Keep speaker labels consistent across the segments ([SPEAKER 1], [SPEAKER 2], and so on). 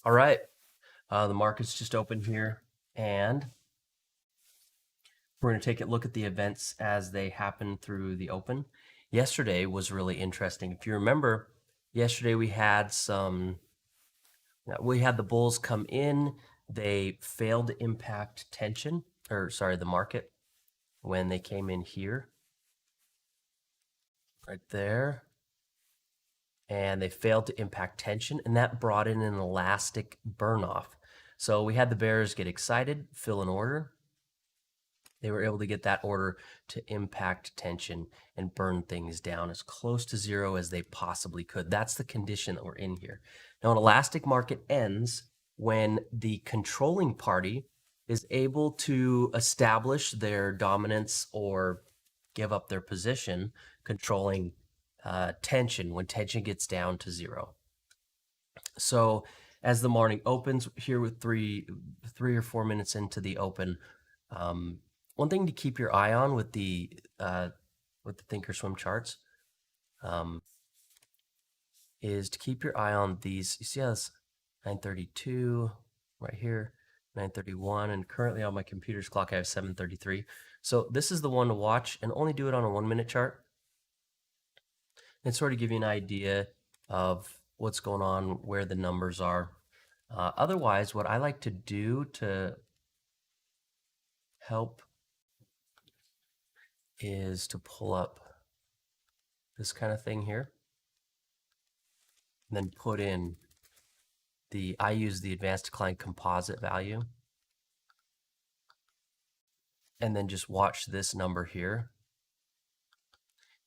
[SPEAKER 1] All right, the market's just open here, and we're going to take a look at the events as they happen through the open. Yesterday was really interesting. If you remember, yesterday we had the bulls come in. They failed to impact tension, or sorry, the market when they came in here, right there. And they failed to impact tension, and that brought in an elastic burn off. So we had the bears get excited, fill an order. They were able to get that order to impact tension and burn things down as close to zero as they possibly could. That's the condition that we're in here. Now, an elastic market ends when the controlling party is able to establish their dominance or give up their position controlling tension when tension gets down to zero. So as the morning opens here with three or 4 minutes into the open, one thing to keep your eye on with the Thinkorswim charts is to keep your eye on these. You see how this 932 right here, 931, and currently on my computer's clock I have 733. So this is the one to watch, and only do it on a 1 minute chart, and sort of give you an idea of what's going on, where the numbers are. Otherwise, what I like to do to help is to pull up this kind of thing here, and then put in I use the advanced decline composite value, and then just watch this number here,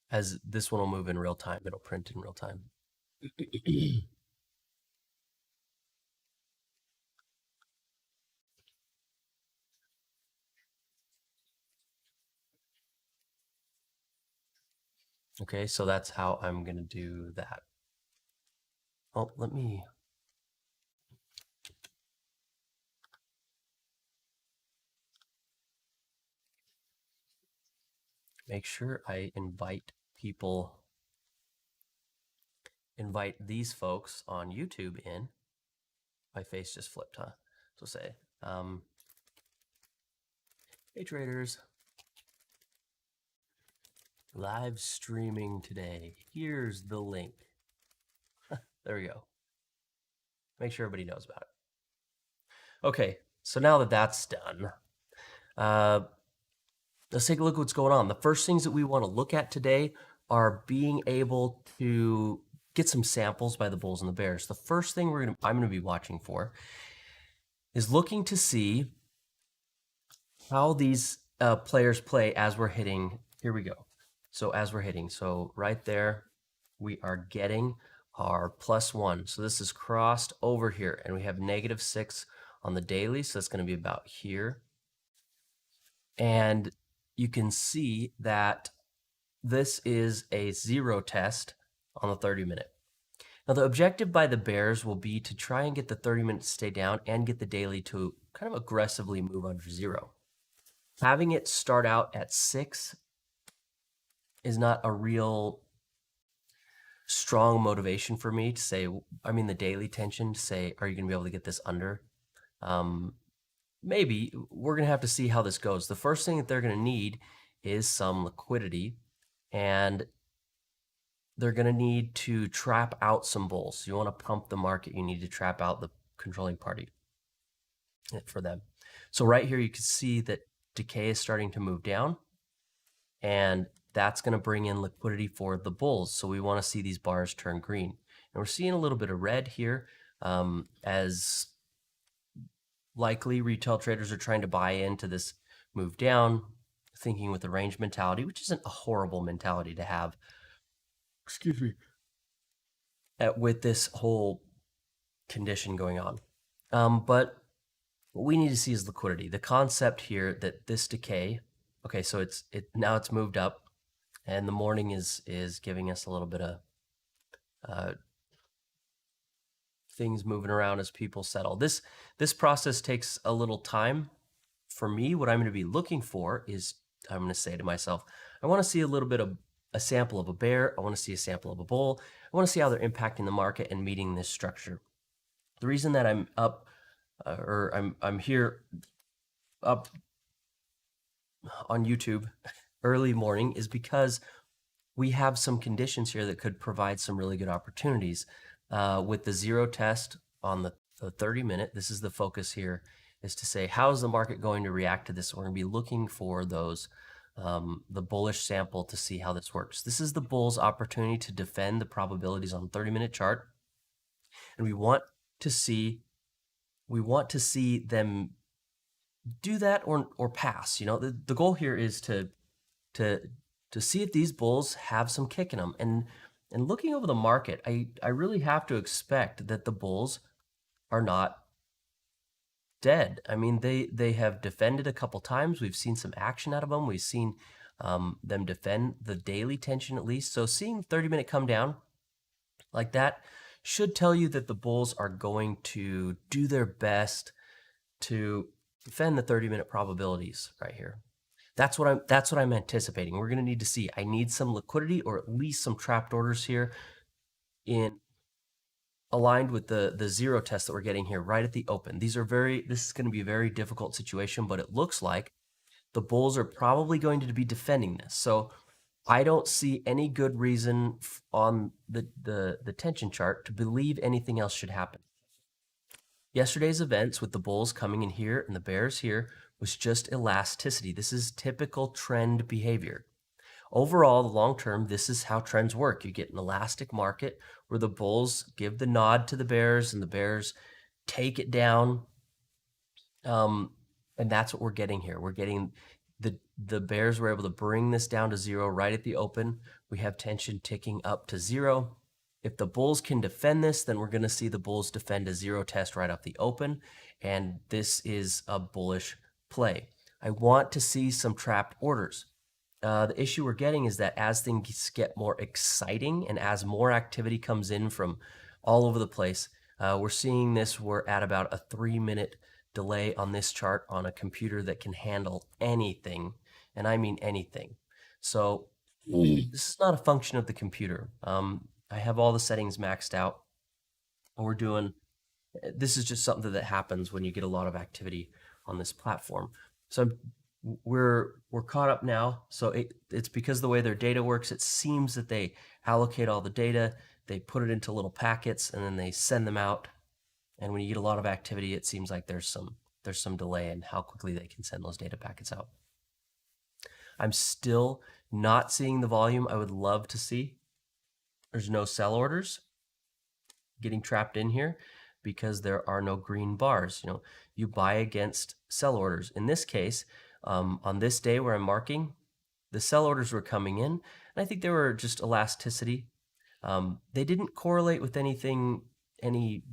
[SPEAKER 1] as this one will move in real time. It'll print in real time. Okay, so that's how I'm going to do that. Oh, let me make sure I invite these folks on YouTube in. My face just flipped, huh? So say, hey traders, live streaming today. Here's the link. There we go. Make sure everybody knows about it. Okay, so now that that's done, let's take a look at what's going on. The first things that we want to look at today are being able to get some samples by the bulls and the bears. The first thing I'm going to be watching for is looking to see how these players play as we're hitting. Here we go. So as we're hitting, so right there, we are getting our +1. So this is crossed over here, and we have -6 on the daily. So that's going to be about here. And you can see that this is a 0 test on the 30-minute. Now, the objective by the bears will be to try and get the 30-minute to stay down and get the daily to kind of aggressively move under 0. Having it start out at 6 is not a real strong motivation for me to say, the daily tension, to say, are you going to be able to get this under? Maybe. We're going to have to see how this goes. The first thing that they're going to need is some liquidity, and they're going to need to trap out some bulls. You want to pump the market, you need to trap out the controlling party for them. So right here, you can see that decay is starting to move down, and that's going to bring in liquidity for the bulls. So we want to see these bars turn green. And we're seeing a little bit of red here, as likely retail traders are trying to buy into this move down, thinking with the range mentality, which isn't a horrible mentality to have. Excuse me. With this whole condition going on. But what we need to see is liquidity. The concept here that this decay, okay, so now it's moved up, and the morning is giving us a little bit of things moving around as people settle. This process takes a little time. For me, what I'm going to be looking for is, I'm going to say to myself, I want to see a little bit of a sample of a bear. I want to see a sample of a bull. I want to see how they're impacting the market and meeting this structure. The reason that I'm up or I'm here up on YouTube early morning is because we have some conditions here that could provide some really good opportunities. With the zero test on the 30-minute, this is the focus here, is to say, how is the market going to react to this? We're going to be looking for those, the bullish sample to see how this works. This is the bull's opportunity to defend the probabilities on the 30-minute chart. And we want to see them do that or pass. You know, the goal here is to see if these bulls have some kick in them. And looking over the market, I really have to expect that the bulls are not dead. I mean, they have defended a couple times. We've seen some action out of them. We've seen them defend the daily tension at least. So seeing 30-minute come down like that should tell you that the bulls are going to do their best to defend the 30-minute probabilities right here. That's what I'm anticipating. We're going to need to see. I need some liquidity or at least some trapped orders here in aligned with the zero test that we're getting here right at the open. This is going to be a very difficult situation, but it looks like the bulls are probably going to be defending this. So I don't see any good reason on the tension chart to believe anything else should happen. Yesterday's events with the bulls coming in here and the bears here was just elasticity. This is typical trend behavior. Overall, the long term, this is how trends work. You get an elastic market where the bulls give the nod to the bears and the bears take it down. And that's what we're getting here. We're getting the bears were able to bring this down to zero right at the open. We have tension ticking up to zero. If the bulls can defend this, then we're going to see the bulls defend a zero test right off the open. And this is a bullish play. I want to see some trapped orders. The issue we're getting is that as things get more exciting and as more activity comes in from all over the place, we're seeing this. We're at about a 3-minute delay on this chart on a computer that can handle anything, and I mean anything. So this is not a function of the computer. I have all the settings maxed out. And this is just something that happens when you get a lot of activity on this platform. So we're caught up now. So it's because of the way their data works. It seems that they allocate all the data, they put it into little packets, and then they send them out. And when you get a lot of activity, it seems like there's some delay in how quickly they can send those data packets out. I'm still not seeing the volume I would love to see. There's no sell orders getting trapped in here because there are no green bars. You know, you buy against sell orders. In this case, on this day where I'm marking, the sell orders were coming in, and I think they were just elasticity. They didn't correlate with anything, any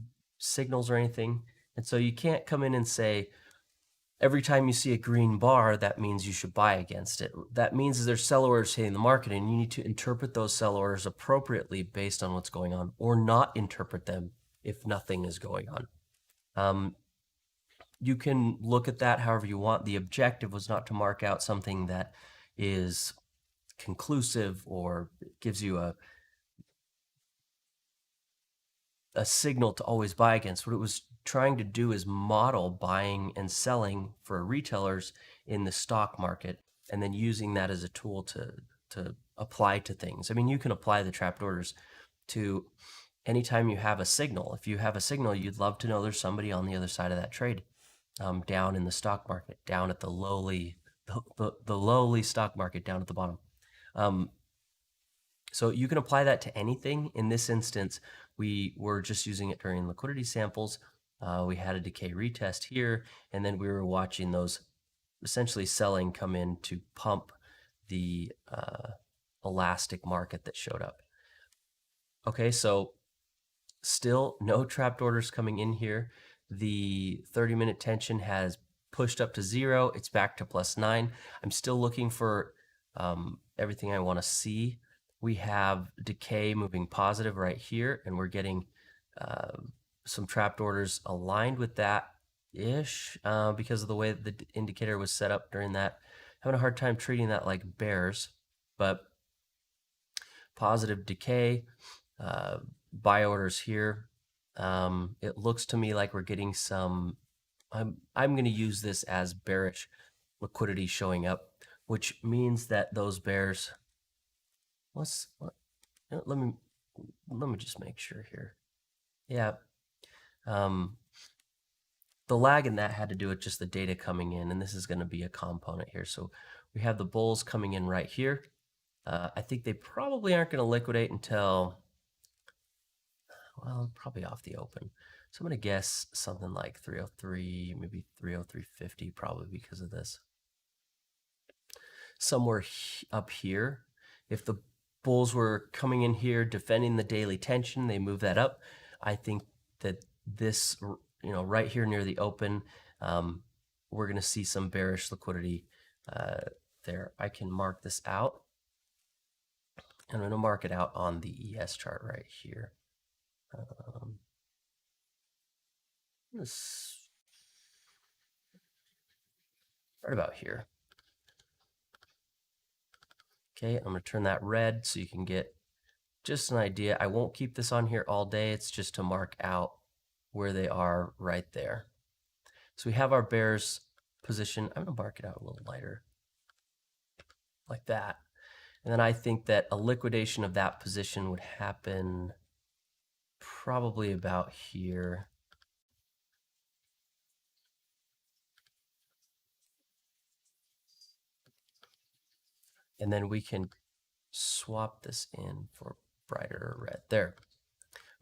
[SPEAKER 1] signals or anything. And so you can't come in and say, every time you see a green bar, that means you should buy against it. That means there's sell orders hitting the market, and you need to interpret those sell orders appropriately based on what's going on, or not interpret them if nothing is going on. You can look at that however you want. The objective was not to mark out something that is conclusive or gives you a signal to always buy against. What it was trying to do is model buying and selling for retailers in the stock market, and then using that as a tool to apply to things. I mean, you can apply the trapped orders to anytime you have a signal. If you have a signal, you'd love to know there's somebody on the other side of that trade, down in the stock market, down at the lowly stock market down at the bottom. So you can apply that to anything. In this instance, we were just using it during liquidity samples. We had a decay retest here, and then we were watching those essentially selling come in to pump the elastic market that showed up. Okay, so still no trapped orders coming in here. The 30-minute tension has pushed up to zero. It's back to +9. I'm still looking for everything I want to see. We have decay moving positive right here, and we're getting some trapped orders aligned with that-ish because of the way that the indicator was set up during that. Having a hard time treating that like bears, but positive decay, buy orders here. It looks to me like we're getting some, I'm going to use this as bearish liquidity showing up, which means that those bears, let me just make sure here. Yeah. The lag in that had to do with just the data coming in, and this is going to be a component here. So we have the bulls coming in right here. I think they probably aren't going to liquidate until, well, probably off the open. So I'm going to guess something like 303, maybe 303.50, probably because of this. Somewhere up here, if the bulls were coming in here defending the daily tension, they move that up. I think that this, right here near the open, we're going to see some bearish liquidity there. I can mark this out. I'm going to mark it out on the ES chart right here. Right about here. Okay, I'm going to turn that red so you can get just an idea. I won't keep this on here all day. It's just to mark out where they are right there. So we have our bears position. I'm going to mark it out a little lighter like that. And then I think that a liquidation of that position would happen probably about here. And then we can swap this in for brighter red there.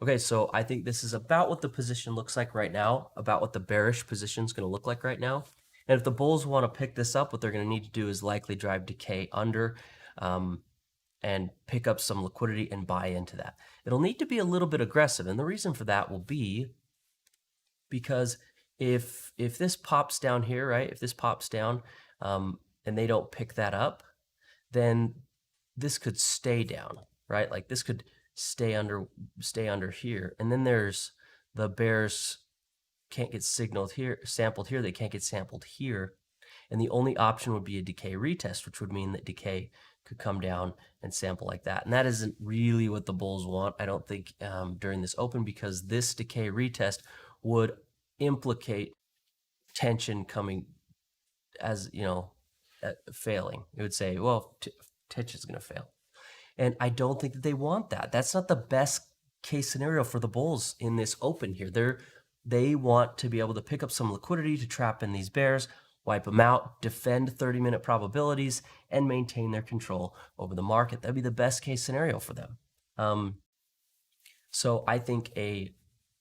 [SPEAKER 1] Okay, so I think this is about what the position looks like right now, about what the bearish position is going to look like right now. And if the bulls want to pick this up, what they're going to need to do is likely drive decay under and pick up some liquidity and buy into that. It'll need to be a little bit aggressive, and the reason for that will be because if this pops down here, right, if this pops down and they don't pick that up, then this could stay down, right? Like this could stay under here. And then there's the bears can't get sampled here. They can't get sampled here. And the only option would be a decay retest, which would mean that decay could come down and sample like that. And that isn't really what the bulls want, I don't think, during this open, because this decay retest would implicate tension coming as, failing. It would say, well, tension is going to fail. And I don't think that they want that. That's not the best case scenario for the bulls in this open here. They want to be able to pick up some liquidity to trap in these bears, wipe them out, defend 30-minute probabilities, and maintain their control over the market. That'd be the best case scenario for them. So I think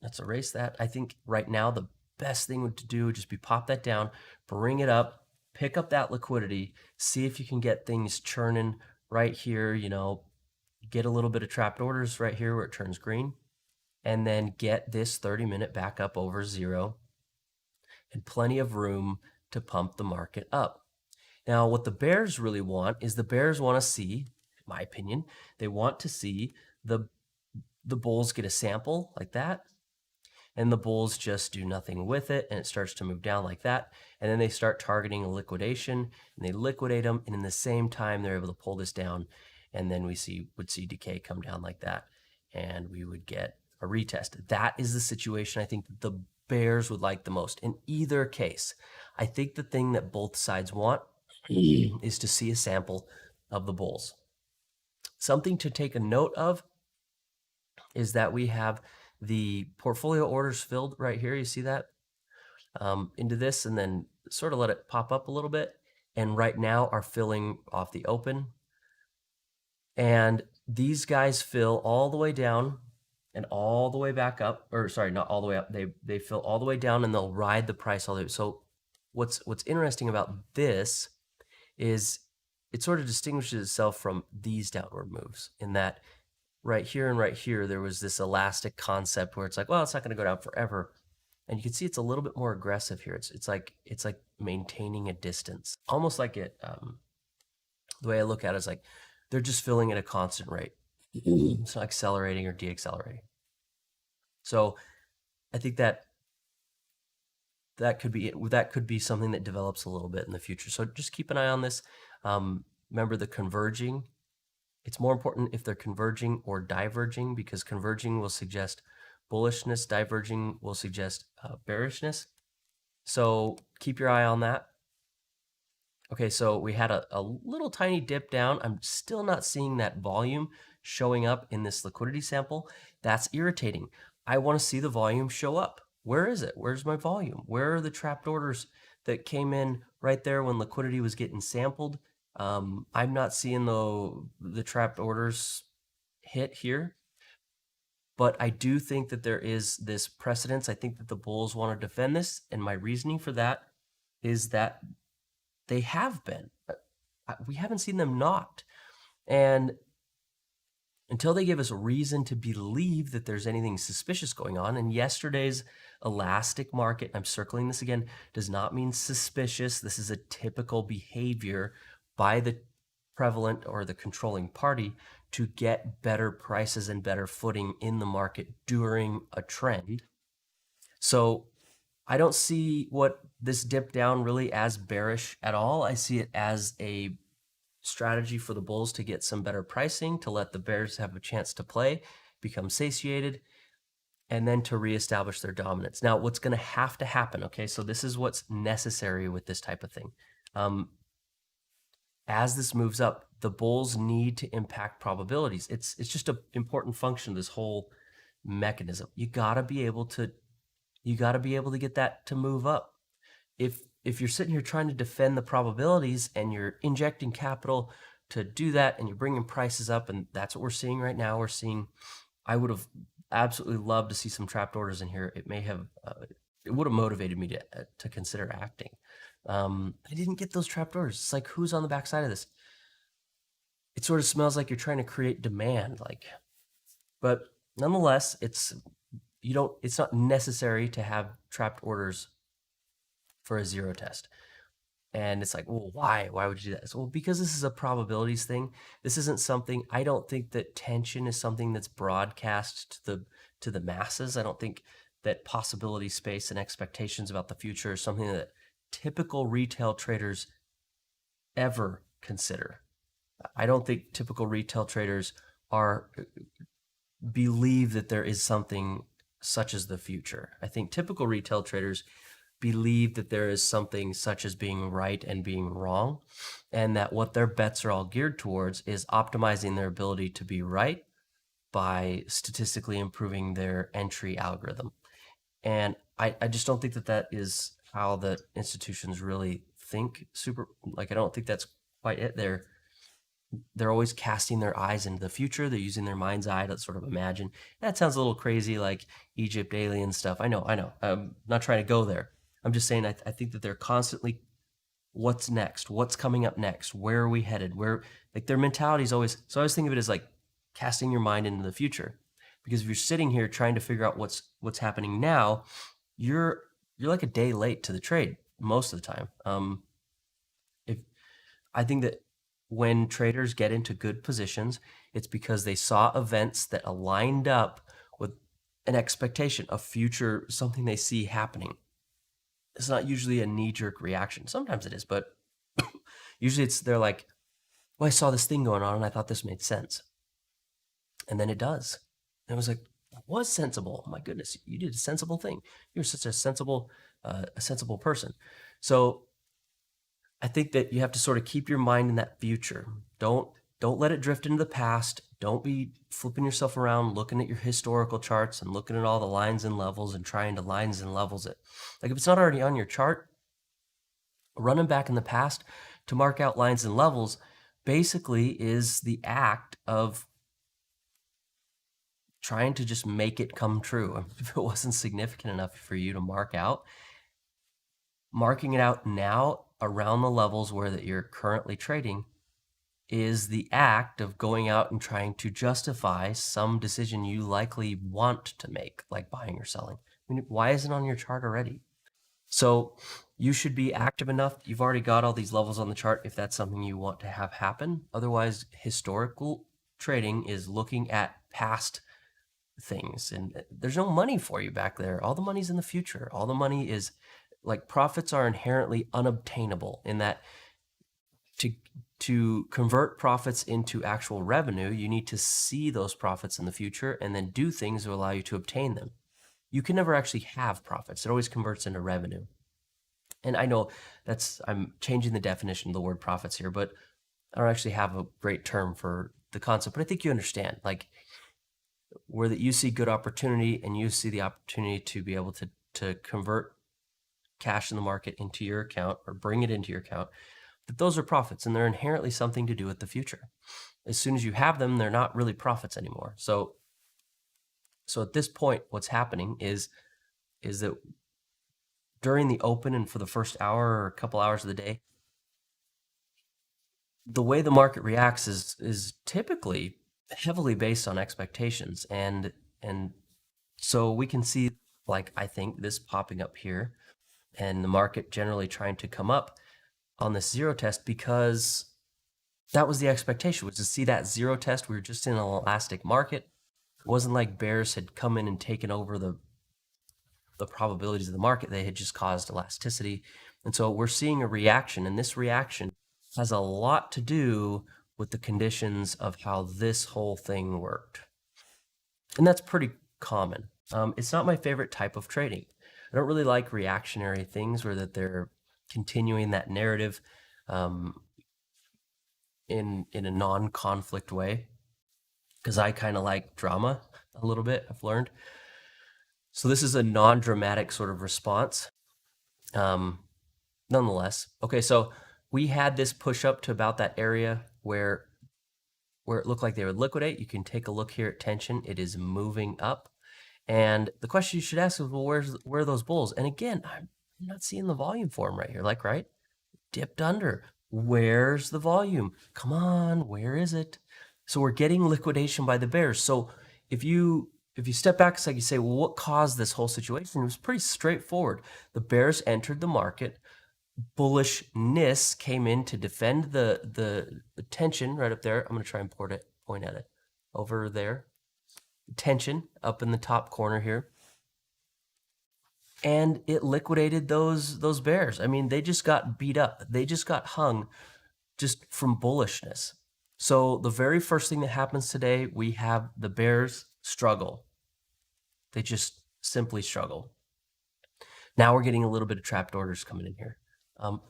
[SPEAKER 1] let's erase that. I think right now the best thing to do would just be pop that down, bring it up, pick up that liquidity, see if you can get things churning right here, get a little bit of trapped orders right here where it turns green, and then get this 30-minute back up over zero and plenty of room to pump the market up. Now, what the bears really want is the bears want to see, in my opinion, they want to see the bulls get a sample like that, and the bulls just do nothing with it, and it starts to move down like that. And then they start targeting a liquidation, and they liquidate them, and in the same time, they're able to pull this down, and then we would see decay come down like that, and we would get a retest. That is the situation I think that the bears would like the most. In either case, I think the thing that both sides want is to see a sample of the bulls. Something to take a note of is that we have the portfolio orders filled right here. You see that? Into this, and then sort of let it pop up a little bit. And right now are filling off the open. And these guys fill all the way down and all the way back up, or sorry, not all the way up. They fill all the way down, and they'll ride the price all the way. So what's interesting about this is it sort of distinguishes itself from these downward moves in that right here and right here, there was this elastic concept where it's like, well, it's not going to go down forever. And you can see it's a little bit more aggressive here. It's like maintaining a distance, almost like it. The way I look at it is like they're just filling at a constant rate. It's not accelerating or deaccelerating. So I think that could be something that develops a little bit in the future. So just keep an eye on this. Remember the converging. It's more important if they're converging or diverging, because converging will suggest bullishness diverging will suggest bearishness. So keep your eye on that. Okay, so we had a little tiny dip down. I'm still not seeing that volume showing up in this liquidity sample. That's irritating. I want to see the volume show up. Where is it? Where's my volume? Where are the trapped orders that came in right there when liquidity was getting sampled? I'm not seeing the trapped orders hit here, but I do think that there is this precedence. I think that the bulls want to defend this, and my reasoning for that is that they have been. We haven't seen them not. And until they give us a reason to believe that there's anything suspicious going on, and yesterday's elastic market, I'm circling this again, does not mean suspicious. This is a typical behavior by the prevalent or the controlling party to get better prices and better footing in the market during a trend. So I don't see what this dip down really as bearish at all. I see it as a strategy for the bulls to get some better pricing, to let the bears have a chance to play, become satiated, and then to reestablish their dominance. Now, what's going to have to happen, okay, so this is what's necessary with this type of thing. As this moves up, the bulls need to impact probabilities. It's just an important function of this whole mechanism. You got to be able to get that to move up. If you're sitting here trying to defend the probabilities and you're injecting capital to do that and you're bringing prices up, and that's what we're seeing right now. We're seeing, I would have absolutely loved to see some trapped orders in here. It may have, it would have motivated me to consider acting. I didn't get those trapped orders. It's like, who's on the backside of this? It sort of smells like you're trying to create demand, but nonetheless, it's not necessary to have trapped orders for a zero test. And it's like, well, why? Why would you do that? Well, because this is a probabilities thing. This isn't something, I don't think that tension is something that's broadcast to the masses. I don't think that possibility space and expectations about the future is something that typical retail traders ever consider. I don't think typical retail traders believe that there is something such as the future. I think typical retail traders believe that there is something such as being right and being wrong, and that what their bets are all geared towards is optimizing their ability to be right by statistically improving their entry algorithm. And I just don't think that is how the institutions really think. I don't think that's quite it. They're always casting their eyes into the future. They're using their mind's eye to sort of imagine. That sounds a little crazy, like Egypt alien stuff. I know. I'm not trying to go there. I'm just saying I think that they're constantly, what's next? What's coming up next? Where are we headed? Their mentality is always, so I always think of it as like casting your mind into the future. Because if you're sitting here trying to figure out what's happening now, you're like a day late to the trade most of the time. I think that when traders get into good positions, it's because they saw events that aligned up with an expectation, a future, something they see happening. It's not usually a knee-jerk reaction. Sometimes it is, but usually they're like, well, I saw this thing going on and I thought this made sense. And then it does. And it was like, it was sensible. Oh my goodness, you did a sensible thing. You're such a sensible person. So I think that you have to sort of keep your mind in that future. Don't let it drift into the past. Don't be flipping yourself around, looking at your historical charts and looking at all the lines and levels and trying to lines and levels it. Like if it's not already on your chart, running back in the past to mark out lines and levels basically is the act of trying to just make it come true. If it wasn't significant enough for you to mark out, marking it out now around the levels where that you're currently trading is the act of going out and trying to justify some decision you likely want to make, like buying or selling. I mean, why isn't it on your chart already? So you should be active enough. You've already got all these levels on the chart if that's something you want to have happen. Otherwise, historical trading is looking at past things, and there's no money for you back there. All the money's in the future. All the money is like, profits are inherently unobtainable in that to convert profits into actual revenue, you need to see those profits in the future and then do things to allow you to obtain them. you can never actually have profits. It always converts into revenue. And I know I'm changing the definition of the word profits here, but I don't actually have a great term for the concept, but I think you understand, like where that you see good opportunity and you see the opportunity to be able to convert cash in the market into your account or bring it into your account, that those are profits and they're inherently something to do with the future. As soon as you have them, they're not really profits anymore. So at this point, what's happening is that during the open and for the first hour or a couple hours of the day, the way the market reacts is typically heavily based on expectations. And so we can see, like, I think this popping up here and the market generally trying to come up on this zero test because that was the expectation, was to see that zero test. We were just in an elastic market. It wasn't like bears had come in and taken over the probabilities of the market. They had just caused elasticity. And so we're seeing a reaction, and this reaction has a lot to do with the conditions of how this whole thing worked. And that's pretty common. It's not my favorite type of trading. I don't really like reactionary things where that they're continuing that narrative in a non-conflict way, because I kind of like drama a little bit, I've learned. So this is a non-dramatic sort of response. Nonetheless, okay, so we had this push up to about that area where it looked like they would liquidate. You can take a look here at tension. It is moving up. And the question you should ask is, well, where are those bulls? And again, I'm not seeing the volume for them right here. Like, right? Dipped under. Where's the volume? Come on, where is it? So we're getting liquidation by the bears. So if you step back, it's like you say, well, what caused this whole situation? It was pretty straightforward. The bears entered the market. Bullishness came in to defend the tension right up there. I'm going to try and point at it over there. Tension up in the top corner here. And it liquidated those bears. I mean, they just got beat up. They just got hung just from bullishness. So the very first thing that happens today, we have the bears struggle. They just simply struggle. Now we're getting a little bit of trapped orders coming in here.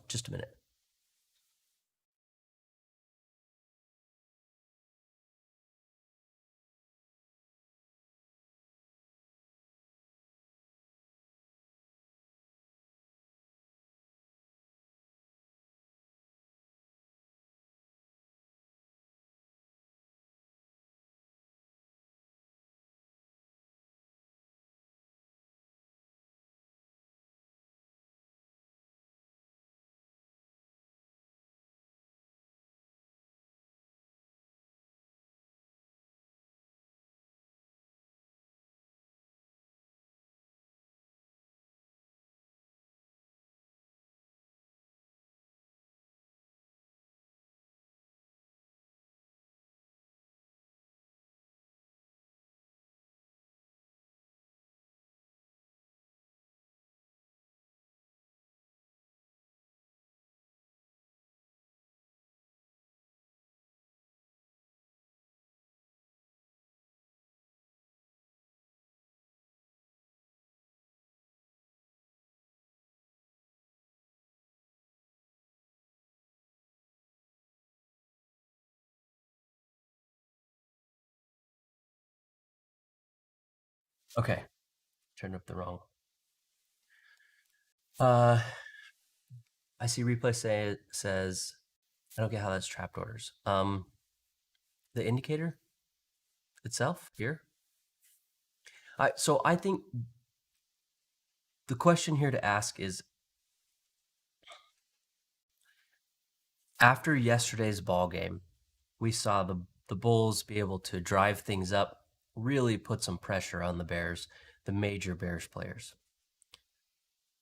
[SPEAKER 1] Just a minute. Okay, turned up the wrong. I see replay says, I don't get how that's trapped orders. The indicator itself here. So I think the question here to ask is, after yesterday's ball game, we saw the Bulls be able to drive things up, really put some pressure on the Bears, the major Bears players.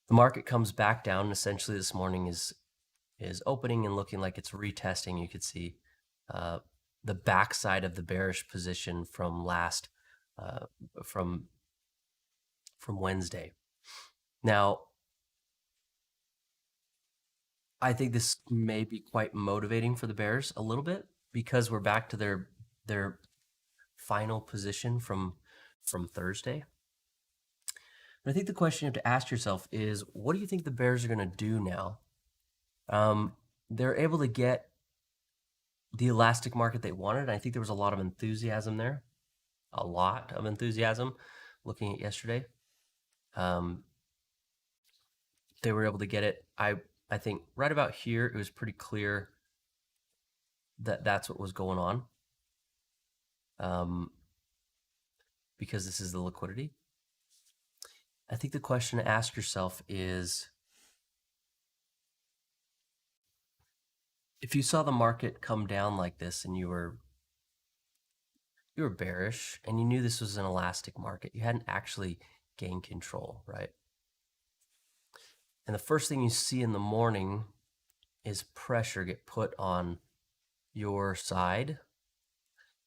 [SPEAKER 1] The market comes back down. Essentially, this morning is opening and looking like it's retesting. You could see the backside of the bearish position from from Wednesday. Now, I think this may be quite motivating for the Bears a little bit, because we're back to their final position from Thursday. But I think the question you have to ask yourself is, what do you think the bears are going to do now? They're able to get the elastic market they wanted. And I think there was a lot of enthusiasm there, a lot of enthusiasm looking at yesterday. They were able to get it. I think right about here, it was pretty clear that that's what was going on, because this is the liquidity. I think the question to ask yourself is, if you saw the market come down like this and you were bearish and you knew this was an elastic market, you hadn't actually gained control, right? And the first thing you see in the morning is pressure get put on your side.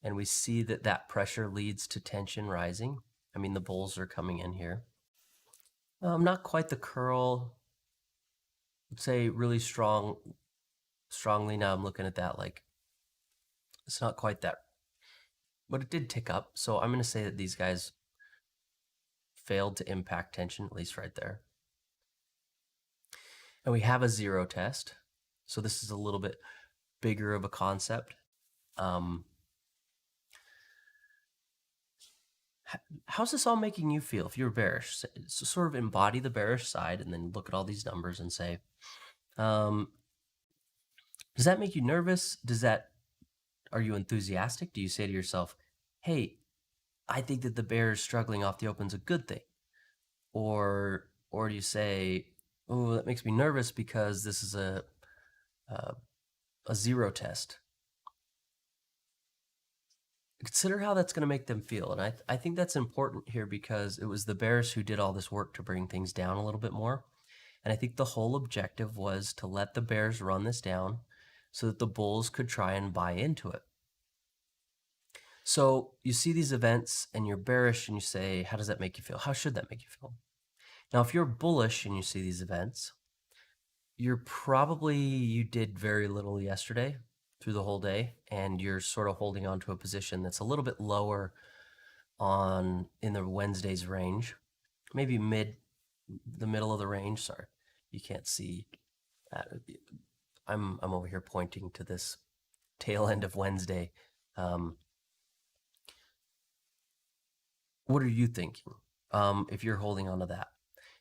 [SPEAKER 1] And we see that that pressure leads to tension rising. I mean, the bulls are coming in here. Not quite the curl. I'd say really strongly. Now I'm looking at that like it's not quite that, but it did tick up. So I'm going to say that these guys failed to impact tension, at least right there. And we have a zero test. So this is a little bit bigger of a concept. How's this all making you feel if you're bearish? So sort of embody the bearish side and then look at all these numbers and say, does that make you nervous? Are you enthusiastic? Do you say to yourself, hey, I think that the bears struggling off the open's a good thing? Or do you say, oh, that makes me nervous because this is a zero test? Consider how that's going to make them feel. And I think that's important here because it was the bears who did all this work to bring things down a little bit more. And I think the whole objective was to let the bears run this down so that the bulls could try and buy into it. So you see these events and you're bearish and you say, how does that make you feel? How should that make you feel? Now, if you're bullish and you see these events, you did very little yesterday through the whole day, and you're sort of holding on to a position that's a little bit lower in the Wednesday's range, maybe the middle of the range. Sorry, you can't see that. I'm over here pointing to this tail end of Wednesday. What are you thinking if you're holding on to that?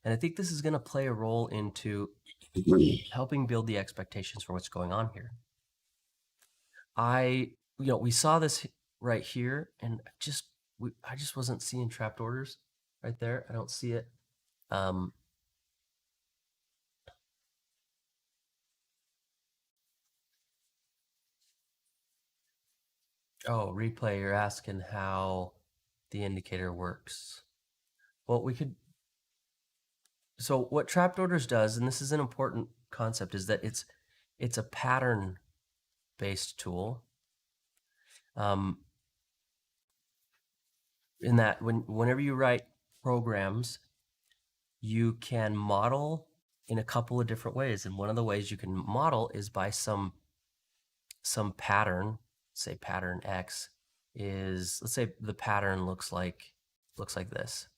[SPEAKER 1] And I think this is going to play a role into helping build the expectations for what's going on here. We saw this right here, and I just wasn't seeing trapped orders right there. I don't see it. Oh, replay, you're asking how the indicator works. Well, so what trapped orders does, and this is an important concept, is that it's a pattern-based tool. In that whenever you write programs, you can model in a couple of different ways. And one of the ways you can model is by some pattern. Say pattern X is, let's say the pattern looks like this.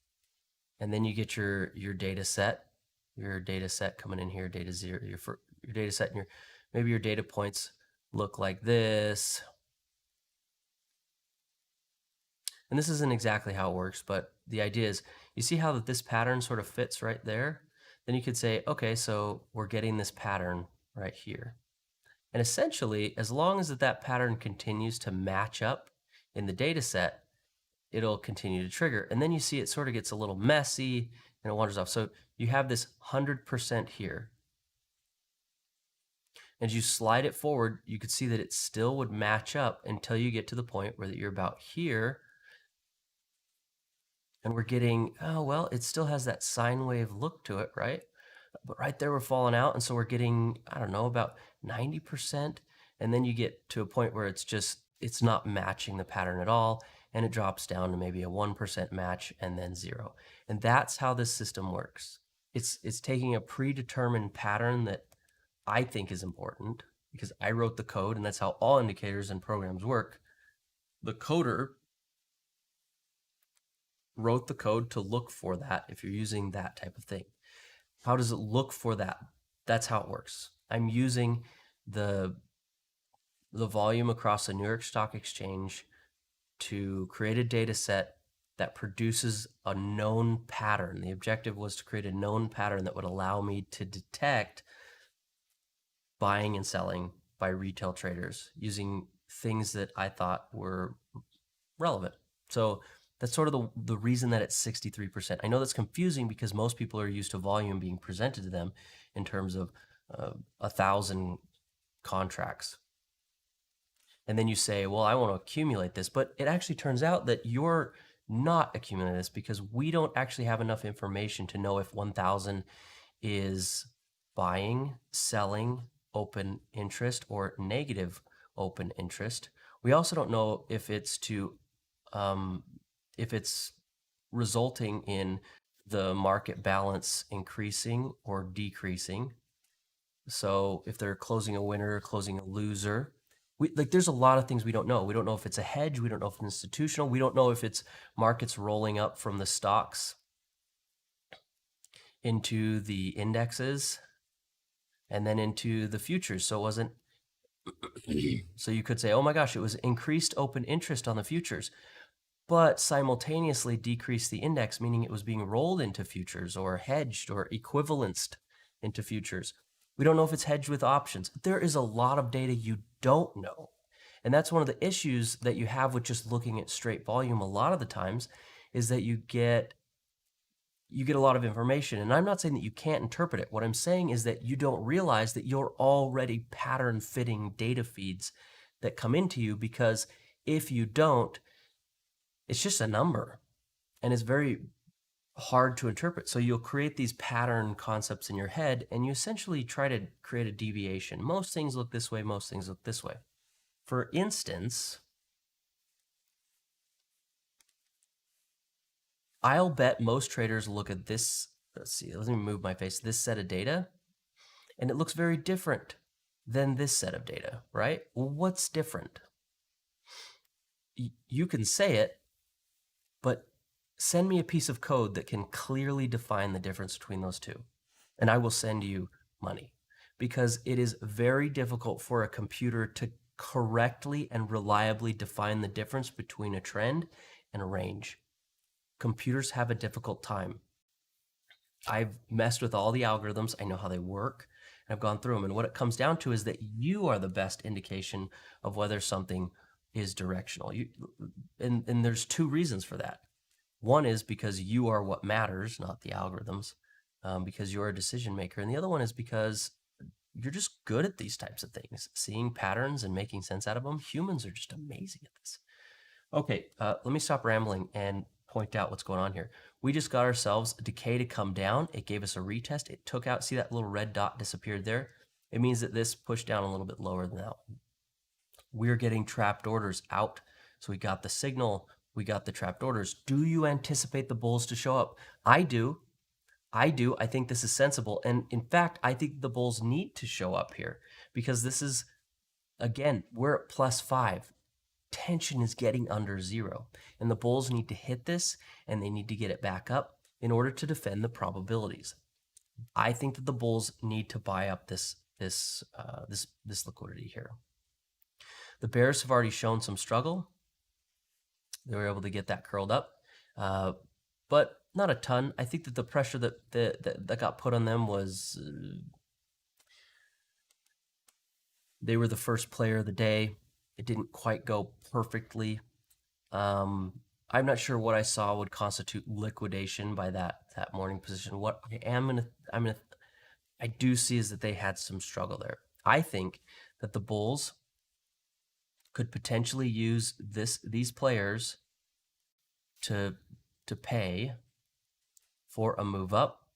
[SPEAKER 1] And then you get your data set coming in here, data zero, your data set, and maybe your data points look like this. And this isn't exactly how it works, but the idea is, you see how this pattern sort of fits right there? Then you could say, okay, so we're getting this pattern right here. And essentially, as long as that pattern continues to match up in the data set, it'll continue to trigger. And then you see it sort of gets a little messy and it wanders off. So you have this 100% here. As you slide it forward, you could see that it still would match up until you get to the point where you're about here. And we're getting, oh, well, it still has that sine wave look to it, right? But right there, we're falling out. And so we're getting, I don't know, about 90%. And then you get to a point where it's not matching the pattern at all. And it drops down to maybe a 1% match and then 0. And that's how this system works. It's taking a predetermined pattern that I think is important because I wrote the code, and that's how all indicators and programs work. The coder wrote the code to look for that if you're using that type of thing. How does it look for that? That's how it works. I'm using the volume across the New York Stock Exchange to create a data set that produces a known pattern. The objective was to create a known pattern that would allow me to detect buying and selling by retail traders using things that I thought were relevant. So that's sort of the reason that it's 63%. I know that's confusing because most people are used to volume being presented to them in terms of 1,000 contracts. And then you say, well, I want to accumulate this. But it actually turns out that you're not accumulating this because we don't actually have enough information to know if 1,000 is buying, selling, open interest, or negative open interest. We also don't know if it's if it's resulting in the market balance increasing or decreasing. So if they're closing a winner, closing a loser, there's a lot of things we don't know. We don't know if it's a hedge. We don't know if it's institutional. We don't know if it's markets rolling up from the stocks into the indexes and then into the futures. So it wasn't, so you could say, oh my gosh, it was increased open interest on the futures, but simultaneously decreased the index, meaning it was being rolled into futures or hedged or equivalenced into futures. We don't know if it's hedged with options. There is a lot of data you don't know. And that's one of the issues that you have with just looking at straight volume a lot of the times is that you get a lot of information. And I'm not saying that you can't interpret it. What I'm saying is that you don't realize that you're already pattern fitting data feeds that come into you, because if you don't, it's just a number and it's very hard to interpret. So you'll create these pattern concepts in your head and you essentially try to create a deviation. Most things look this way, most things look this way. For instance, I'll bet most traders look at this, let's see, let me move my face, this set of data, and it looks very different than this set of data, right? Well, what's different? You can say it, but send me a piece of code that can clearly define the difference between those two, and I will send you money, because it is very difficult for a computer to correctly and reliably define the difference between a trend and a range. Computers have a difficult time. I've messed with all the algorithms. I know how they work. And I've gone through them. And what it comes down to is that you are the best indication of whether something is directional. And there's two reasons for that. One is because you are what matters, not the algorithms, because you're a decision maker. And the other one is because you're just good at these types of things, seeing patterns and making sense out of them. Humans are just amazing at this. Okay, let me stop rambling and point out what's going on here. We just got ourselves a decay to come down. It gave us a retest. It took out, see that little red dot disappeared there? It means that this pushed down a little bit lower than that. We're getting trapped orders out. So we got the signal, we got the trapped orders. Do you anticipate the bulls to show up? I do. I think this is sensible. And in fact, I think the bulls need to show up here because this is, again, we're at +5. Tension is getting under 0. And the bulls need to hit this and they need to get it back up in order to defend the probabilities. I think that the bulls need to buy up this liquidity here. The bears have already shown some struggle. They were able to get that curled up, but not a ton. I think that the pressure that got put on them was they were the first player of the day. It didn't quite go perfectly. I'm not sure what I saw would constitute liquidation by that morning position. What I do see is that they had some struggle there. I think that the bulls could potentially use these players to pay for a move up,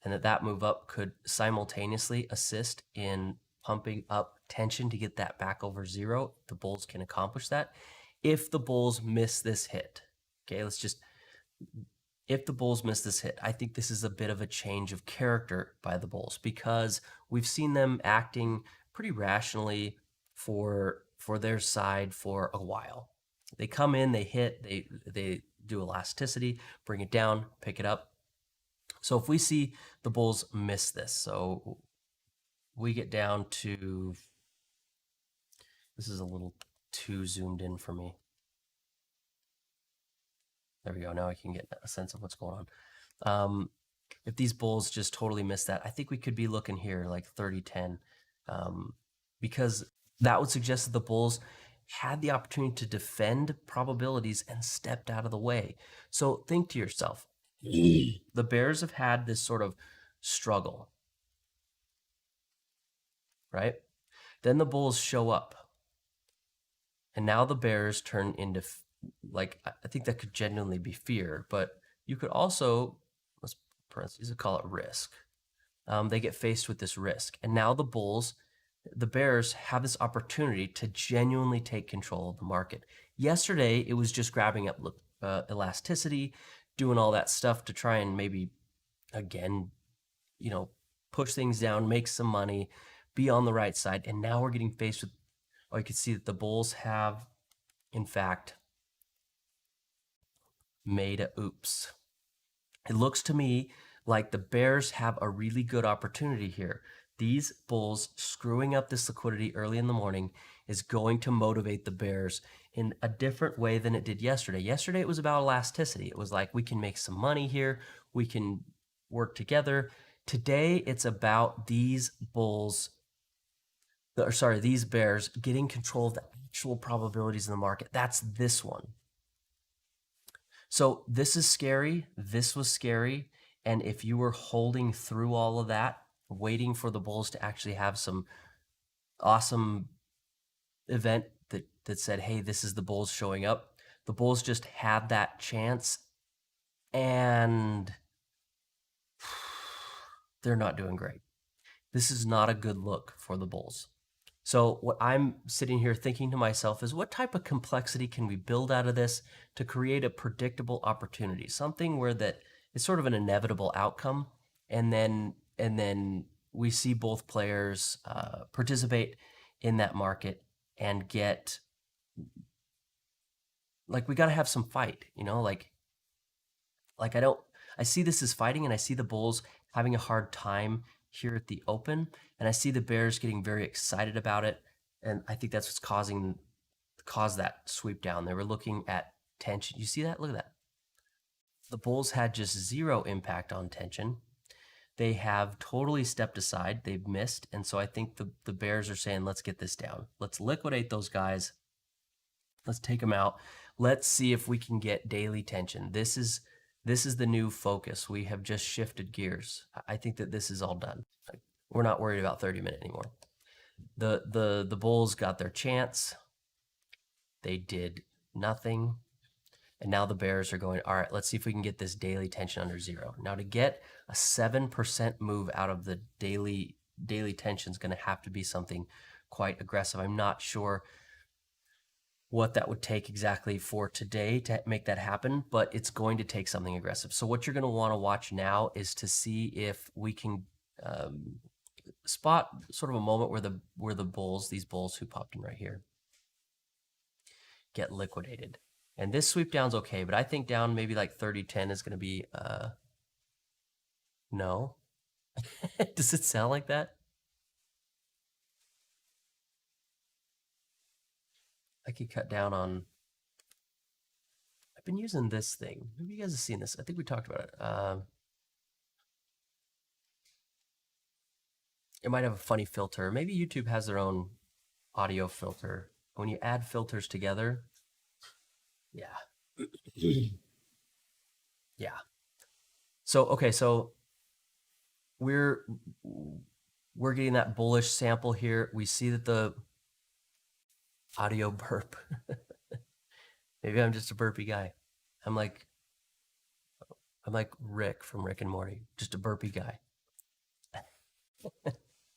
[SPEAKER 1] and that move up could simultaneously assist in pumping up tension to get that back over 0. The bulls can accomplish that. If the bulls miss this hit, okay, if the bulls miss this hit, I think this is a bit of a change of character by the bulls because we've seen them acting pretty rationally for their side for a while. They come in, they hit, they do elasticity, bring it down, pick it up. So if we see the bulls miss this, so we get down to, this is a little too zoomed in for me. There we go. Now I can get a sense of what's going on. If these bulls just totally miss that, I think we could be looking here like 30-10, because that would suggest that the bulls had the opportunity to defend probabilities and stepped out of the way. So think to yourself, the bears have had this sort of struggle, right? Then the bulls show up, and now the bears turn into, like, I think that could genuinely be fear, but you could also, let's parentheses, call it risk. They get faced with this risk, and now the bulls, the bears have this opportunity to genuinely take control of the market. Yesterday, it was just grabbing up elasticity, doing all that stuff to try and maybe, again, push things down, make some money, be on the right side. And now we're getting faced with, you can see that the bulls have, in fact, made a oops. It looks to me like the bears have a really good opportunity here. These bulls screwing up this liquidity early in the morning is going to motivate the bears in a different way than it did yesterday. Yesterday, it was about elasticity. It was like, we can make some money here. We can work together. Today, it's about these bulls, these bears getting control of the actual probabilities in the market. That's this one. So this is scary. This was scary. And if you were holding through all of that, waiting for the bulls to actually have some awesome event that said, hey, this is the bulls showing up, the bulls just had that chance, and they're not doing great. This is not a good look for the bulls. So what I'm sitting here thinking to myself is, what type of complexity can we build out of this to create a predictable opportunity, something where that is sort of an inevitable outcome, and then we see both players participate in that market and get, like, we got to have some fight, I see this as fighting, and I see the bulls having a hard time here at the open, and I see the bears getting very excited about it, and I think that's what's caused that sweep down. They were looking at tension. You see that? Look at that. The bulls had just zero impact on tension. They have totally stepped aside. They've missed, and so I think the bears are saying, let's get this down. Let's liquidate those guys. Let's take them out. Let's see if we can get daily tension. This is the new focus. We have just shifted gears. I think that this is all done. We're not worried about 30-minute anymore. The bulls got their chance. They did nothing. And now the bears are going, all right, let's see if we can get this daily tension under zero. Now, to get a 7% move out of the daily tension is going to have to be something quite aggressive. I'm not sure what that would take exactly for today to make that happen, but it's going to take something aggressive. So what you're going to want to watch now is to see if we can spot sort of a moment where the bulls, these bulls who popped in right here, get liquidated. And this sweep down's okay, but I think down maybe like 30-10 is going to be, no. Does it sound like that? I could cut down on, I've been using this thing. Maybe you guys have seen this. I think we talked about it. It might have a funny filter. Maybe YouTube has their own audio filter. When you add filters together, yeah. Yeah. So, okay, so we're getting that bullish sample here. We see that the audio burp. Maybe I'm just a burpy guy. I'm like Rick from Rick and Morty, just a burpy guy.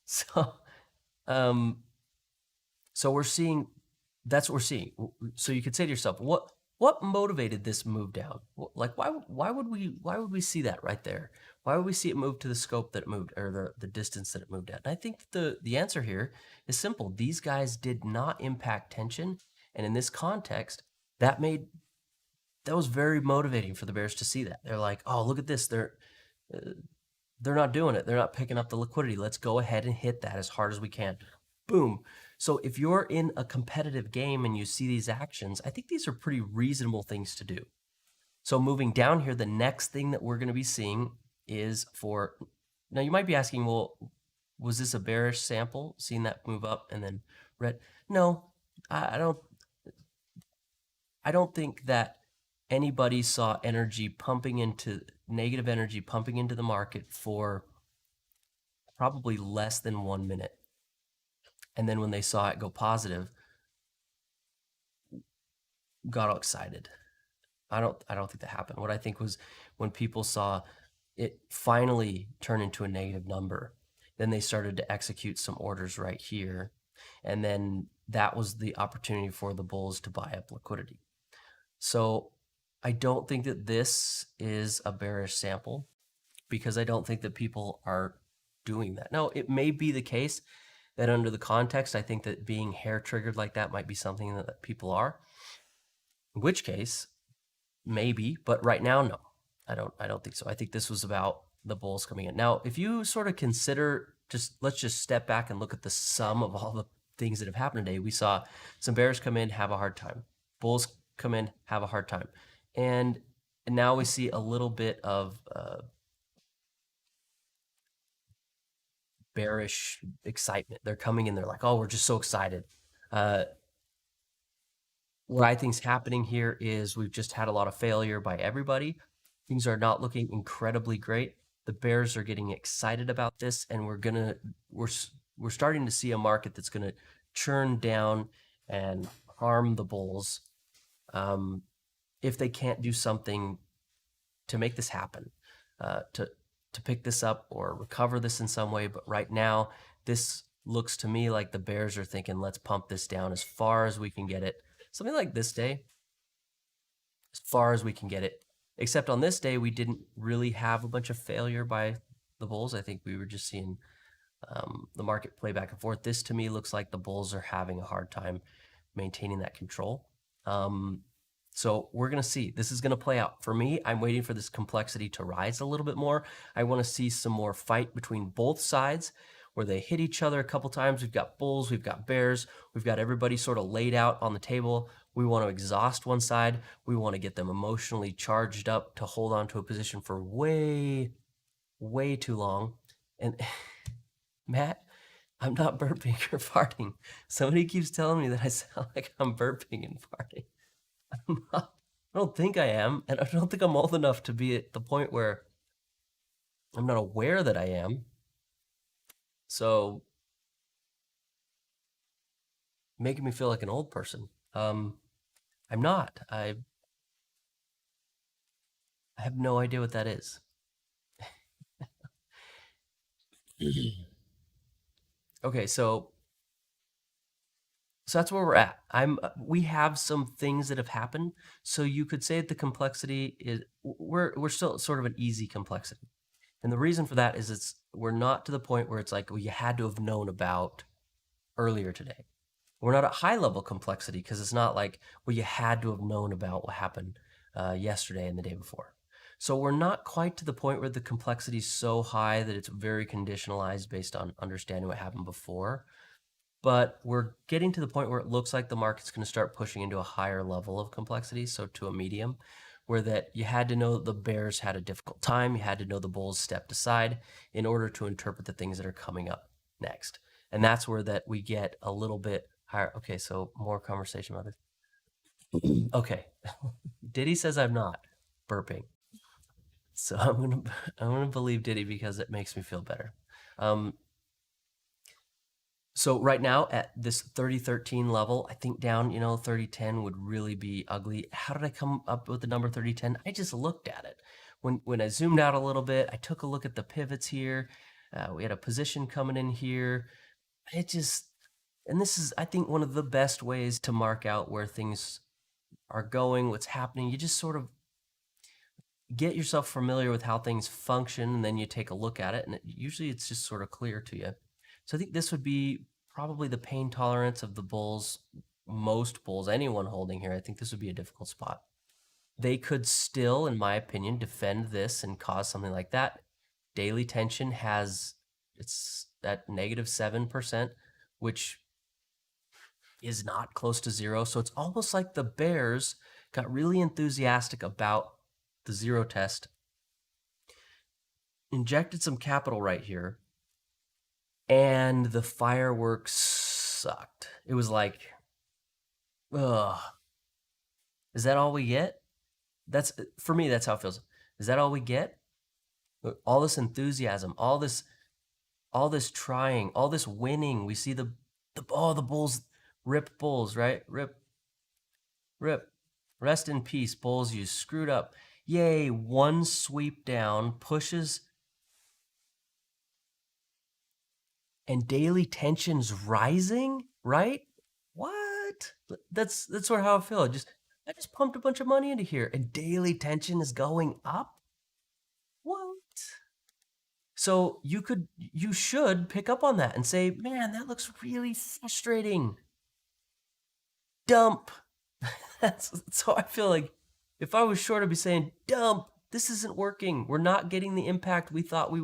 [SPEAKER 1] So, so we're seeing, that's what we're seeing. So you could say to yourself, what motivated this move down? Like, why would we see that right there? Why would we see it move to the scope that it moved, or the distance that it moved at? And I think the answer here is simple. These guys did not impact tension, and in this context, that made that was very motivating for the bears to see that. They're like, oh, look at this. They're not doing it. They're not picking up the liquidity. Let's go ahead and hit that as hard as we can. Boom. So if you're in a competitive game and you see these actions, I think these are pretty reasonable things to do. So moving down here, the next thing that we're going to be seeing is for, now you might be asking, well, was this a bearish sample, seeing that move up and then red? No, I don't think that anybody saw energy pumping into negative energy pumping into the market for probably less than 1 minute. And then when they saw it go positive, got all excited. I don't think that happened. What I think was when people saw it finally turn into a negative number, then they started to execute some orders right here. And then that was the opportunity for the bulls to buy up liquidity. So I don't think that this is a bearish sample because I don't think that people are doing that. Now, it may be the case that under the context, I think that being hair triggered like that might be something that people are, in which case, maybe, but right now, no, I don't think so. I think this was about the bulls coming in. Now, if you sort of consider, let's just step back and look at the sum of all the things that have happened today. We saw some bears come in, have a hard time. Bulls come in, have a hard time. And now we see a little bit of bearish excitement. They're coming in, they're like, oh, we're just so excited. What I think's happening here is we've just had a lot of failure by everybody. Things are not looking incredibly great. The bears are getting excited about this, and we're starting to see a market that's going to churn down and harm the bulls if they can't do something to make this happen, to pick this up or recover this in some way. But right now, this looks to me like the bears are thinking, let's pump this down as far as we can get it. Something like this day, as far as we can get it. Except on this day, we didn't really have a bunch of failure by the bulls. I think we were just seeing the market play back and forth. This to me looks like the bulls are having a hard time maintaining that control. So we're going to see. This is going to play out. For me, I'm waiting for this complexity to rise a little bit more. I want to see some more fight between both sides where they hit each other a couple times. We've got bulls, we've got bears, we've got everybody sort of laid out on the table. We want to exhaust one side. We want to get them emotionally charged up to hold on to a position for way, way too long. And Matt, I'm not burping or farting. Somebody keeps telling me that I sound like I'm burping and farting. I don't think I am, and I don't think I'm old enough to be at the point where I'm not aware that I am. So, making me feel like an old person. I'm not. I have no idea what that is. Okay, so that's where we're at. We have some things that have happened. So you could say that the complexity is we're still sort of an easy complexity. And the reason for that is we're not to the point where it's like, well, you had to have known about earlier today. We're not at high level complexity because it's not like, well, you had to have known about what happened yesterday and the day before. So we're not quite to the point where the complexity is so high that it's very conditionalized based on understanding what happened before. But we're getting to the point where it looks like the market's going to start pushing into a higher level of complexity, so to a medium, where that you had to know the bears had a difficult time, you had to know the bulls stepped aside in order to interpret the things that are coming up next. And that's where that we get a little bit higher. Okay, so more conversation about this. Okay, Diddy says I'm not burping. So I'm gonna believe Diddy because it makes me feel better. So right now at this 3013 level, I think down, 3010 would really be ugly. How did I come up with the number 3010? I just looked at it. When I zoomed out a little bit, I took a look at the pivots here. We had a position coming in here. And this is, I think, one of the best ways to mark out where things are going, what's happening. You just sort of get yourself familiar with how things function, and then you take a look at it, and usually it's just sort of clear to you. So I think this would be probably the pain tolerance of the bulls most bulls, anyone holding here, I think this would be a difficult spot. They could still, in my opinion, defend this and cause something like that. Daily tension it's at -7%, which is not close to zero. So it's almost like the bears got really enthusiastic about the zero test, injected some capital right here, and the fireworks sucked. It was like, ugh, is that all we get? For me, that's how it feels. Is that all we get? All this enthusiasm, all this trying, all this winning. We see the bulls, rip bulls, right? Rip. Rest in peace, bulls, you screwed up. Yay, one sweep down, pushes, and daily tension's rising, right? What? That's sort of how I feel. I just pumped a bunch of money into here, and daily tension is going up? What? So you should pick up on that and say, man, that looks really frustrating. Dump. So I feel like if I was short, I'd be saying, dump, this isn't working. We're not getting the impact we thought we,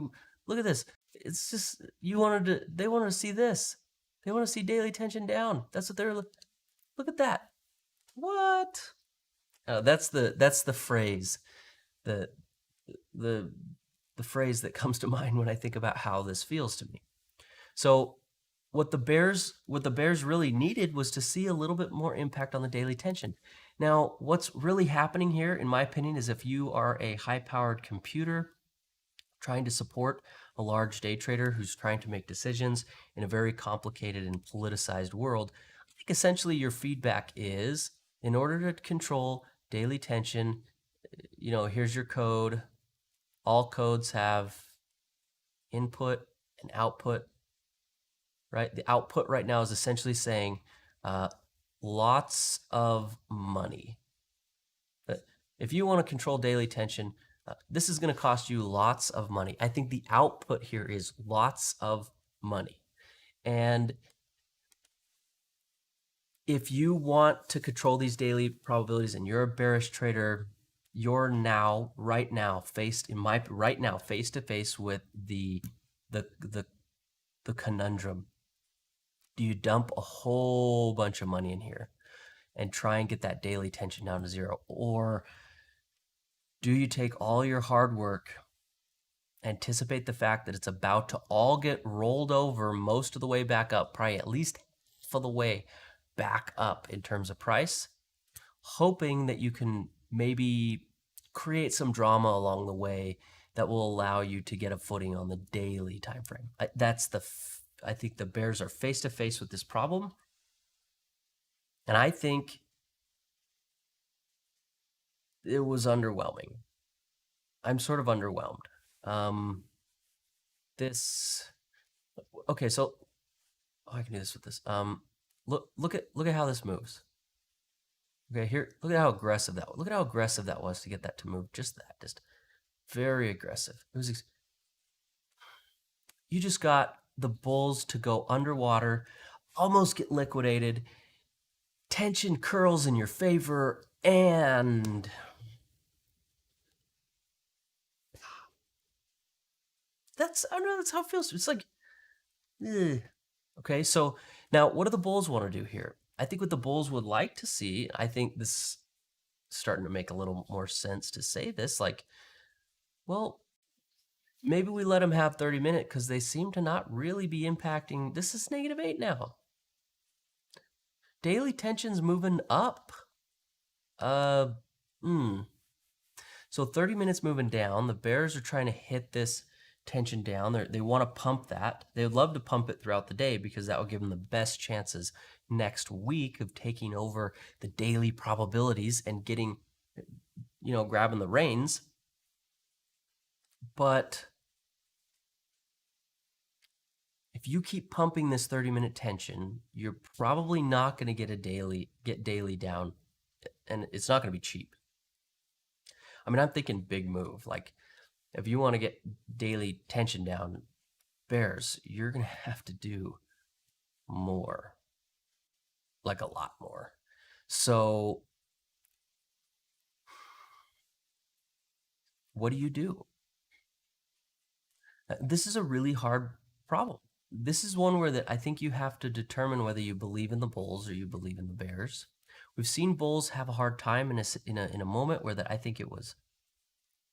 [SPEAKER 1] look at this. It's just, they wanted to see this. They want to see daily tension down. That's what look at that. What? That's the phrase, the phrase that comes to mind when I think about how this feels to me. So what the bears really needed was to see a little bit more impact on the daily tension. Now, what's really happening here, in my opinion, is if you are a high-powered computer trying to support a large day trader who's trying to make decisions in a very complicated and politicized world, I think essentially your feedback is, in order to control daily tension, here's your code. All codes have input and output. Right? The output right now is essentially saying lots of money. But if you want to control daily tension, this is going to cost you lots of money. I think the output here is lots of money. And if you want to control these daily probabilities and you're a bearish trader, you're right now face to face with the conundrum. Do you dump a whole bunch of money in here and try and get that daily tension down to zero? Or do you take all your hard work, anticipate the fact that it's about to all get rolled over most of the way back up, probably at least half of the way back up in terms of price, hoping that you can maybe create some drama along the way that will allow you to get a footing on the daily time frame? I think the bears are face to face with this problem. And I think it was underwhelming. I'm sort of underwhelmed. Okay, so I can do this with this. Look at how this moves. Okay, here, look at how aggressive that was. Look at how aggressive that was to get that to move. Just very aggressive. You just got the bulls to go underwater, almost get liquidated, tension curls in your favor, and I don't know, that's how it feels. It's like, ugh. Okay, so now what do the bulls want to do here? I think what the bulls would like to see, I think this is starting to make a little more sense to say this, like, well, maybe we let them have 30 minutes because they seem to not really be impacting. This is -8 now. Daily tension's moving up. So 30 minutes moving down. The bears are trying to hit this tension down. They want to pump that. They would love to pump it throughout the day because that will give them the best chances next week of taking over the daily probabilities and getting, grabbing the reins. But if you keep pumping this 30-minute tension, you're probably not going to get daily down, and it's not going to be cheap. I mean, I'm thinking big move. Like, if you want to get daily tension down, bears, you're going to have to do more. like a lot more. So what do you do? This is a really hard problem. This is one where that I think you have to determine whether you believe in the bulls or you believe in the bears. We've seen bulls have a hard time in a moment where that I think it was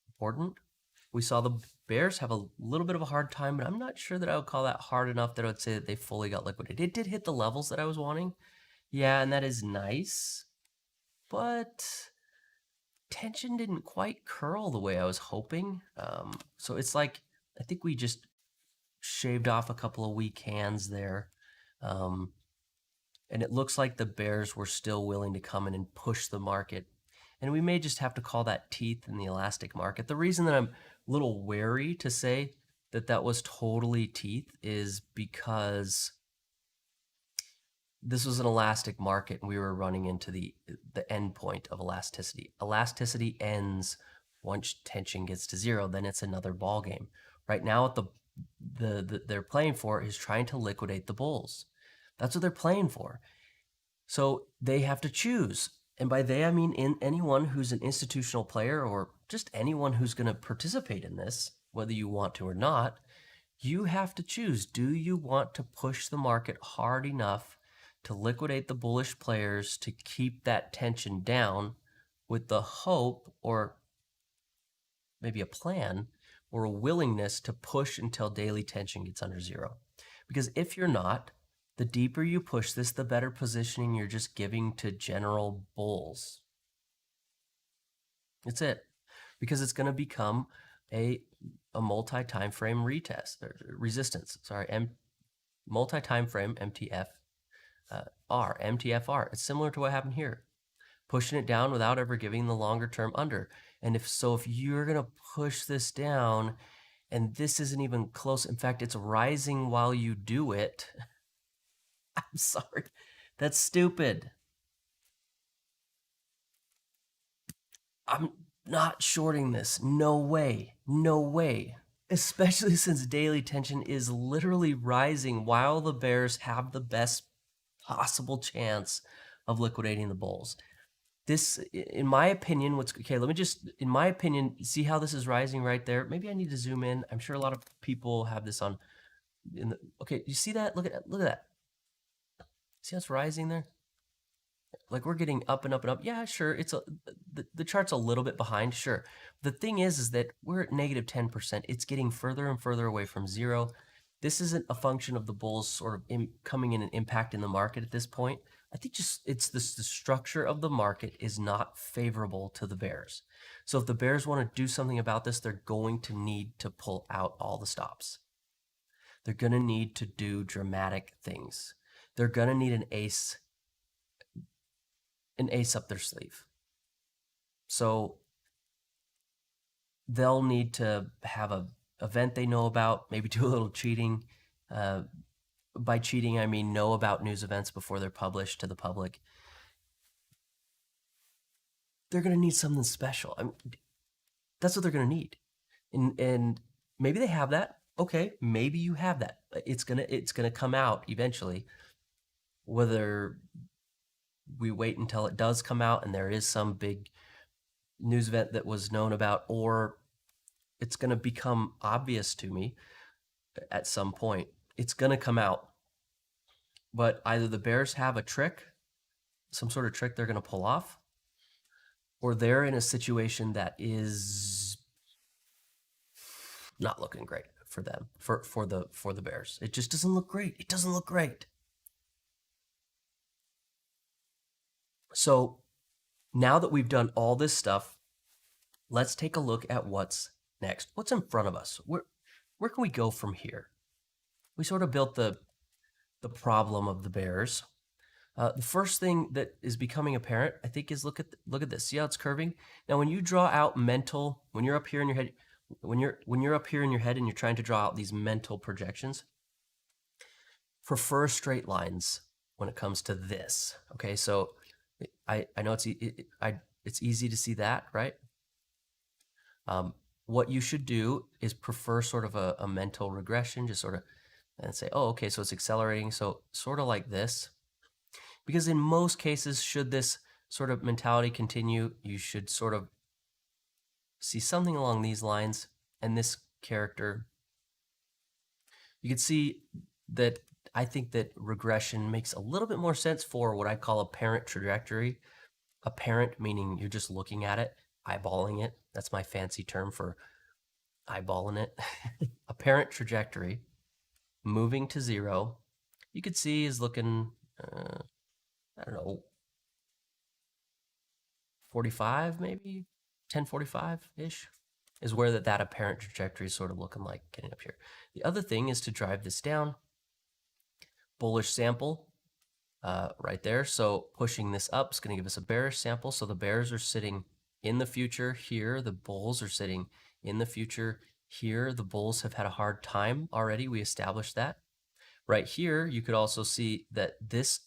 [SPEAKER 1] important. We saw the bears have a little bit of a hard time, but I'm not sure that I would call that hard enough that I would say that they fully got liquidated. It did hit the levels that I was wanting. Yeah, and that is nice, but tension didn't quite curl the way I was hoping. So it's like, I think we just shaved off a couple of weak hands there. And it looks like the bears were still willing to come in and push the market. And we may just have to call that teeth in the elastic market. The reason that I'm a little wary to say that that was totally teeth is because this was an elastic market and we were running into the end point of elasticity. Elasticity ends once tension gets to zero, then it's another ball game. Right now, what they're playing for is trying to liquidate the bulls. That's what they're playing for. So they have to choose. And by they, I mean anyone who's an institutional player or just anyone who's going to participate in this, whether you want to or not, you have to choose. Do you want to push the market hard enough to liquidate the bullish players to keep that tension down with the hope or maybe a plan or a willingness to push until daily tension gets under zero? Because if you're not, the deeper you push this, the better positioning you're just giving to general bulls. That's it. Because it's going to become a multi-time frame retest or resistance. Sorry, multi-time frame MTF MTFR. It's similar to what happened here. Pushing it down without ever giving the longer term under. And if you're going to push this down and this isn't even close, in fact, it's rising while you do it. I'm sorry. That's stupid. I'm not shorting this. No way. No way. Especially since daily tension is literally rising while the bears have the best possible chance of liquidating the bulls. This, in my opinion, in my opinion, see how this is rising right there? Maybe I need to zoom in. I'm sure a lot of people have this on. Okay, you see that? Look at that. See how it's rising there? Like we're getting up and up and up. Yeah, sure. The chart's a little bit behind. Sure. The thing is that we're at negative 10%. It's getting further and further away from zero. This isn't a function of the bulls sort of coming in and impacting the market at this point. I think it's the structure of the market is not favorable to the bears. So if the bears want to do something about this, they're going to need to pull out all the stops. They're going to need to do dramatic things. They're going to need an ace up their sleeve. So they'll need to have a event they know about, maybe do a little cheating. By cheating, I mean know about news events before they're published to the public. They're going to need something special. I mean, that's what they're going to need. And maybe they have that. Okay, maybe you have that. It's gonna come out eventually. Whether we wait until it does come out and there is some big news event that was known about, or it's going to become obvious to me at some point. It's going to come out. But either the bears have a trick, some sort of trick they're going to pull off, or they're in a situation that is not looking great for them, for the bears. It just doesn't look great. It doesn't look great. So now that we've done all this stuff, let's take a look at what's next. What's in front of us? Where can we go from here? We sort of built the problem of the bears. The first thing that is becoming apparent, I think, is look at this. See how it's curving? Now, when you draw out when you're up here in your head, when you're up here in your head and you're trying to draw out these mental projections, prefer straight lines when it comes to this. Okay, so I know it's easy to see that, right? What you should do is prefer sort of a mental regression, just sort of, and say, oh, okay, so it's accelerating. So sort of like this. Because in most cases, should this sort of mentality continue, you should sort of see something along these lines. And this character, you can see that I think that regression makes a little bit more sense for what I call a parent trajectory. A parent meaning you're just looking at it, eyeballing it. That's my fancy term for eyeballing it. A parent trajectory moving to 0, you could see is looking, I don't know, 45 maybe, 1045-ish is where that apparent trajectory is sort of looking like getting up here. The other thing is to drive this down. Bullish sample right there. So pushing this up is going to give us a bearish sample. So the bears are sitting in the future here. The bulls are sitting in the future here. The bulls have had a hard time already. We established that. Right here, you could also see that this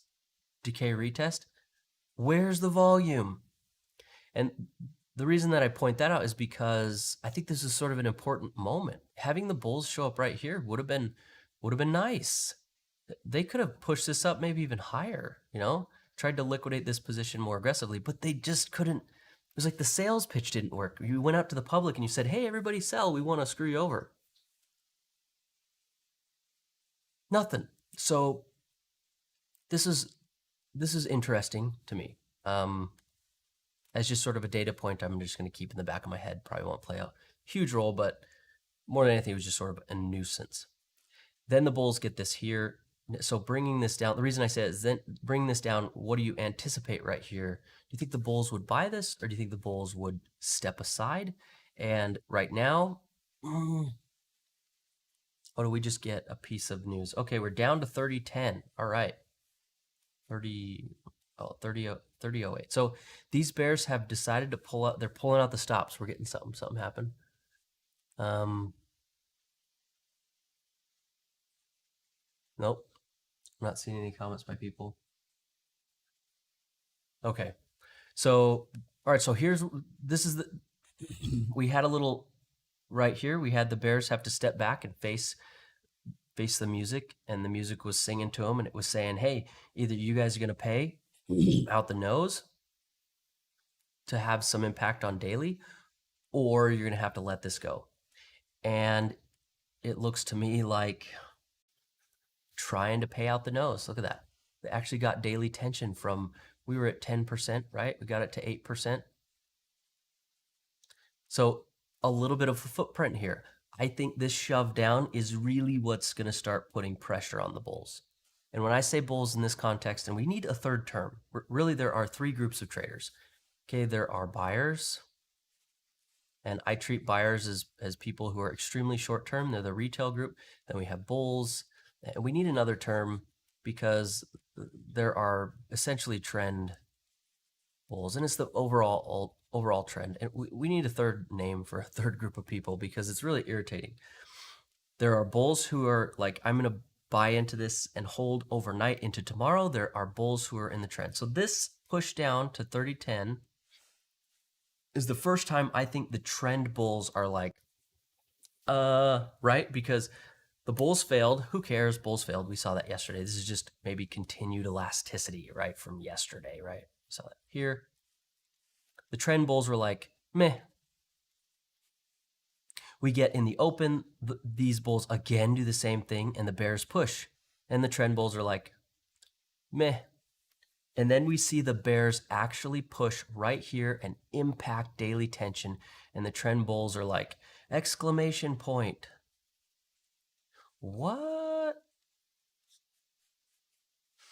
[SPEAKER 1] decay retest, where's the volume? And the reason that I point that out is because I think this is sort of an important moment. Having the bulls show up right here would have been nice. They could have pushed this up maybe even higher, you know, tried to liquidate this position more aggressively, but they just couldn't. It was like the sales pitch didn't work. You went out to the public and you said, hey, everybody sell. We want to screw you over. Nothing. So this is interesting to me. As just sort of a data point, I'm just going to keep in the back of my head. Probably won't play a huge role, but more than anything, it was just sort of a nuisance. Then the bulls get this here. So bringing this down, the reason I say it is then bringing this down, what do you anticipate right here? Do you think the bulls would buy this, or do you think the bulls would step aside? And right now, oh, do we just get a piece of news? Okay, we're down to 30.10. All right. 30.08. So these bears have decided to pull out. They're pulling out the stops. We're getting something happen. Nope. I'm not seeing any comments by people. Okay. So, all right. So this is we had a little right here. We had the bears have to step back and face the music, and the music was singing to them, and it was saying, hey, either you guys are going to pay out the nose to have some impact on daily, or you're going to have to let this go. And it looks to me like trying to pay out the nose. Look at that. They actually got daily tension from, we were at 10%, right? We got it to 8%. So a little bit of a footprint here. I think this shove down is really what's going to start putting pressure on the bulls. And when I say bulls in this context, and we need a third term, really there are 3 groups of traders. Okay, there are buyers, and I treat buyers as people who are extremely short term. They're the retail group. Then we have bulls, and we need another term because there are essentially trend bulls, and it's the overall trend. And we need a third name for a third group of people because it's really irritating. There are bulls who are like, I'm going to buy into this and hold overnight into tomorrow. There are bulls who are in the trend. So this push down to 30.10 is the first time I think the trend bulls are like, right? Because the bulls failed. Who cares? Bulls failed. We saw that yesterday. This is just maybe continued elasticity, right? From yesterday, right? We saw that here. The trend bulls were like, meh. We get in the open, these bulls again do the same thing, and the bears push. And the trend bulls are like, meh. And then we see the bears actually push right here and impact daily tension. And the trend bulls are like, exclamation point. What?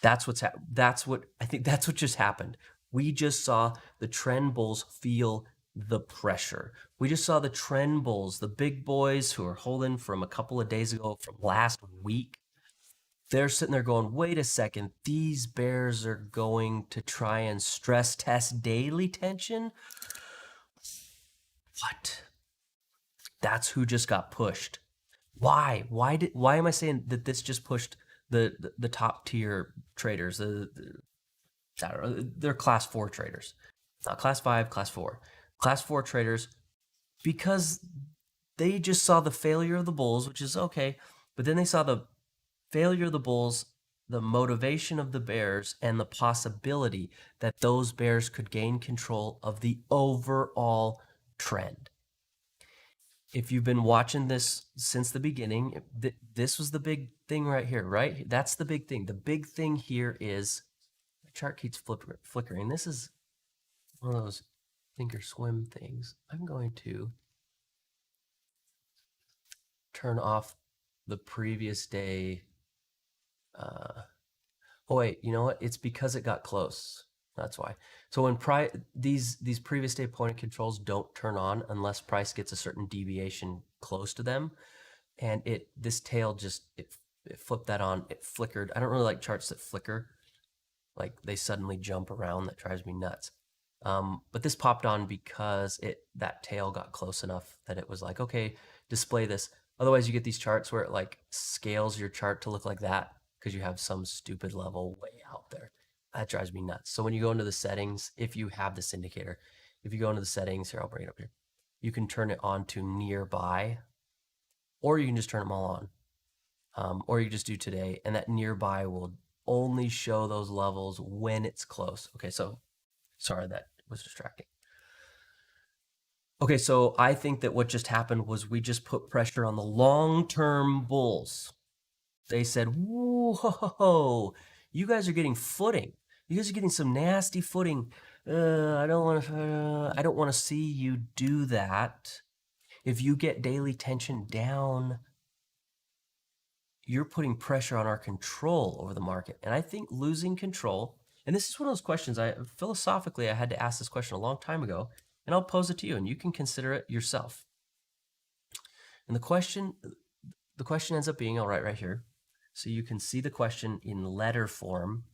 [SPEAKER 1] That's what I think that's what just happened. We just saw the trend bulls feel the pressure. We just saw the trend bulls, the big boys who are holding from a couple of days ago, from last week. They're sitting there going, wait a second, these bears are going to try and stress test daily tension? What? That's who just got pushed. Why? Why am I saying that this just pushed the top tier traders? I don't know, they're class 4 traders. Not class 5, class 4. Class 4 traders, because they just saw the failure of the bulls, which is okay, but then they saw the failure of the bulls the motivation of the bears and the possibility that those bears could gain control of the overall trend. If you've been watching this since the beginning, this was the big thing right here, right? That's the big thing. The big thing here is the chart keeps flickering. This is one of those think or swim things. I'm going to turn off the previous day. Oh wait, you know what? It's because it got close. That's why. So when these previous day point controls don't turn on unless price gets a certain deviation close to them, and this tail just it flipped that on. It flickered. I don't really like charts that flicker, like they suddenly jump around. That drives me nuts. But this popped on because that tail got close enough that it was like, okay, display this. Otherwise, you get these charts where it like scales your chart to look like that because you have some stupid level way out there. That drives me nuts. So when you go into the settings, if you have this indicator, if you go into the settings, here, I'll bring it up here. You can turn it on to nearby, or you can just turn them all on. Or you just do today, and that nearby will only show those levels when it's close. Okay, so sorry, that was distracting. Okay, so I think that what just happened was we just put pressure on the long-term bulls. They said, whoa, you guys are getting footing. You guys are getting some nasty footing. I don't want to see you do that. If you get daily tension down, you're putting pressure on our control over the market. And I think losing control, and this is one of those questions philosophically, I had to ask this question a long time ago, and I'll pose it to you and you can consider it yourself. And the question ends up being, I'll write right here, so you can see the question in letter form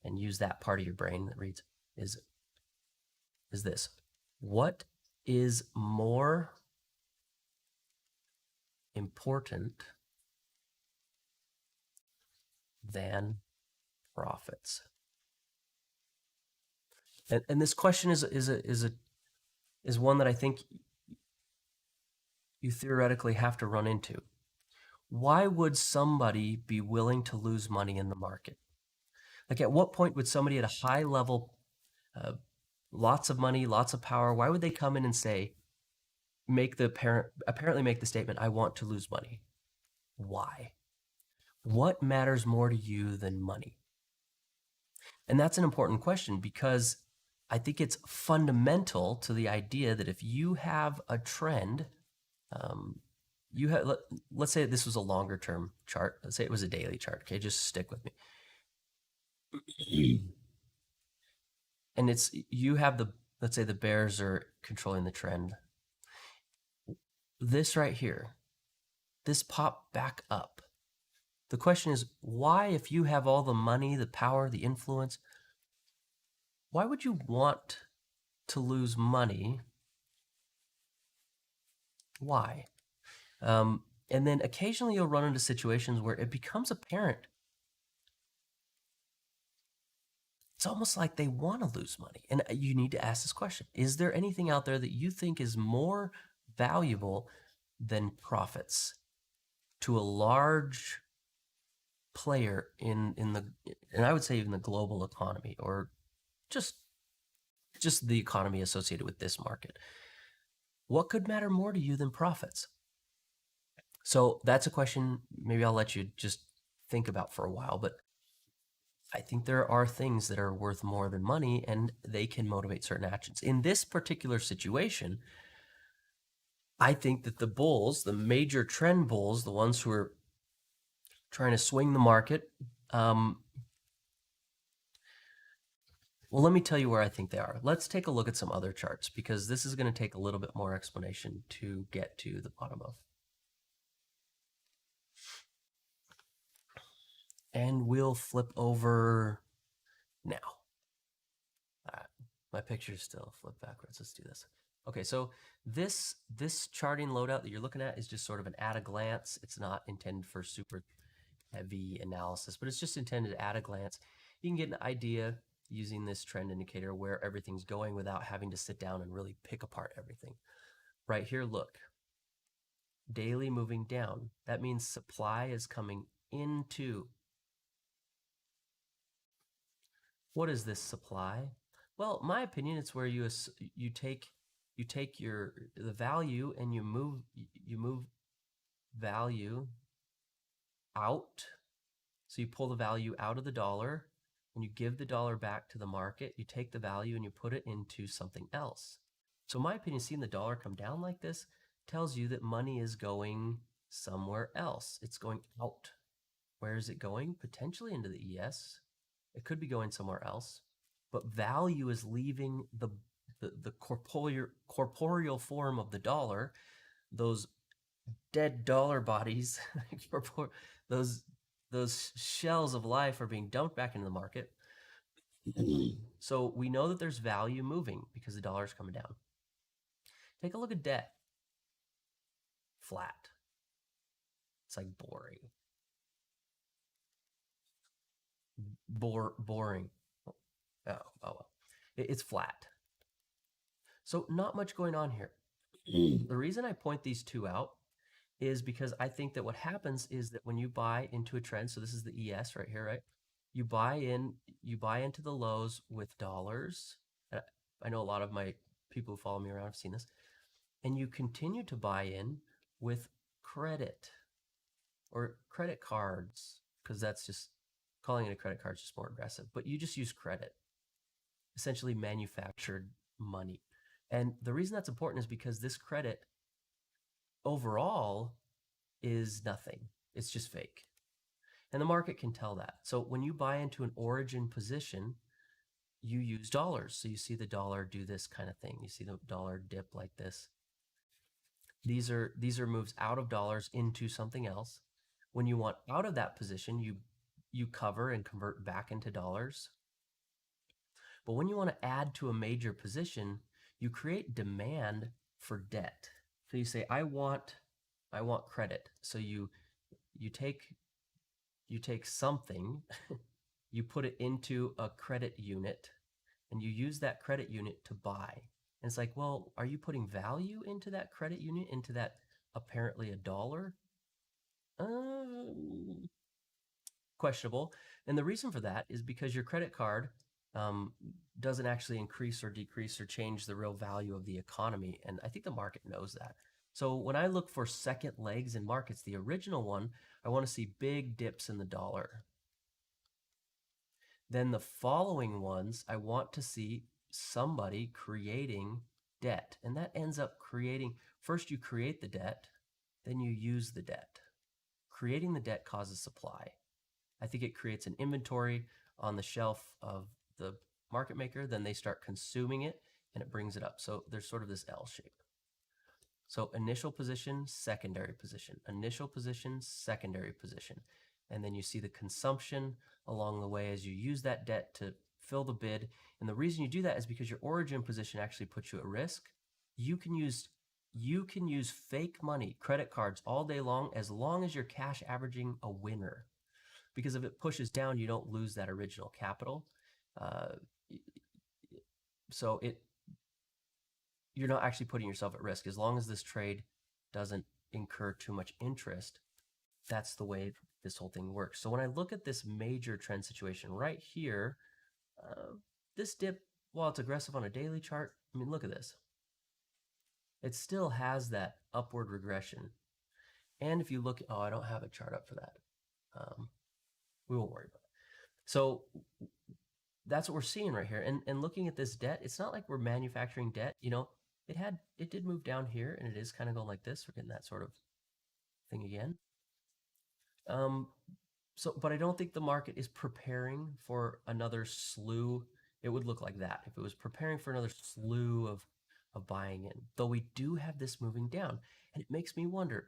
[SPEAKER 1] and use that part of your brain that reads, is this: what is more important than profits? And this question is one that I think you theoretically have to run into. Why would somebody be willing to lose money in the market? Like, at what point would somebody at a high level, lots of money, lots of power, why would they come in and say, apparently make the statement, I want to lose money? Why? What matters more to you than money? And that's an important question because I think it's fundamental to the idea that if you have a trend, let's say this was a longer term chart. Let's say it was a daily chart. Okay, just stick with me. And you have let's say the bears are controlling the trend. This right here, this popped back up. The question is, why, if you have all the money, the power, the influence, why would you want to lose money? Why? And then occasionally you'll run into situations where it becomes apparent. It's almost like they want to lose money. And you need to ask this question. Is there anything out there that you think is more valuable than profits to a large player in the, and I would say even the global economy, or just the economy associated with this market? What could matter more to you than profits? So that's a question maybe I'll let you just think about for a while, but I think there are things that are worth more than money and they can motivate certain actions. In this particular situation, I think that the bulls, the major trend bulls, the ones who are trying to swing the market, well, let me tell you where I think they are. Let's take a look at some other charts because this is going to take a little bit more explanation to get to the bottom of. And we'll flip over now. My picture's still flipped backwards. Let's do this. Okay, so this charting loadout that you're looking at is just sort of an at a glance. It's not intended for super heavy analysis, but it's just intended at a glance. You can get an idea using this trend indicator where everything's going without having to sit down and really pick apart everything. Right here, look. Daily moving down. That means supply is coming into What is this supply? Well, my opinion, it's where you take the value and you move value out. So you pull the value out of the dollar and you give the dollar back to the market. You take the value and you put it into something else. So in my opinion, seeing the dollar come down like this tells you that money is going somewhere else. It's going out. Where is it going? Potentially into the ES. It could be going somewhere else. But value is leaving the corporeal form of the dollar. Those dead dollar bodies, those shells of life are being dumped back into the market. So we know that there's value moving because the dollar is coming down. Take a look at debt. Flat. It's like boring. Boring. Oh well. It's flat. So not much going on here. The reason I point these two out is because I think that what happens is that when you buy into a trend, so this is the ES right here, right? You buy into the lows with dollars. I know a lot of my people who follow me around have seen this. And you continue to buy in with credit or credit cards, because that's just, calling it a credit card is just more aggressive, but you just use credit, essentially manufactured money. And the reason that's important is because this credit overall is nothing. It's just fake. And the market can tell that. So when you buy into an origin position, you use dollars. So you see the dollar do this kind of thing. You see the dollar dip like this. These are moves out of dollars into something else. When you want out of that position, you cover and convert back into dollars. But when you want to add to a major position, you create demand for debt. So you say, I want credit. So you take something, you put it into a credit unit, and you use that credit unit to buy. And it's like, well, are you putting value into that credit unit, into that apparently a dollar? Questionable. And the reason for that is because your credit card doesn't actually increase or decrease or change the real value of the economy. And I think the market knows that. So when I look for second legs in markets, the original one, I want to see big dips in the dollar. Then the following ones, I want to see somebody creating debt. And that ends up creating, first you create the debt, then you use the debt. Creating the debt causes supply. I think it creates an inventory on the shelf of the market maker, then they start consuming it and it brings it up. So there's sort of this L shape. So initial position, secondary position, initial position, secondary position. And then you see the consumption along the way as you use that debt to fill the bid. And the reason you do that is because your origin position actually puts you at risk. You can use fake money, credit cards all day long as you're cash averaging a winner. Because if it pushes down, you don't lose that original capital. So you're not actually putting yourself at risk. As long as this trade doesn't incur too much interest, that's the way this whole thing works. So when I look at this major trend situation right here, this dip, while it's aggressive on a daily chart, I mean, look at this. It still has that upward regression. And if you look, oh, I don't have a chart up for that. We won't worry about it. So that's what we're seeing right here. And looking at this debt, it's not like we're manufacturing debt. You know, it did move down here, and it is kind of going like this. We're getting that sort of thing again. But I don't think the market is preparing for another slew. It would look like that if it was preparing for another slew of buying in. Though we do have this moving down, and it makes me wonder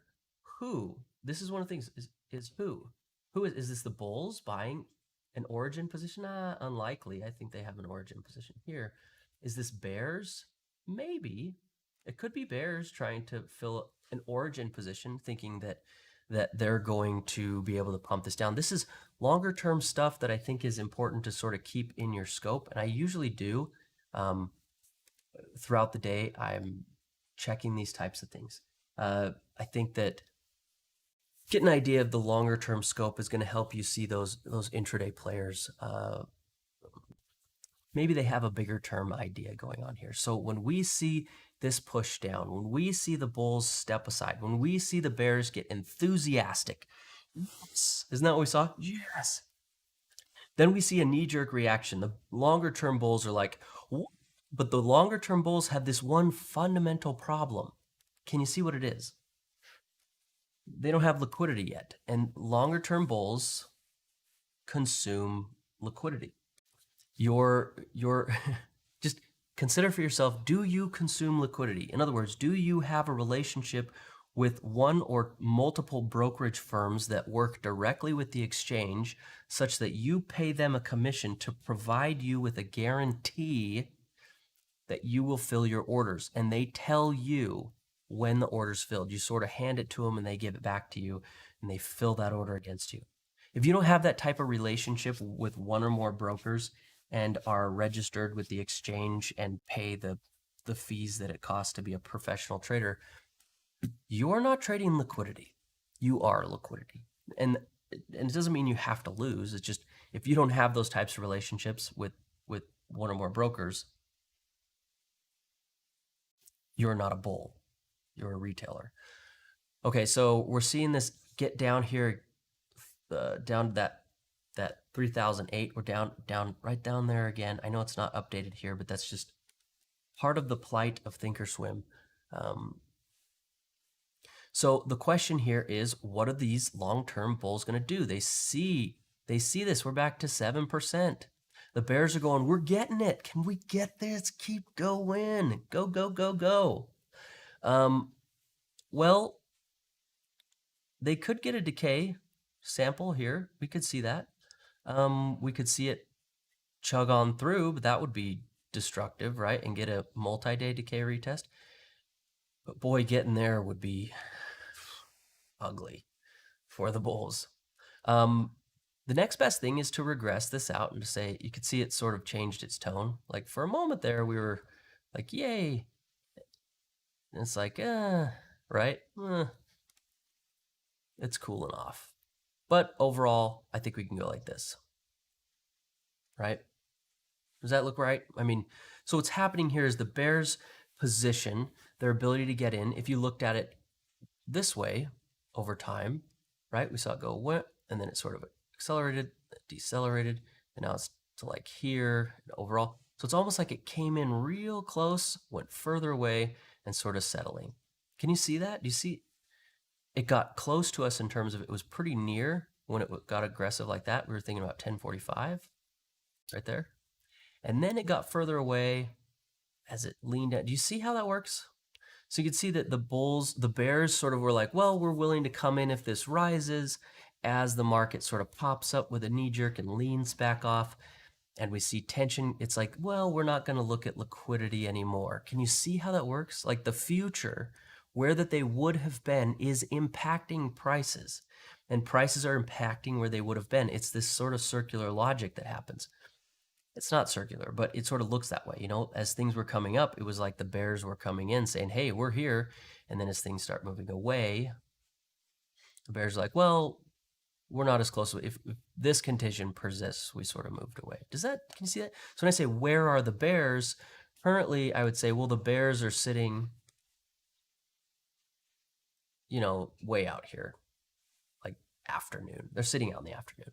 [SPEAKER 1] who. This is one of the things is who. Who is this? The bulls buying an origin position? Unlikely. I think they have an origin position here. Is this bears? Maybe. It could be bears trying to fill an origin position, thinking that they're going to be able to pump this down. This is longer term stuff that I think is important to sort of keep in your scope. And I usually do. Throughout the day, I'm checking these types of things. I think that get an idea of the longer term scope is going to help you see those intraday players maybe they have a bigger term idea going on here. So when we see this push down, when we see the bulls step aside, when we see the bears get enthusiastic, yes, isn't that what we saw? Yes. Then we see a knee-jerk reaction. The longer-term bulls are like, what? But the longer-term bulls have this one fundamental problem. Can you see what it is? They don't have liquidity yet, and longer-term bulls consume liquidity. Your just consider for yourself, do you consume liquidity? In other words, do you have a relationship with one or multiple brokerage firms that work directly with the exchange such that you pay them a commission to provide you with a guarantee that you will fill your orders, and they tell you when the order's filled? You sort of hand it to them and they give it back to you and they fill that order against you. If you don't have that type of relationship with one or more brokers and are registered with the exchange and pay the fees that it costs to be a professional trader, you are not trading liquidity. You are liquidity. And it doesn't mean you have to lose. It's just if you don't have those types of relationships with one or more brokers, you're not a bull. You're a retailer. Okay, so we're seeing this get down here, down to that 3008. We're down right down there again. I know it's not updated here, but that's just part of the plight of Thinkorswim. So the question here is, what are these long-term bulls going to do? They see this. We're back to 7%. The bears are going, we're getting it. Can we get this? Keep going. Go, go, go, go. Well, they could get a decay sample here. We could see that. We could see it chug on through, but that would be destructive, right? And get a multi-day decay retest. But boy, getting there would be ugly for the bulls. The next best thing is to regress this out and to say, you could see it sort of changed its tone. Like for a moment there, we were like, yay. And it's like, right? It's cooling off. But overall, I think we can go like this, right? Does that look right? I mean, so what's happening here is the bears' position, their ability to get in, if you looked at it this way over time, right? We saw it go, and then it sort of accelerated, decelerated, and now it's to like here overall. So it's almost like it came in real close, went further away, and sort of settling. Can you see that? Do you see it got close to us in terms of it was pretty near when it got aggressive like that? We were thinking about 1045 right there. And then it got further away as it leaned out. Do you see how that works? So you can see that the bears sort of were like, well, we're willing to come in if this rises, as the market sort of pops up with a knee jerk and leans back off. And we see tension. It's like, well, we're not going to look at liquidity anymore. Can you see how that works? Like the future, where that they would have been, is impacting prices. And prices are impacting where they would have been. It's this sort of circular logic that happens. It's not circular, but it sort of looks that way. You know, as things were coming up, it was like the bears were coming in saying, hey, we're here. And then as things start moving away, the bears are like, well, we're not as close. If this condition persists, we sort of moved away. Can you see that? So when I say, where are the bears? Currently, I would say, well, the bears are sitting, you know, way out here, like afternoon. They're sitting out in the afternoon.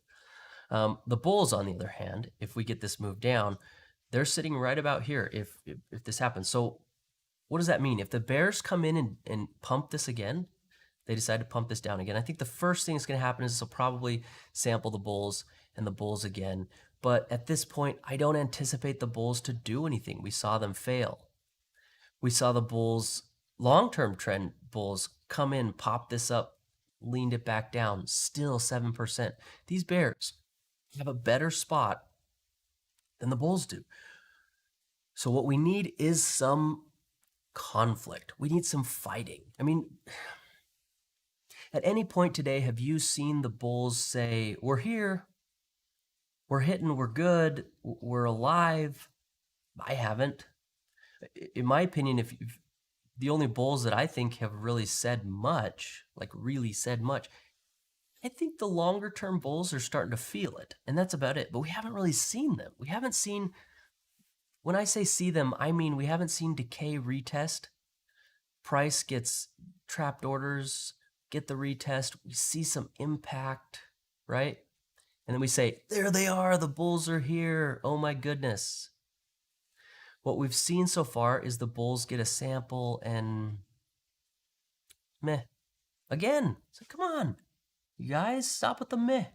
[SPEAKER 1] The bulls, on the other hand, if we get this move down, they're sitting right about here if this happens. So what does that mean? If the bears come in and pump this again, they decide to pump this down again, I think the first thing that's going to happen is this will probably sample the bulls and the bulls again. But at this point, I don't anticipate the bulls to do anything. We saw them fail. We saw the bulls, long-term trend bulls, come in, pop this up, leaned it back down, still 7%. These bears have a better spot than the bulls do. So what we need is some conflict. We need some fighting. I mean, at any point today, have you seen the bulls say, we're here, we're hitting, we're good, we're alive? I haven't. In my opinion, if the only bulls that I think have really said much, like really said much, I think the longer term bulls are starting to feel it, and that's about it. But we haven't really seen them. We haven't seen when I say see them, I mean we haven't seen decay retest. Price gets trapped orders, get the retest. We see some impact, right? And then we say, there they are, the bulls are here. Oh my goodness. What we've seen so far is the bulls get a sample and meh. Again, so come on, you guys, stop with the meh.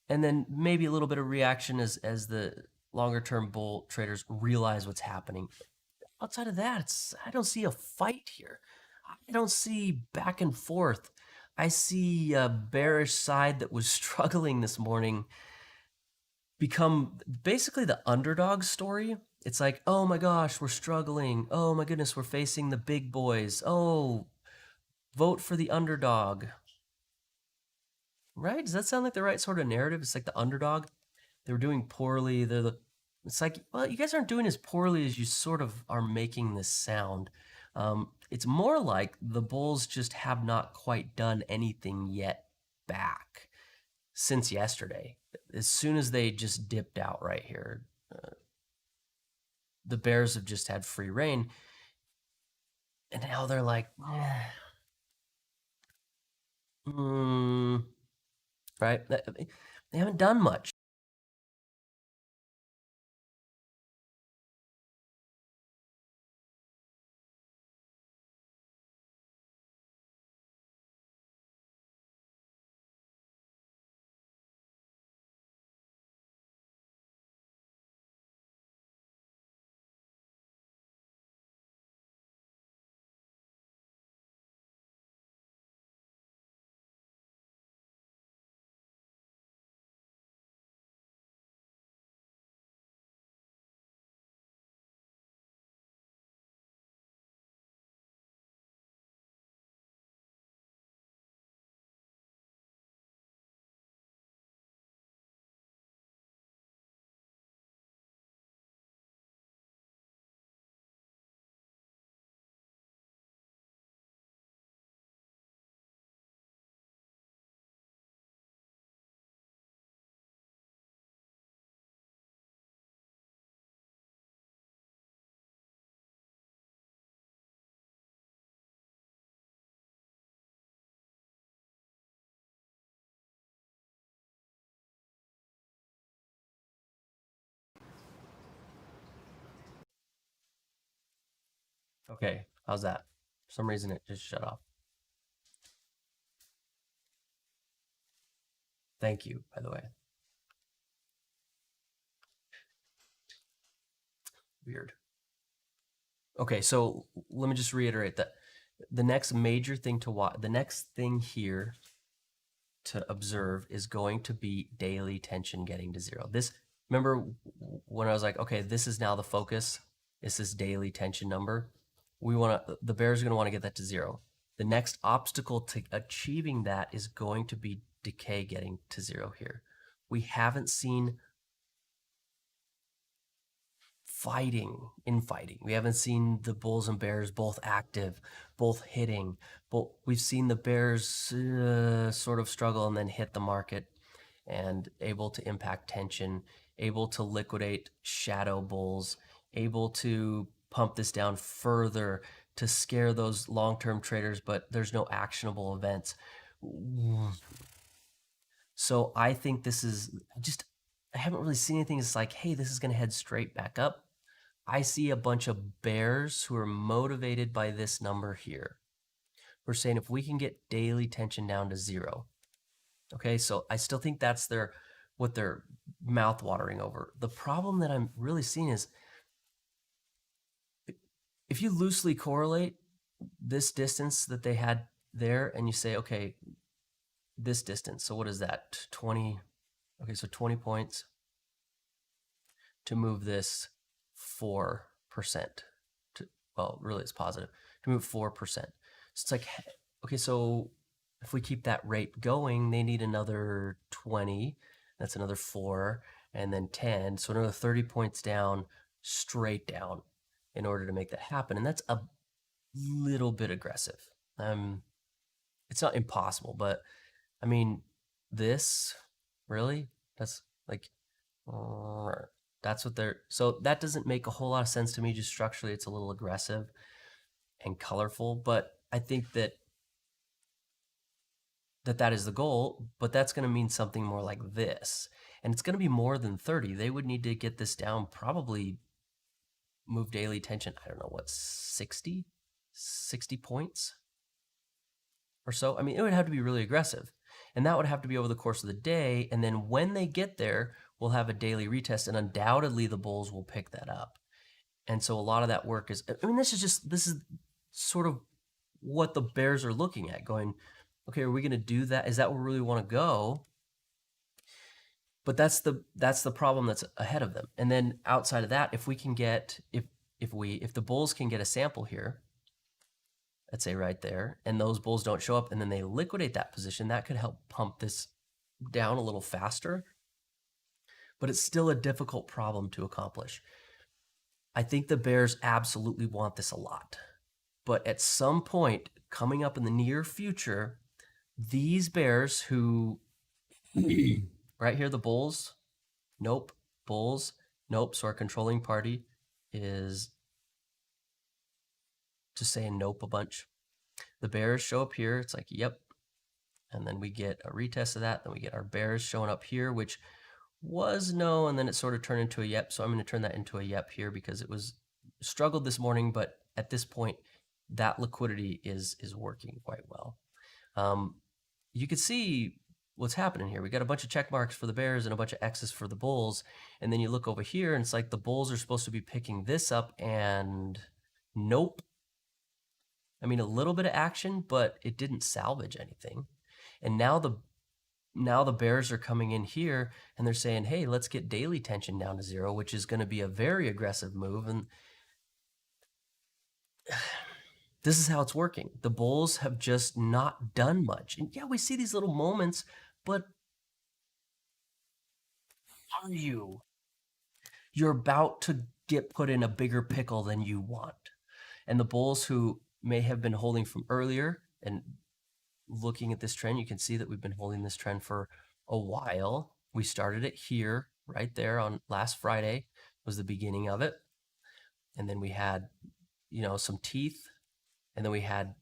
[SPEAKER 1] And then maybe a little bit of reaction as the longer term bull traders realize what's happening. Outside of that, I don't see a fight here. I don't see back and forth. I see a bearish side that was struggling this morning become basically the underdog story. It's like, oh my gosh, we're struggling. Oh my goodness, we're facing the big boys. Oh, vote for the underdog. Right? Does that sound like the right sort of narrative? It's like the underdog. They were doing poorly. It's like, well, you guys aren't doing as poorly as you sort of are making this sound. It's more like the bulls just have not quite done anything yet back since yesterday. As soon as they just dipped out right here, the bears have just had free reign. And now they're like, right? They haven't done much. Okay, how's that? For some reason, it just shut off. Thank you, by the way. Weird. Okay, so let me just reiterate that the next major thing to watch, the next thing here to observe is going to be daily tension getting to zero. This, remember when I was like, okay, this is now the focus. It's this daily tension number. The bears are going to want to get that to zero. The next obstacle to achieving that is going to be decay getting to zero here. We haven't seen infighting. We haven't seen the bulls and bears both active, both hitting. We've seen the bears sort of struggle and then hit the market and able to impact tension, able to liquidate shadow bulls, able to pump this down further to scare those long-term traders, but there's no actionable events. So I think this is I haven't really seen anything that's like, hey, this is going to head straight back up. I see a bunch of bears who are motivated by this number here. We're saying if we can get daily tension down to zero, okay, so I still think that's what they're mouth watering over. The problem that I'm really seeing is if you loosely correlate this distance that they had there and you say, okay, this distance, so what is that? 20, okay, so 20 points to move this 4%. Well, really it's positive, to move 4%. So it's like, okay, so if we keep that rate going, they need another 20, that's another 4, and then 10, so another 30 points down, straight down, in order to make that happen. And that's a little bit aggressive. It's not impossible, but I mean, this, really? That's like, That's what they're, so that doesn't make a whole lot of sense to me. Just structurally, it's a little aggressive and colorful, but I think that is the goal, but that's going to mean something more like this. And it's going to be more than 30. They would need to get this down, probably move daily tension, I don't know, what, 60 points or so. I mean, it would have to be really aggressive. And that would have to be over the course of the day. And then when they get there, we'll have a daily retest, and undoubtedly the bulls will pick that up. And so a lot of that work is, I mean, this is sort of what the bears are looking at, going, okay, are we going to do that? Is that where we really want to go? But that's the problem that's ahead of them. And then outside of that, if we can get, if the bulls can get a sample here, let's say right there, and those bulls don't show up, and then they liquidate that position, that could help pump this down a little faster. But it's still a difficult problem to accomplish. I think the bears absolutely want this a lot. But at some point coming up in the near future, these bears who, right here, the bulls, nope, bulls, nope. So our controlling party is just saying nope a bunch. The bears show up here. It's like, yep. And then we get a retest of that. Then we get our bears showing up here, which was no, and then it sort of turned into a yep. So I'm going to turn that into a yep here because it was struggled this morning, but at this point, that liquidity is working quite well. You can see what's happening here. We got a bunch of check marks for the bears and a bunch of X's for the bulls. And then you look over here and it's like the bulls are supposed to be picking this up, and nope. I mean, a little bit of action, but it didn't salvage anything. And now the bears are coming in here and they're saying, hey, let's get daily tension down to 0, which is going to be a very aggressive move. And this is how it's working. The bulls have just not done much. And yeah, we see these little moments, but are you? You're about to get put in a bigger pickle than you want. And the bulls who may have been holding from earlier, and looking at this trend, you can see that we've been holding this trend for a while. We started it here, right there on last Friday was the beginning of it. And then we had, some teeth, and then we had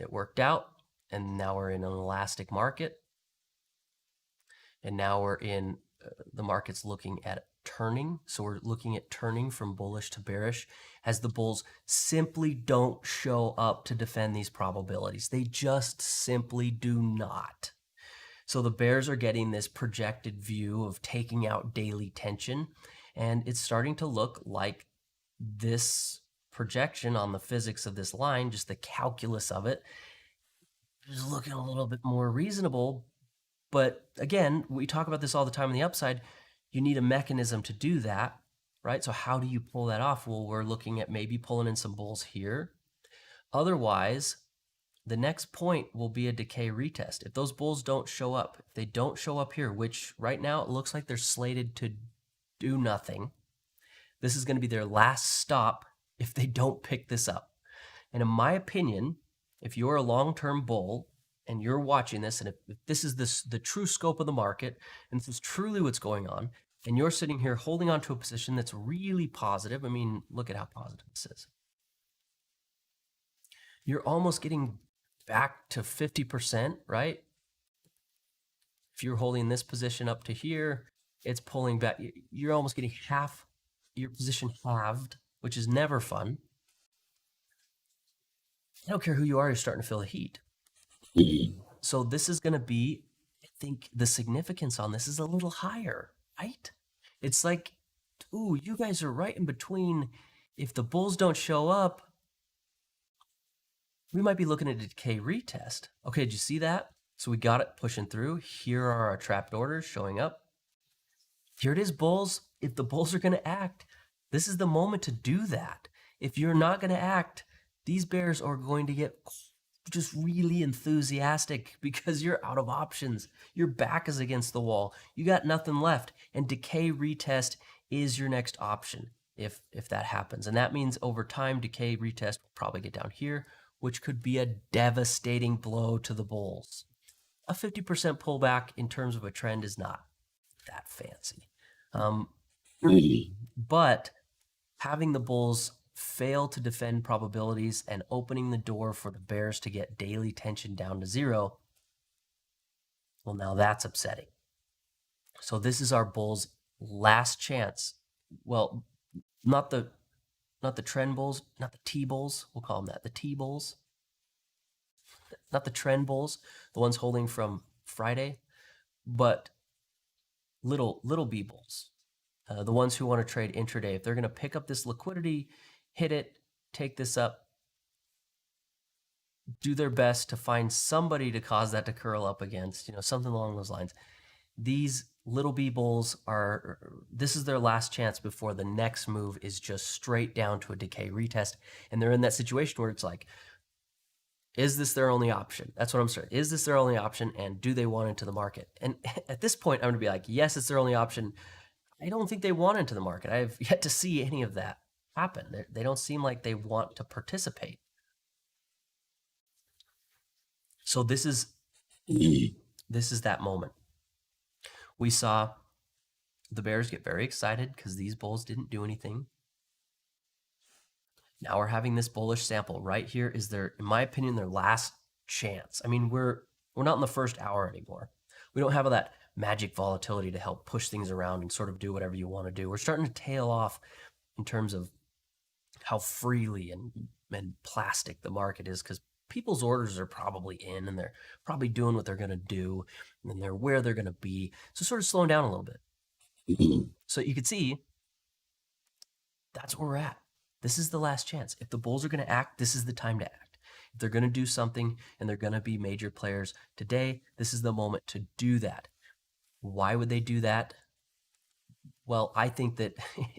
[SPEAKER 1] it worked out, and now we're in an elastic market. And now we're in the market's looking at turning. So we're looking at turning from bullish to bearish as the bulls simply don't show up to defend these probabilities. They just simply do not. So the bears are getting this projected view of taking out daily tension, and it's starting to look like this projection on the physics of this line, just the calculus of it, is looking a little bit more reasonable. But again, we talk about this all the time on the upside. You need a mechanism to do that, right? So how do you pull that off? Well, we're looking at maybe pulling in some bulls here. Otherwise, the next point will be a decay retest. If those bulls don't show up, if they don't show up here, which right now it looks like they're slated to do nothing, this is going to be their last stop if they don't pick this up. And in my opinion, if you're a long-term bull and you're watching this, and if this is the true scope of the market, and this is truly what's going on, and you're sitting here holding on to a position that's really positive, I mean, look at how positive this is. You're almost getting back to 50%, right? If you're holding this position up to here, it's pulling back. You're almost getting half your position halved, which is never fun. I don't care who you are, you're starting to feel the heat. So this is going to be, I think the significance on this is a little higher, right? It's like, ooh, you guys are right in between. If the bulls don't show up, we might be looking at a decay retest. Okay, did you see that? So we got it pushing through. Here are our trapped orders showing up. Here it is, bulls. If the bulls are going to act, this is the moment to do that. If you're not going to act, these bears are going to get just really enthusiastic because you're out of options. Your back is against the wall. You got nothing left. And decay retest is your next option if that happens. And that means over time, decay retest will probably get down here, which could be a devastating blow to the bulls. A 50% pullback in terms of a trend is not that fancy. But having the bulls fail to defend probabilities and opening the door for the bears to get daily tension down to zero, well, now that's upsetting. So this is our bulls' last chance. Well, not the trend bulls, not the T bulls. We'll call them that. The T bulls, not the trend bulls, the ones holding from Friday, but little B bulls, the ones who want to trade intraday. If they're going to pick up this liquidity, hit it, take this up, do their best to find somebody to cause that to curl up against, something along those lines. These little B bulls this is their last chance before the next move is just straight down to a decay retest. And they're in that situation where it's like, is this their only option? That's what I'm saying. Is this their only option? And do they want into the market? And at this point, I'm going to be like, yes, it's their only option. I don't think they want into the market. I have yet to see any of that happen. They don't seem like they want to participate. So this is that moment. We saw the bears get very excited because these bulls didn't do anything. Now we're having this bullish sample. Right here is their, in my opinion, their last chance. I mean, we're not in the first hour anymore. We don't have all that magic volatility to help push things around and sort of do whatever you want to do. We're starting to tail off in terms of how freely and plastic the market is, because people's orders are probably in and they're probably doing what they're going to do and they're where they're going to be. So sort of slowing down a little bit. So you can see that's where we're at. This is the last chance. If the bulls are going to act, this is the time to act. If they're going to do something and they're going to be major players today, this is the moment to do that. Why would they do that? Well, I think that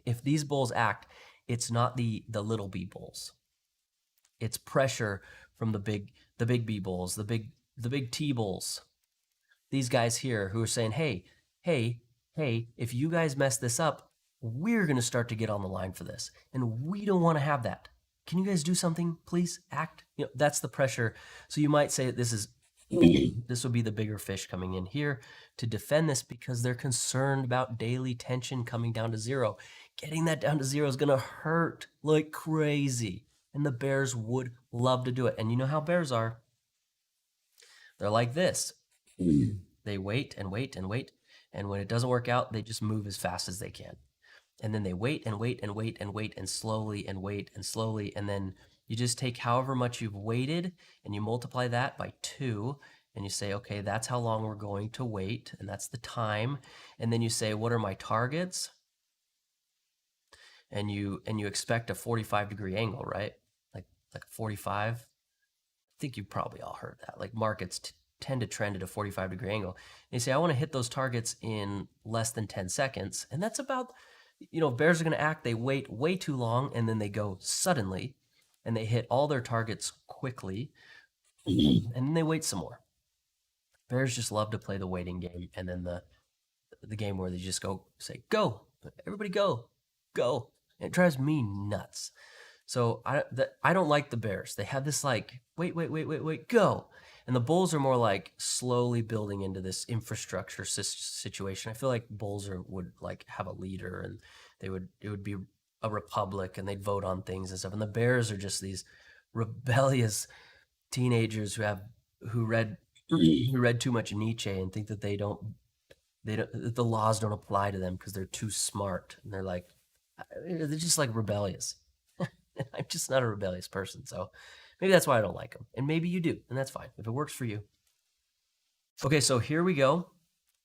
[SPEAKER 1] if these bulls act, it's not the little B bulls. It's pressure from the big B bulls, the big T bulls. These guys here who are saying, hey, if you guys mess this up, we're going to start to get on the line for this. And we don't want to have that. Can you guys do something, please? Act. That's the pressure. So you might say this will be the bigger fish coming in here to defend this because they're concerned about daily tension coming down to zero. Getting that down to zero is going to hurt like crazy. And the bears would love to do it. And you know how bears are. They're like this. They wait and wait and wait. And when it doesn't work out, they just move as fast as they can. And then they wait and wait and wait and wait and slowly and wait and slowly. And then you just take however much you've waited and you multiply that by 2. And you say, okay, that's how long we're going to wait. And that's the time. And then you say, what are my targets? And you expect a 45-degree angle, right? Like 45. I think you probably all heard that. Like markets tend to trend at a 45-degree angle. And you say, I want to hit those targets in less than 10 seconds. And that's about, bears are going to act. They wait way too long, and then they go suddenly, and they hit all their targets quickly, and then they wait some more. Bears just love to play the waiting game, and then the game where they just say, go, everybody go. And it drives me nuts. So I don't like the bears. They have this like, wait, go. And the bulls are more like slowly building into this infrastructure situation. I feel like bulls would like have a leader, and it would be a republic, and they'd vote on things and stuff. And the bears are just these rebellious teenagers who read too much Nietzsche and think that the laws don't apply to them because they're too smart. And they're just like rebellious. I'm just not a rebellious person, so maybe that's why I don't like them. And maybe you do, and that's fine if it works for you. Okay, so here we go.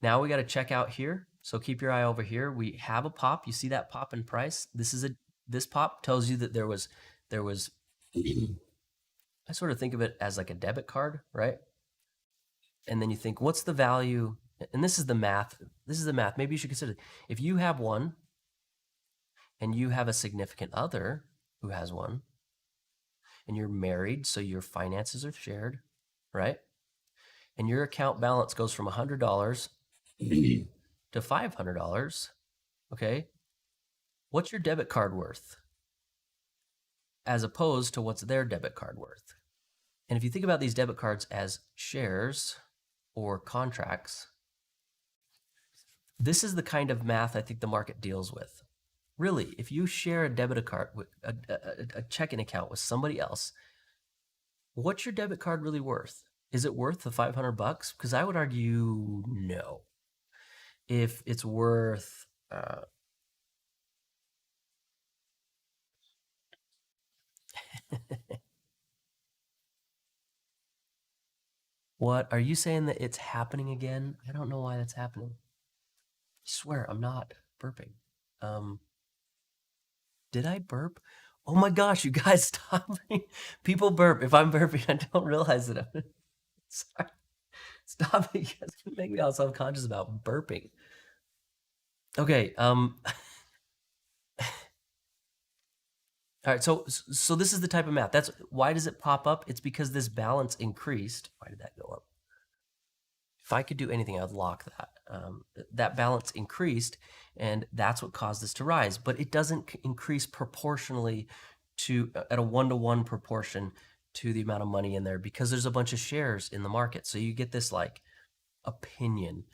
[SPEAKER 1] Now we got to check out here. So keep your eye over here. We have a pop. You see that pop in price? This pop tells you that there was I sort of think of it as like a debit card, right? And then you think, what's the value? And this is the math. Maybe you should consider it. If you have one and you have a significant other who has one, and you're married, so your finances are shared, right? And your account balance goes from $100 to $500, okay? What's your debit card worth as opposed to what's their debit card worth? And if you think about these debit cards as shares or contracts, this is the kind of math I think the market deals with. Really, if you share a debit card with a checking account with somebody else, what's your debit card really worth? Is it worth the 500 bucks? Because I would argue no. If it's worth what are you saying that it's happening again? I don't know why that's happening. I swear I'm not burping. Um, did I burp? Oh my gosh, you guys stop me. People burp. If I'm burping, I don't realize it. Sorry. Stop it. You guys make me all self-conscious about burping. Okay, all right, so this is the type of math. That's why does it pop up? It's because this balance increased. Why did that go up? If I could do anything, I'd lock that. That balance increased, and that's what caused this to rise. But it doesn't increase proportionally to at a 1-to-1 proportion to the amount of money in there because there's a bunch of shares in the market. So you get this like opinion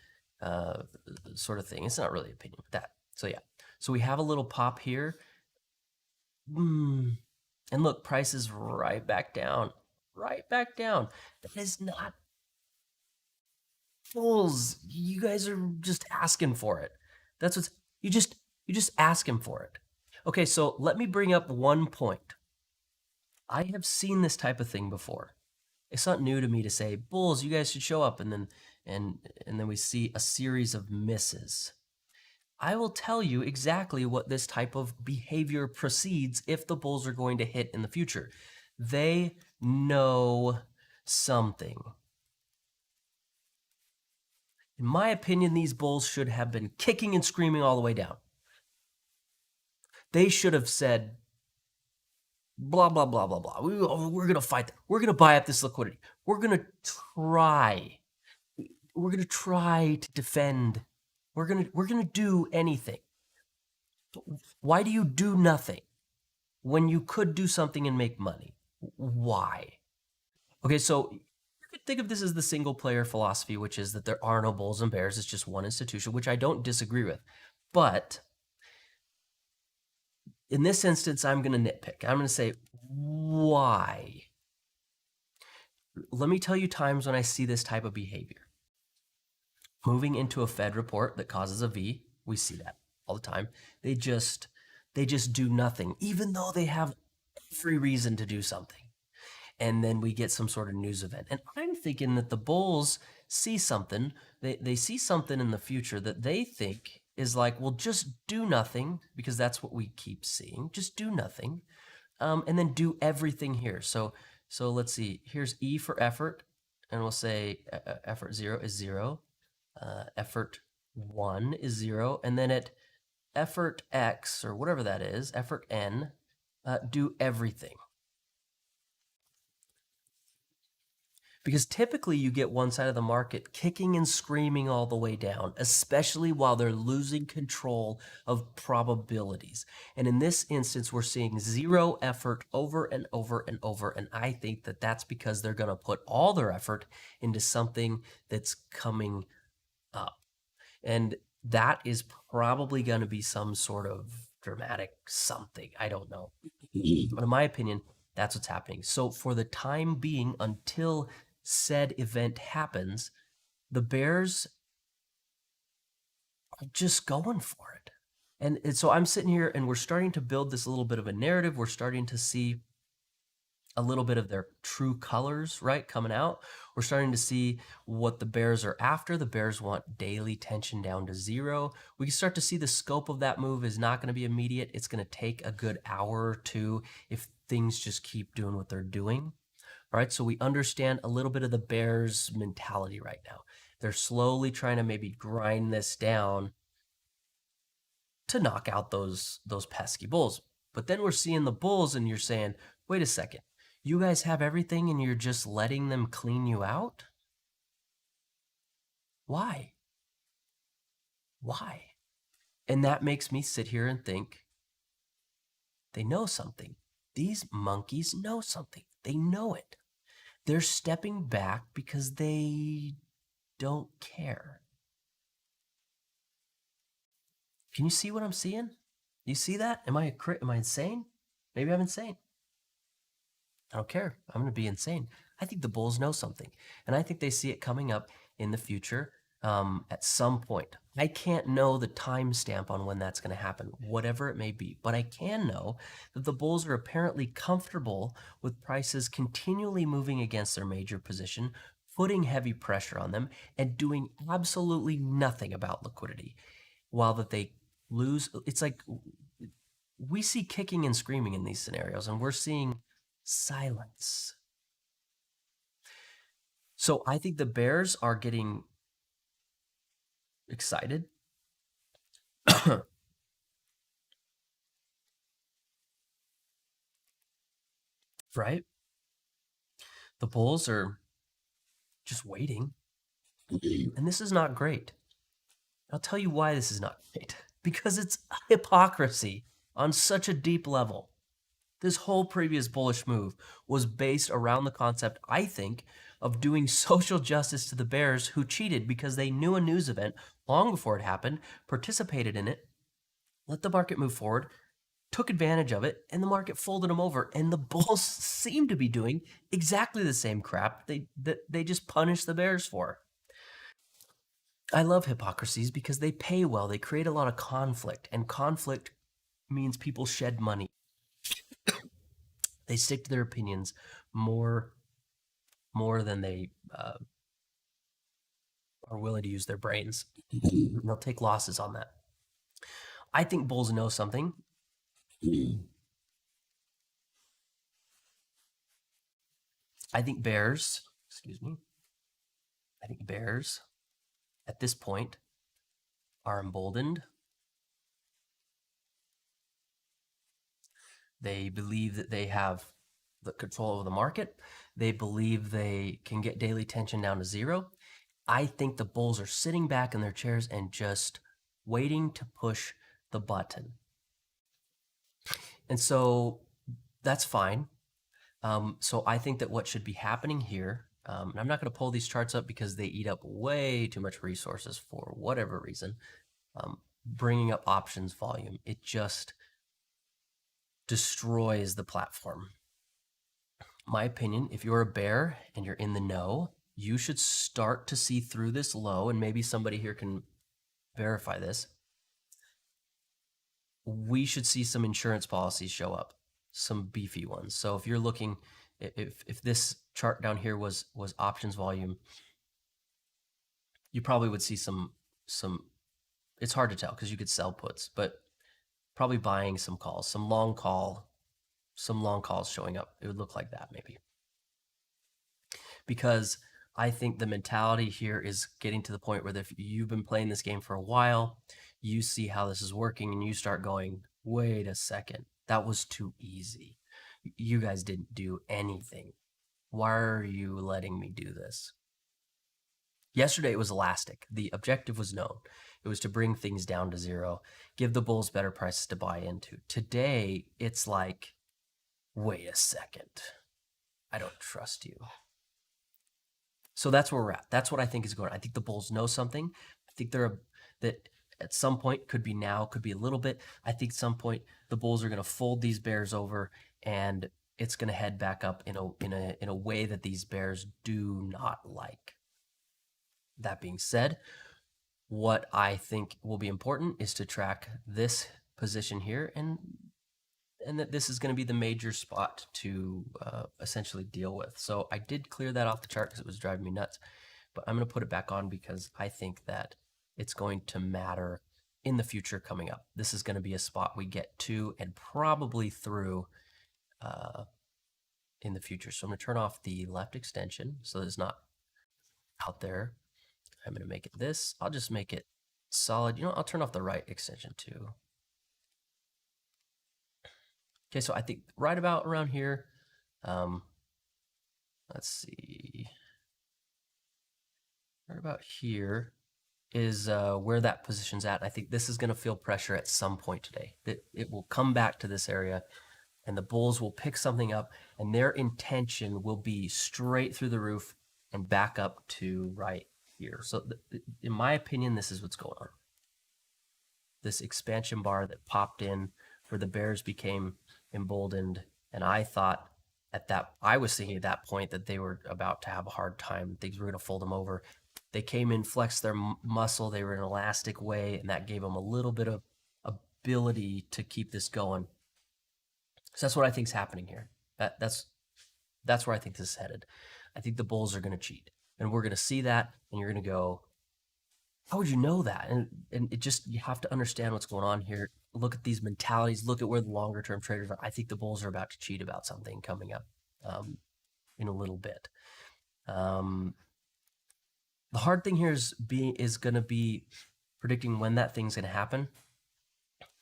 [SPEAKER 1] sort of thing. It's not really opinion, but that. So yeah. So we have a little pop here. And look, price is right back down. Right back down. That is not fools. You guys are just asking for it. That's what's you just asking for it. Okay, so let me bring up one point. I have seen this type of thing before. It's not new to me to say, bulls, you guys should show up, and then we see a series of misses. I will tell you exactly what this type of behavior precedes if the bulls are going to hit in the future. They know something. In my opinion, these bulls should have been kicking and screaming all the way down. They should have said, blah, blah, blah, blah, blah. We're going to fight that. We're going to buy up this liquidity. We're going to try. We're going to try to defend. We're going to do anything. Why do you do nothing when you could do something and make money? Why? Okay, so you could think of this as the single player philosophy, which is that there are no bulls and bears. It's just one institution, which I don't disagree with. But in this instance, I'm going to nitpick. I'm going to say, why? Let me tell you times when I see this type of behavior. Moving into a Fed report that causes a V, we see that all the time. They just do nothing, even though they have every reason to do something. And then we get some sort of news event. And I'm thinking that the bulls see something. They see something in the future that they think is like, well, just do nothing, because that's what we keep seeing. Just do nothing, and then do everything here. So let's see. Here's E for effort, and we'll say effort 0 is 0. Effort 1 is 0. And then at effort X, or whatever that is, effort N, do everything. Because typically you get one side of the market kicking and screaming all the way down, especially while they're losing control of probabilities. And in this instance, we're seeing 0 effort over and over and over. And I think that that's because they're going to put all their effort into something that's coming up. And that is probably going to be some sort of dramatic something. I don't know. But in my opinion, that's what's happening. So for the time being, until said event happens, the bears are just going for it. And so I'm sitting here and we're starting to build this little bit of a narrative. We're starting to see a little bit of their true colors, right, coming out. We're starting to see what the bears are after. The bears want daily tension down to 0. We can start to see the scope of that move is not going to be immediate. It's going to take a good hour or two if things just keep doing what they're doing. All right, so we understand a little bit of the bears' mentality right now. They're slowly trying to maybe grind this down to knock out those pesky bulls. But then we're seeing the bulls and you're saying, wait a second, you guys have everything and you're just letting them clean you out? Why? Why? And that makes me sit here and think, they know something. These monkeys know something. They know it. They're stepping back because they don't care. Can you see what I'm seeing? You see that? Am I insane? Maybe I'm insane. I don't care. I'm going to be insane. I think the Bulls know something, and I think they see it coming up in the future at some point. I can't know the timestamp on when that's going to happen, whatever it may be, but I can know that the Bulls are apparently comfortable with prices continually moving against their major position, putting heavy pressure on them, and doing absolutely nothing about liquidity. While that they lose, it's like we see kicking and screaming in these scenarios, and we're seeing silence. So I think the Bears are getting excited. Right? The Bulls are just waiting. And this is not great. I'll tell you why this is not great. Because it's hypocrisy on such a deep level. This whole previous bullish move was based around the concept, I think, of doing social justice to the Bears who cheated because they knew a news event long before it happened, participated in it, let the market move forward, took advantage of it, and the market folded them over. And the Bulls seem to be doing exactly the same crap that they just punished the Bears for. I love hypocrisies because they pay well. They create a lot of conflict, and conflict means people shed money. They stick to their opinions more than they are willing to use their brains. They'll take losses on that. I think Bulls know something. I think Bears, excuse me, I think Bears at this point are emboldened. They believe that they have the control of the market. They believe they can get daily tension down to zero. I think the Bulls are sitting back in their chairs and just waiting to push the button. And so that's fine. So I think that what should be happening here, and I'm not going to pull these charts up because they eat up way too much resources for whatever reason. Bringing up options volume, it just destroys the platform. My opinion, if you're a bear and you're in the know, you should start to see through this low, and maybe somebody here can verify this. We should see some insurance policies show up, some beefy ones. So if you're looking, if this chart down here was options volume, you probably would see some. It's hard to tell because you could sell puts, but probably buying some calls, some long calls showing up. It would look like that maybe. Because I think the mentality here is getting to the point where if you've been playing this game for a while, you see how this is working and you start going, wait a second, that was too easy. You guys didn't do anything. Why are you letting me do this? Yesterday it was elastic. The objective was known. It was to bring things down to zero, give the Bulls better prices to buy into. Today, it's like, wait a second. I don't trust you. So that's where we're at. That's what I think is going on. I think the Bulls know something. I think that at some point, could be now, could be a little bit. I think at some point the Bulls are going to fold these Bears over, and it's going to head back up in a way that these Bears do not like. That being said, what I think will be important is to track this position here, and that this is going to be the major spot to essentially deal with. So I did clear that off the chart because it was driving me nuts, but I'm going to put it back on because I think that it's going to matter in the future coming up. This is going to be a spot we get to and probably through in the future. So I'm going to turn off the left extension so it's not out there. I'm going to make it this. I'll just make it solid. You know, I'll turn off the right extension too. Okay, so I think right about around here, let's see, right about here is where that position's at. I think this is going to feel pressure at some point today. It will come back to this area, and the Bulls will pick something up, and their intention will be straight through the roof and back up to right here. So in my opinion, this is what's going on. This expansion bar that popped in where the bears became emboldened, and I was thinking at that point that they were about to have a hard time. Things were going to fold them over. They came in, flexed their muscle. They were in an elastic way, and that gave them a little bit of ability to keep this going. So that's what I think is happening here. That's where I think this is headed. I think the bulls are going to cheat, and we're going to see that, and you're going to go, how would you know that? And it just, you have to understand what's going on here. Look at these mentalities. Look at where the longer term traders are. I think the bulls are about to cheat about something coming up in a little bit. The hard thing here is going to be predicting when that thing's going to happen.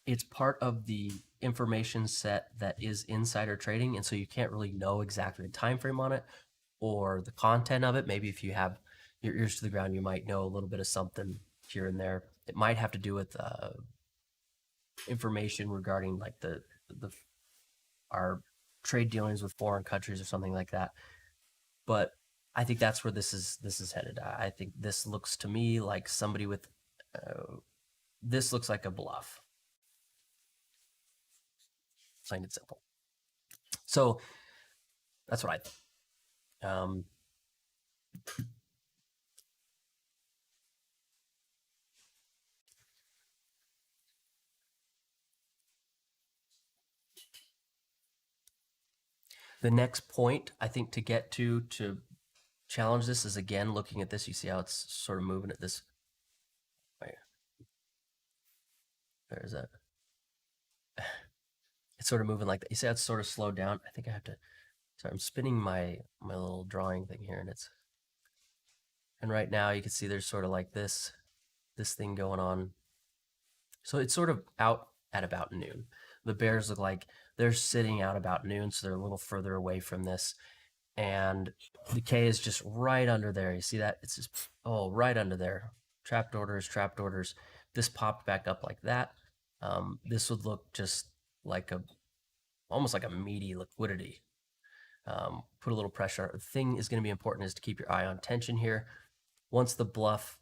[SPEAKER 1] It's part of the information set that is insider trading, and so you can't really know exactly the time frame on it or the content of it. Maybe if you have your ears to the ground, you might know a little bit of something here and there. It might have to do with information regarding like our trade dealings with foreign countries or something like that. But I think that's where this is headed. I think this looks to me like somebody with this looks like a bluff. Plain and simple. So that's what I think. The next point I think to get to challenge this is, again, looking at this. You see how it's sort of moving at this. There's that. It's sort of moving like that. You see how it's sort of slowed down? I think I have to, sorry, I'm spinning my little drawing thing here, and right now you can see there's sort of like this thing going on. So it's sort of out at about noon. The bears look like they're sitting out about noon, so they're a little further away from this. And the K is just right under there. You see that? It's just, oh, right under there. Trapped orders. This popped back up like that. This would look just like almost like a meaty liquidity. Put a little pressure. The thing is going to be important is to keep your eye on tension here. Once the bluff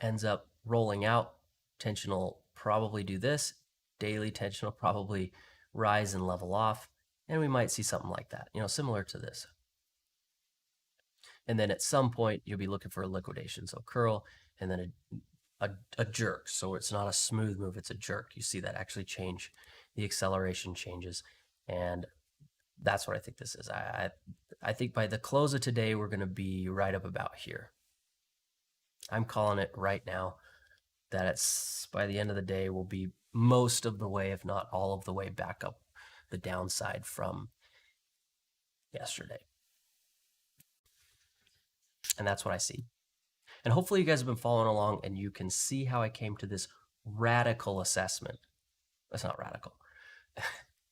[SPEAKER 1] ends up rolling out, tension will probably do this. Daily tension will probably rise and level off, and we might see something like that, similar to this. And then at some point, you'll be looking for a liquidation. So curl, and then a jerk. So it's not a smooth move, it's a jerk. You see that actually change. The acceleration changes, and that's what I think this is. I think by the close of today, we're going to be right up about here. I'm calling it right now that it's by the end of the day, we'll be most of the way, if not all of the way, back up the downside from yesterday. And that's what I see. And hopefully you guys have been following along and you can see how I came to this radical assessment. That's not radical.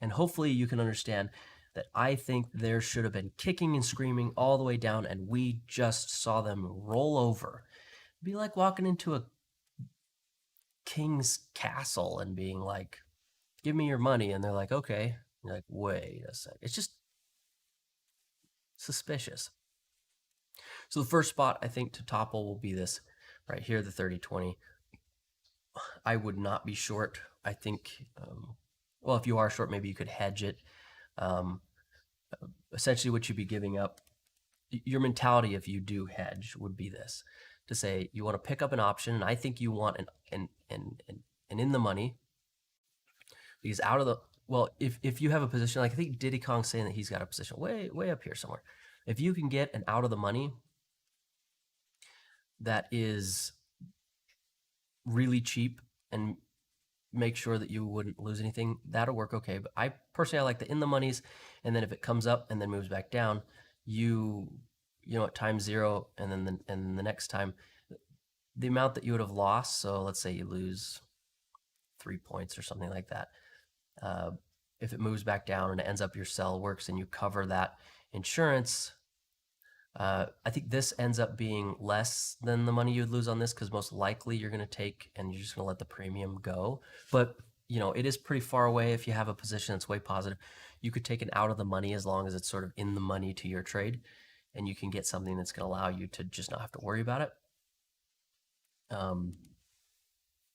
[SPEAKER 1] And hopefully you can understand that I think there should have been kicking and screaming all the way down, and we just saw them roll over. It'd be like walking into a king's castle and being like, give me your money. And they're like, okay. And you're like, wait a sec. It's just suspicious. So the first spot I think to topple will be this right here, the 30-20. I would not be short. I think, well, if you are short, maybe you could hedge it. Essentially what you'd be giving up, your mentality if you do hedge would be this, to say you want to pick up an option, and I think you want an in the money, because out of the, well, if you have a position, like I think Diddy Kong's saying that he's got a position way up here somewhere. If you can get an out of the money that is really cheap and make sure that you wouldn't lose anything, that'll work okay. But I personally, I like the in the monies, and then if it comes up and then moves back down, you know, at time zero, and then the next time, the amount that you would have lost. So let's say you lose 3 points or something like that. If it moves back down and it ends up your sell works and you cover that insurance, I think this ends up being less than the money you would lose on this, because most likely you're going to take and you're just going to let the premium go. But, you know, it is pretty far away. If you have a position that's way positive, you could take an out of the money as long as it's sort of in the money to your trade, and you can get something that's going to allow you to just not have to worry about it.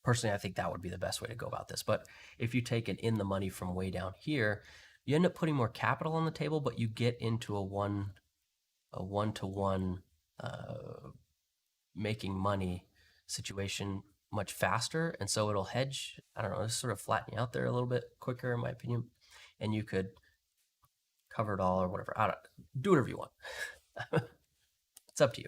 [SPEAKER 1] Personally, I think that would be the best way to go about this. But if you take an in the money from way down here, you end up putting more capital on the table, but you get into a one-to-one making money situation much faster. And so it'll hedge, I don't know, just sort of flatten you out there a little bit quicker, in my opinion. And you could cover it all or whatever. Do whatever you want. It's up to you.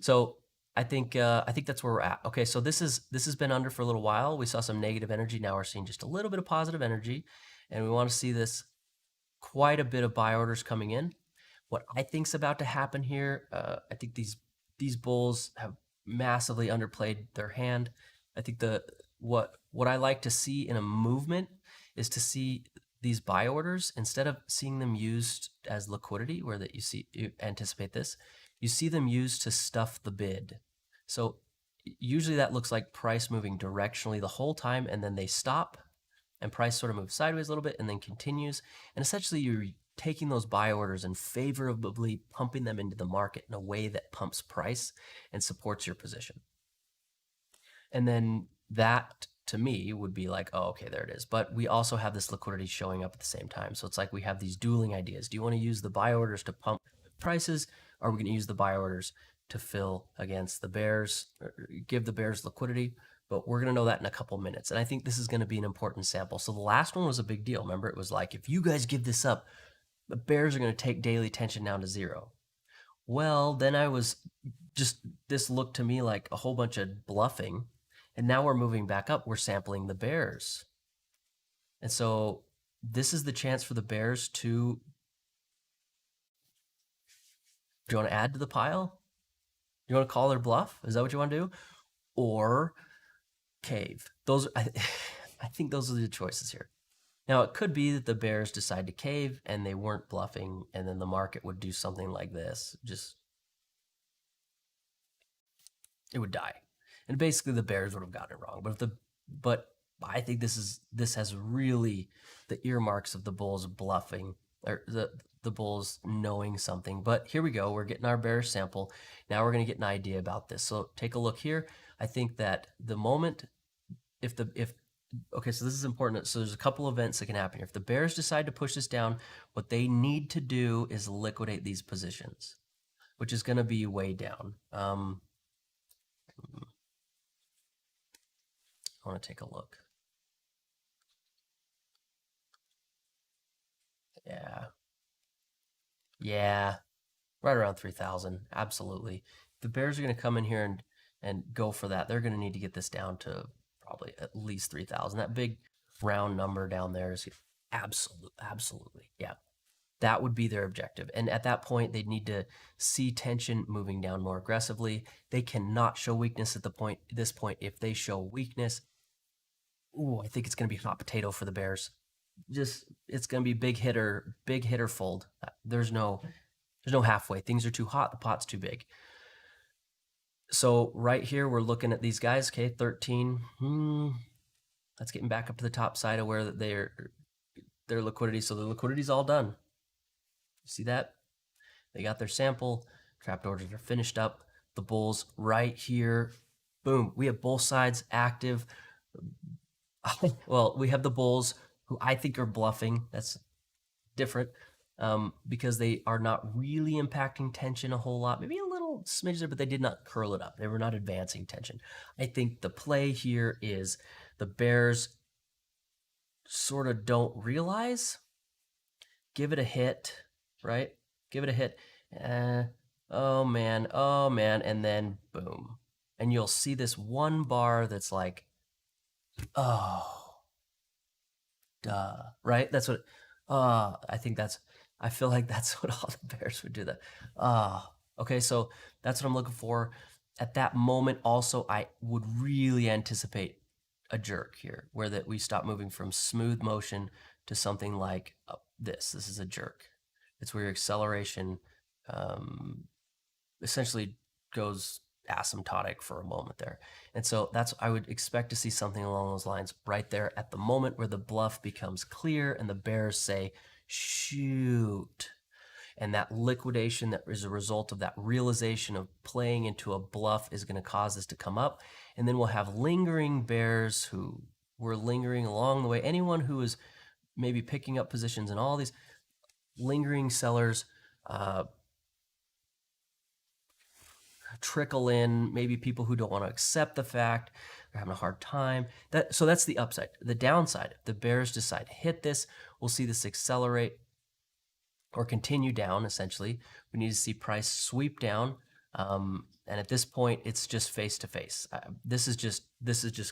[SPEAKER 1] So I think that's where we're at. Okay, so this has been under for a little while. We saw some negative energy. Now we're seeing just a little bit of positive energy, and we want to see this quite a bit of buy orders coming in. What I think's about to happen here, I think these bulls have massively underplayed their hand. I think what I like to see in a movement is to see these buy orders, instead of seeing them used as liquidity, where that you anticipate this, you see them used to stuff the bid. So usually that looks like price moving directionally the whole time, and then they stop and price sort of moves sideways a little bit and then continues. And essentially you're taking those buy orders and favorably pumping them into the market in a way that pumps price and supports your position. And then that, to me, would be like, oh, okay, there it is. But we also have this liquidity showing up at the same time. So it's like we have these dueling ideas. Do you want to use the buy orders to pump prices? Or are we going to use the buy orders to fill against the bears, or give the bears liquidity? But we're going to know that in a couple minutes. And I think this is going to be an important sample. So the last one was a big deal. Remember, it was like, if you guys give this up, the bears are going to take daily tension down to 0. Well, then this looked to me like a whole bunch of bluffing. And now we're moving back up. We're sampling the bears. And so this is the chance for the bears to, do you want to add to the pile? You want to call their bluff? Is that what you want to do? Or cave? I think those are the choices here. Now, it could be that the bears decide to cave and they weren't bluffing, and then the market would do something like this. It would die. And basically the bears would have gotten it wrong. But I think this has really the earmarks of the bulls bluffing, or the bulls knowing something. But here we go. We're getting our bearish sample. Now we're going to get an idea about this. So take a look here. I think that the moment, okay, so this is important. So there's a couple events that can happen here. If the bears decide to push this down, what they need to do is liquidate these positions, which is going to be way down. I want to take a look. Yeah, right around 3,000. Absolutely. The bears are going to come in here and go for that. They're going to need to get this down to probably at least 3,000. That big round number down there is absolutely. Yeah. That would be their objective. And at that point, they'd need to see tension moving down more aggressively. They cannot show weakness at this point. If they show weakness, I think it's going to be hot potato for the bears. It's going to be big hitter fold. There's no halfway. Things are too hot. The pot's too big. So right here, we're looking at these guys. Okay, 13. That's getting back up to the top side of where their liquidity. So the liquidity's all done. See that? They got their sample. Trapped orders are finished up. The bulls right here. Boom. We have both sides active. Well, we have the bulls who I think are bluffing. That's different because they are not really impacting tension a whole lot. Maybe a little smidge there, but they did not curl it up. They were not advancing tension. I think the play here is the bears sort of don't realize. Give it a hit, right? Give it a hit. Oh man, and then boom. And you'll see this one bar that's like, oh, duh, right? That's what, I feel like that's what all the bears would do. Okay, so that's what I'm looking for. At that moment, also, I would really anticipate a jerk here, where that we stop moving from smooth motion to something like this. This is a jerk. It's where your acceleration essentially goes asymptotic for a moment there. And so I would expect to see something along those lines right there at the moment where the bluff becomes clear and the bears say, shoot. And that liquidation that is a result of that realization of playing into a bluff is going to cause this to come up. And then we'll have lingering bears who were lingering along the way. Anyone who is maybe picking up positions in all these lingering sellers trickle in, maybe people who don't want to accept the fact, they're having a hard time. So that's the upside. The downside, if the bears decide to hit this, we'll see this accelerate or continue down, essentially. We need to see price sweep down. And at this point, it's just face to face. This is just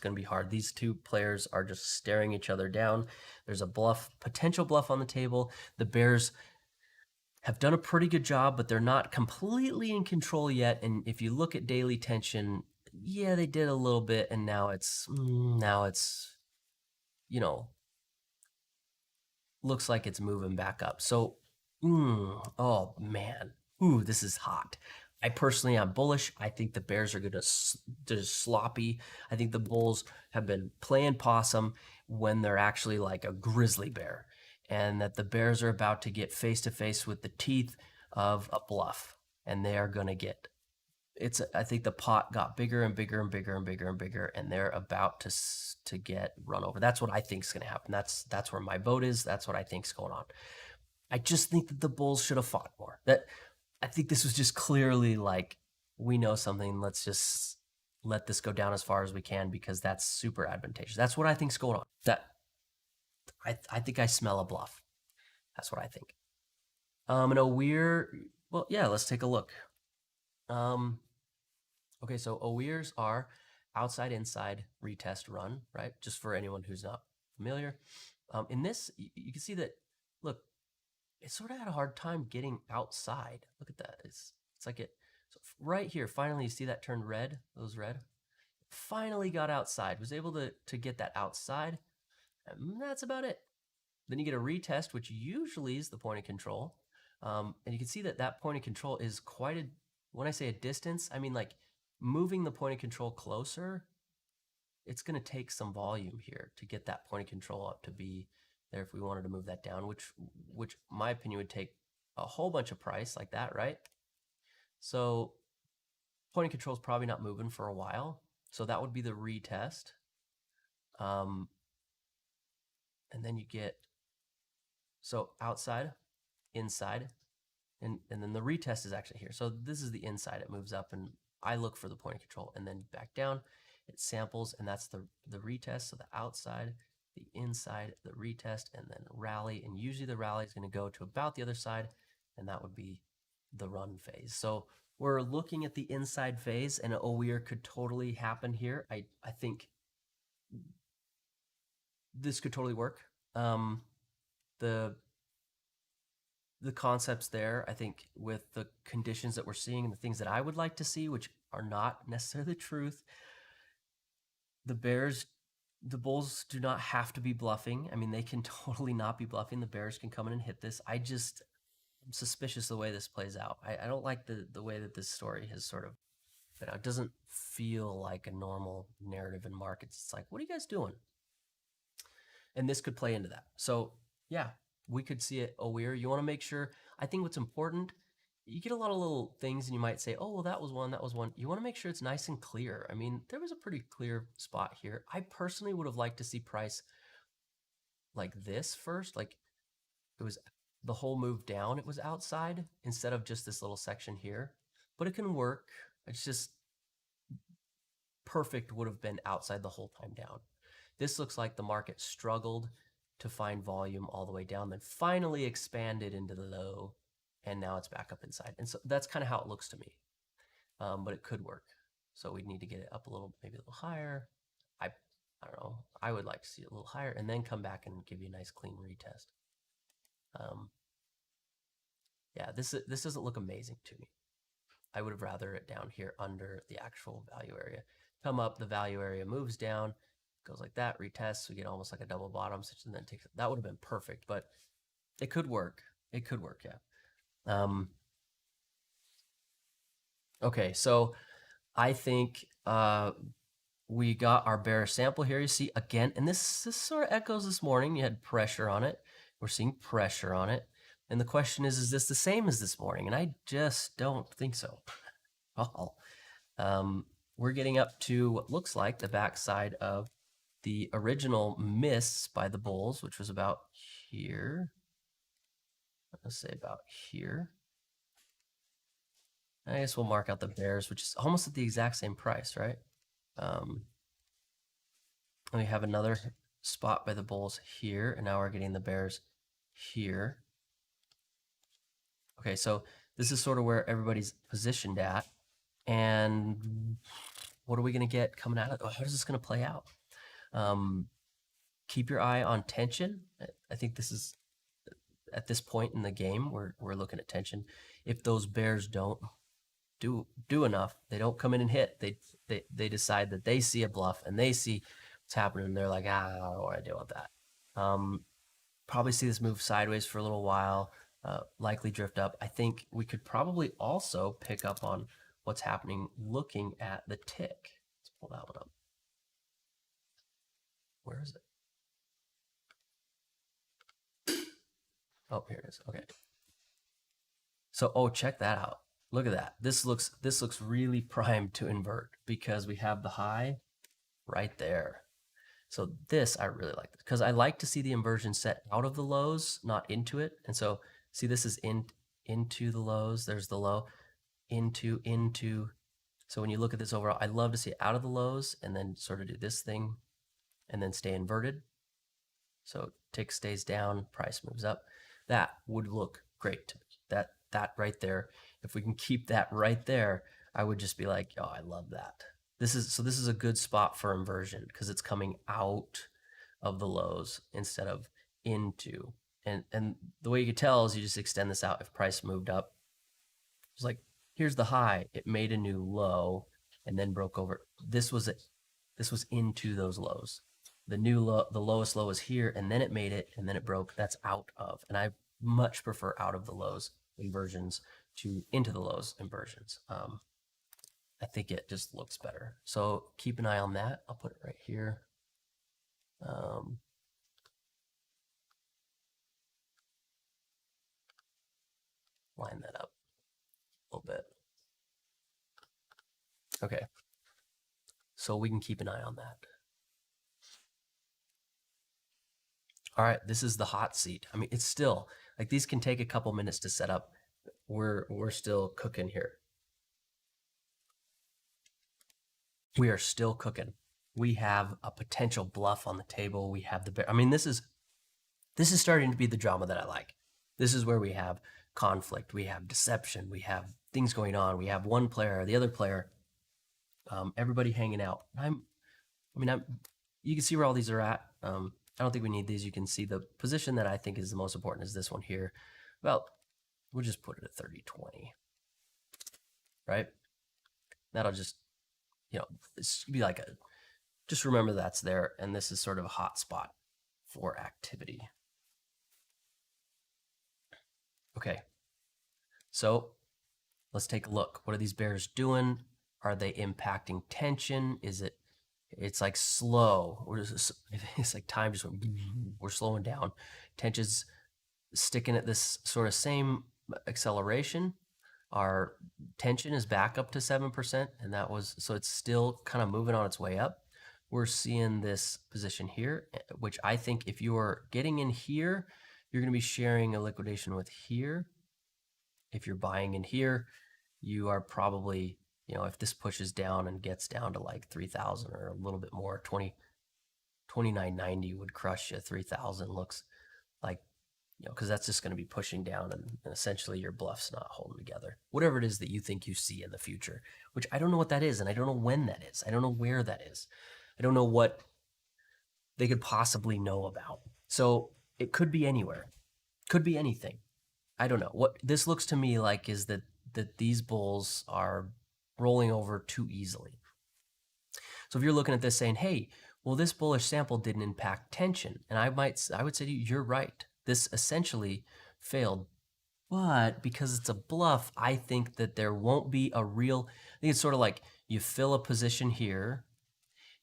[SPEAKER 1] going to be hard. These two players are just staring each other down. There's a potential bluff on the table. The bears have done a pretty good job, but they're not completely in control yet. And if you look at daily tension, yeah, they did a little bit, and now it's looks like it's moving back up. So, oh man, this is hot. I personally am bullish. I think the bears are going to sloppy. I think the bulls have been playing possum when they're actually like a grizzly bear, and that the bears are about to get face to face with the teeth of a bluff, and they are going to get. I think the pot got bigger and bigger and bigger and bigger and bigger, and they're about to get run over. That's what I think is going to happen. That's where my vote is. That's what I think is going on. I just think that the bulls should have fought more. I think this was just clearly like, we know something. Let's just let this go down as far as we can, because that's super advantageous. That's what I think is going on. I think I smell a bluff. That's what I think. Well, yeah, let's take a look. Okay, so OWEIRs are outside, inside, retest, run, right? Just for anyone who's not familiar. In this, you can see that, look, it sort of had a hard time getting outside. Look at that. It's like so right here, finally, you see that turned red, those red? Finally got outside, was able to get that outside, and that's about it. Then you get a retest, which usually is the point of control. And you can see that point of control is when I say a distance, I mean like moving the point of control closer. It's going to take some volume here to get that point of control up to be there if we wanted to move that down, which my opinion would take a whole bunch of price like that, right? So point of control is probably not moving for a while. So that would be the retest. And then you get, so outside, inside, and then the retest is actually here. So this is the inside, it moves up, and I look for the point of control, and then back down, it samples, and that's the retest. So the outside, the inside, the retest, and then rally, and usually the rally is going to go to about the other side, and that would be the run phase. So we're looking at the inside phase, and an OWEIR could totally happen here. I think this could totally work. The concepts there, I think, with the conditions that we're seeing and the things that I would like to see, which are not necessarily the truth, the bulls do not have to be bluffing. I mean, they can totally not be bluffing. The bears can come in and hit this. I'm suspicious of the way this plays out. I don't like the way that this story has sort of been out. It doesn't feel like a normal narrative in markets. It's like, what are you guys doing? And this could play into that. So yeah, we could see it OWEIR. You want to make sure, I think what's important, you get a lot of little things and you might say, oh, well, that was one. You want to make sure it's nice and clear. I mean, there was a pretty clear spot here. I personally would have liked to see price like this first, like it was the whole move down, it was outside instead of just this little section here, but it can work. It's just perfect would have been outside the whole time down. This looks like the market struggled to find volume all the way down, then finally expanded into the low, and now it's back up inside. And so that's kind of how it looks to me, but it could work. So we'd need to get it up a little, maybe a little higher. I don't know. I would like to see it a little higher and then come back and give you a nice clean retest. Yeah, this doesn't look amazing to me. I would have rather it down here under the actual value area. Come up, the value area moves down, goes like that, retests, we get almost like a double bottom, and then takes, that would have been perfect, but it could work. It could work, yeah. Okay, so I think we got our bearish sample here. You see again, and this sort of echoes this morning. You had pressure on it. We're seeing pressure on it. And the question is this the same as this morning? And I just don't think so. Oh, we're getting up to what looks like the backside of the original miss by the bulls, which was about here. Let's say about here. I guess we'll mark out the bears, which is almost at the exact same price, right? And we have another spot by the bulls here, and now we're getting the bears here. Okay, so this is sort of where everybody's positioned at. And what are we going to get coming out of it? How is this going to play out? Keep your eye on tension. I think this is, at this point in the game, we're looking at tension. If those bears don't do enough, they don't come in and hit. They decide that they see a bluff and they see what's happening. And they're like, I don't know what to do with that. Probably see this move sideways for a little while. Likely drift up. I think we could probably also pick up on what's happening looking at the tick. Let's pull that one up. Where is it? Oh, here it is. Okay. So, oh, check that out. Look at that. This looks really primed to invert because we have the high right there. So this, I really like because I like to see the inversion set out of the lows, not into it. And so see, this is into the lows. There's the low, into. So when you look at this overall, I love to see it out of the lows and then sort of do this thing and then stay inverted. So tick stays down, price moves up. That would look great to me. That right there, if we can keep that right there, I would just be like, oh, I love that. This is a good spot for inversion because it's coming out of the lows instead of into. And the way you can tell is you just extend this out. If price moved up, it's like, here's the high. It made a new low and then broke over. This was into those lows. The new low, the lowest low is here, and then it made it, and then it broke. That's out of. And I much prefer out of the lows inversions to into the lows inversions. I think it just looks better. So keep an eye on that. I'll put it right here. Line that up a little bit. Okay. So we can keep an eye on that. All right, this is the hot seat. I mean, it's still, like these can take a couple minutes to set up. We're still cooking here. We are still cooking. We have a potential bluff on the table. We have the bear. I mean, this is starting to be the drama that I like. This is where we have conflict. We have deception. We have things going on. We have one player or the other player. Everybody hanging out. You can see where all these are at. I don't think we need these. You can see the position that I think is the most important is this one here. Well, we'll just put it at 30-20, right? That'll just, it's be like just remember that's there. And this is sort of a hot spot for activity. Okay. So let's take a look. What are these bears doing? Are they impacting tension? It's like slow. It's like time just went, we're slowing down. Tension's sticking at this sort of same acceleration. Our tension is back up to 7%, and so it's still kind of moving on its way up. We're seeing this position here, which I think if you're getting in here, you're going to be sharing a liquidation with here. If you're buying in here, you are probably, if this pushes down and gets down to like 3,000 or a little bit more, 29.90 would crush you. 3,000 looks like, because that's just going to be pushing down and essentially your bluff's not holding together. Whatever it is that you think you see in the future, which I don't know what that is, and I don't know when that is. I don't know where that is. I don't know what they could possibly know about. So it could be anywhere. Could be anything. I don't know. What this looks to me like is that these bulls are rolling over too easily. So if you're looking at this saying, hey, well, this bullish sample didn't impact tension. And I would say to you, you're right. This essentially failed. But because it's a bluff, I think that there won't be I think it's sort of like you fill a position here,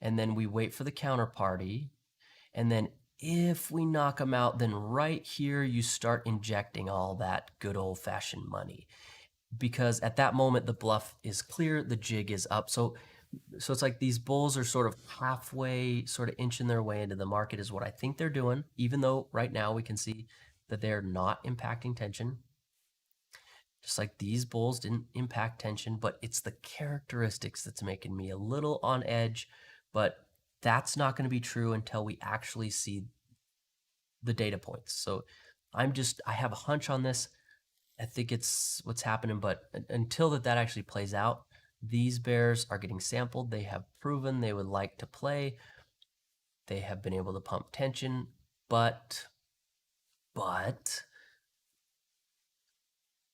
[SPEAKER 1] and then we wait for the counterparty. And then if we knock them out, then right here you start injecting all that good old-fashioned money, because at that moment the bluff is clear, the jig is up. So it's like these bulls are sort of halfway, sort of inching their way into the market is what I think they're doing, even though right now we can see that they're not impacting tension. Just like these bulls didn't impact tension, but it's the characteristics that's making me a little on edge. But that's not going to be true until we actually see the data points. So I have a hunch on this. I think it's what's happening, but until that actually plays out, these bears are getting sampled. They have proven they would like to play. They have been able to pump tension, but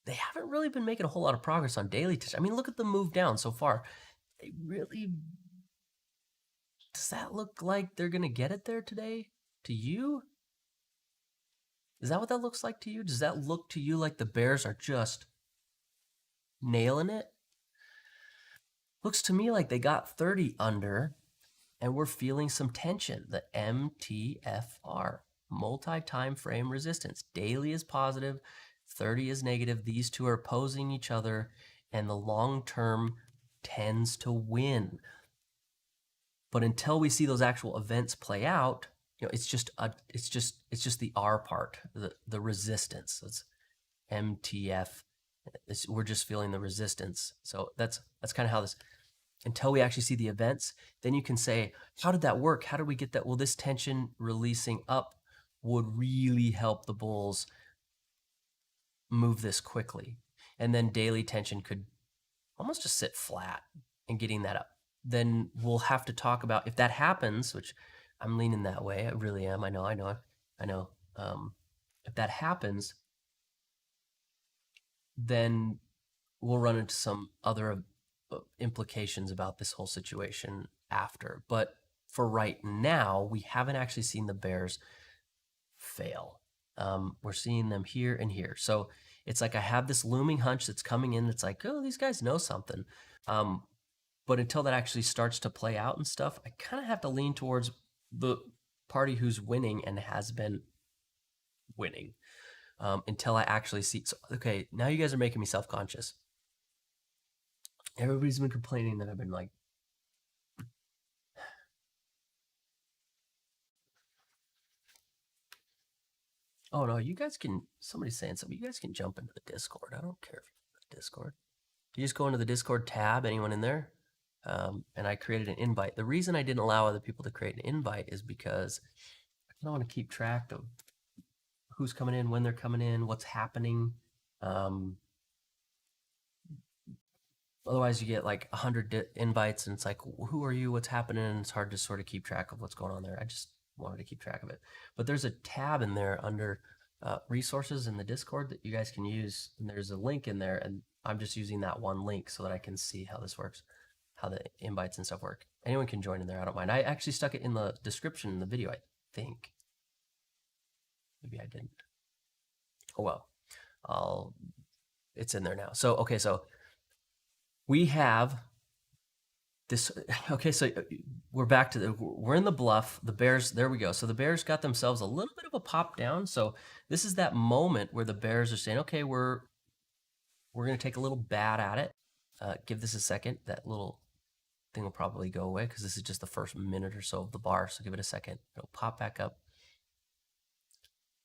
[SPEAKER 1] they haven't really been making a whole lot of progress on daily tension. I mean, look at the move down so far. They really, does that look like they're going to get it there today to you? Is that what that looks like to you? Does that look to you like the bears are just nailing it? Looks to me like they got 30 under and we're feeling some tension. The MTFR, multi-time frame resistance. Daily is positive, 30 is negative. These two are opposing each other and the long term tends to win. But until we see those actual events play out, it's just the R part, the resistance. It's MTF. We're just feeling the resistance. So that's kind of how this, until we actually see the events, then you can say, how did that work? How did we get that? Well, this tension releasing up would really help the bulls move this quickly. And then daily tension could almost just sit flat and getting that up. Then we'll have to talk about if that happens, which I'm leaning that way. I really am. I know. If that happens, then we'll run into some other implications about this whole situation after. But for right now, we haven't actually seen the bears fail. We're seeing them here and here. So it's like I have this looming hunch that's coming in. It's like, oh, these guys know something. But until that actually starts to play out and stuff, I kind of have to lean towards the party who's winning and has been winning until I actually see. So, okay, now you guys are making me self-conscious. Everybody's been complaining that I've been like, oh no, you guys can, somebody's saying something, you guys can jump into the Discord. I don't care if you're in the Discord. You just go into the Discord tab, anyone in there? And I created an invite. The reason I didn't allow other people to create an invite is because I don't want to keep track of who's coming in, when they're coming in, what's happening. Otherwise, you get like 100 invites, and it's like, who are you? What's happening? And it's hard to sort of keep track of what's going on there. I just wanted to keep track of it. But there's a tab in there under resources in the Discord that you guys can use, and there's a link in there, and I'm just using that one link so that I can see how this works, how the invites and stuff work. Anyone can join in there. I don't mind. I actually stuck it in the description in the video, I think. Maybe I didn't. Oh well, it's in there now. So okay, so we have this. Okay, so we're back to we're in the bluff. The bears, there we go. So the bears got themselves a little bit of a pop down. So this is that moment where the bears are saying, okay, we're gonna take a little bat at it. Give this a second. That little thing will probably go away because this is just the first minute or so of the bar. So give it a second. It'll pop back up.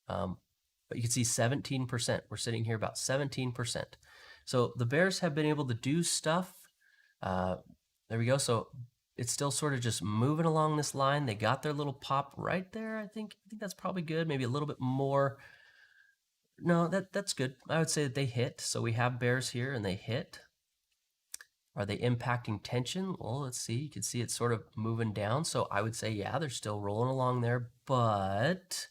[SPEAKER 1] But you can see 17%. We're sitting here about 17%. So the bears have been able to do stuff. There we go. So it's still sort of just moving along this line. They got their little pop right there. I think that's probably good. Maybe a little bit more. No, that's good. I would say that they hit. So we have bears here and they hit. Are they impacting tension? Well, let's see. You can see it's sort of moving down. So I would say, yeah, they're still rolling along there, but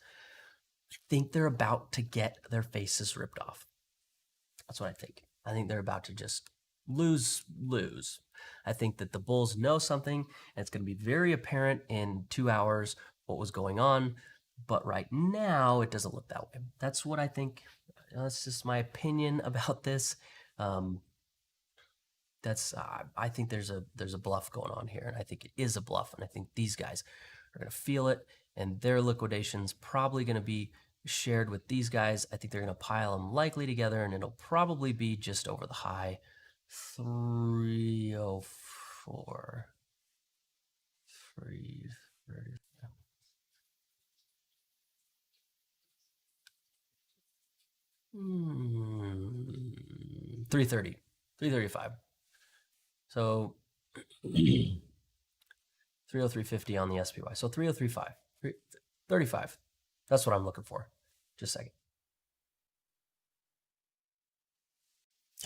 [SPEAKER 1] I think they're about to get their faces ripped off. That's what I think. I think they're about to just lose. I think that the bulls know something, and it's going to be very apparent in 2 hours what was going on. But right now, it doesn't look that way. That's what I think. That's just my opinion about this. I think there's a bluff going on here, and I think it is a bluff, and I think these guys are going to feel it, and their liquidation's probably going to be shared with these guys. I think they're going to pile them likely together, and it'll probably be just over the high 304. 330. 330. 335. So 303.50 on the SPY. So 303.5. 35. That's what I'm looking for. Just a second.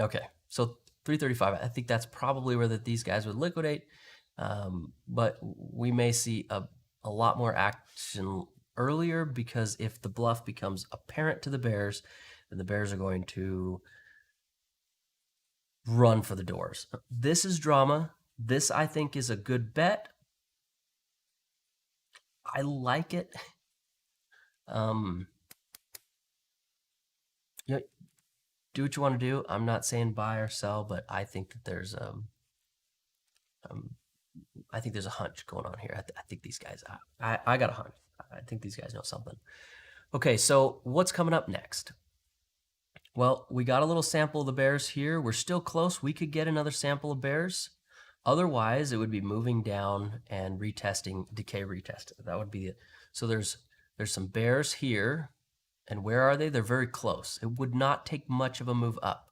[SPEAKER 1] Okay, so 335. I think that's probably where these guys would liquidate. But we may see a lot more action earlier, because if the bluff becomes apparent to the bears, then the bears are going to run for the doors. This is drama. This, I think, is a good bet. I like it. You know, do what you want to do. I'm not saying buy or sell, but I think that there's I think there's a hunch going on here. I think these guys, I got a hunch. I think these guys know something. Okay, so what's coming up next? Well, we got a little sample of the bears here. We're still close. We could get another sample of bears. Otherwise, it would be moving down and retesting, decay retest. That would be it. So there's some bears here. And where are they? They're very close. It would not take much of a move up,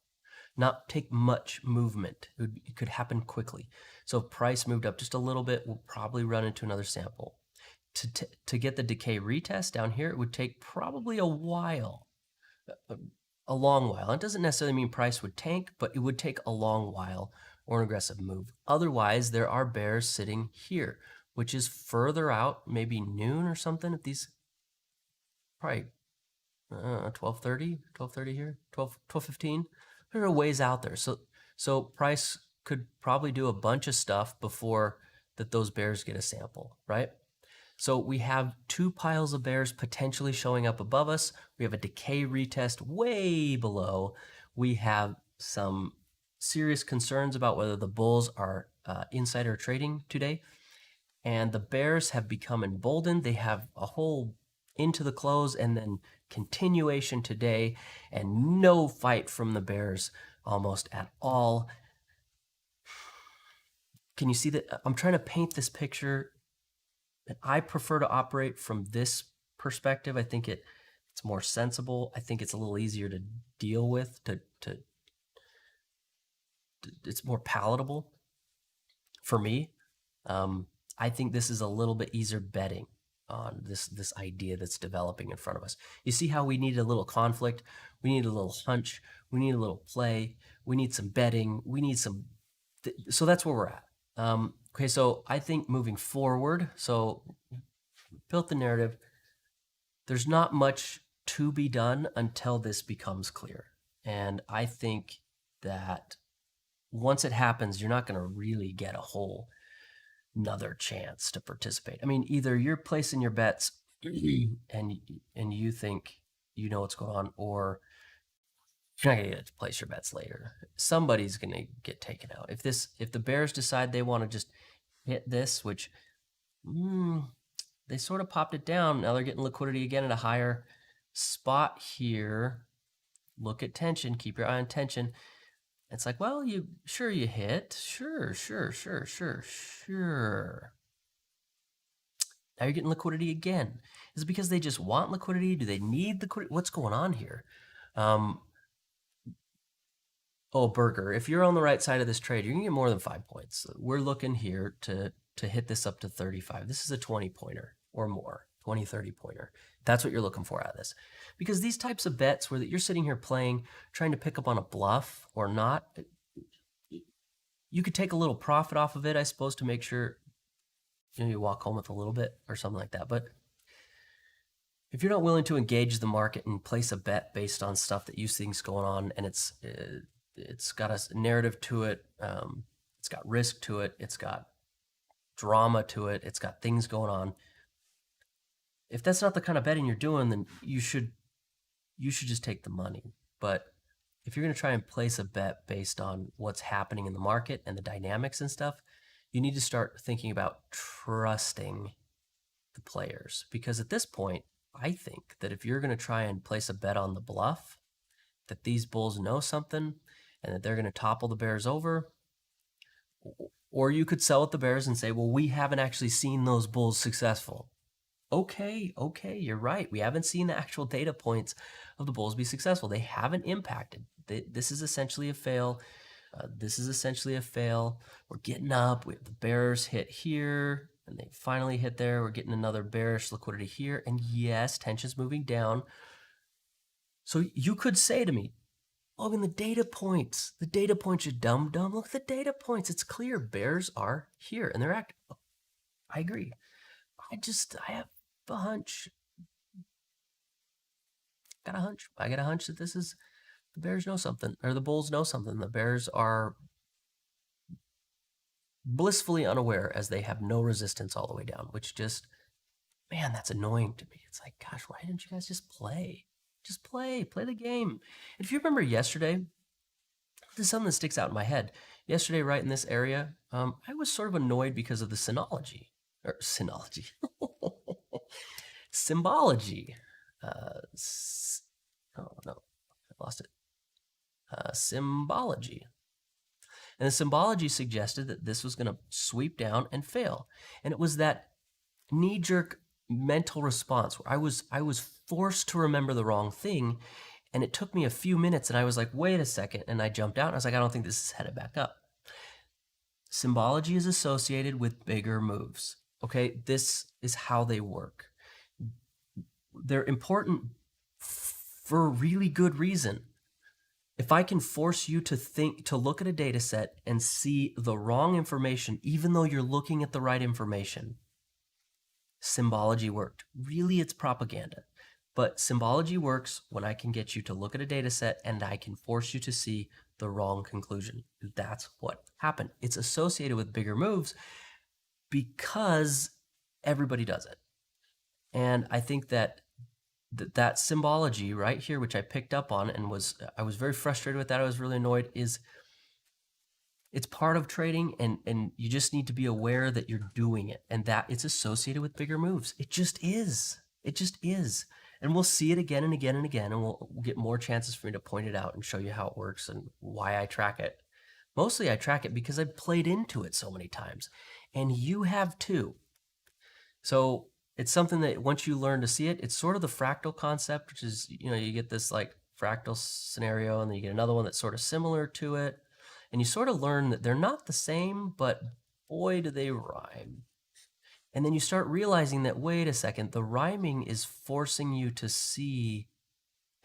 [SPEAKER 1] not take much movement. It could happen quickly. So if price moved up just a little bit, we'll probably run into another sample. To get the decay retest down here, it would take probably a while, a long while. It doesn't necessarily mean price would tank, but it would take a long while or an aggressive move. Otherwise, there are bears sitting here, which is further out, maybe noon or something. If these, probably 12:30 here, 12:15. They're a ways out there. So price could probably do a bunch of stuff before those bears get a sample, right? So we have two piles of bears potentially showing up above us. We have a decay retest way below. We have some serious concerns about whether the bulls are insider trading today. And the bears have become emboldened. They have a whole into the close and then continuation today, and no fight from the bears almost at all. Can you see that? I'm trying to paint this picture, and I prefer to operate from this perspective. I think it's more sensible. I think it's a little easier to deal with. It's more palatable for me. I think this is a little bit easier betting on this idea that's developing in front of us. You see how we need a little conflict, we need a little hunch, we need a little play, we need some betting, we need some, so that's where we're at. Okay, so I think moving forward, so built the narrative, there's not much to be done until this becomes clear. And I think that once it happens, you're not going to really get a whole another chance to participate. I mean, either you're placing your bets and you think you know what's going on, or you're not going to get to place your bets later. Somebody's going to get taken out. If the bears decide they want to just hit this, which they sort of popped it down. Now they're getting liquidity again at a higher spot here. Look at tension. Keep your eye on tension. It's like, well, you hit. Sure. Now you're getting liquidity again. Is it because they just want liquidity? Do they need liquidity? What's going on here? Oh, Burger, if you're on the right side of this trade, you're gonna get more than 5 points. We're looking here to hit this up to 35. This is a 20-pointer or more, 20, 30-pointer. That's what you're looking for out of this. Because these types of bets where you're sitting here playing, trying to pick up on a bluff or not, you could take a little profit off of it, I suppose, to make sure you walk home with a little bit or something like that. But if you're not willing to engage the market and place a bet based on stuff that you think's going on, and it's got a narrative to it, it's got risk to it, it's got drama to it, it's got things going on. If that's not the kind of betting you're doing, then you should just take the money. But if you're going to try and place a bet based on what's happening in the market and the dynamics and stuff, you need to start thinking about trusting the players, because at this point, I think that if you're going to try and place a bet on the bluff, that these bulls know something and that they're going to topple the bears over, or you could sell with the bears and say, well, we haven't actually seen those bulls successful. Okay, you're right. We haven't seen the actual data points of the bulls be successful. They haven't impacted. This is essentially a fail. This is essentially a fail. We're getting up. We have the bears hit here, and they finally hit there. We're getting another bearish liquidity here. And yes, tension's moving down. So you could say to me, Logan, the data points, you dumb. Look at the data points. It's clear. Bears are here, and they're active. I agree. I have a hunch. Got a hunch. I got a hunch that this is, the bears know something, or the bulls know something. The bears are blissfully unaware as they have no resistance all the way down, which just, man, that's annoying to me. It's like, gosh, why didn't you guys just play? Just play the game. And if you remember yesterday, this is something that sticks out in my head. Yesterday, right in this area, I was sort of annoyed because of the symbology. Symbology. Oh, no, I lost it. Symbology. And the symbology suggested that this was going to sweep down and fail. And it was that knee-jerk mental response where I was forced to remember the wrong thing, and it took me a few minutes, and I was like, wait a second, and I jumped out, and I was like, I don't think this is headed back up. Symbology is associated with bigger moves. Okay, this is how they work. They're important for a really good reason. If I can force you to look at a data set and see the wrong information, even though you're looking at the right information, symbology worked. Really, it's propaganda. But symbology works when I can get you to look at a data set and I can force you to see the wrong conclusion. That's what happened. It's associated with bigger moves because everybody does it. And I think that that symbology right here, which I picked up on and I was very frustrated with that, I was really annoyed, is it's part of trading, and you just need to be aware that you're doing it and that it's associated with bigger moves. It just is. It just is. And we'll see it again and again and again, and we'll get more chances for me to point it out and show you how it works and why I track it. Mostly I track it because I've played into it so many times, and you have too. So it's something that once you learn to see it, it's sort of the fractal concept, which is, you get this like fractal scenario, and then you get another one that's sort of similar to it. And you sort of learn that they're not the same, but boy, do they rhyme. And then you start realizing that, wait a second, the rhyming is forcing you to see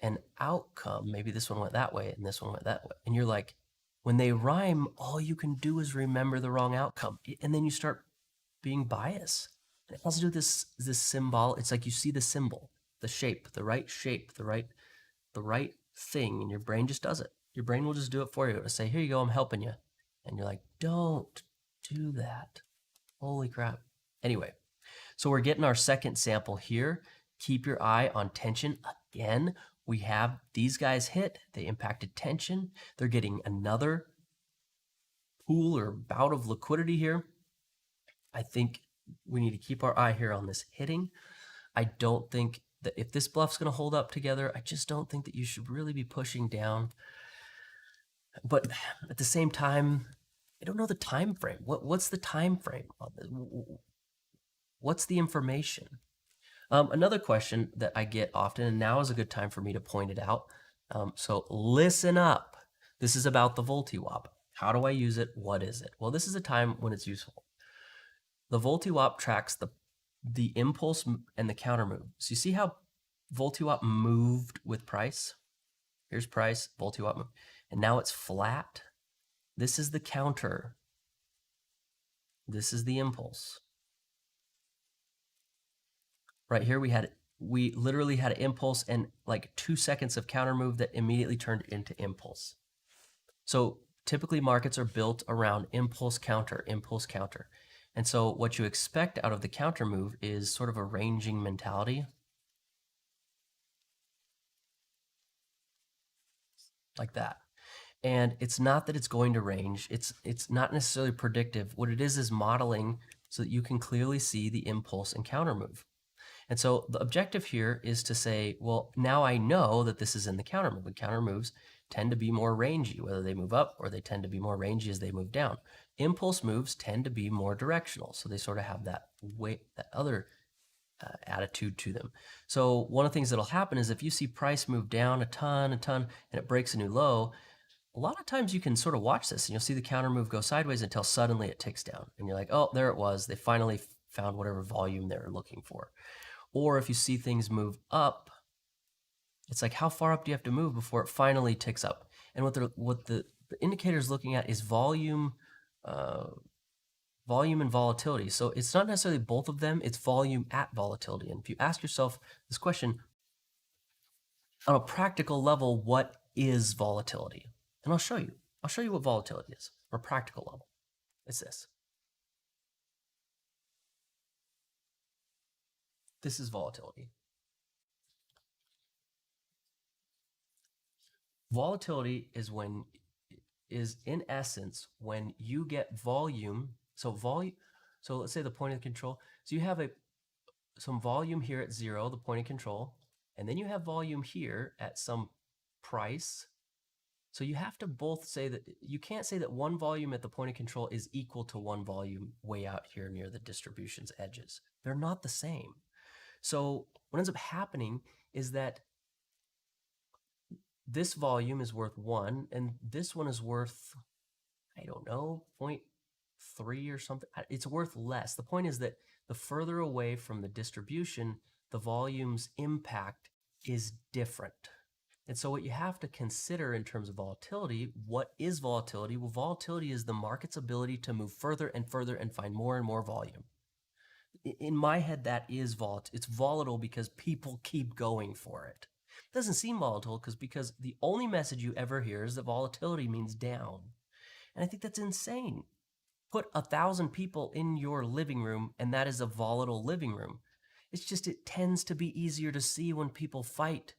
[SPEAKER 1] an outcome. Maybe this one went that way and this one went that way. And you're like, when they rhyme, all you can do is remember the wrong outcome. And then you start being biased. And it has to do with this symbol. It's like you see the symbol, the shape, the right thing, and your brain just does it. Your brain will just do it for you. It'll say, here you go, I'm helping you. And you're like, don't do that. Holy crap. Anyway, so we're getting our second sample here. Keep your eye on tension. Again, we have these guys hit. They impacted tension. They're getting another pool or bout of liquidity here. I think we need to keep our eye here on this hitting. I don't think that if this bluff's going to hold up together, I just don't think that you should really be pushing down. But at the same time, I don't know the time frame. What's the time frame on this? What's the information? Another question that I get often, and now is a good time for me to point it out. So listen up. This is about the VoltiWop. How do I use it? What is it? Well, this is a time when it's useful. The VoltiWop tracks the impulse and the counter move. So you see how VoltiWop moved with price? Here's price, VoltiWop move. And now it's flat. This is the counter. This is the impulse. Right here we literally had an impulse and like 2 seconds of counter move that immediately turned into impulse. So typically markets are built around impulse counter. And so what you expect out of the counter move is sort of a ranging mentality. Like that. And it's not that it's going to range. It's not necessarily predictive. What it is modeling so that you can clearly see the impulse and counter move. And so the objective here is to say, well, now I know that this is in the counter move. And counter moves tend to be more rangy, whether they move up or they tend to be more rangy as they move down. Impulse moves tend to be more directional, so they sort of have that way, that other attitude to them. So one of the things that'll happen is if you see price move down a ton, and it breaks a new low, a lot of times you can sort of watch this and you'll see the counter move go sideways until suddenly it ticks down. And you're like, oh, there it was. They finally found whatever volume they were looking for. Or if you see things move up, it's like, how far up do you have to move before it finally ticks up? And what the indicator is looking at is volume, volume and volatility. So it's not necessarily both of them, it's volume at volatility. And if you ask yourself this question, on a practical level, what is volatility? And I'll show you. I'll show you what volatility is on a practical level. It's this. This is volatility. Volatility is in essence when you get volume. So let's say the point of control. So you have some volume here at 0, the point of control, and then you have volume here at some price. So you have to both say that you can't say that one volume at the point of control is equal to one volume way out here near the distribution's edges. They're not the same. So what ends up happening is that this volume is worth 1, and this one is worth, I don't know, 0.3 or something. It's worth less. The point is that the further away from the distribution, the volume's impact is different. And so what you have to consider in terms of volatility, what is volatility? Well, volatility is the market's ability to move further and further and find more and more volume. In my head, that is volatile. It's volatile because people keep going for it. It doesn't seem volatile because the only message you ever hear is that volatility means down. And I think that's insane. Put 1,000 people in your living room and that is a volatile living room. It's just it tends to be easier to see when people fight.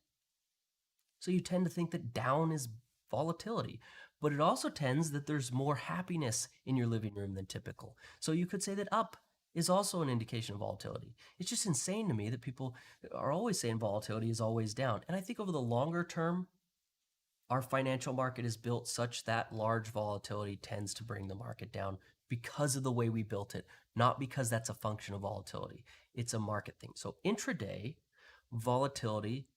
[SPEAKER 1] So you tend to think that down is volatility. But it also tends that there's more happiness in your living room than typical. So you could say that up is also an indication of volatility. It's just insane to me that people are always saying volatility is always down. And I think over the longer term, our financial market is built such that large volatility tends to bring the market down because of the way we built it, not because that's a function of volatility. It's a market thing. So intraday volatility,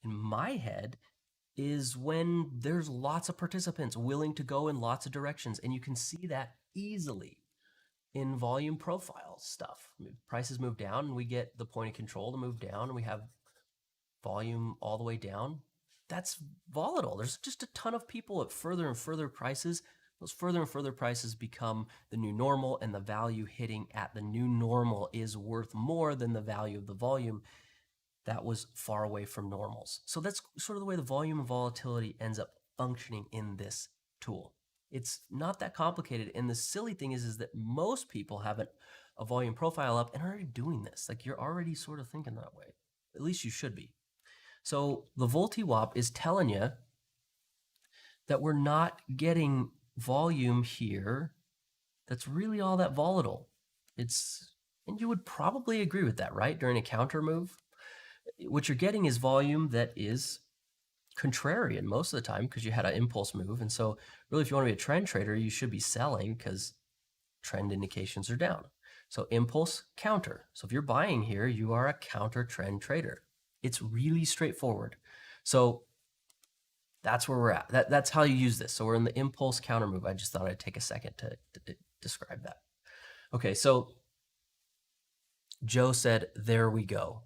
[SPEAKER 1] in my head, is when there's lots of participants willing to go in lots of directions. And you can see that easily in volume profile stuff. Prices move down and we get the point of control to move down and we have volume all the way down. That's volatile. There's just a ton of people at further and further prices. Those further and further prices become the new normal, and the value hitting at the new normal is worth more than the value of the volume that was far away from normals. So that's sort of the way the volume and volatility ends up functioning in this tool. It's not that complicated. And the silly thing is that most people have a volume profile up and are already doing this. Like, you're already sort of thinking that way. At least you should be. So the VoltiWAP is telling you that we're not getting volume here that's really all that volatile. And you would probably agree with that, right? During a counter move, what you're getting is volume that is contrarian most of the time because you had an impulse move. And so really, if you want to be a trend trader, you should be selling because trend indications are down. So impulse, counter. So if you're buying here, you are a counter trend trader. It's really straightforward. So that's where we're at. That's how you use this. So we're in the impulse counter move. I just thought I'd take a second to describe that. Okay, so Joe said, there we go.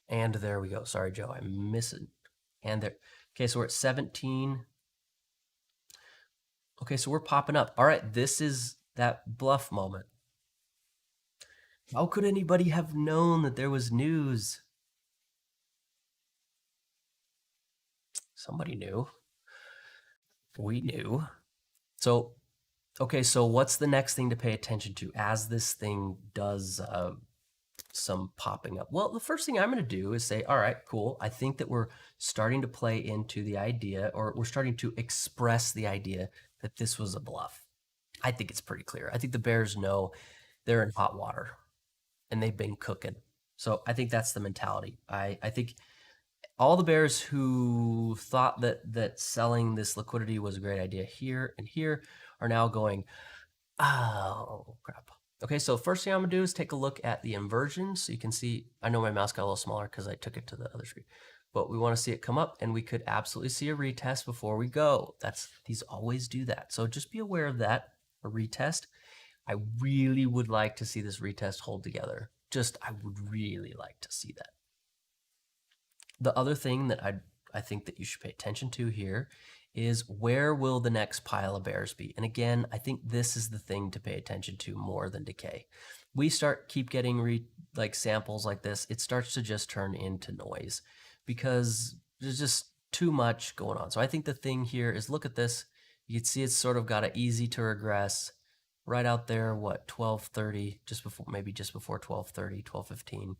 [SPEAKER 1] And there we go. Sorry, Joe, I'm missing. And there. Okay, so we're at 17. Okay, so we're popping up. All right, this is that bluff moment. How could anybody have known that there was news? Somebody knew. We knew. So, okay, so what's the next thing to pay attention to as this thing does some popping up? Well, the first thing I'm going to do is say, all right, cool. I think that we're starting to play into the idea, or we're starting to express the idea that this was a bluff. I think it's pretty clear. I think the bears know they're in hot water and they've been cooking. So I think that's the mentality. I think all the bears who thought that selling this liquidity was a great idea here and here are now going, oh, crap. Okay, so first thing I'm gonna do is take a look at the inversion. So you can see, I know my mouse got a little smaller because I took it to the other screen, but we wanna see it come up and we could absolutely see a retest before we go. These always do that. So just be aware of that, a retest. I really would like to see this retest hold together. I would really like to see that. The other thing that I think that you should pay attention to here is where will the next pile of bears be? And again, I think this is the thing to pay attention to more than decay. We keep getting samples like this, it starts to just turn into noise because there's just too much going on. So I think the thing here is look at this. You can see it's sort of got an easy to regress right out there, what, 12:30, maybe just before 12:30, 12:15.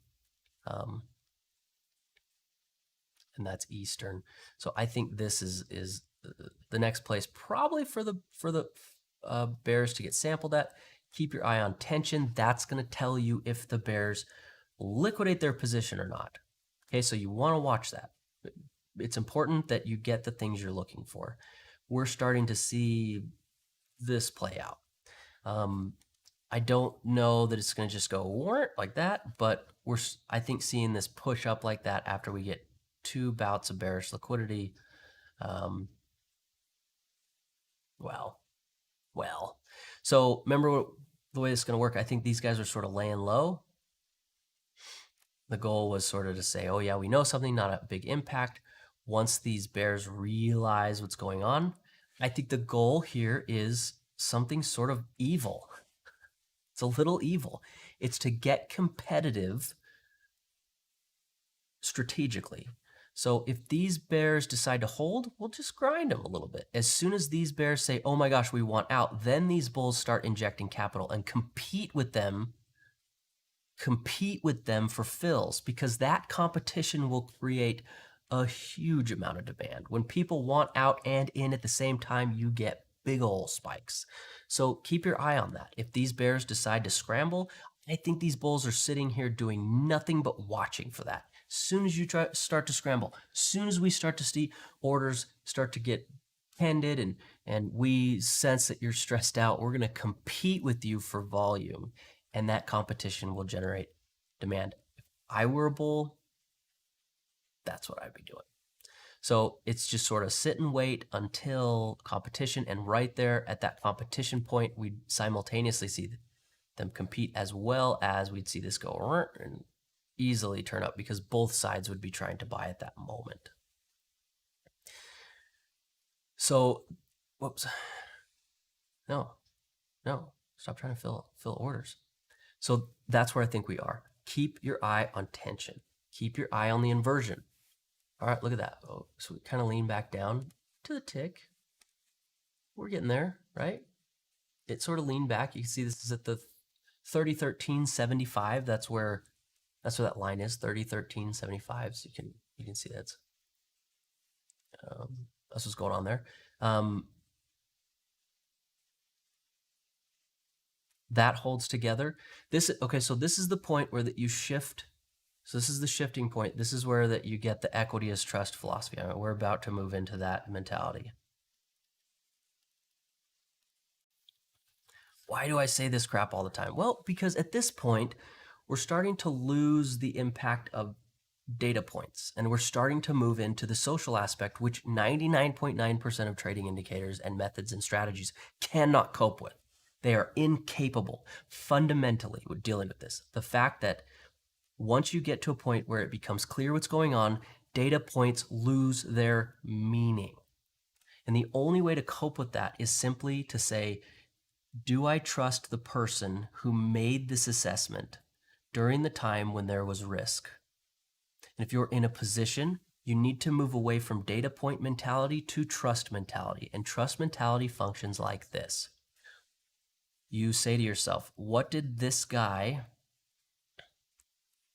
[SPEAKER 1] And that's Eastern. So I think this is the next place probably for the bears to get sampled at. Keep your eye on tension. That's going to tell you if the bears liquidate their position or not. Okay, so you want to watch that. It's important that you get the things you're looking for. We're starting to see this play out. I don't know that it's going to just go like that, but we're, I think, seeing this push up like that after we get 2 bouts of bearish liquidity. Well. So remember the way this is going to work. I think these guys are sort of laying low. The goal was sort of to say, oh yeah, we know something, not a big impact. Once these bears realize what's going on, I think the goal here is something sort of evil. It's a little evil. It's to get competitive strategically. So if these bears decide to hold, we'll just grind them a little bit. As soon as these bears say, oh my gosh, we want out, then these bulls start injecting capital and compete with them for fills, because that competition will create a huge amount of demand. When people want out and in at the same time, you get big ol' spikes. So keep your eye on that. If these bears decide to scramble, I think these bulls are sitting here doing nothing but watching for that. As soon as you start to scramble, as soon as we start to see orders start to get pended and we sense that you're stressed out, we're going to compete with you for volume, and that competition will generate demand. If I were a bull, that's what I'd be doing. So it's just sort of sit and wait until competition, and right there at that competition point, we'd simultaneously see them compete, as well as we'd see this go and easily turn up, because both sides would be trying to buy at that moment. So, whoops. No, stop trying to fill orders. So that's where I think we are. Keep your eye on tension. Keep your eye on the inversion. All right, look at that. Oh, so we kind of lean back down to the tick. We're getting there, right? It sort of leaned back. You can see this is at the 30.1375. That's where that line is, 30.1375. So you can see that's what's going on there. That holds together. Okay, so this is the point where that you shift. So this is the shifting point. This is where that you get the equity as trust philosophy. I mean, we're about to move into that mentality. Why do I say this crap all the time? Well, because at this point, we're starting to lose the impact of data points, and we're starting to move into the social aspect, which 99.9% of trading indicators and methods and strategies cannot cope with. They are incapable fundamentally with dealing with this. The fact that once you get to a point where it becomes clear what's going on, data points lose their meaning. And the only way to cope with that is simply to say, do I trust the person who made this assessment during the time when there was risk? And if you're in a position, you need to move away from data point mentality to trust mentality. And trust mentality functions like this. You say to yourself, what did this guy,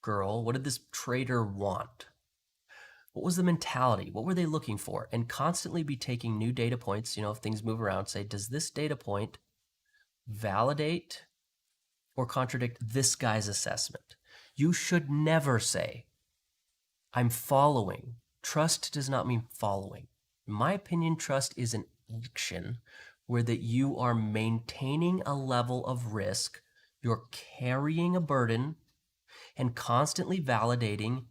[SPEAKER 1] girl, what did this trader want? What was the mentality? What were they looking for? And constantly be taking new data points, if things move around, say, does this data point validate or contradict this guy's assessment. You should never say, I'm following. Trust does not mean following. In my opinion, trust is an action where that you are maintaining a level of risk, you're carrying a burden, and constantly validating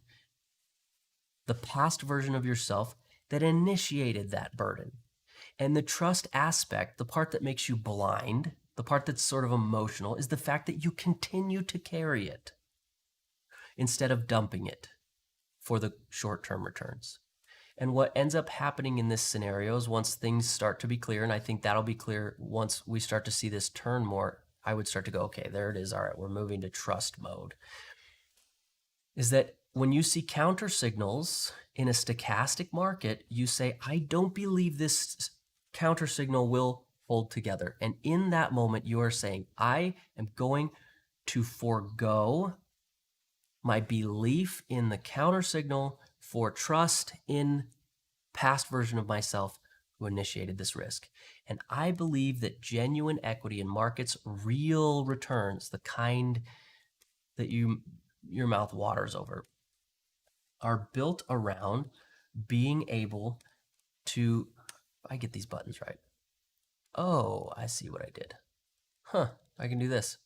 [SPEAKER 1] the past version of yourself that initiated that burden. And the trust aspect, the part that makes you blind, the part that's sort of emotional, is the fact that you continue to carry it instead of dumping it for the short-term returns. And what ends up happening in this scenario is once things start to be clear, and I think that'll be clear once we start to see this turn more, I would start to go, okay, there it is. All right, we're moving to trust mode. Is that when you see counter signals in a stochastic market, you say, I don't believe this counter signal will hold together. And in that moment, you are saying, I am going to forego my belief in the counter signal for trust in past version of myself who initiated this risk. And I believe that genuine equity in markets, real returns, the kind that your mouth waters over, are built around being able to, I get these buttons right. Oh, I see what I did. I can do this.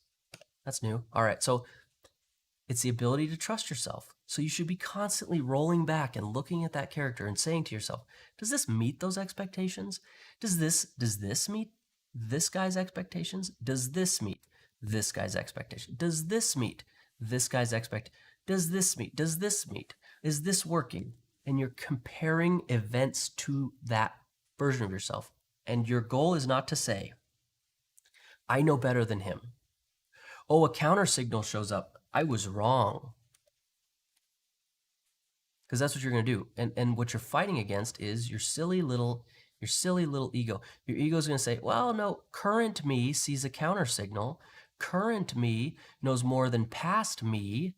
[SPEAKER 1] That's new. All right, so it's the ability to trust yourself. So you should be constantly rolling back and looking at that character and saying to yourself, does this meet those expectations? Does this meet this guy's expectations? Does this meet this guy's expectation? Does this meet this guy's expect? Does this meet? Does this meet? Is this working? And you're comparing events to that version of yourself. And your goal is not to say, I know better than him. Oh, a counter signal shows up. I was wrong. Because that's what you're going to do. And what you're fighting against is your silly little ego. Your ego is going to say, well, no, current me sees a counter signal. Current me knows more than past me.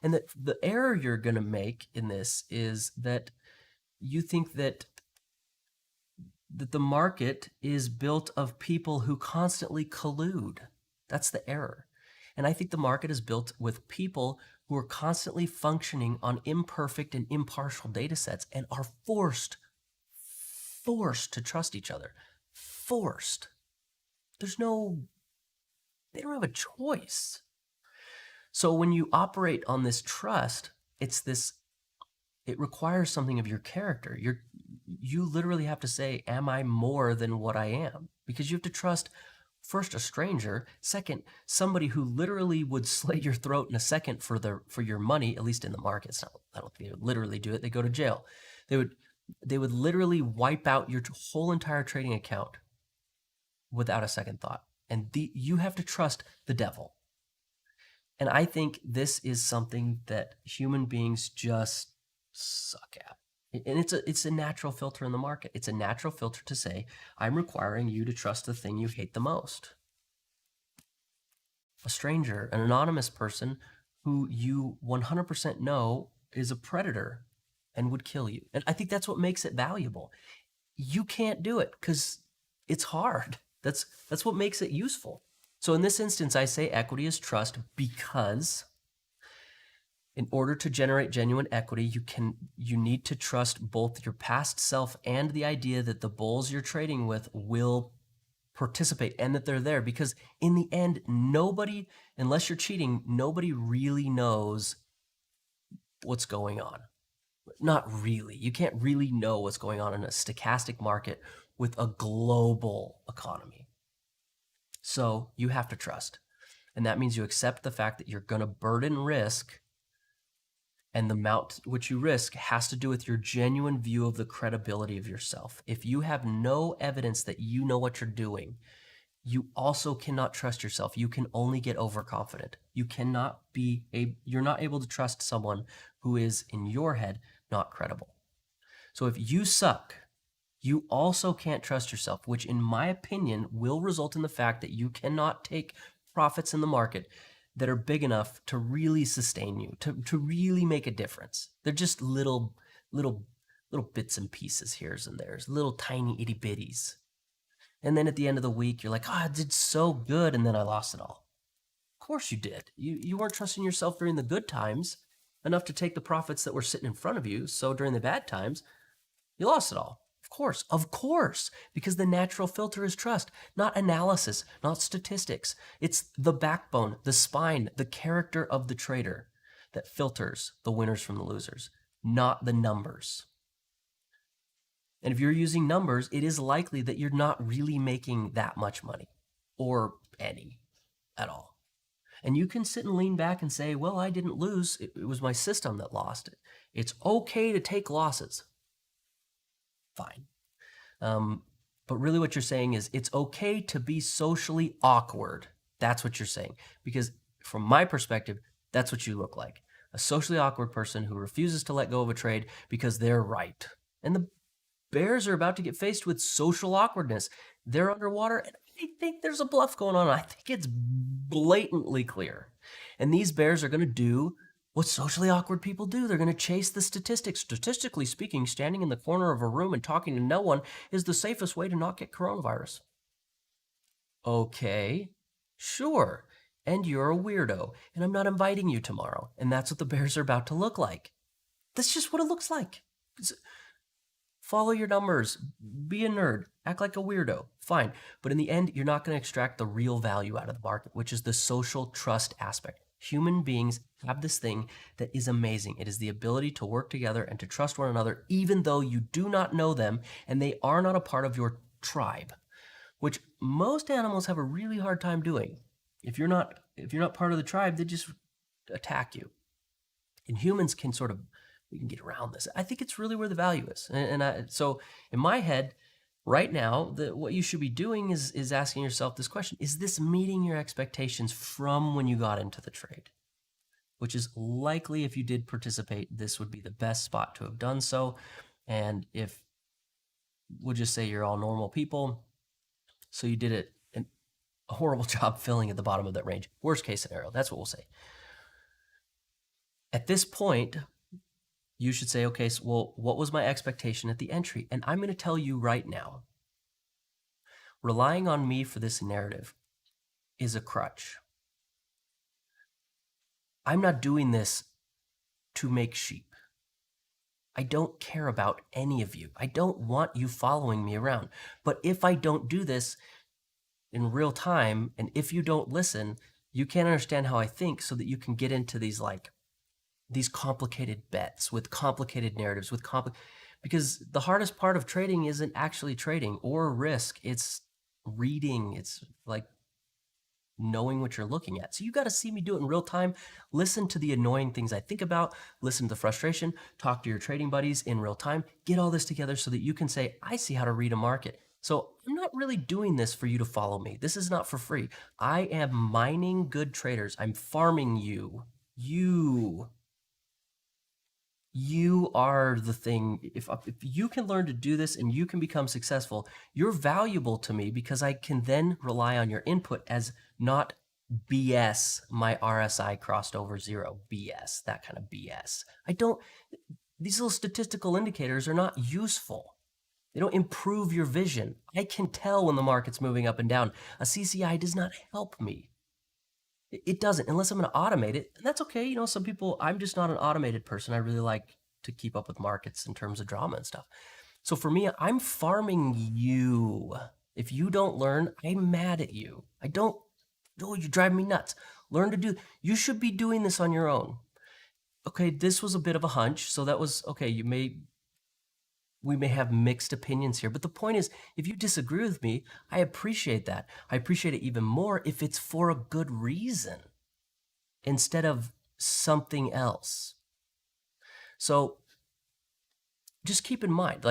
[SPEAKER 1] And the error you're going to make in this is that you think that the market is built of people who constantly collude. That's the error. And I think the market is built with people who are constantly functioning on imperfect and impartial data sets and are forced to trust each other. Forced. They don't have a choice. So when you operate on this trust, it requires something of your character. You literally have to say, am I more than what I am? Because you have to trust, first, a stranger. Second, somebody who literally would slit your throat in a second for your money, at least in the markets. I don't think they would literally do it. They go to jail. They would literally wipe out your whole entire trading account without a second thought. And you have to trust the devil. And I think this is something that human beings just suck at. And it's a natural filter in the market. It's a natural filter to say, I'm requiring you to trust the thing you hate the most. A stranger, an anonymous person who you 100% know is a predator and would kill you. And I think that's what makes it valuable. You can't do it because it's hard. That's what makes it useful. So in this instance, I say equity is trust because in order to generate genuine equity, you need to trust both your past self and the idea that the bulls you're trading with will participate and that they're there. Because in the end, nobody, unless you're cheating, nobody really knows what's going on. Not really. You can't really know what's going on in a stochastic market with a global economy. So you have to trust. And that means you accept the fact that you're going to burden risk, and the amount which you risk has to do with your genuine view of the credibility of yourself. If you have no evidence that you know what you're doing, you also cannot trust yourself. You can only get overconfident. You're not able to trust someone who is, in your head, not credible. So if you suck, you also can't trust yourself, which in my opinion will result in the fact that you cannot take profits in the market that are big enough to really sustain you, to really make a difference. They're just little bits and pieces here and there's, little tiny itty bitties. And then at the end of the week, you're like, oh, I did so good, and then I lost it all. Of course you did. You weren't trusting yourself during the good times enough to take the profits that were sitting in front of you. So during the bad times, you lost it all. Of course, because the natural filter is trust, not analysis, not statistics. It's the backbone, the spine, the character of the trader that filters the winners from the losers, not the numbers. And if you're using numbers, it is likely that you're not really making that much money or any at all. And you can sit and lean back and say, well, I didn't lose. It was my system that lost it. It's okay to take losses. Fine. But really what you're saying is it's okay to be socially awkward. That's what you're saying. Because from my perspective, that's what you look like. A socially awkward person who refuses to let go of a trade because they're right. And the bears are about to get faced with social awkwardness. They're underwater, and I think there's a bluff going on. I think it's blatantly clear. And these bears are going to do what socially awkward people do. They're going to chase the statistics. Statistically speaking, standing in the corner of a room and talking to no one is the safest way to not get coronavirus. Okay, sure. And you're a weirdo, and I'm not inviting you tomorrow. And that's what the bears are about to look like. That's just what it looks like. Follow your numbers, be a nerd, act like a weirdo, fine. But in the end, you're not going to extract the real value out of the market, which is the social trust aspect. Human beings have this thing that is amazing. It is the ability to work together and to trust one another, even though you do not know them and they are not a part of your tribe, which most animals have a really hard time doing. If you're not part of the tribe, they just attack you. And humans can we can get around this. I think it's really where the value is. So in my head, right now, what you should be doing is asking yourself this question: is this meeting your expectations from when you got into the trade? Which is likely, if you did participate, this would be the best spot to have done so. And if we'll just say you're all normal people, so you did a horrible job filling at the bottom of that range. Worst case scenario, that's what we'll say. At this point, you should say, okay, so, well, what was my expectation at the entry? And I'm going to tell you right now, relying on me for this narrative is a crutch. I'm not doing this to make sheep. I don't care about any of you. I don't want you following me around. But if I don't do this in real time, and if you don't listen, you can't understand how I think, so that you can get into these complicated bets with complicated narratives because the hardest part of trading isn't actually trading or risk. It's reading. It's like knowing what you're looking at. So you got to see me do it in real time. Listen to the annoying things I think about, listen to the frustration, talk to your trading buddies in real time, get all this together so that you can say, I see how to read a market. So I'm not really doing this for you to follow me. This is not for free. I am mining good traders. I'm farming you. You are the thing. If you can learn to do this and you can become successful, you're valuable to me because I can then rely on your input as not BS. My RSI crossed over 0. BS, that kind of BS. These little statistical indicators are not useful. They don't improve your vision. I can tell when the market's moving up and down. A CCI does not help me. It doesn't, unless I'm going to automate it. And that's okay. Some people, I'm just not an automated person. I really like to keep up with markets in terms of drama and stuff. So for me, I'm farming you. If you don't learn, I'm mad at you. You drive me nuts. Learn to do, you should be doing this on your own. Okay, this was a bit of a hunch. So that was, okay, we may have mixed opinions here, but the point is, if you disagree with me, I appreciate that. I appreciate it even more if it's for a good reason instead of something else. So just keep in mind,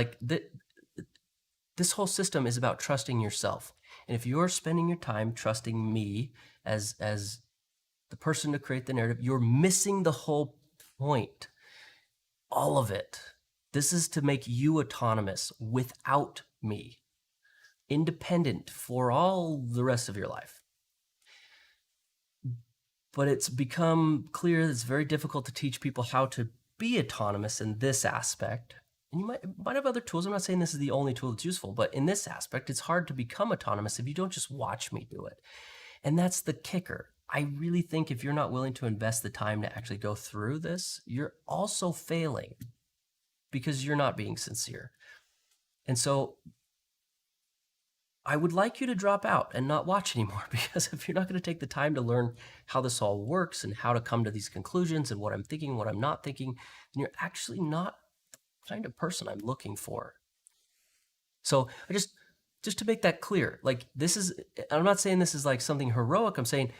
[SPEAKER 1] this whole system is about trusting yourself. And if you're spending your time trusting me as the person to create the narrative, you're missing the whole point. All of it. This is to make you autonomous without me, independent for all the rest of your life. But it's become clear that it's very difficult to teach people how to be autonomous in this aspect. And you might have other tools. I'm not saying this is the only tool that's useful, but in this aspect, it's hard to become autonomous if you don't just watch me do it. And that's the kicker. I really think if you're not willing to invest the time to actually go through this, you're also failing because you're not being sincere. And so I would like you to drop out and not watch anymore, because if you're not going to take the time to learn how this all works and how to come to these conclusions and what I'm thinking, what I'm not thinking, then you're actually not the kind of person I'm looking for. So I just to make that clear, like this is, I'm not saying this is like something heroic. I'm saying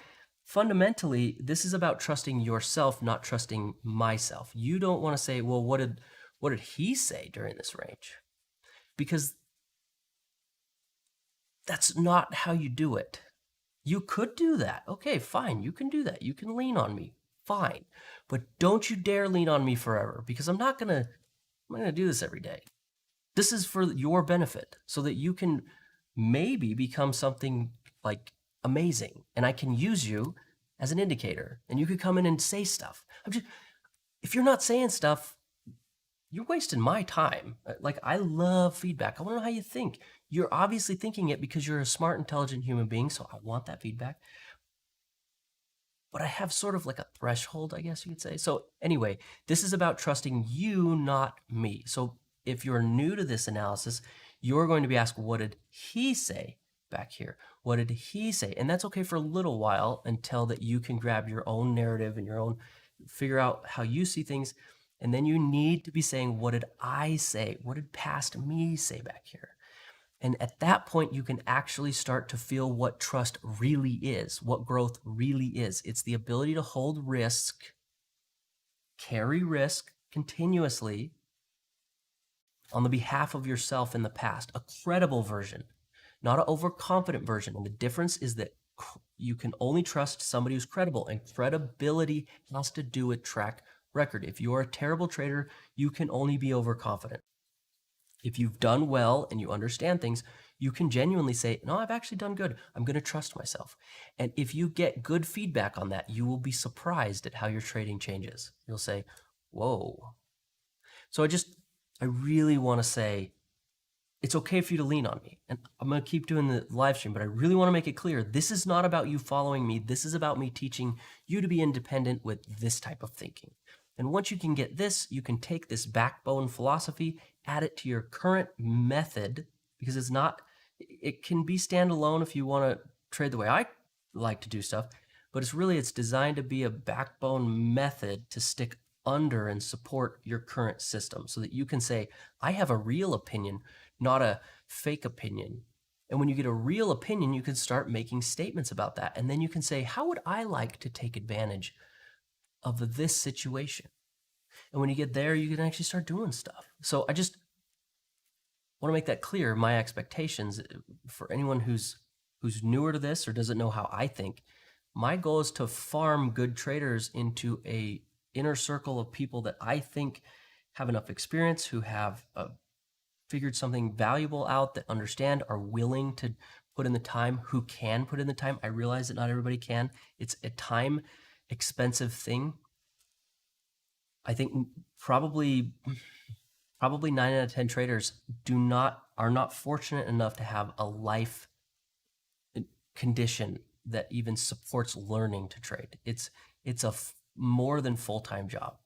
[SPEAKER 1] fundamentally, this is about trusting yourself, not trusting myself. You don't want to say, well, what did he say during this range? Because that's not how you do it. You could do that. Okay, fine. You can do that. You can lean on me. Fine. But don't you dare lean on me forever, because I'm not going to do this every day. This is for your benefit so that you can maybe become something like amazing, and I can use you as an indicator, and you could come in and say stuff. If you're not saying stuff, you're wasting my time. Like, I love feedback. I want to know how you think. You're obviously thinking it because you're a smart, intelligent human being, so I want that feedback. But I have sort of like a threshold, I guess you could say. So anyway, this is about trusting you, not me. So if you're new to this analysis, you're going to be asked, what did he say back here? What did he say? And that's okay for a little while, until that you can grab your own narrative and your own, figure out how you see things. And then you need to be saying, what did I say? What did past me say back here? And at that point, you can actually start to feel what trust really is, what growth really is. It's the ability to hold risk, carry risk continuously on the behalf of yourself in the past, a credible version, not an overconfident version. And the difference is that you can only trust somebody who's credible, and credibility has to do with track record. If you're a terrible trader, you can only be overconfident. If you've done well and you understand things, you can genuinely say, no, I've actually done good. I'm going to trust myself. And if you get good feedback on that, you will be surprised at how your trading changes. You'll say, whoa. So I really want to say, it's okay for you to lean on me. And I'm going to keep doing the live stream, but I really want to make it clear, this is not about you following me. This is about me teaching you to be independent with this type of thinking. And once you can get this, you can take this backbone philosophy, add it to your current method, because it can be standalone if you want to trade the way I like to do stuff, but it's designed to be a backbone method to stick under and support your current system, so that you can say, I have a real opinion, not a fake opinion. And when you get a real opinion, you can start making statements about that. And then you can say, how would I like to take advantage of this situation? And when you get there, you can actually start doing stuff. So I just want to make that clear, my expectations for anyone who's newer to this or doesn't know how I think. My goal is to farm good traders into a inner circle of people that I think have enough experience, who have figured something valuable out, that understand, are willing to put in the time, who can put in the time. I realize that not everybody can. It's a time expensive thing. I think probably 9 out of 10 traders are not fortunate enough to have a life condition that even supports learning to trade. It's a more than full-time job.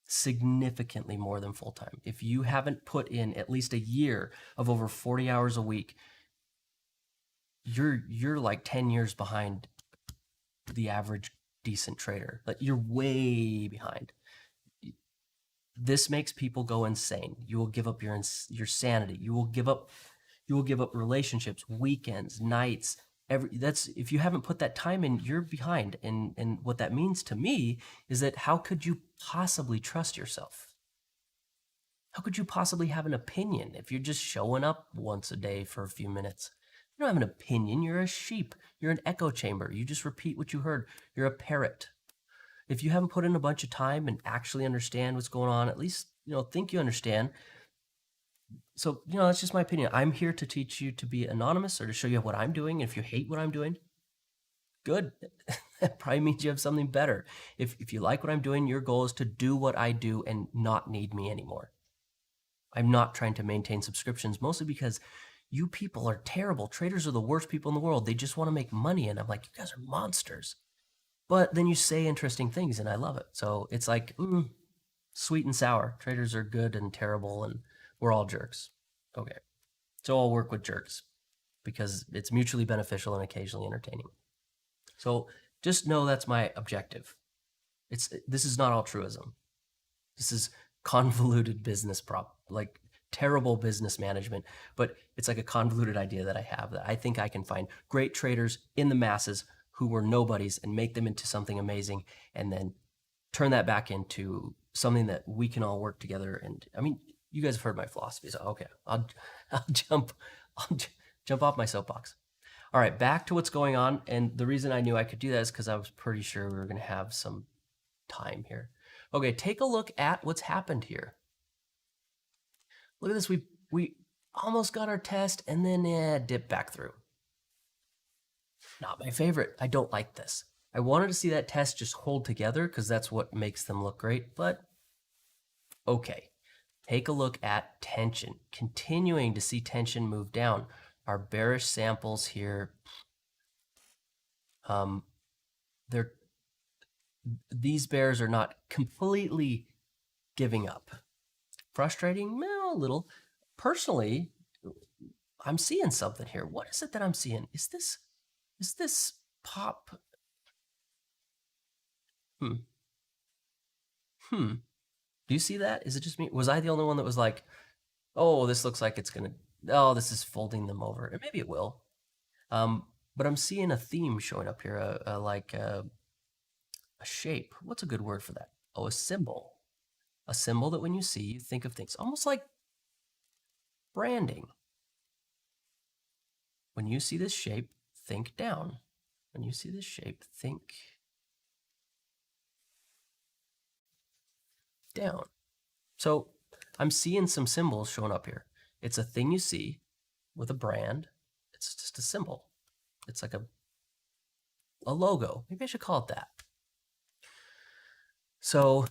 [SPEAKER 1] Significantly more than full-time. If you haven't put in at least a year of over 40 hours a week, you're like 10 years behind the average decent trader. Like, you're way behind. This makes people go insane. You will give up your sanity. You will give up relationships, weekends, nights. If you haven't put that time in, you're behind. And what that means to me is that how could you possibly trust yourself? How could you possibly have an opinion if you're just showing up once a day for a few minutes? You don't have an opinion. You're a sheep. You're an echo chamber. You just repeat what you heard. You're a parrot. If you haven't put in a bunch of time and actually understand what's going on, at least, think you understand. So, that's just my opinion. I'm here to teach you to be anonymous, or to show you what I'm doing. If you hate what I'm doing, good. That probably means you have something better. If you like what I'm doing, your goal is to do what I do and not need me anymore. I'm not trying to maintain subscriptions, mostly because you people are terrible. Traders are the worst people in the world. They just want to make money. And I'm like, you guys are monsters. But then you say interesting things and I love it. So it's like sweet and sour. Traders are good and terrible and we're all jerks. Okay. So I'll work with jerks because it's mutually beneficial and occasionally entertaining. So just know that's my objective. This is not altruism. This is convoluted business like terrible business management, but it's like a convoluted idea that I have that I think I can find great traders in the masses who were nobodies and make them into something amazing and then turn that back into something that we can all work together. And I mean, you guys have heard my philosophy, so okay, I'll jump off my soapbox. All right, back to what's going on. And the reason I knew I could do that is because I was pretty sure we were going to have some time here. Okay, take a look at what's happened here. Look at this. We almost got our test and then dip back through. Not my favorite. I don't like this. I wanted to see that test just hold together because that's what makes them look great, but okay. Take a look at tension. Continuing to see tension move down. Our bearish samples here, these bears are not completely giving up. Frustrating? Well, a little. Personally, I'm seeing something here. What is it that I'm seeing? Is this pop? Do you see that? Is it just me? Was I the only one that was like, oh, this looks like it's gonna, oh, this is folding them over. And maybe it will. But I'm seeing a theme showing up here, like a shape. What's a good word for that? Oh, a symbol. A symbol that when you see, you think of things almost like branding. When you see this shape, think down. When you see this shape, think down. So I'm seeing some symbols showing up here. It's a thing you see with a brand. It's just a symbol. It's like a logo. Maybe I should call it that. So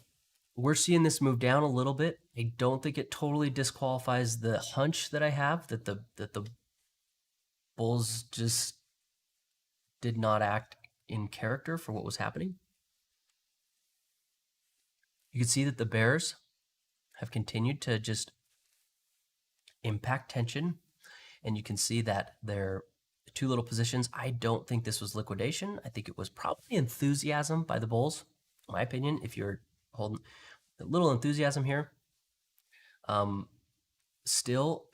[SPEAKER 1] we're seeing this move down a little bit. I don't think it totally disqualifies the hunch that I have that the bulls just did not act in character for what was happening. You can see that the bears have continued to just impact tension, and you can see that they're two little positions. I don't think this was liquidation. I think it was probably enthusiasm by the bulls, in my opinion. If you're holding a little enthusiasm here, still,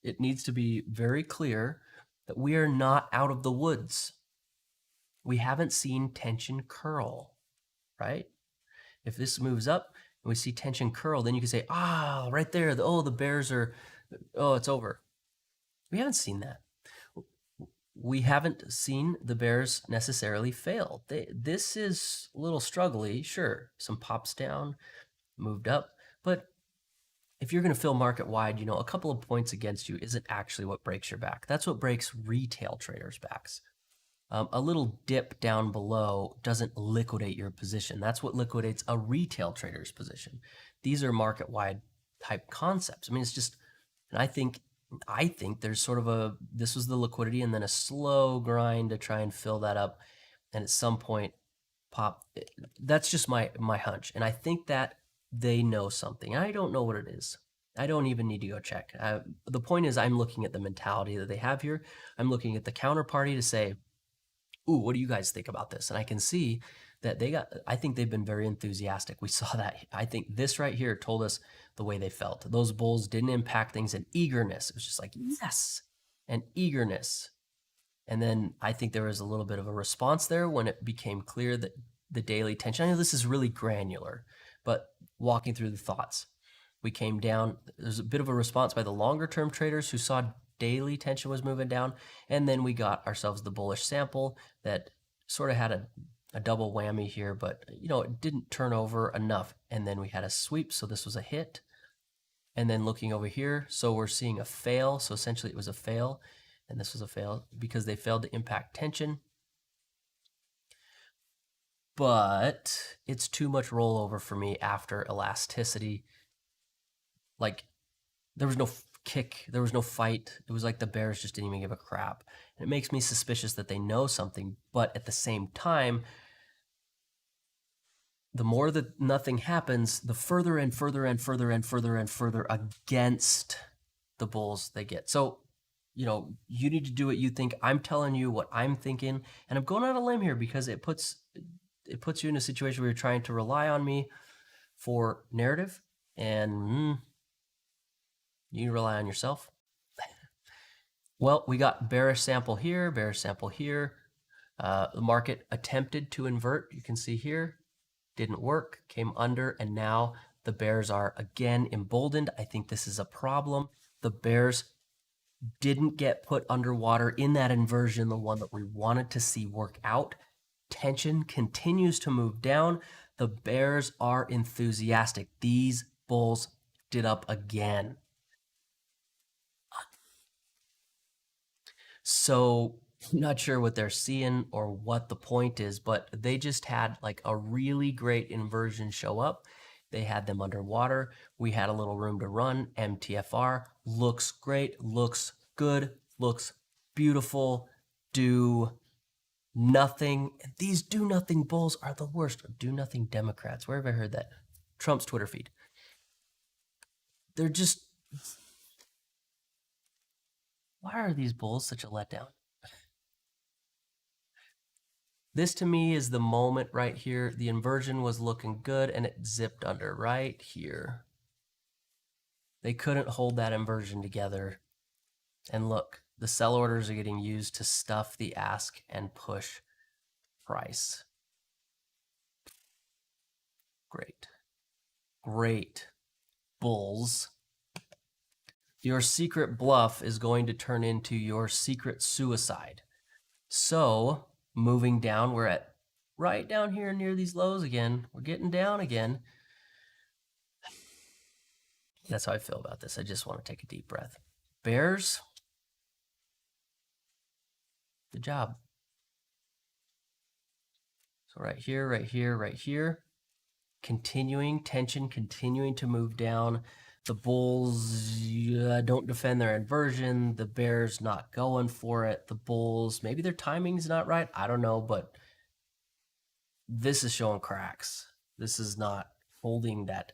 [SPEAKER 1] it needs to be very clear that we are not out of the woods. We haven't seen tension curl, right? If this moves up and we see tension curl, then you can say, ah, right there, the bears are, oh, it's over. We haven't seen that. We haven't seen the bears necessarily fail. This is a little struggly, sure. Some pops down, moved up, but if you're going to fill market wide, a couple of points against you isn't actually what breaks your back. That's what breaks retail traders' backs. A little dip down below doesn't liquidate your position. That's what liquidates a retail trader's position. These are market wide type concepts. I mean, it's just, and I think there's sort of this was the liquidity and then a slow grind to try and fill that up. And at some point pop, that's just my hunch. And I think that they know something. I don't know what it is. I don't even need to go check. The point is I'm looking at the mentality that they have here. I'm looking at the counterparty to say, ooh, what do you guys think about this? And I can see that I think they've been very enthusiastic. We saw that. I think this right here told us the way they felt. Those bulls didn't impact things in eagerness. It was just like, yes, and eagerness. And then I think there was a little bit of a response there when it became clear that the daily tension, I know this is really granular, but walking through the thoughts, we came down. There's a bit of a response by the longer term traders who saw daily tension was moving down. And then we got ourselves the bullish sample that sort of had a double whammy here, but it didn't turn over enough. And then we had a sweep. So this was a hit. And then looking over here, so we're seeing a fail. So essentially it was a fail. And this was a fail because they failed to impact tension. But it's too much rollover for me after elasticity. Like there was no kick. There was no fight. It was like the bears just didn't even give a crap. And it makes me suspicious that they know something, but at the same time, the more that nothing happens, the further and further and further and further and further against the bulls they get. So, you need to do what you think. I'm telling you what I'm thinking, and I'm going on a limb here because it puts you in a situation where you're trying to rely on me for narrative, and you rely on yourself. Well, we got bearish sample here, bearish sample here. The market attempted to invert. You can see here, didn't work, came under, and now the bears are again emboldened. I think this is a problem. The bears didn't get put underwater in that inversion, the one that we wanted to see work out. Tension continues to move down. The bears are enthusiastic. These bulls did up again. So I'm not sure what they're seeing or what the point is, but they just had like a really great inversion show up. They had them underwater. We had a little room to run. MTFR looks great, looks good, looks beautiful. Do nothing. These do nothing bulls are the worst. Do nothing Democrats. Where have I heard that? Trump's Twitter feed. They're just, why are these bulls such a letdown? This to me is the moment right here. The inversion was looking good and it zipped under right here. They couldn't hold that inversion together. And look, the sell orders are getting used to stuff the ask and push price. Great. Great. Bulls. Your secret bluff is going to turn into your secret suicide. So, moving down, we're at right down here near these lows again. We're getting down again. That's how I feel about this. I just want to take a deep breath. Bears, good job. So right here, right here, right here. Continuing, tension continuing to move down. The bulls don't defend their inversion. The bears not going for it. The bulls, maybe their timing's not right. I don't know, but this is showing cracks. This is not holding that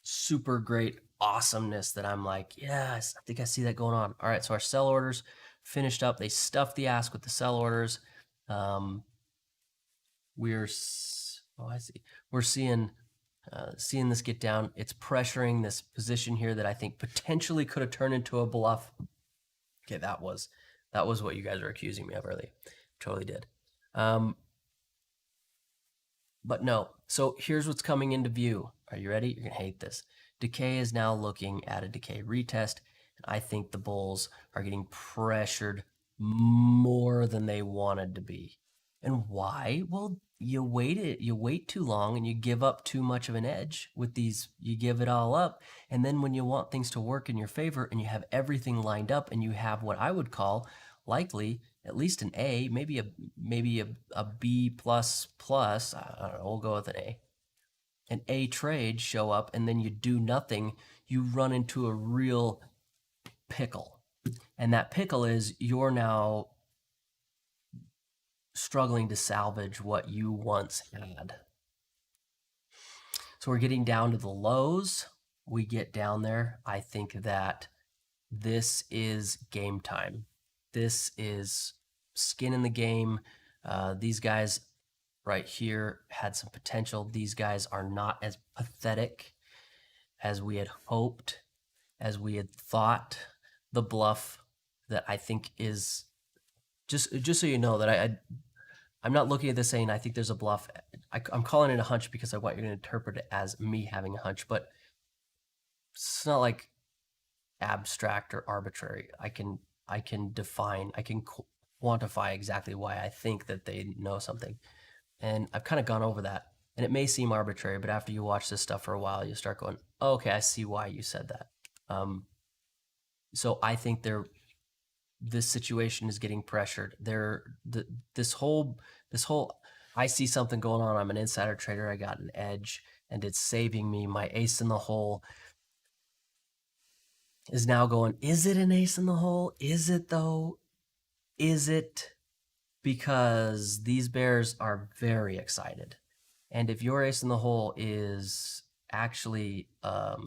[SPEAKER 1] super great awesomeness that I'm like, yes, I think I see that going on. All right, so our sell orders finished up. They stuffed the ask with the sell orders. We're seeing this get down. It's pressuring this position here that I think potentially could have turned into a bluff. Okay, that was what you guys were accusing me of earlier. Totally did. But no. So here's what's coming into view. Are you ready? You're gonna hate this. Decay is now looking at a decay retest. And I think the bulls are getting pressured more than they wanted to be. And why? Well, you wait too long and you give up too much of an edge with these. You give it all up. And then when you want things to work in your favor and you have everything lined up and you have what I would call likely at least an A, maybe a B plus plus, I don't know, we'll go with an A trade show up, and then you do nothing, you run into a real pickle. And that pickle is you're now struggling to salvage what you once had. So we're getting down to the lows. We get down there. I think that this is game time. This is skin in the game. These guys right here had some potential. These guys are not as pathetic as we had hoped, as we had thought. The bluff that I think is, just so you know, that I'm not looking at this saying I think there's a bluff. I'm calling it a hunch because I want you to interpret it as me having a hunch, but it's not like abstract or arbitrary. I can define, I can quantify exactly why I think that they know something. And I've kind of gone over that. And it may seem arbitrary, but after you watch this stuff for a while, you start going, oh, okay, I see why you said that. So I think this situation is getting pressured. This whole, I see something going on. I'm an insider trader. I got an edge and it's saving me, my ace in the hole. is now going, is it an ace in the hole? Is it though? Is it? Because these bears are very excited. And if your ace in the hole is actually a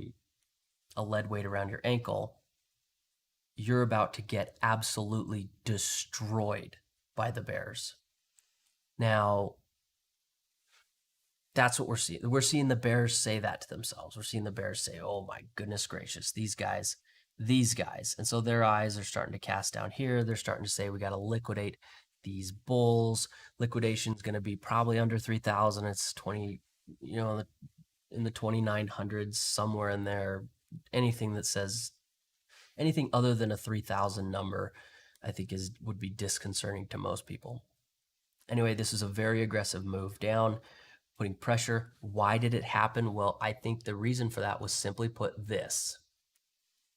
[SPEAKER 1] lead weight around your ankle, you're about to get absolutely destroyed by the bears. Now, that's what we're seeing. We're seeing the bears say that to themselves. We're seeing the bears say, oh my goodness gracious, these guys. And so their eyes are starting to cast down here. They're starting to say, we got to liquidate these bulls. Liquidation is going to be probably under 3,000. It's 20, in the 2,900s, somewhere in there. Anything that says anything other than a 3,000 number, I think would be disconcerting to most people. Anyway, this is a very aggressive move down, putting pressure. Why did it happen? Well, I think the reason for that was simply put this.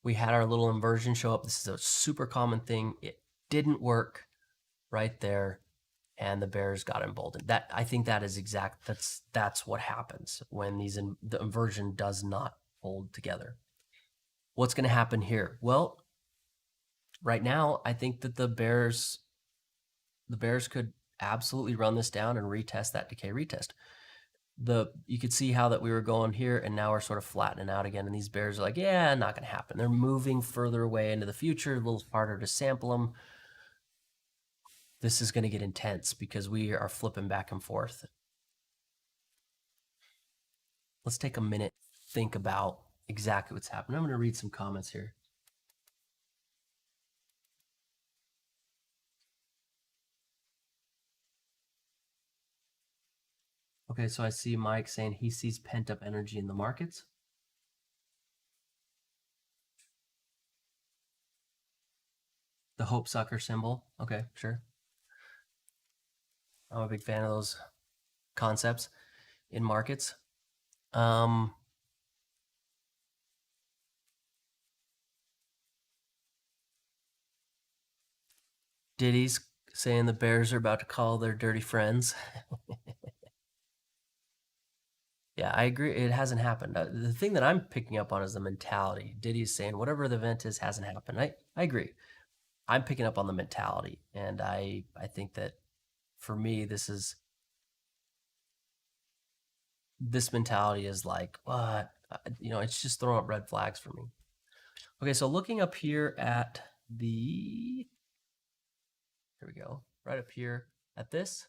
[SPEAKER 1] We had our little inversion show up. This is a super common thing. It didn't work right there, and the bears got emboldened. I think that is that's what happens when the inversion does not hold together. What's going to happen here? Well, right now, I think that the bears could absolutely run this down and retest that decay retest. You could see how that we were going here, and now we're sort of flattening out again, and these bears are like, yeah, not going to happen. They're moving further away into the future, a little harder to sample them. This is going to get intense because we are flipping back and forth. Let's take a minute, think about exactly what's happening. I'm going to read some comments here. Okay, so I see Mike saying he sees pent-up energy in the markets. The hope sucker symbol. Okay, sure. I'm a big fan of those concepts in markets. Diddy's saying the Bears are about to call their dirty friends. Yeah, I agree. It hasn't happened. The thing that I'm picking up on is the mentality. Diddy's saying whatever the event is hasn't happened. I agree. I'm picking up on the mentality, and I think that for me, this mentality is like, what? It's just throwing up red flags for me. Okay, so looking up here at here we go, right up here at this,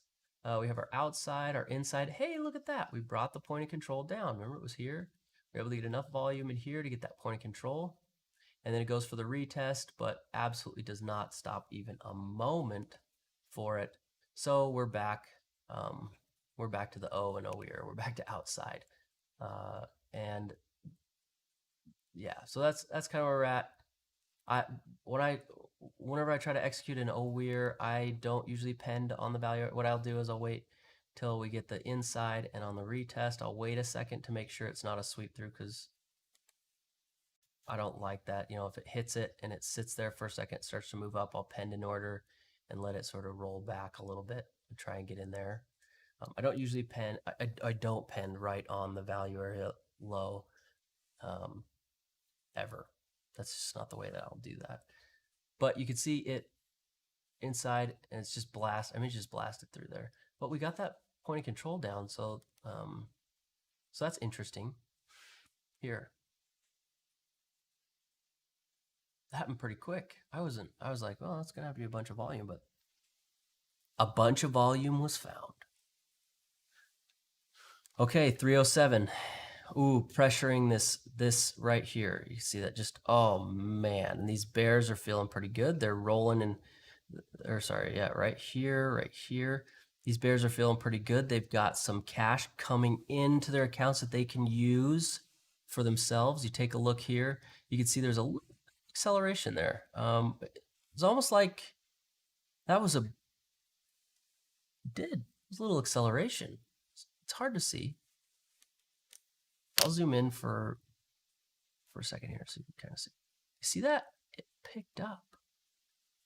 [SPEAKER 1] we have our outside, our inside. Hey, look at that. We brought the point of control down. Remember, it was here. We are able to get enough volume in here to get that point of control. And then it goes for the retest, but absolutely does not stop even a moment for it. So we're back. We're back to the O and OER. We're back to outside. And yeah, so that's kind of where we're at. Whenever I try to execute an OWEIR, I don't usually pend on the value. What I'll do is I'll wait till we get the inside, and on the retest, I'll wait a second to make sure it's not a sweep through, because I don't like that. If it hits it and it sits there for a second, it starts to move up, I'll pend in order and let it sort of roll back a little bit and try and get in there. I don't usually pend. I don't pend right on the value area low ever. That's just not the way that I'll do that. But you can see it inside, and it's just just blasted through there. But we got that point of control down, so that's interesting. Here, that happened pretty quick. I was like, well, that's gonna have to be a bunch of volume, but a bunch of volume was found. Okay, 307. Ooh, pressuring this right here. You see that? Just, oh man, and these bears are feeling pretty good. They're rolling in, right here. These bears are feeling pretty good. They've got some cash coming into their accounts that they can use for themselves. You take a look here, you can see there's a little acceleration there. It's almost like that was it was a little acceleration. It's hard to see. I'll zoom in for a second here so you can kind of see. You see that? It picked up.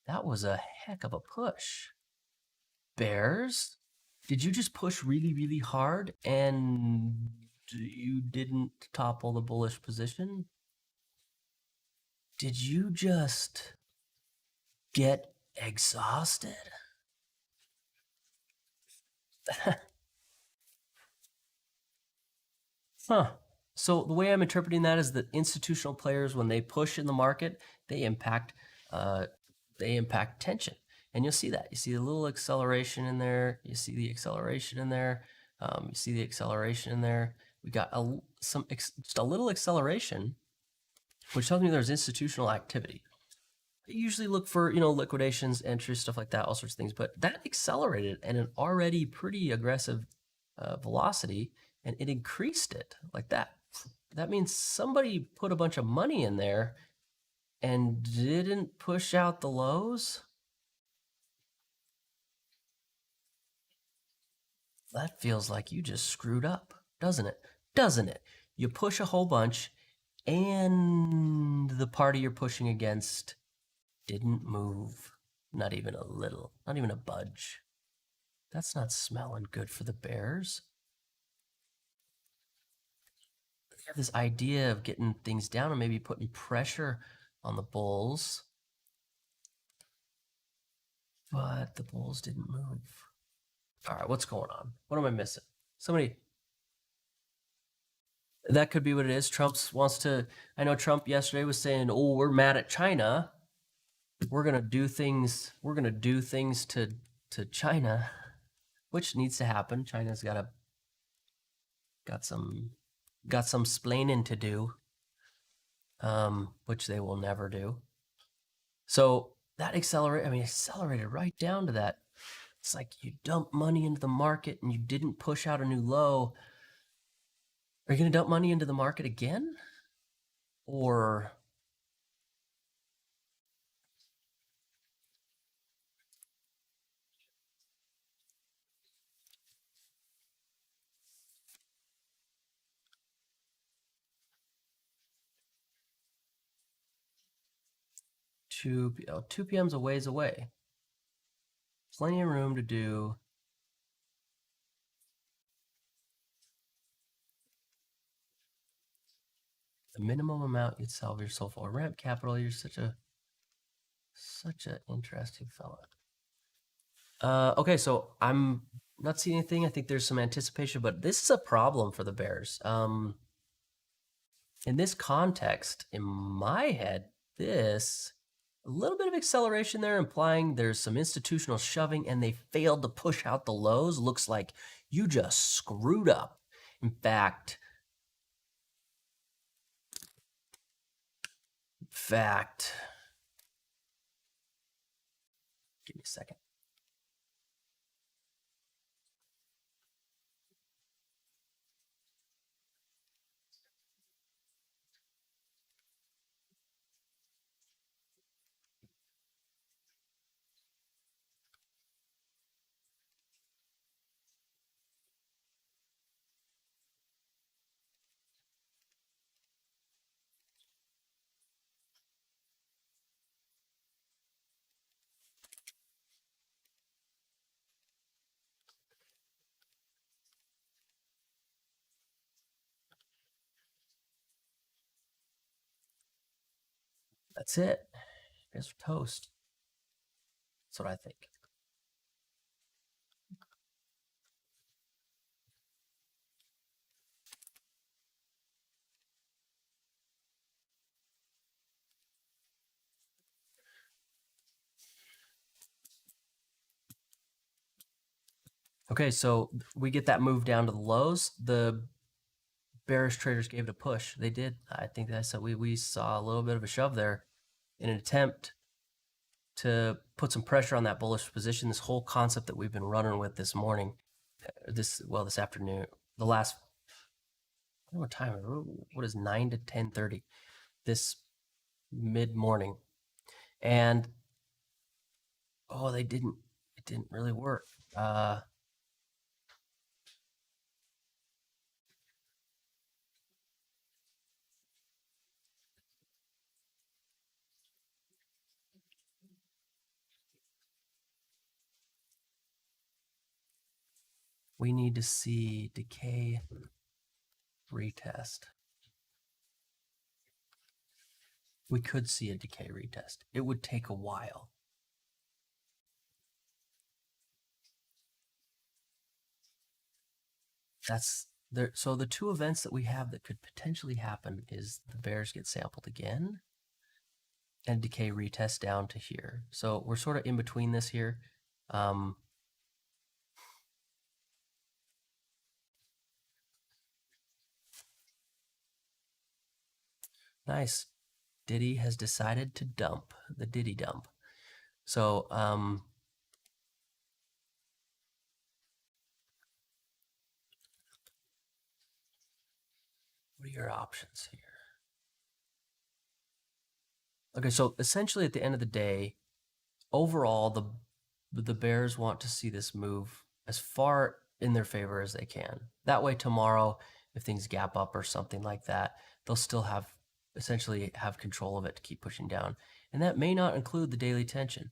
[SPEAKER 1] That was a heck of a push. Bears, did you just push really, really hard and you didn't topple the bullish position? Did you just get exhausted? Huh. So the way I'm interpreting that is that institutional players, when they push in the market, they impact uh, tension, and you'll see that. You see a little acceleration in there. You see the acceleration in there. You see the acceleration in there. We got just a little acceleration, which tells me there's institutional activity. I usually look for liquidations, entries, stuff like that, all sorts of things. But that accelerated at an already pretty aggressive velocity, and it increased it like that. That means somebody put a bunch of money in there and didn't push out the lows. That feels like you just screwed up, doesn't it? Doesn't it? You push a whole bunch, and the party you're pushing against didn't move. Not even a little, not even a budge. That's not smelling good for the bears. They have this idea of getting things down and maybe putting pressure on the bulls. But the bulls didn't move. All right, what's going on? What am I missing? Somebody. That could be what it is. Trump wants to. I know Trump yesterday was saying, "Oh, we're mad at China. We're gonna do things. We're gonna do things to China," which needs to happen. China's got some splaining to do, which they will never do. So that accelerated right down to that. It's like you dump money into the market and you didn't push out a new low. Are you going to dump money into the market again? Or two p.m.'s a ways away. Plenty of room to do. The minimum amount you'd sell yourself for. Ramp capital, you're such an interesting fella. Okay, so I'm not seeing anything. I think there's some anticipation, but this is a problem for the Bears. In this context, in my head, this a little bit of acceleration there, implying there's some institutional shoving, and they failed to push out the lows. Looks like you just screwed up. In fact, give me a second. That's it. You guys are toast. That's what I think. Okay, so we get that move down to the lows. The bearish traders gave it a push. They did. I think that's so we saw a little bit of a shove there in an attempt to put some pressure on that bullish position. This whole concept that we've been running with this morning, this afternoon, the last, I don't know what time, what is 9 to 10:30, this mid-morning. And, it didn't really work. We need to see decay retest. we could see a decay retest. It would take a while. That's there. So the two events that we have that could potentially happen is the bears get sampled again and decay retest down to here. So we're sort of in between this here. Nice. Diddy has decided to dump the Diddy dump. So, what are your options here? Okay, so essentially at the end of the day, overall, the Bears want to see this move as far in their favor as they can. That way, tomorrow, if things gap up or something like that, they'll still have essentially have control of it to keep pushing down. And that may not include the daily tension.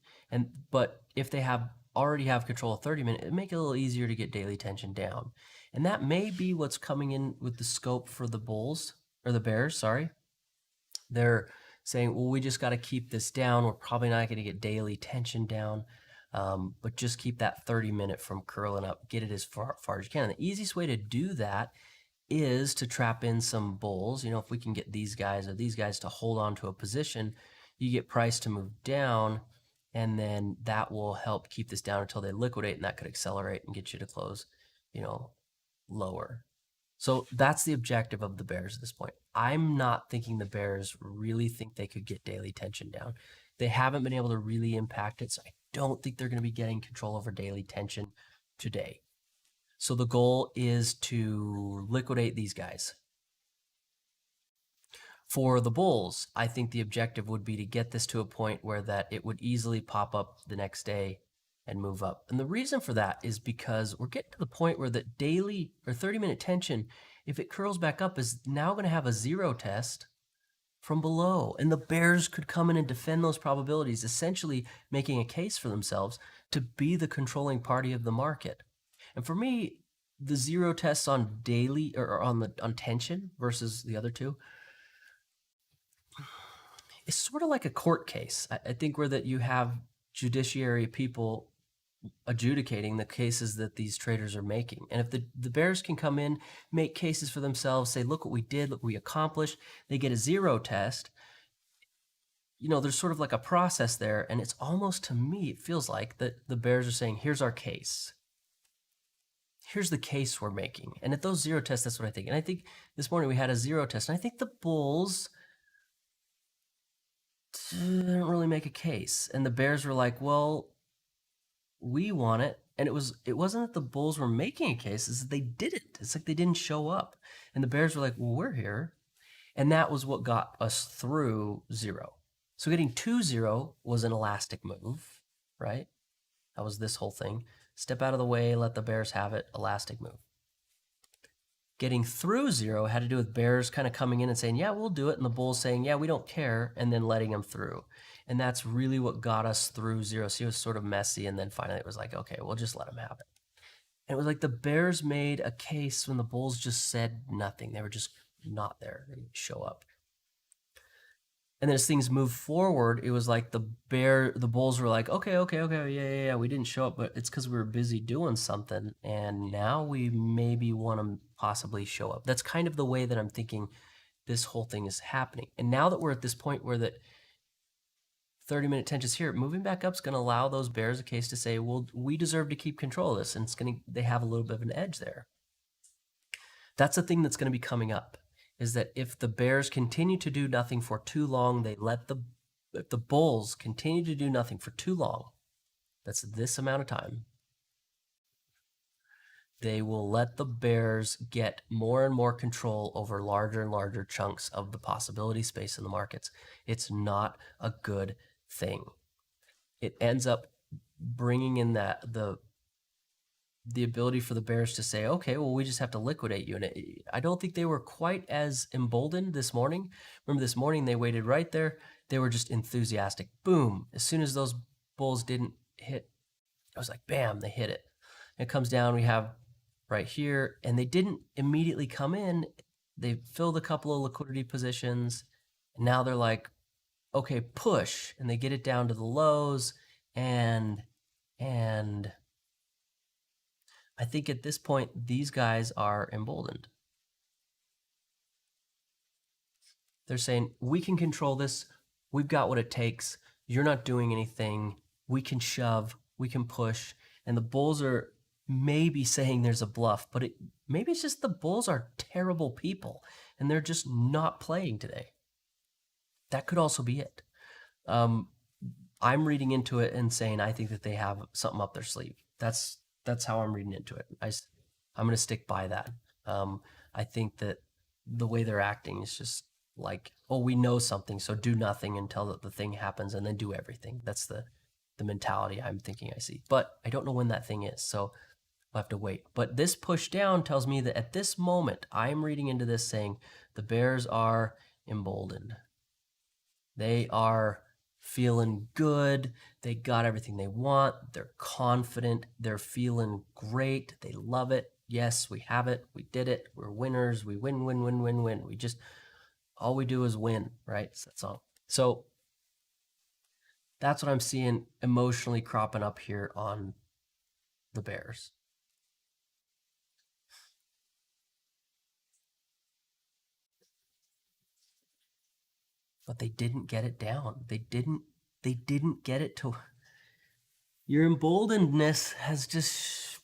[SPEAKER 1] But if they already have control of 30-minute, it make it a little easier to get daily tension down. And that may be what's coming in with the scope for the Bulls or the Bears, sorry. They're saying, well, we just got to keep this down. We're probably not going to get daily tension down, but just keep that 30-minute from curling up. Get it as far as you can. And the easiest way to do that is to trap in some bulls. You know, if we can get these guys or these guys to hold on to a position, you get price to move down, and then that will help keep this down until they liquidate, and that could accelerate and get you to close, you know, lower. So that's the objective of the Bears at this point. I'm not thinking the Bears really think they could get daily tension down. They haven't been able to really impact it, so I don't think they're going to be getting control over daily tension today. So the goal is to liquidate these guys. For the Bulls, I think the objective would be to get this to a point where that it would easily pop up the next day and move up. And the reason for that is because we're getting to the point where the daily or 30-minute tension, if it curls back up, is now going to have a zero test from below. And the Bears could come in and defend those probabilities, essentially making a case for themselves to be the controlling party of the market. And for me, the zero tests on daily or on tension versus the other two, it's sort of like a court case. I think where that you have judiciary people adjudicating the cases that these traders are making. And if the Bears can come in, make cases for themselves, say, look what we did, look what we accomplished, they get a zero test, you know, there's sort of like a process there. And it's almost, to me, it feels like that the Bears are saying, here's our case. Here's the case we're making. And at those zero tests, that's what I think. And I think this morning we had a zero test. And I think the Bulls didn't really make a case. And the Bears were like, well, we want it. And it wasn't that the Bulls were making a case, it's that they didn't. It's like they didn't show up. And the Bears were like, well, we're here. And that was what got us through zero. So getting to zero was an elastic move, right? That was this whole thing. Step out of the way, let the Bears have it, elastic move. Getting through zero had to do with Bears kind of coming in and saying, yeah, we'll do it. And the Bulls saying, yeah, we don't care, and then letting them through. And that's really what got us through zero. So it was sort of messy. And then finally it was like, okay, we'll just let them have it. And it was like the Bears made a case when the Bulls just said nothing. They were just not there. They didn't show up. And then as things moved forward, it was like the Bulls were like, okay, yeah, we didn't show up, but it's because we were busy doing something, and now we maybe want to possibly show up. That's kind of the way that I'm thinking this whole thing is happening. And now that we're at this point where that 30-minute tension is here, moving back up is going to allow those Bears a case to say, well, we deserve to keep control of this, and they have a little bit of an edge there. That's the thing that's going to be coming up. Is that if the Bears continue to do nothing for too long, if the Bulls continue to do nothing for too long, that's this amount of time, they will let the Bears get more and more control over larger and larger chunks of the possibility space in the markets. It's not a good thing. It ends up bringing in the ability for the Bears to say, okay, well, we just have to liquidate you. And I don't think they were quite as emboldened this morning. Remember this morning, they waited right there. They were just enthusiastic. Boom. As soon as those Bulls didn't hit, I was like, bam, they hit it. It comes down, we have right here, and they didn't immediately come in. They filled a couple of liquidity positions. And now they're like, okay, push, and they get it down to the lows, and I think at this point, these guys are emboldened. They're saying, we can control this. We've got what it takes. You're not doing anything. We can shove, we can push. And the bulls are maybe saying there's a bluff, but maybe it's just the bulls are terrible people and they're just not playing today. That could also be it. I'm reading into it and saying I think that they have something up their sleeve. That's how I'm reading into it. I'm going to stick by that. I think that the way they're acting is just like, oh, we know something, so do nothing until the thing happens and then do everything. That's the mentality I'm thinking I see. But I don't know when that thing is, so I'll have to wait. But this push down tells me that at this moment, I'm reading into this saying the bears are emboldened. They are feeling good. They got everything they want. They're confident. They're feeling great. They love it. Yes, we have it. We did it. We're winners. We win, win, win, win, win. We just, all we do is win, right? That's all. So that's what I'm seeing emotionally cropping up here on the Bears. But they didn't get it down. They didn't get it to. Your emboldenedness has just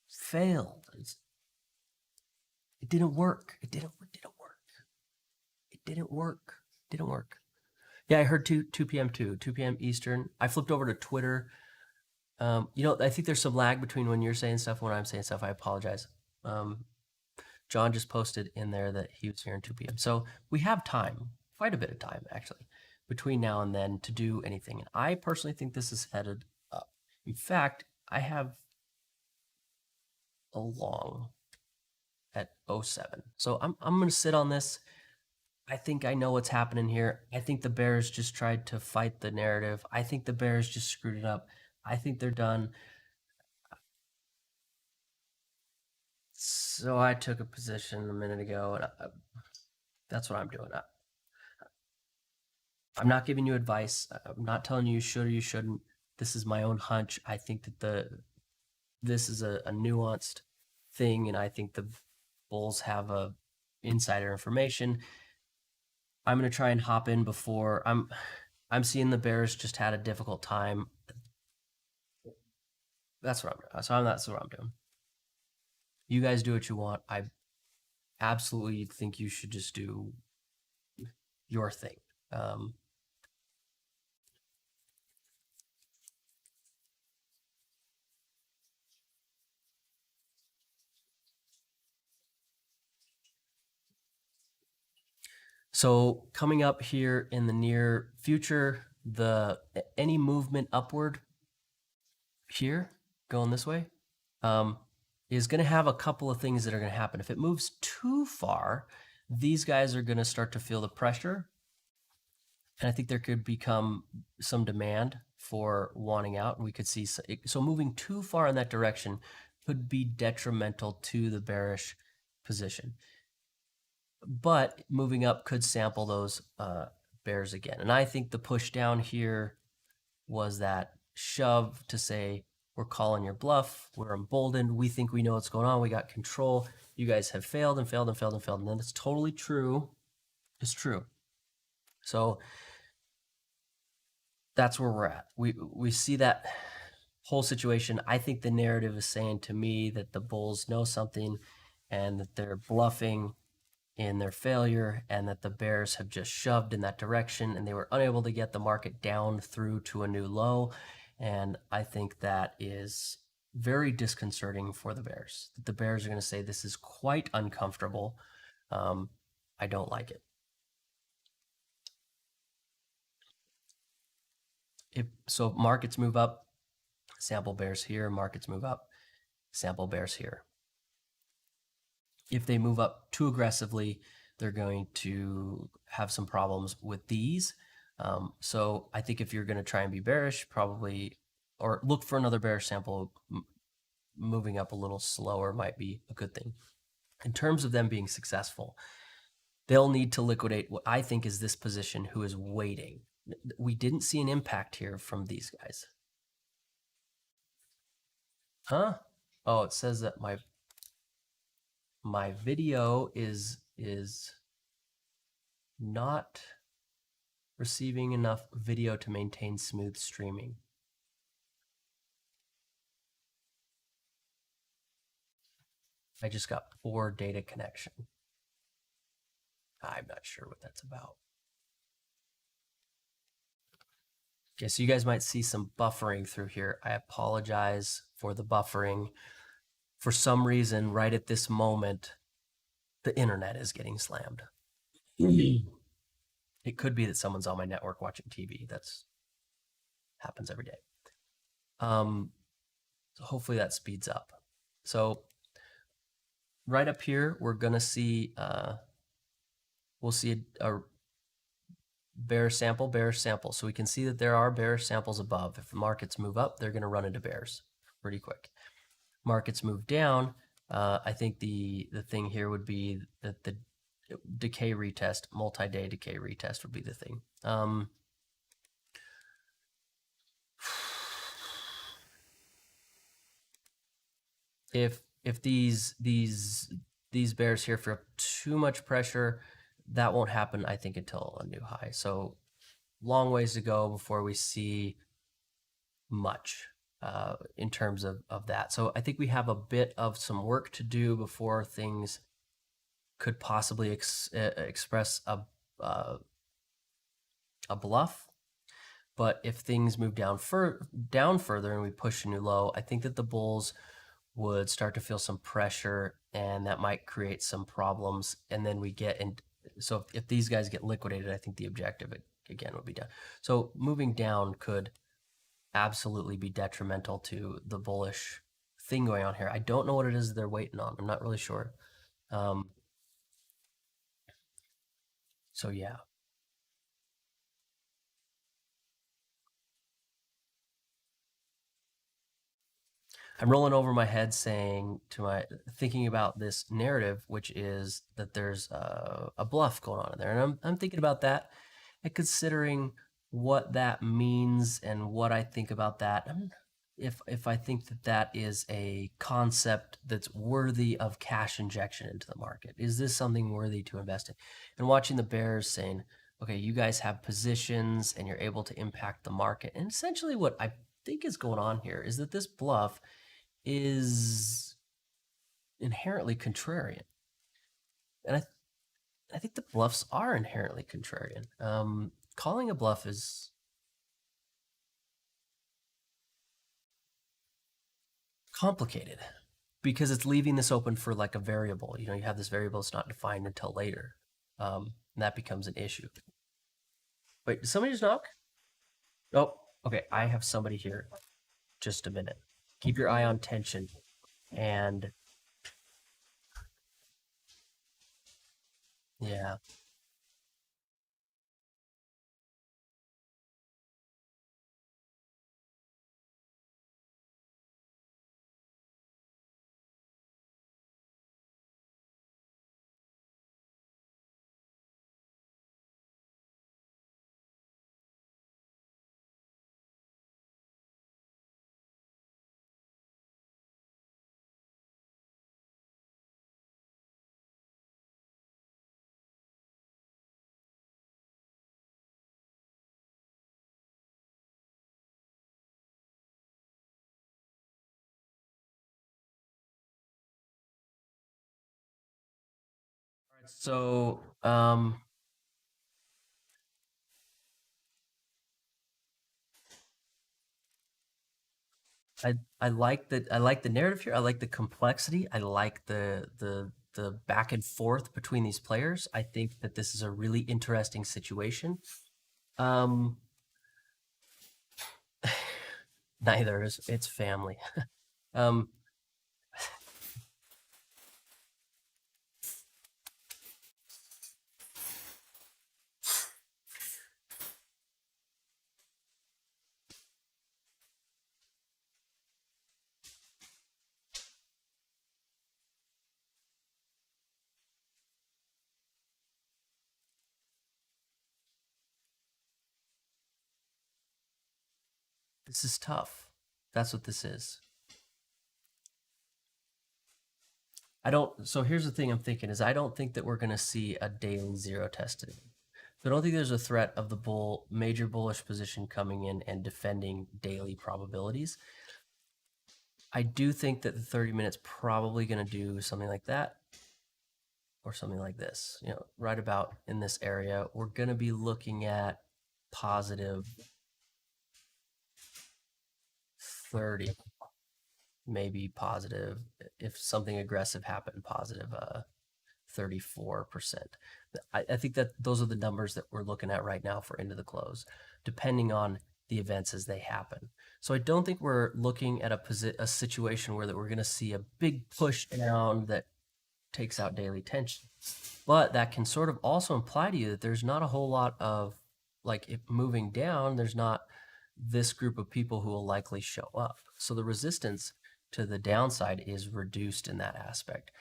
[SPEAKER 1] failed. It didn't work. It didn't work. It didn't work. It didn't work. Yeah, I heard 2 p.m. too. 2 p.m. Eastern. I flipped over to Twitter. I think there's some lag between when you're saying stuff and when I'm saying stuff. I apologize. John just posted in there that he was here at 2 p.m. So we have time, quite a bit of time actually, between now and then to do anything. And I personally think this is headed up. In fact, I have a long at 07. So I'm going to sit on this. I think I know what's happening here. I think the Bears just tried to fight the narrative. I think the Bears just screwed it up. I think they're done. So I took a position a minute ago, and that's what I'm doing. I'm not giving you advice. I'm not telling you should or you shouldn't. This is my own hunch. I think that this is a nuanced thing, and I think the Bulls have a insider information. I'm going to try and hop in before I'm seeing the Bears just had a difficult time. That's what I'm doing. So that's what I'm doing. You guys do what you want. I absolutely think you should just do your thing. So coming up here in the near future, any movement upward here, going this way, is going to have a couple of things that are going to happen. If it moves too far, these guys are going to start to feel the pressure. And I think there could become some demand for wanting out. And we could see, so moving too far in that direction could be detrimental to the bearish position. But moving up could sample those bears again. And I think the push down here was that shove to say, we're calling your bluff, we're emboldened, we think we know what's going on, we got control, you guys have failed and failed and failed and failed. And then it's totally true. It's true. So that's where we're at. We see that whole situation. I think the narrative is saying to me that the Bulls know something and that they're bluffing in their failure, and that the Bears have just shoved in that direction and they were unable to get the market down through to a new low. And I think that is very disconcerting for the Bears. The Bears are going to say this is quite uncomfortable. I don't like it. So markets move up, sample bears here, markets move up, sample bears here. If they move up too aggressively, they're going to have some problems with these. So I think if you're going to try and be bearish, probably, or look for another bearish sample, moving up a little slower might be a good thing. In terms of them being successful, they'll need to liquidate what I think is this position who is waiting. We didn't see an impact here from these guys. Huh? Oh, it says that my video is not receiving enough video to maintain smooth streaming. I just got poor data connection. I'm not sure what that's about. Okay, so you guys might see some buffering through here. I apologize for the buffering. For some reason, right at this moment, the internet is getting slammed. It could be that someone's on my network watching TV. That's happens every day. So hopefully that speeds up. So right up here, we're gonna see we'll see a bearish sample. So we can see that there are bearish samples above. If the markets move up, they're gonna run into bears pretty quick. Markets move down, I think the thing here would be that the decay retest, multi-day decay retest would be the thing. If these bears here feel too much pressure, that won't happen, I think, until a new high. So long ways to go before we see much in terms of that. So I think we have a bit of some work to do before things could possibly express a bluff. But if things move down further and we push a new low, I think that the bulls would start to feel some pressure, and that might create some problems. And then we get in. So if these guys get liquidated, I think the objective again would be down. So moving down could absolutely be detrimental to the bullish thing going on here. I don't know what it is they're waiting on. I'm not really sure. So yeah. I'm rolling over my head thinking about this narrative, which is that there's a bluff going on in there. And I'm thinking about that and considering what that means and what I think about that. If I think that is a concept that's worthy of cash injection into the market. Is this something worthy to invest in? And watching the bears saying, okay, you guys have positions and you're able to impact the market. And essentially what I think is going on here is that this bluff is inherently contrarian. And I think the bluffs are inherently contrarian. Calling a bluff is complicated because it's leaving this open for like a variable. You know, you have this variable that's not defined until later. And that becomes an issue. Wait, did somebody just knock? Oh, okay. I have somebody here. Just a minute. Keep your eye on tension. And yeah. So I like the narrative here. I like the complexity. I like the back and forth between these players. I think that this is a really interesting situation. Neither is it's family. um, This is tough. That's what this is. So here's the thing I'm thinking is I don't think that we're going to see a daily zero test today. So I don't think there's a threat of the major bullish position coming in and defending daily probabilities. I do think that the 30 minutes probably going to do something like that or something like this, right about in this area. We're going to be looking at positive 30, maybe positive, if something aggressive happened, positive 34%. I think that those are the numbers that we're looking at right now for into the close, depending on the events as they happen. So I don't think we're looking at a situation where that we're going to see a big push down that takes out daily tension. But that can sort of also imply to you that there's not a whole lot of, like, if moving down, there's not this group of people who will likely show up. So the resistance to the downside is reduced in that aspect.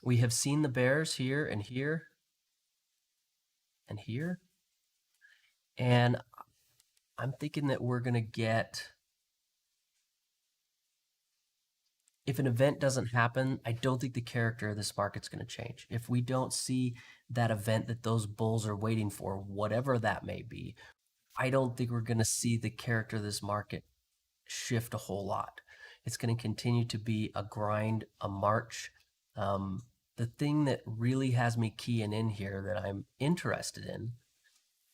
[SPEAKER 1] We have seen the bears here and here and here. And I'm thinking that we're going to get, if an event doesn't happen, I don't think the character of this market's going to change. If we don't see that event that those bulls are waiting for, whatever that may be, I don't think we're going to see the character of this market shift a whole lot. It's going to continue to be a grind, a march. The thing that really has me keying in here that I'm interested in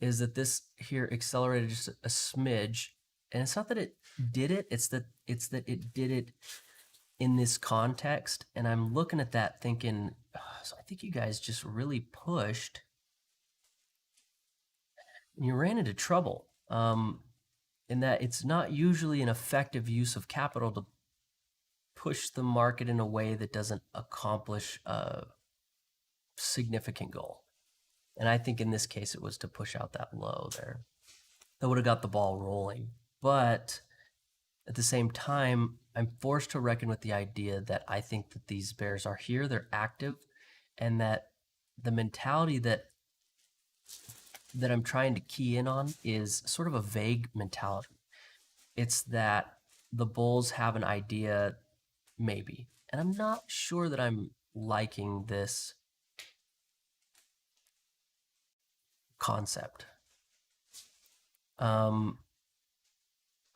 [SPEAKER 1] is that this here accelerated just a smidge, and it's not that it did it, it's that it did it in this context. And I'm looking at that thinking, so I think you guys just really pushed and you ran into trouble. In that it's not usually an effective use of capital to push the market in a way that doesn't accomplish a significant goal. And I think in this case, it was to push out that low there. That would have got the ball rolling. But at the same time, I'm forced to reckon with the idea that I think that these bears are here, they're active, and that the mentality that I'm trying to key in on is sort of a vague mentality. It's that the bulls have an idea, maybe, and I'm not sure that I'm liking this concept. I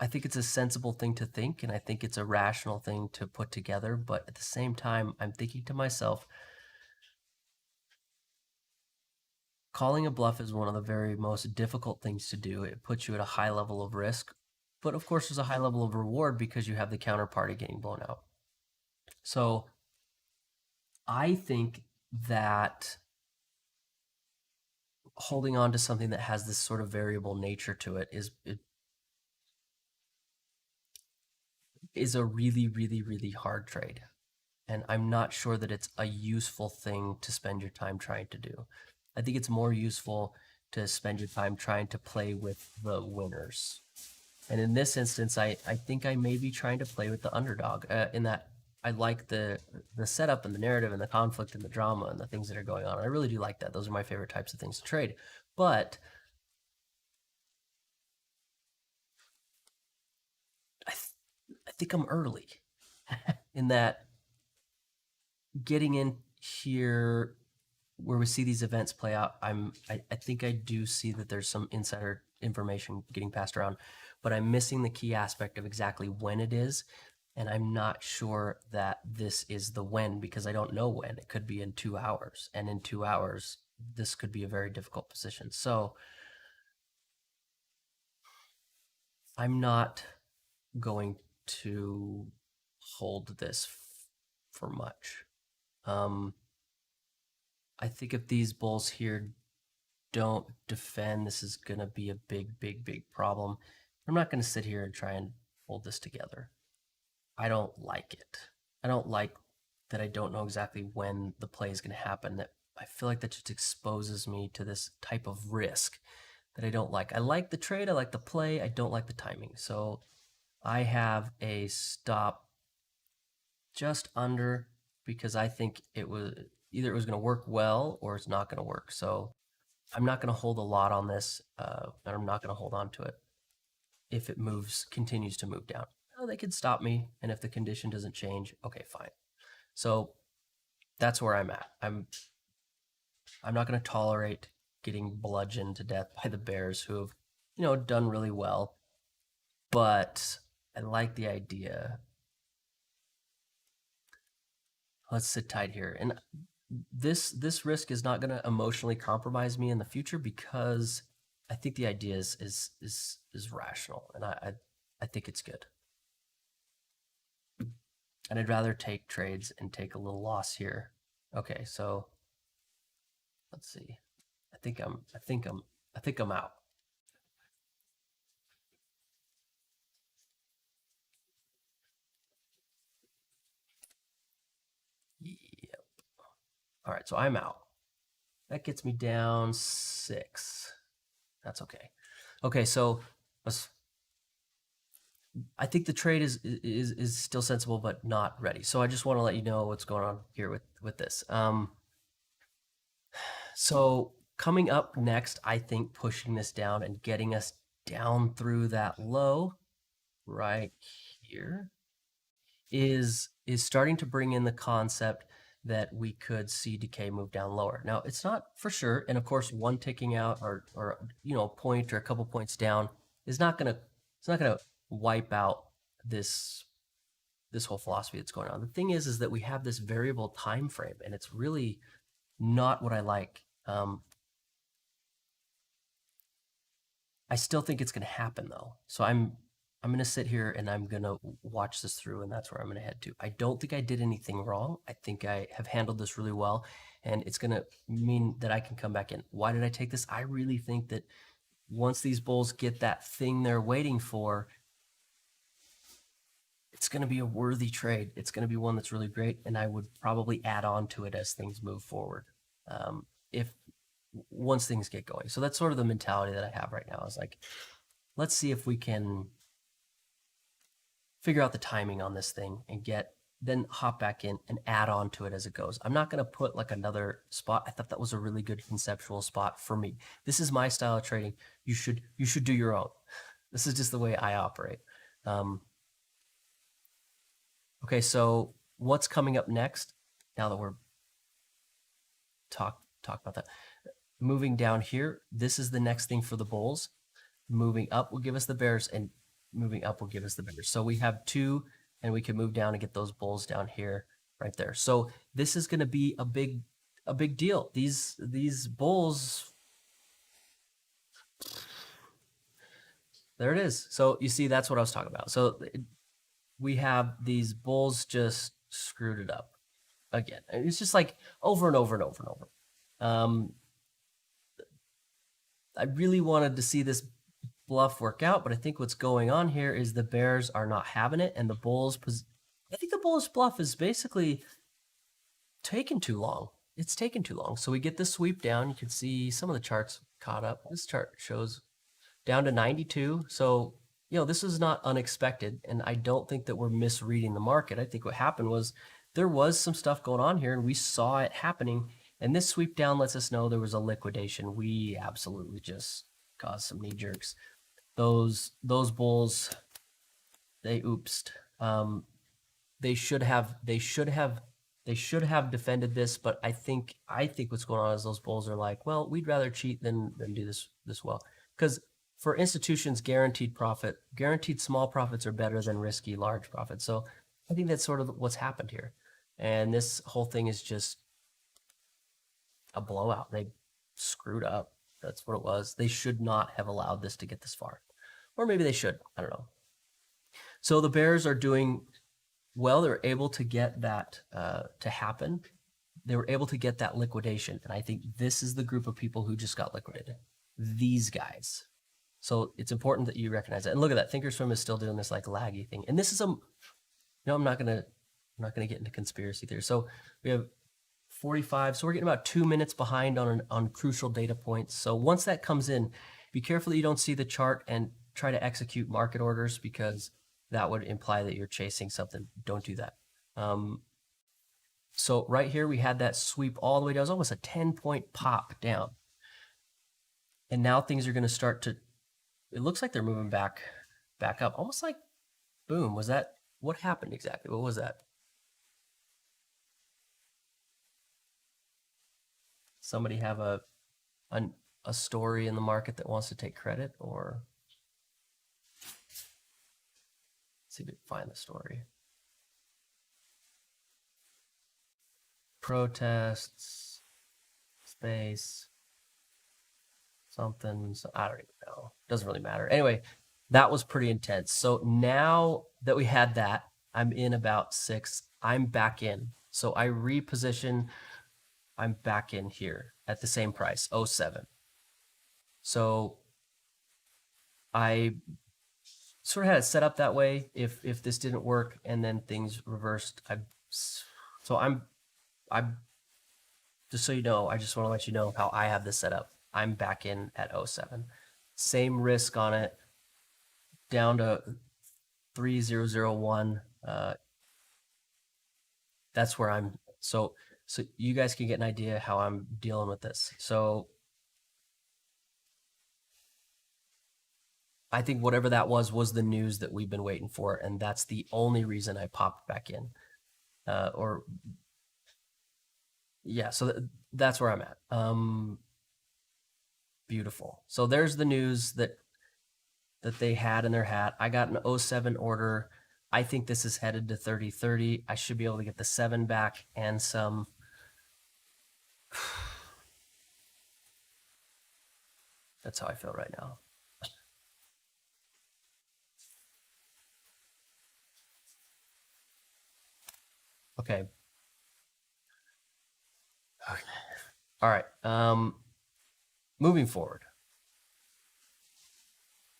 [SPEAKER 1] think it's a sensible thing to think, and I think it's a rational thing to put together, but at the same time, I'm thinking to myself, calling a bluff is one of the very most difficult things to do. It puts you at a high level of risk, but of course there's a high level of reward because you have the counterparty getting blown out. So I think that holding on to something that has this sort of variable nature to it is a really, really, really hard trade. And I'm not sure that it's a useful thing to spend your time trying to do. I think it's more useful to spend your time trying to play with the winners. And in this instance, I think I may be trying to play with the underdog in that I like the setup and the narrative and the conflict and the drama and the things that are going on. I really do like that. Those are my favorite types of things to trade. But I think I'm early in that getting in here where we see these events play out. I think I do see that there's some insider information getting passed around, but I'm missing the key aspect of exactly when it is. And I'm not sure that this is the when because I don't know when. It could be in 2 hours. And in 2 hours, this could be a very difficult position. So I'm not going to hold this for much. I think if these bulls here don't defend, this is going to be a big, big, big problem. I'm not going to sit here and try and hold this together. I don't like it. I don't like that I don't know exactly when the play is going to happen. That I feel like that just exposes me to this type of risk that I don't like. I like the trade. I like the play. I don't like the timing. So I have a stop just under because I think it was either it was going to work well or it's not going to work. So I'm not going to hold a lot on this, and I'm not going to hold on to it if it continues to move down. Oh, they could stop me, and if the condition doesn't change, okay, fine. So that's where I'm at. I'm not going to tolerate getting bludgeoned to death by the bears who have, done really well. But I like the idea. Let's sit tight here. And this risk is not going to emotionally compromise me in the future because I think the idea is rational, and I think it's good. And I'd rather take trades and take a little loss here. Okay, so let's see. I think I'm out. Yep. All right, so I'm out. That gets me down 6. That's okay. Okay, so I think the trade is still sensible, but not ready. So I just want to let you know what's going on here with this. So coming up next, I think pushing this down and getting us down through that low right here is starting to bring in the concept that we could see decay move down lower. Now, it's not for sure, and of course, one ticking out or a point or a couple points down is not gonna wipe out this whole philosophy that's going on. The thing is that we have this variable time frame, and it's really not what I like. I still think it's going to happen though. So I'm going to sit here and I'm going to watch this through, and that's where I'm going to head to. I don't think I did anything wrong. I think I have handled this really well, and it's going to mean that I can come back in. Why did I take this? I really think that once these bulls get that thing they're waiting for, it's going to be a worthy trade. It's going to be one that's really great, and I would probably add on to it as things move forward. If once things get going. So that's sort of the mentality that I have right now, is like, let's see if we can figure out the timing on this thing and then hop back in and add on to it as it goes. I'm not going to put like another spot. I thought that was a really good conceptual spot for me. This is my style of trading. You should do your own. This is just the way I operate. Okay, so what's coming up next? Now that we're talk about that, moving down here, this is the next thing for the bulls. Moving up will give us the bears, and moving up will give us the bears. So we have 2, and we can move down and get those bulls down here, right there. So this is going to be a big deal. These bulls, there it is. So you see, that's what I was talking about. So we have these bulls just screwed it up again. It's just like over and over and over and over. I really wanted to see this bluff work out, but I think what's going on here is the bears are not having it, and the bulls, I think the bulls bluff is basically taking too long. It's taken too long. So we get the sweep down. You can see some of the charts caught up. This chart shows down to 92. So, this is not unexpected, and I don't think that we're misreading the market. I think what happened was there was some stuff going on here, and we saw it happening. And this sweep down lets us know there was a liquidation. We absolutely just caused some knee jerks. Those bulls, they oopsed. They should have defended this, but I think what's going on is those bulls are like, well, we'd rather cheat than do this well. Because for institutions, guaranteed small profits are better than risky large profits. So I think that's sort of what's happened here. And this whole thing is just a blowout. They screwed up. That's what it was. They should not have allowed this to get this far. Or maybe they should. I don't know. So the bears are doing well. They're able to get that to happen. They were able to get that liquidation. And I think this is the group of people who just got liquidated. These guys. So it's important that you recognize that. And look at that. Thinkorswim is still doing this like laggy thing. And this is I'm not gonna get into conspiracy theory. So we have 45. So we're getting about 2 minutes behind on crucial data points. So once that comes in, be careful that you don't see the chart and try to execute market orders, because that would imply that you're chasing something. Don't do that. So right here, we had that sweep all the way down. It was almost a 10-point pop down. And now things are going to start to, it looks like they're moving back up, almost like boom. Was that what happened exactly? What was that? Somebody have a, a story in the market that wants to take credit, or let's see if we can find the story. Protests, space, something. So I don't even know. Doesn't really matter. Anyway, that was pretty intense. So now that we had that, I'm in about 6. I'm back in. So I reposition. I'm back in here at the same price, 07. So I sort of had it set up that way. If this didn't work and then things reversed, I'm just so you know, I just want to let you know how I have this set up. I'm back in at 07. Same risk on it, down to 3001. That's where I'm. So you guys can get an idea how I'm dealing with this. So I think whatever that was the news that we've been waiting for, and that's the only reason I popped back in. Or yeah, so that's where I'm at. Beautiful. So there's the news that they had in their hat. I got an 07 order. I think this is headed to 3030. I should be able to get the 7 back and some. That's how I feel right now. Okay. All right. Moving forward.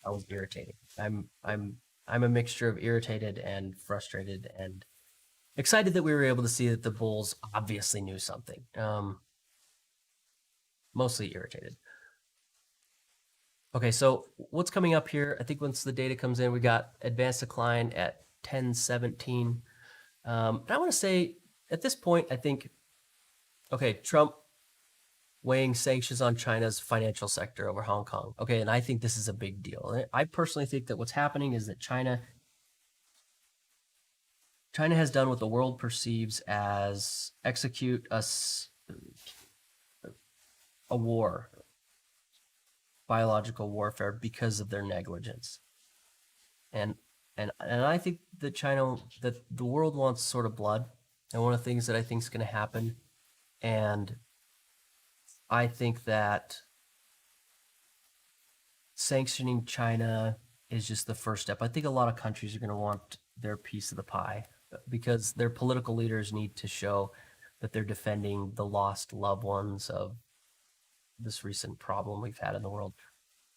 [SPEAKER 1] I was irritating. I'm a mixture of irritated and frustrated and excited that we were able to see that the Bulls obviously knew something. Mostly irritated. Okay, so what's coming up here? I think once the data comes in, we got advanced decline at 1017. And I want to say at this point, I think, okay, Trump weighing sanctions on China's financial sector over Hong Kong. Okay, and I think this is a big deal. I personally think that what's happening is that China has done what the world perceives as execute a war, biological warfare, because of their negligence. And I think that that the world wants sort of blood. And one of the things that I think is going to happen, and I think that sanctioning China is just the first step. I think a lot of countries are going to want their piece of the pie because their political leaders need to show that they're defending the lost loved ones of this recent problem we've had in the world.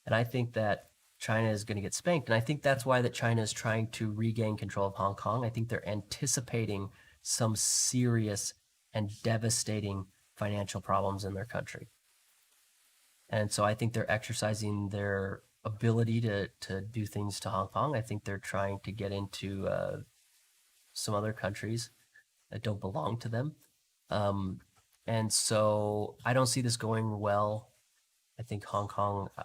[SPEAKER 1] And I think that China is going to get spanked. And I think that's why that China is trying to regain control of Hong Kong. I think they're anticipating some serious and devastating financial problems in their country. And so I think they're exercising their ability to do things to Hong Kong. I think they're trying to get into some other countries that don't belong to them. And so I don't see this going well. I think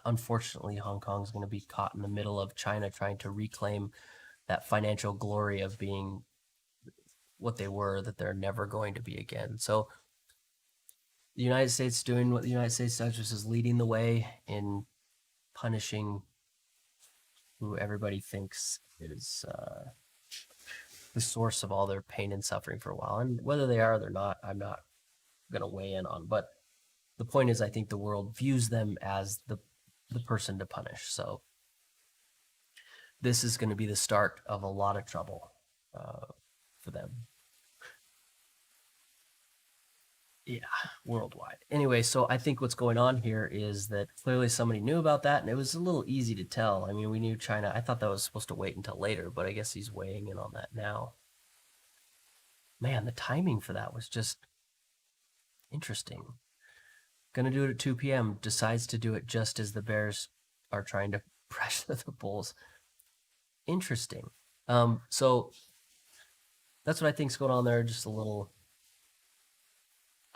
[SPEAKER 1] unfortunately, Hong Kong is going to be caught in the middle of China trying to reclaim that financial glory of being what they were, that they're never going to be again. So the United States doing what the United States does, which is leading the way in punishing who everybody thinks is the source of all their pain and suffering for a while. And whether they are or they're not, I'm not going to weigh in on. But the point is, I think the world views them as the person to punish. So this is going to be the start of a lot of trouble for them. Yeah, worldwide. Anyway, so I think what's going on here is that clearly somebody knew about that, and it was a little easy to tell. I mean, we knew China. I thought that was supposed to wait until later, but I guess he's weighing in on that now. Man, the timing for that was just interesting. Gonna do it at 2 p.m. Decides to do it just as the Bears are trying to pressure the Bulls. Interesting. So that's what I think's going on there. Just a little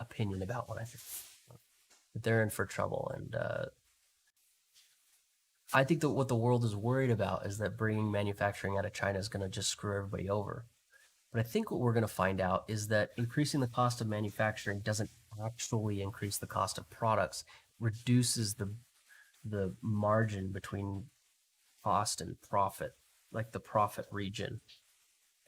[SPEAKER 1] opinion about what I think. But they're in for trouble, and I think that what the world is worried about is that bringing manufacturing out of China is going to just screw everybody over. But I think what we're going to find out is that increasing the cost of manufacturing doesn't actually increase the cost of products, reduces the margin between cost and profit, like the profit region.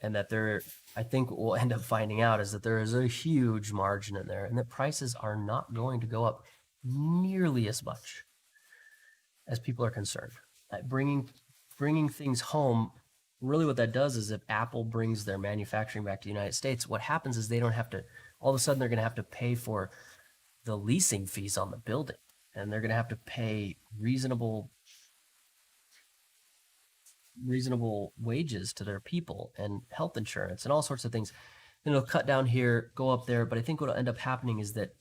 [SPEAKER 1] And that there, I think what we'll end up finding out is that there is a huge margin in there and that prices are not going to go up nearly as much as people are concerned. Bringing things home, really what that does is if Apple brings their manufacturing back to the United States, what happens is they don't have to, all of a sudden they're going to have to pay for the leasing fees on the building, and they're going to have to pay reasonable wages to their people and health insurance and all sorts of things. And it'll cut down here, go up there. But I think what'll end up happening is that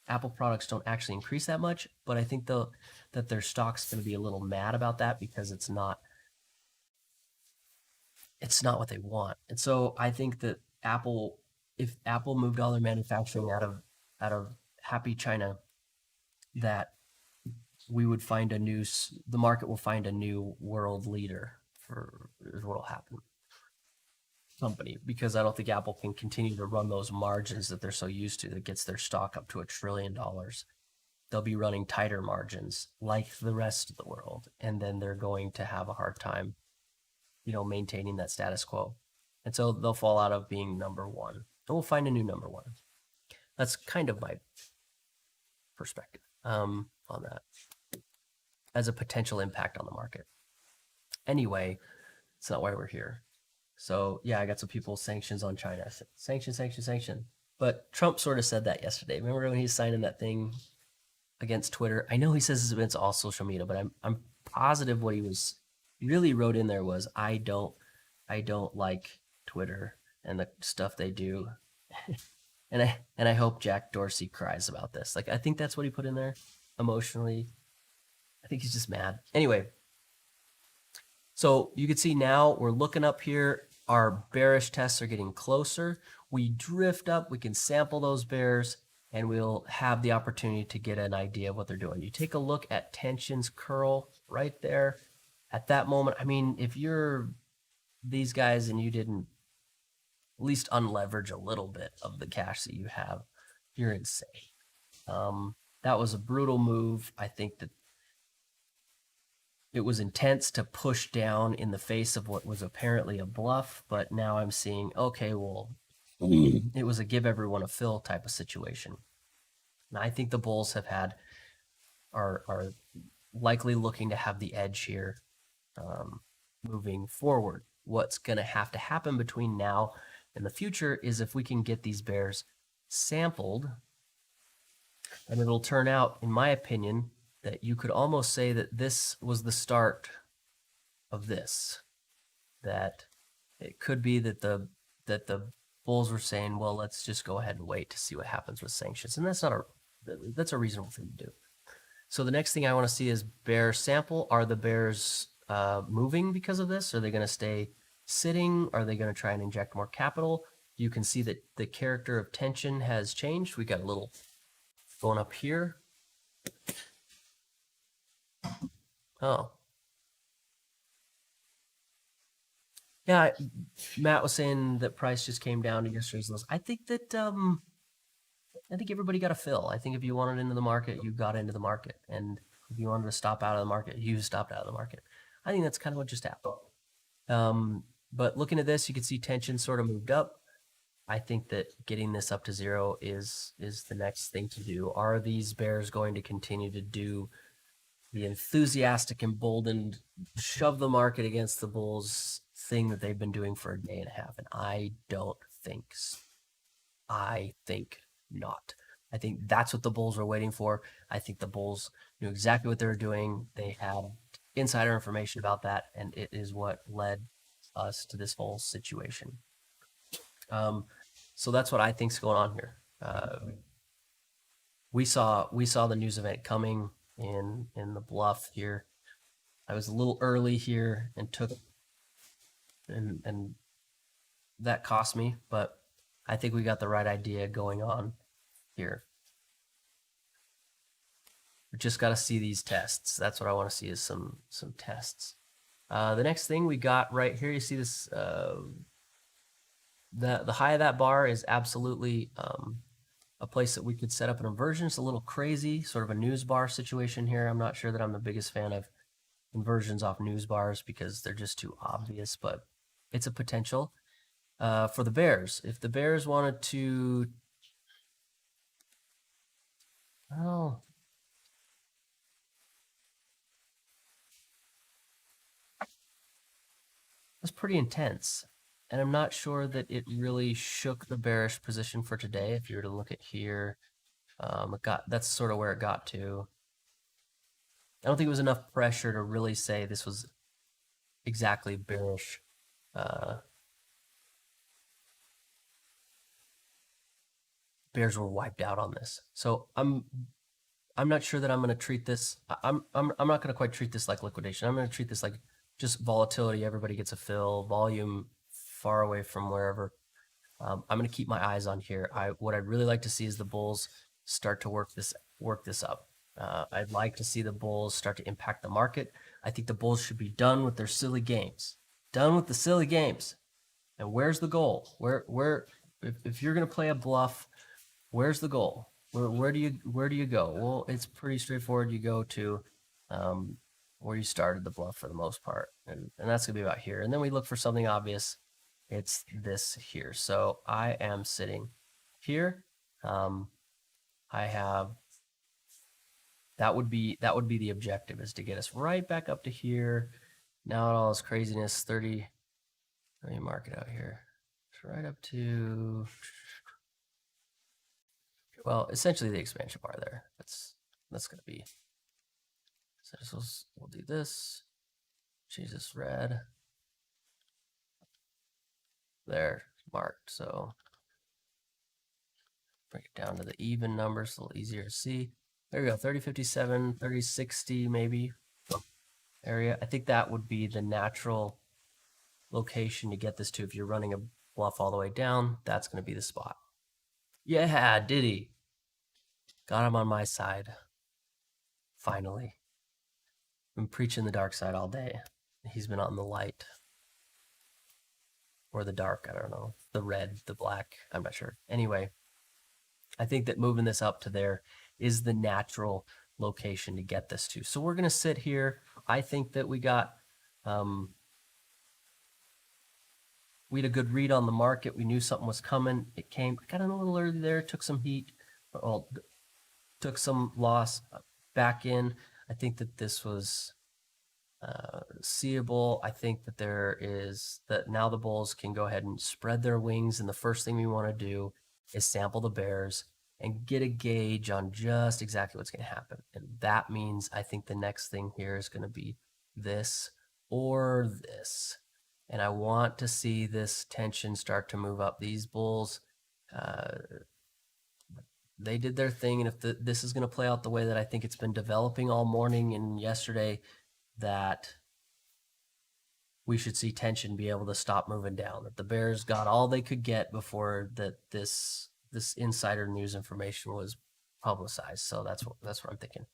[SPEAKER 1] Apple products don't actually increase that much. But I think that their stock's going to be a little mad about that because it's not what they want. And so I think that if Apple moved all their manufacturing out of happy China, that we would find the market will find a new world leader for what will happen company, because I don't think Apple can continue to run those margins that they're so used to that gets their stock up to $1 trillion. They'll be running tighter margins like the rest of the world, and then they're going to have a hard time, maintaining that status quo. And so they'll fall out of being number one. And we'll find a new number one. That's kind of my perspective on that as a potential impact on the market. Anyway, it's not why we're here. So yeah, I got some people sanctions on China. Sanction. But Trump sort of said that yesterday. Remember when he's signing that thing against Twitter? I know he says it's against all social media, but I'm positive what he really wrote in there was I don't like Twitter and the stuff they do. and I hope Jack Dorsey cries about this. Like I think that's what he put in there emotionally. I think he's just mad. Anyway, so you can see now we're looking up here. Our bearish tests are getting closer. We drift up, we can sample those bears, and we'll have the opportunity to get an idea of what they're doing. You take a look at tensions curl right there. At that moment, I mean, if you're these guys and you didn't at least unleverage a little bit of the cash that you have, you're insane. That was a brutal move. I think that it was intense to push down in the face of what was apparently a bluff, but now I'm seeing, okay, well, it was a give everyone a fill type of situation. And I think the Bulls are likely looking to have the edge here moving forward. What's going to have to happen between now and the future is if we can get these bears sampled, and it'll turn out, in my opinion, that you could almost say that this was the start of this. That it could be that the Bulls were saying, well, let's just go ahead and wait to see what happens with sanctions. And that's a reasonable thing to do. So the next thing I want to see is bear sample. Are the bears moving because of this? Are they going to stay sitting? Are they going to try and inject more capital? You can see that the character of tension has changed. We got a little going up here. Oh. Yeah, Matt was saying that price just came down to yesterday's lows. I think that I think everybody got a fill. I think if you wanted into the market, you got into the market. And if you wanted to stop out of the market, you stopped out of the market. I think that's kind of what just happened. But looking at this, you can see tension sort of moved up. I think that getting this up to zero is the next thing to do. Are these bears going to continue to do the enthusiastic, emboldened, shove the market against the Bulls thing that they've been doing for a day and a half? And I don't think so. I think not. I think that's what the Bulls were waiting for. I think the Bulls knew exactly what they were doing. They had insider information about that, and it is what led us to this whole situation. So that's what I think's going on here. We saw the news event coming in the bluff here. I was a little early here and took, and that cost me, but I think we got the right idea going on here. We just got to see these tests. That's what I want to see, is some tests. The next thing we got right here, you see this, the high of that bar is absolutely a place that we could set up an inversion. It's a little crazy, sort of a news bar situation here. I'm not sure that I'm the biggest fan of inversions off news bars because they're just too obvious, but it's a potential for the bears. If the bears wanted to, well, was pretty intense. And I'm not sure that it really shook the bearish position for today. If you were to look at here, that's sort of where it got to. I don't think it was enough pressure to really say this was exactly bearish. Bears were wiped out on this. So I'm not sure that I'm going to treat this. I'm not going to quite treat this like liquidation. I'm going to treat this like just volatility. Everybody gets a fill, volume far away from wherever. I'm going to keep my eyes on here. What I'd really like to see is the bulls start to work this up. I'd like to see the bulls start to impact the market. I think the bulls should be done with their silly games. Done with the silly games. And where's the goal? If you're going to play a bluff, where's the goal? Where do you go? Well, it's pretty straightforward. You go to where you started the bluff for the most part, and that's gonna be about here. And then we look for something obvious. It's this here. So I am sitting here. I have that would be the objective, is to get us right back up to here. Now all this craziness, 30. Let me mark it out here. It's right up to, well, essentially the expansion bar there. That's gonna be. So we'll do this. Change this red. There, marked. So break it down to the even numbers, a little easier to see. There we go, 3057, 3060 maybe area. I think that would be the natural location to get this to. If you're running a bluff all the way down, that's going to be the spot. Yeah, did he? Got him on my side. Finally. Been preaching the dark side all day. He's been on the light. Or the dark, I don't know. The red, the black, I'm not sure. Anyway, I think that moving this up to there is the natural location to get this to. So we're going to sit here. I think that we got, we had a good read on the market. We knew something was coming. It came, got in a little early there, took some heat, well, took some loss back in. I think that this was seeable. I think that that now the bulls can go ahead and spread their wings. And the first thing we want to do is sample the bears and get a gauge on just exactly what's going to happen. And that means I think the next thing here is going to be this or this. And I want to see this tension start to move up. These bulls, they did their thing. And if this is going to play out the way that I think it's been developing all morning and yesterday, that we should see tension be able to stop moving down. That the bears got all they could get before that this insider news information was publicized. So that's what I'm thinking.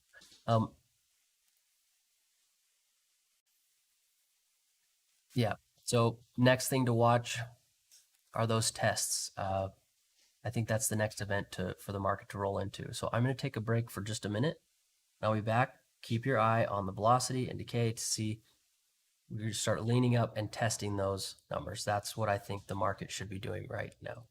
[SPEAKER 1] Yeah. So next thing to watch are those tests. I think that's the next event for the market to roll into. So I'm going to take a break for just a minute. I'll be back. Keep your eye on the velocity and decay to see. We start leaning up and testing those numbers. That's what I think the market should be doing right now.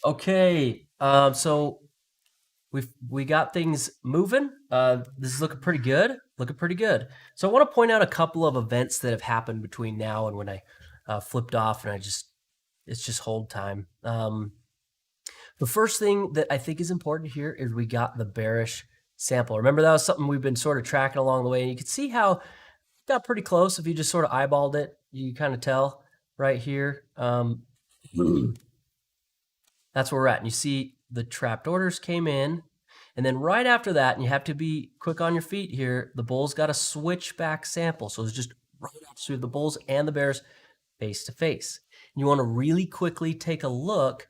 [SPEAKER 1] Okay, so we got things moving. This is looking pretty good. Looking pretty good. So I want to point out a couple of events that have happened between now and when I flipped off, and it's just hold time. The first thing that I think is important here is we got the bearish sample. Remember, that was something we've been sort of tracking along the way, and you can see how it got pretty close. If you just sort of eyeballed it, you kind of tell right here. That's where we're at. And you see the trapped orders came in. And then right after that, and you have to be quick on your feet here, the bulls got a switch back sample. So it's just right after the bulls and the bears face to face. You want to really quickly take a look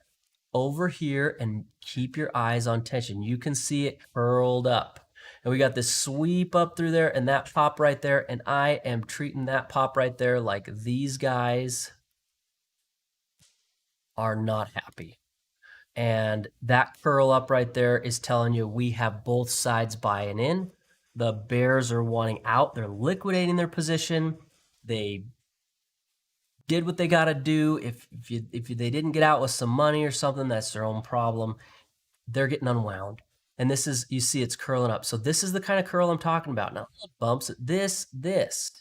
[SPEAKER 1] over here and keep your eyes on tension. You can see it curled up. And we got this sweep up through there and that pop right there. And I am treating that pop right there like these guys are not happy. And that curl up right there is telling you we have both sides buying in. The bears are wanting out. They're liquidating their position. They did what they got to do. If they didn't get out with some money or something, that's their own problem. They're getting unwound. And this is, you see it's curling up. So this is the kind of curl I'm talking about now. Bumps, this.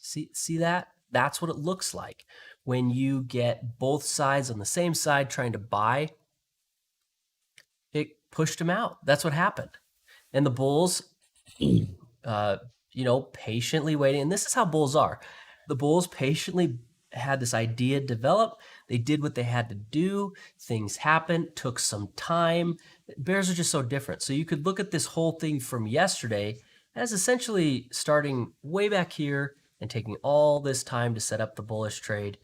[SPEAKER 1] See that? That's what it looks like when you get both sides on the same side trying to buy. It pushed them out. That's what happened. And the bulls, patiently waiting. And this is how bulls are. The bulls patiently had this idea develop. They did what they had to do. Things happened, took some time. Bears are just so different. So you could look at this whole thing from yesterday as essentially starting way back here and taking all this time to set up the bullish trade,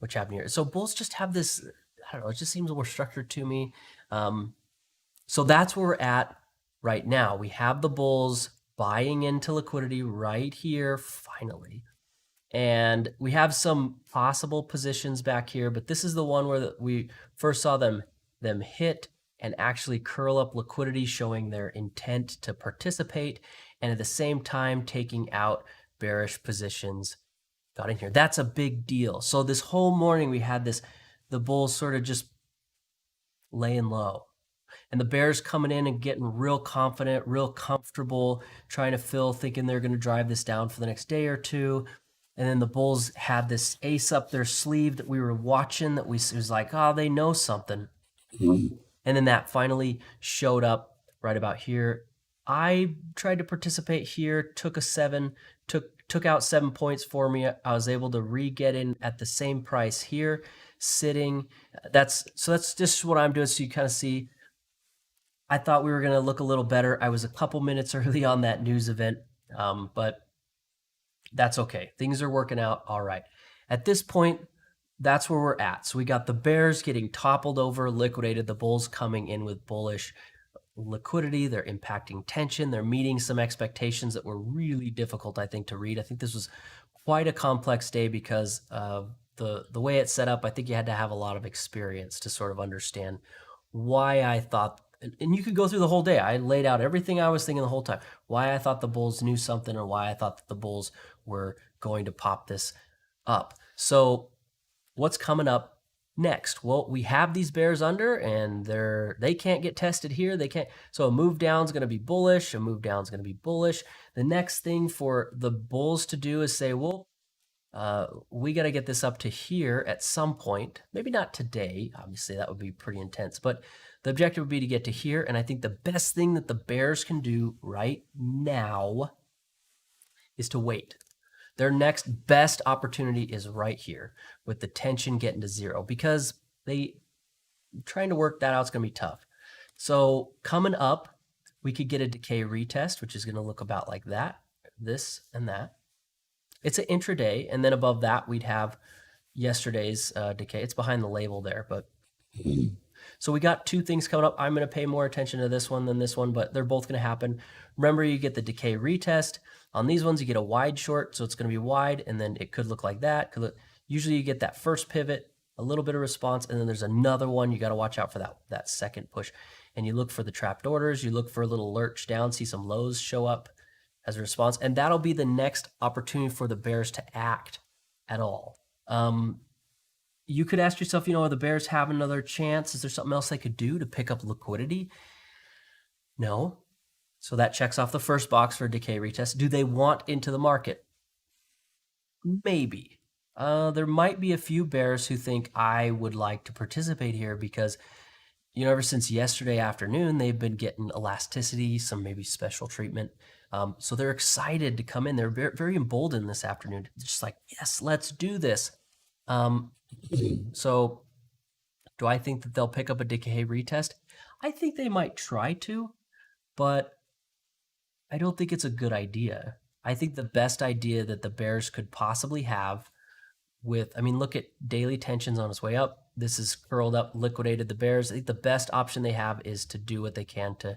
[SPEAKER 1] which happened here. So bulls just have this, I don't know, it just seems more structured to me. So that's where we're at right now. We have the bulls buying into liquidity right here, finally. And we have some possible positions back here, but this is the one where we first saw them hit and actually curl up liquidity, showing their intent to participate, and at the same time taking out bearish positions. Got in here. That's a big deal. So this whole morning we had the bulls sort of just laying low. And the bears coming in and getting real confident, real comfortable, trying to fill, thinking they're going to drive this down for the next day or two. And then the bulls had this ace up their sleeve that we were watching that was like, oh, they know something. And then that finally showed up right about here. I tried to participate here, took out 7 points for me. I was able to re-get in at the same price here, sitting. That's just what I'm doing, so you kind of see. I thought we were going to look a little better. I was a couple minutes early on that news event, but that's okay. Things are working out all right. At this point, that's where we're at. So we got the bears getting toppled over, liquidated, the bulls coming in with bullish liquidity. They're impacting tension. They're meeting some expectations that were really difficult, I think, to read. I think this was quite a complex day because of the way it's set up. I think you had to have a lot of experience to sort of understand why I thought, and you could go through the whole day. I laid out everything I was thinking the whole time, why I thought the bulls knew something or why I thought that the bulls were going to pop this up. So what's coming up next? Well, we have these bears under and they can't get tested here. They can't. So a move down is going to be bullish. A move down is going to be bullish. The next thing for the bulls to do is say, well, we got to get this up to here at some point. Maybe not today. Obviously, that would be pretty intense. But the objective would be to get to here. And I think the best thing that the bears can do right now is to wait. Their next best opportunity is right here with the tension getting to zero, because trying to work that out is going to be tough. So coming up, we could get a decay retest, which is going to look about like that, this and that. It's an intraday, and then above that, we'd have yesterday's decay. It's behind the label there, but so we got two things coming up. I'm going to pay more attention to this one than this one, but they're both going to happen. Remember, you get the decay retest. On these ones, you get a wide short, so it's going to be wide, and then it could look like that. Usually you get that first pivot, a little bit of response, and then there's another one. You got to watch out for that second push. And you look for the trapped orders. You look for a little lurch down, see some lows show up as a response, and that'll be the next opportunity for the bears to act at all. you could ask yourself, are the Bears have another chance? Is there something else they could do to pick up liquidity? No. So that checks off the first box for a decay retest. Do they want into the market? Maybe. There might be a few bears who think I would like to participate here because, ever since yesterday afternoon, they've been getting elasticity, some maybe special treatment. So they're excited to come in. They're very, very emboldened this afternoon. Just like, yes, let's do this. So do I think that they'll pick up a decay retest? I think they might try to, but I don't think it's a good idea. I think the best idea that the Bears could possibly have look at daily tensions on its way up. This is curled up, liquidated the Bears. I think the best option they have is to do what they can to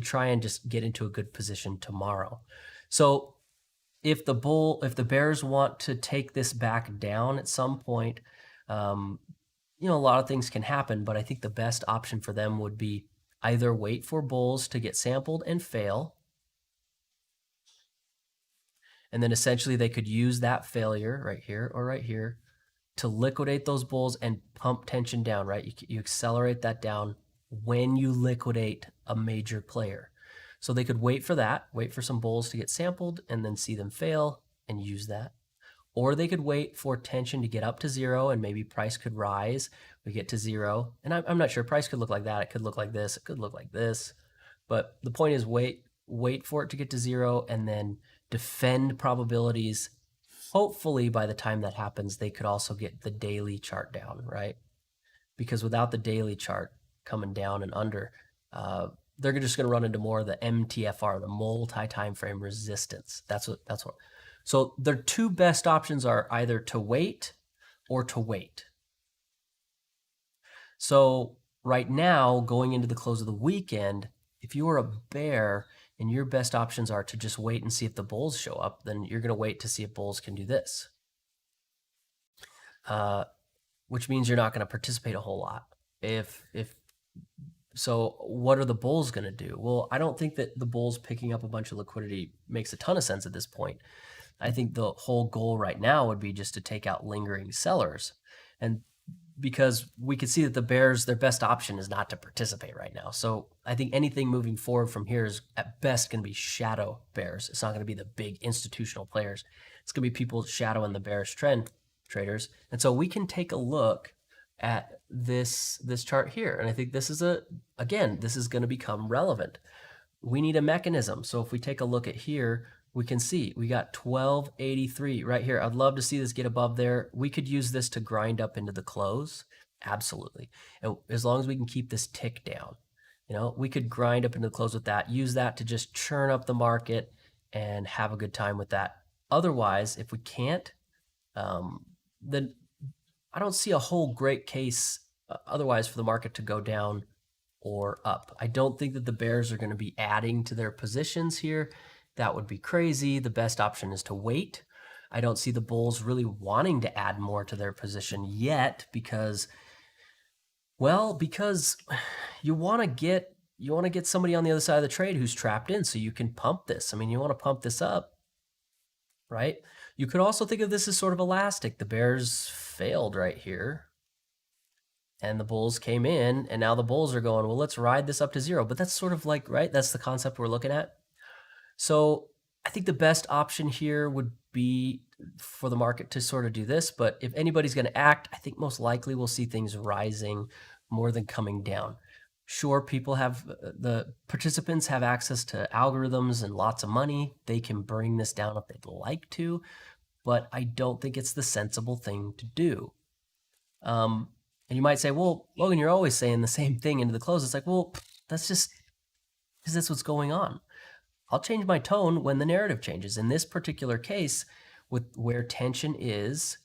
[SPEAKER 1] try and just get into a good position tomorrow. So if the Bears want to take this back down at some point, a lot of things can happen, but I think the best option for them would be either wait for bulls to get sampled and fail, and then essentially they could use that failure right here or right here to liquidate those bulls and pump tension down, right? You accelerate that down when you liquidate a major player. So they could wait for that, wait for some bulls to get sampled and then see them fail and use that. Or they could wait for tension to get up to zero and maybe price could rise. We get to zero. And I'm not sure. Price could look like that. It could look like this. It could look like this. But the point is wait for it to get to zero and then defend probabilities. Hopefully by the time that happens, they could also get the daily chart down, right? Because without the daily chart coming down and under, they're just going to run into more of the MTFR, the multi-time frame resistance. That's what. So their two best options are either to wait or to wait. So right now, going into the close of the weekend, if you are a bear and your best options are to just wait and see if the bulls show up, then you're going to wait to see if bulls can do this. Which means you're not going to participate a whole lot. So what are the bulls going to do? Well, I don't think that the bulls picking up a bunch of liquidity makes a ton of sense at this point. I think the whole goal right now would be just to take out lingering sellers. And because we could see that the Bears, their best option is not to participate right now. So I think anything moving forward from here is at best going to be shadow bears. It's not going to be the big institutional players. It's going to be people shadowing the bearish trend traders. And so we can take a look at this chart here. And I think this is this is going to become relevant. We need a mechanism. So if we take a look at here, we can see we got 1283 right here. I'd love to see this get above there. We could use this to grind up into the close. Absolutely. And as long as we can keep this tick down, we could grind up into the close with that, use that to just churn up the market and have a good time with that. Otherwise, if we can't, then I don't see a whole great case otherwise for the market to go down or up. I don't think that the bears are going to be adding to their positions here. That would be crazy. The best option is to wait. I don't see the bulls really wanting to add more to their position yet because you want to get somebody on the other side of the trade who's trapped in so you can pump this. You want to pump this up, right? You could also think of this as sort of elastic. The bears failed right here and the bulls came in and now the bulls are going, well, let's ride this up to zero. But that's sort of like, right? That's the concept we're looking at. So I think the best option here would be for the market to sort of do this. But if anybody's going to act, I think most likely we'll see things rising more than coming down. Sure, the participants have access to algorithms and lots of money. They can bring this down if they'd like to, but I don't think it's the sensible thing to do. And you might say, well, Logan, you're always saying the same thing into the close. It's like, well, that's just because that's what's going on. I'll change my tone when the narrative changes. In this particular case, with where tension is,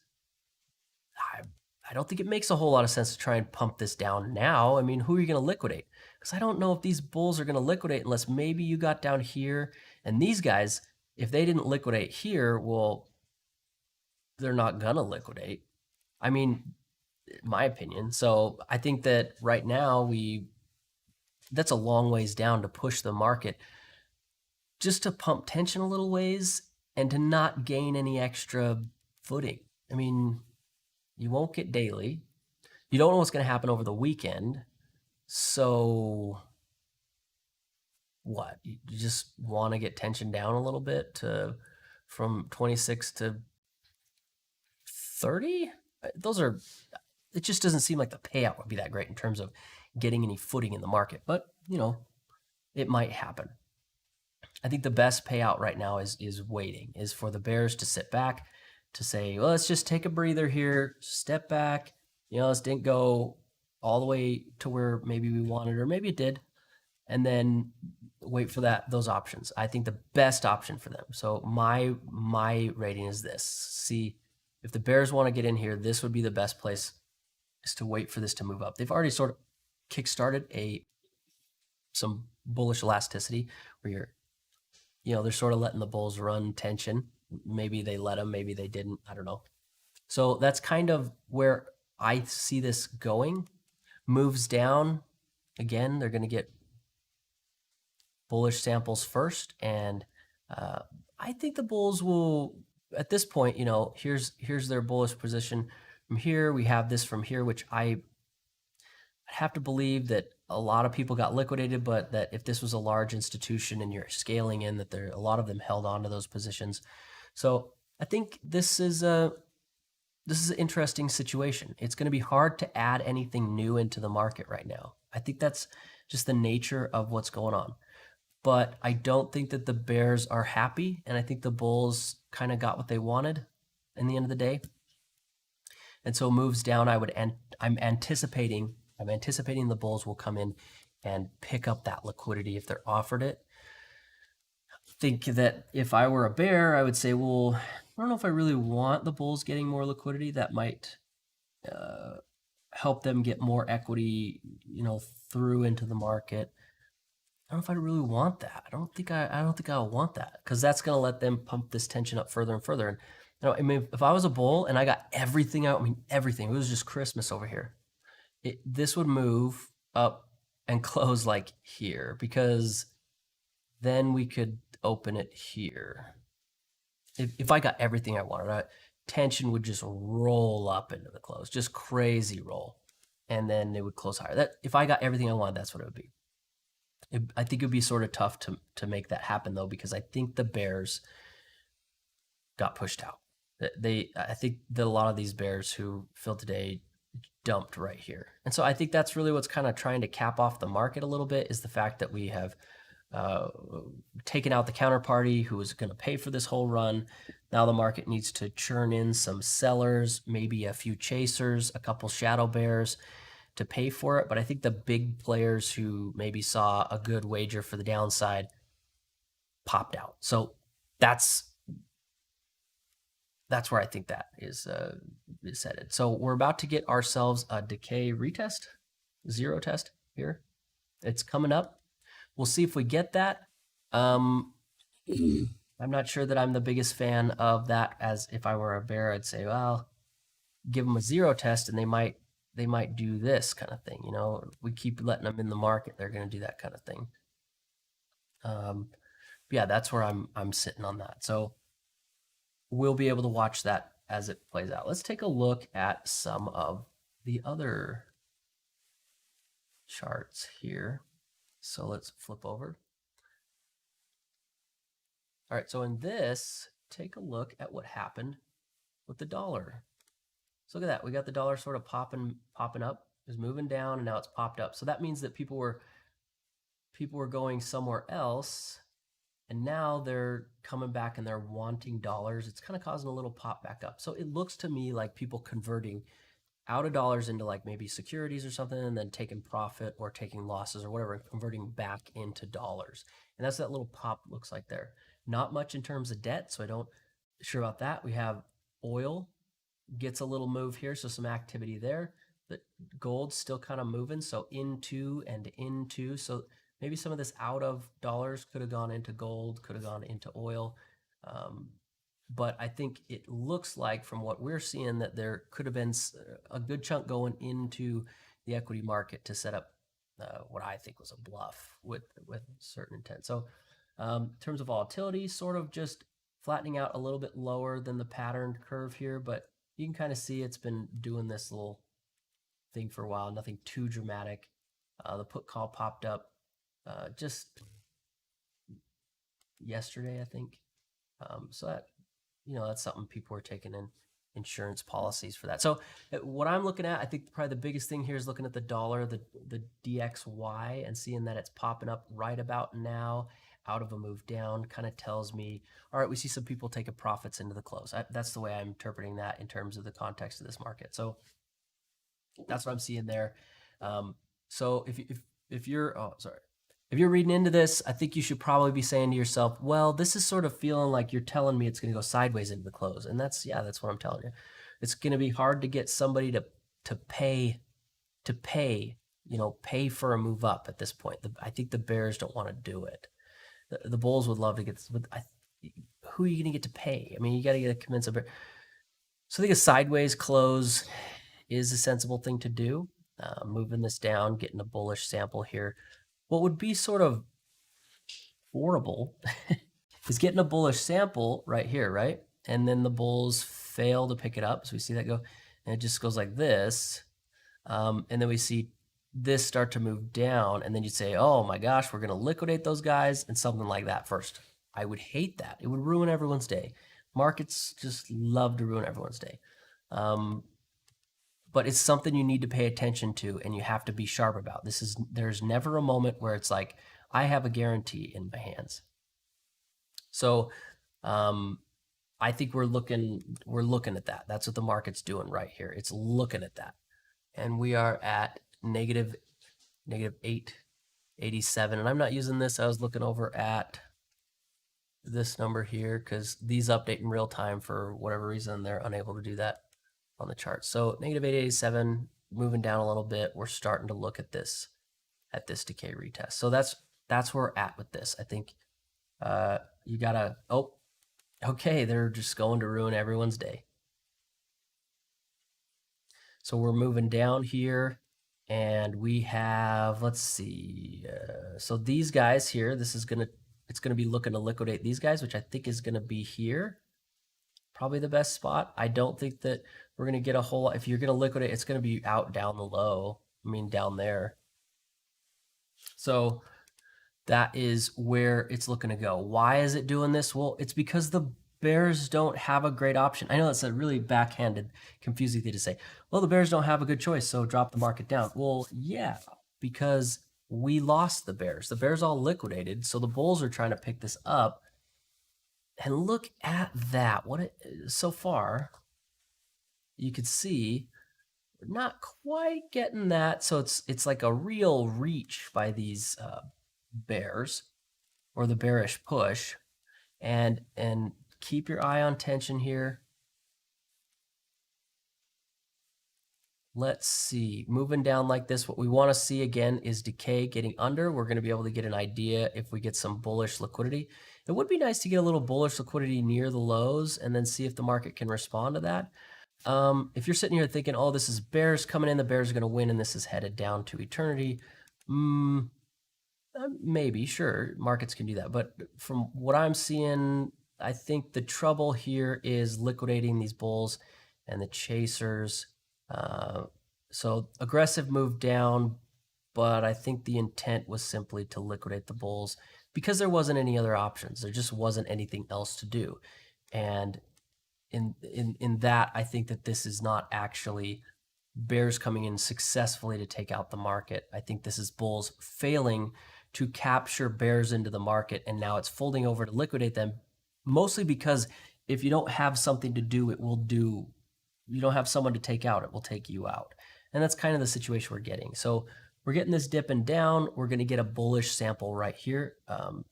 [SPEAKER 1] I don't think it makes a whole lot of sense to try and pump this down now. Who are you going to liquidate? Because I don't know if these bulls are going to liquidate unless maybe you got down here. And these guys, if they didn't liquidate here, well, they're not going to liquidate. My opinion. So I think that right now that's a long ways down to push the market just to pump tension a little ways and to not gain any extra footing. You won't get daily. You don't know what's going to happen over the weekend. So what? You just want to get tension down a little bit to from 26 to 30? Those are, it just doesn't seem like the payout would be that great in terms of getting any footing in the market, but it might happen. I think the best payout right now is waiting, is for the bears to sit back, to say, well, let's just take a breather here, step back. This didn't go all the way to where maybe we wanted, or maybe it did, and then wait for those options. I think the best option for them. So my rating is this. See, if the bears want to get in here, this would be the best place, is to wait for this to move up. They've already sort of kickstarted some bullish elasticity where they're sort of letting the bulls run tension. Maybe they let them, maybe they didn't. I don't know. So that's kind of where I see this going. Moves down. Again, they're going to get bullish samples first. And I think the bulls will, at this point, here's their bullish position from here. We have this from here, which I have to believe that a lot of people got liquidated, but that if this was a large institution and you're scaling in, that a lot of them held on to those positions. So I think this is an interesting situation. It's going to be hard to add anything new into the market right now. I think that's just the nature of what's going on. But I don't think that the bears are happy, and I think the bulls kind of got what they wanted in the end of the day. And so moves down, I'm anticipating the bulls will come in and pick up that liquidity if they're offered it. I think that if I were a bear, I would say, well, I don't know if I really want the bulls getting more liquidity. That might help them get more equity, through into the market. I don't know if I really want that. I don't think I want that, because that's going to let them pump this tension up further and further. And if I was a bull and I got everything out, everything, it was just Christmas over here, this would move up and close like here, because then we could open it here. If I got everything I wanted, tension would just roll up into the close, just crazy roll, and then it would close higher. If I got everything I wanted, that's what it would be. I think it would be sort of tough to make that happen, though, because I think the bears got pushed out. I think that a lot of these bears who filled today dumped right here. And so I think that's really what's kind of trying to cap off the market a little bit, is the fact that we have taken out the counterparty who was going to pay for this whole run. Now the market needs to churn in some sellers, maybe a few chasers, a couple shadow bears to pay for it. But I think the big players who maybe saw a good wager for the downside popped out. So that's where I think that is headed. So we're about to get ourselves a decay retest, zero test here. It's coming up. We'll see if we get that. I'm not sure that I'm the biggest fan of that. As if I were a bear, I'd say, well, give them a zero test and they might do this kind of thing. We keep letting them in the market, they're going to do that kind of thing. Yeah, that's where I'm sitting on that. So we'll be able to watch that as it plays out. Let's take a look at some of the other charts here. So let's flip over. All right, so in this, take a look at what happened with the dollar. So look at that. We got the dollar sort of popping up. It was moving down, and now it's popped up. So that means that people were going somewhere else, and now they're coming back and they're wanting dollars. It's kind of causing a little pop back up. So it looks to me like people converting out of dollars into like maybe securities or something, and then taking profit or taking losses or whatever, and converting back into dollars. And that's that little pop looks like there. Not much in terms of debt, so I don't sure about that. We have oil gets a little move here, so some activity there. But gold's still kind of moving, so into and into. So maybe some of this out of dollars could have gone into gold, could have gone into oil. But I think it looks like from what we're seeing that there could have been a good chunk going into the equity market to set up what I think was a bluff with certain intent. So in terms of volatility, sort of just flattening out a little bit lower than the patterned curve here, but you can kind of see it's been doing this little thing for a while, nothing too dramatic. The put call popped up just yesterday, I think. So that, that's something people are taking in insurance policies for that. So what I'm looking at, I think probably the biggest thing here is looking at the dollar, the DXY, and seeing that it's popping up right about now out of a move down kind of tells me, all right, we see some people taking profits into the close. That's the way I'm interpreting that in terms of the context of this market. So that's what I'm seeing there. So if you're, if you're reading into this, I think you should probably be saying to yourself, well, this is sort of feeling like you're telling me it's going to go sideways into the close. And that's what I'm telling you. It's going to be hard to get somebody to pay, pay for a move up at this point. I think the bears don't want to do it. The bulls would love to get, who are you going to get to pay? I mean, you got to get a convince a bear. So I think a sideways close is a sensible thing to do. Moving this down, getting a bullish sample here. What would be sort of horrible is getting a bullish sample right here, right? And then the bulls fail to pick it up. So we see that go, and it just goes like this. And then we see this start to move down. And then you'd say, oh my gosh, we're going to liquidate those guys and something like that first. I would hate that. It would ruin everyone's day. Markets just love to ruin everyone's day. But it's something you need to pay attention to, and you have to be sharp about. There's never a moment where it's like, I have a guarantee in my hands. So I think we're looking at that. That's what the market's doing right here. It's looking at that. And we are at negative 887. And I'm not using this. I was looking over at this number here because these update in real time. For whatever reason, they're unable to do that on the chart. So negative 887, moving down a little bit. We're starting to look at this decay retest. So that's where we're at with this. I think you gotta, oh, okay, they're just going to ruin everyone's day. So we're moving down here, and we have, let's see, so these guys here, it's gonna be looking to liquidate these guys, which I think is gonna be here. Probably the best spot. I don't think that we're going to get a whole lot. If you're going to liquidate, it's going to be out down the low. I mean, down there. So that is where it's looking to go. Why is it doing this? Well, it's because the bears don't have a great option. I know that's a really backhanded, confusing thing to say. Well, the bears don't have a good choice, so drop the market down. Well, yeah, because we lost the bears. The bears all liquidated, so the bulls are trying to pick this up. And look at that. So far, you could see we're not quite getting that. So it's like a real reach by these bears, or the bearish push. And keep your eye on tension here. Let's see, moving down like this, what we want to see again is decay getting under. We're going to be able to get an idea if we get some bullish liquidity. It would be nice to get a little bullish liquidity near the lows and then see if the market can respond to that. If you're sitting here thinking, oh, this is bears coming in, the bears are going to win, and this is headed down to eternity, maybe, sure, markets can do that. But from what I'm seeing, I think the trouble here is liquidating these bulls and the chasers. So aggressive move down, but I think the intent was simply to liquidate the bulls because there wasn't any other options. There just wasn't anything else to do. And in that, I think that this is not actually bears coming in successfully to take out the market. I think this is bulls failing to capture bears into the market, and now it's folding over to liquidate them, mostly because if you don't have something to do, you don't have someone to take out, it will take you out. And that's kind of the situation we're getting. So we're getting this dipping down. We're going to get a bullish sample right here.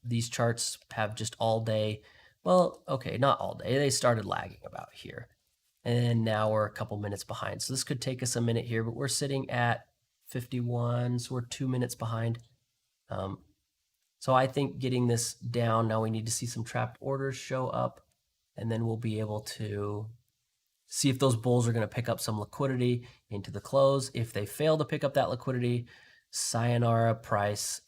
[SPEAKER 1] These charts have just all day. Well, okay, not all day. They started lagging about here. And now we're a couple minutes behind. So this could take us a minute here, but we're sitting at 51, so we're 2 minutes behind. So I think getting this down, now we need to see some trapped orders show up, and then we'll be able to see if those bulls are going to pick up some liquidity into the close. If they fail to pick up that liquidity, sayonara price.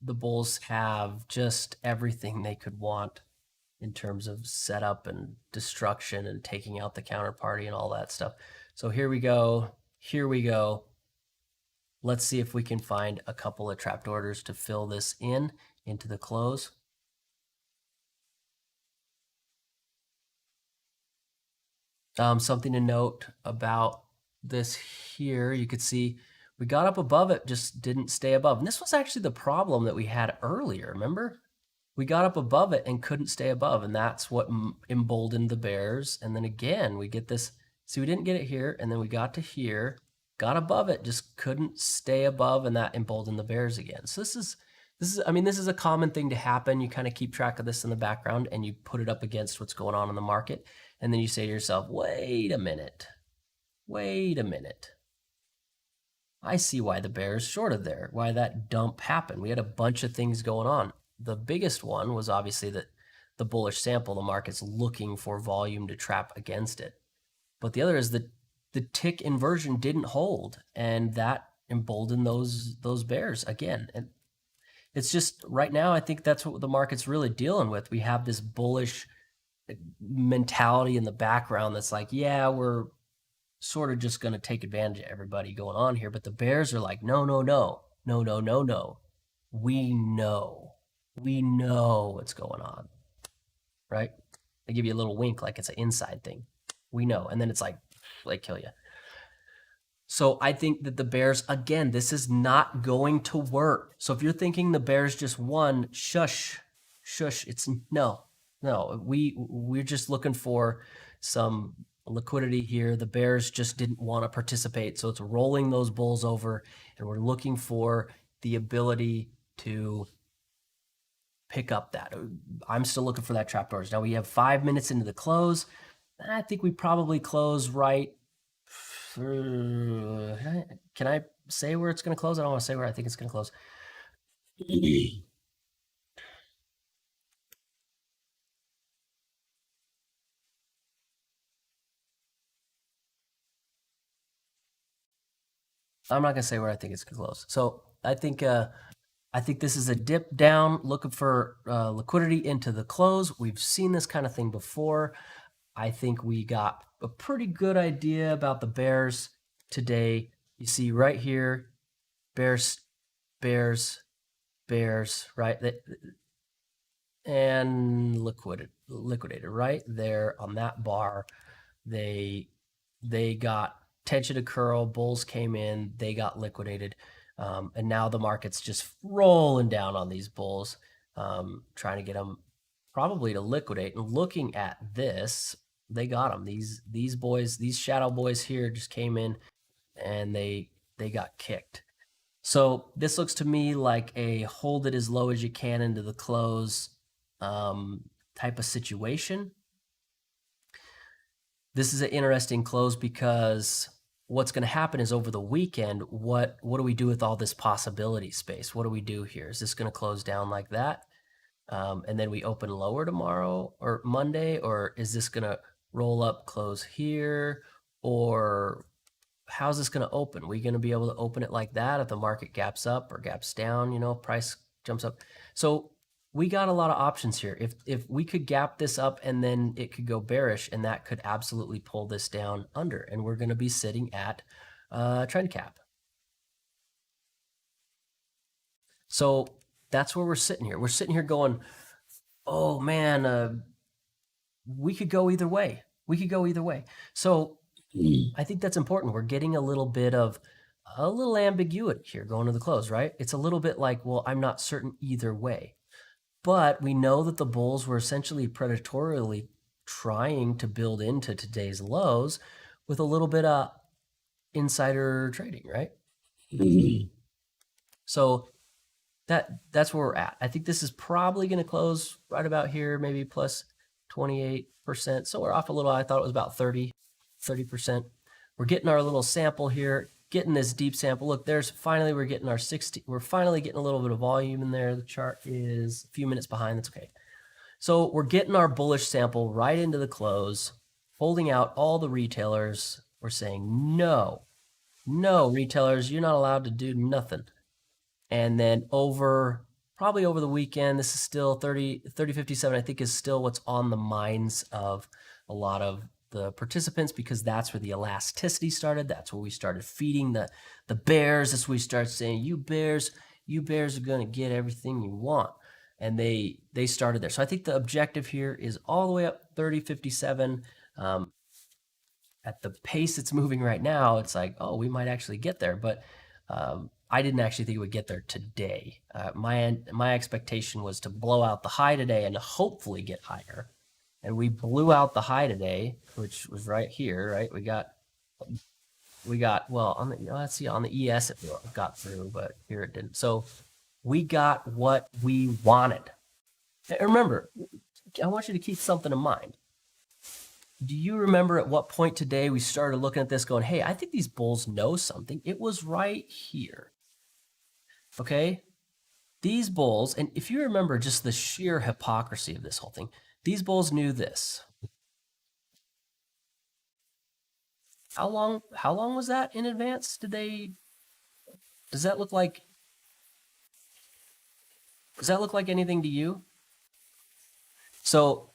[SPEAKER 1] The bulls have just everything they could want in terms of setup and destruction and taking out the counterparty and all that stuff. So here we go. here we go. Let's see if we can find a couple of trapped orders to fill this into the close. Something to note about this here, you could see we got up above it, just didn't stay above. And this was actually the problem that we had earlier, remember? We got up above it and couldn't stay above, and that's what emboldened the bears. And then again, we get this, see, we didn't get it here, and then we got to here, got above it, just couldn't stay above, and that emboldened the bears again. So this is, I mean, this is a common thing to happen. You kind of keep track of this in the background, and you put it up against what's going on in the market. And then you say to yourself, wait a minute. I see why the bears shorted there, why that dump happened. We had a bunch of things going on. The biggest one was obviously that the bullish sample, the market's looking for volume to trap against it. But the other is that the tick inversion didn't hold, and that emboldened those bears again. And it's just right now, I think that's what the market's really dealing with. We have this bullish mentality in the background that's like, yeah, we're sort of just going to take advantage of everybody going on here. But the bears are like, no. We know what's going on, right? They give you a little wink like it's an inside thing. We know. And then it's like, they kill you. So I think that the bears, again, this is not going to work. So if you're thinking the bears just won, shush. It's no. We're just looking for some liquidity here. The bears just didn't want to participate. So it's rolling those bulls over, and we're looking for the ability to pick up that. I'm still looking for that trap doors. Now we have 5 minutes into the close. I think we probably close right. Can I say where it's going to close? I don't want to say where I think it's going to close. I'm not going to say where I think it's going to close. So I think this is a dip down, looking for liquidity into the close. We've seen this kind of thing before. I think we got a pretty good idea about the bears today. You see right here, bears, right? And liquidated right there on that bar. They got tension to curl, bulls came in, they got liquidated. And now the market's just rolling down on these bulls, trying to get them probably to liquidate. And looking at this, they got them. These boys, these shadow boys here just came in, and they got kicked. So this looks to me like a hold it as low as you can into the close type of situation. This is an interesting close because what's going to happen is over the weekend, what do we do with all this possibility space? What do we do here? Is this going to close down like that? And then we open lower tomorrow or Monday? Or is this going to roll up, close here? Or how's this going to open? Are we going to be able to open it like that if the market gaps up or gaps down, price jumps up? So we got a lot of options here. If we could gap this up and then it could go bearish, and that could absolutely pull this down under, and we're going to be sitting at trend cap. So that's where we're sitting here. We're sitting here going, oh man, we could go either way. So I think that's important. We're getting a little bit of ambiguity here going to the close, right? It's a little bit like, well, I'm not certain either way. But we know that the bulls were essentially predatorily trying to build into today's lows with a little bit of insider trading, right? So that's where we're at. I think this is probably going to close right about here, maybe plus 28%. So we're off a little. I thought it was about 30%. We're getting our little sample here, getting this deep sample. Look, we're getting our 60. We're finally getting a little bit of volume in there. The chart is a few minutes behind. That's okay. So we're getting our bullish sample right into the close, holding out all the retailers. We're saying, no, retailers, you're not allowed to do nothing. And then probably over the weekend, this is still 3057, I think, is still what's on the minds of a lot of the participants because that's where the elasticity started. That's where we started feeding the bears. That's where we started saying, you bears are going to get everything you want. And they started there. So I think the objective here is all the way up 30.57. At the pace it's moving right now, it's like, oh, we might actually get there. But I didn't actually think it would get there today. My expectation was to blow out the high today and to hopefully get higher. And we blew out the high today, which was right here, right? We got well on the let's see, on the ES it got through, but here it didn't. So we got what we wanted. And remember, I want you to keep something in mind. Do you remember at what point today we started looking at this going, hey, I think these bulls know something? It was right here. Okay? These bulls, and if you remember just the sheer hypocrisy of this whole thing, these bulls knew this. How long was that in advance? Does that look like anything to you? So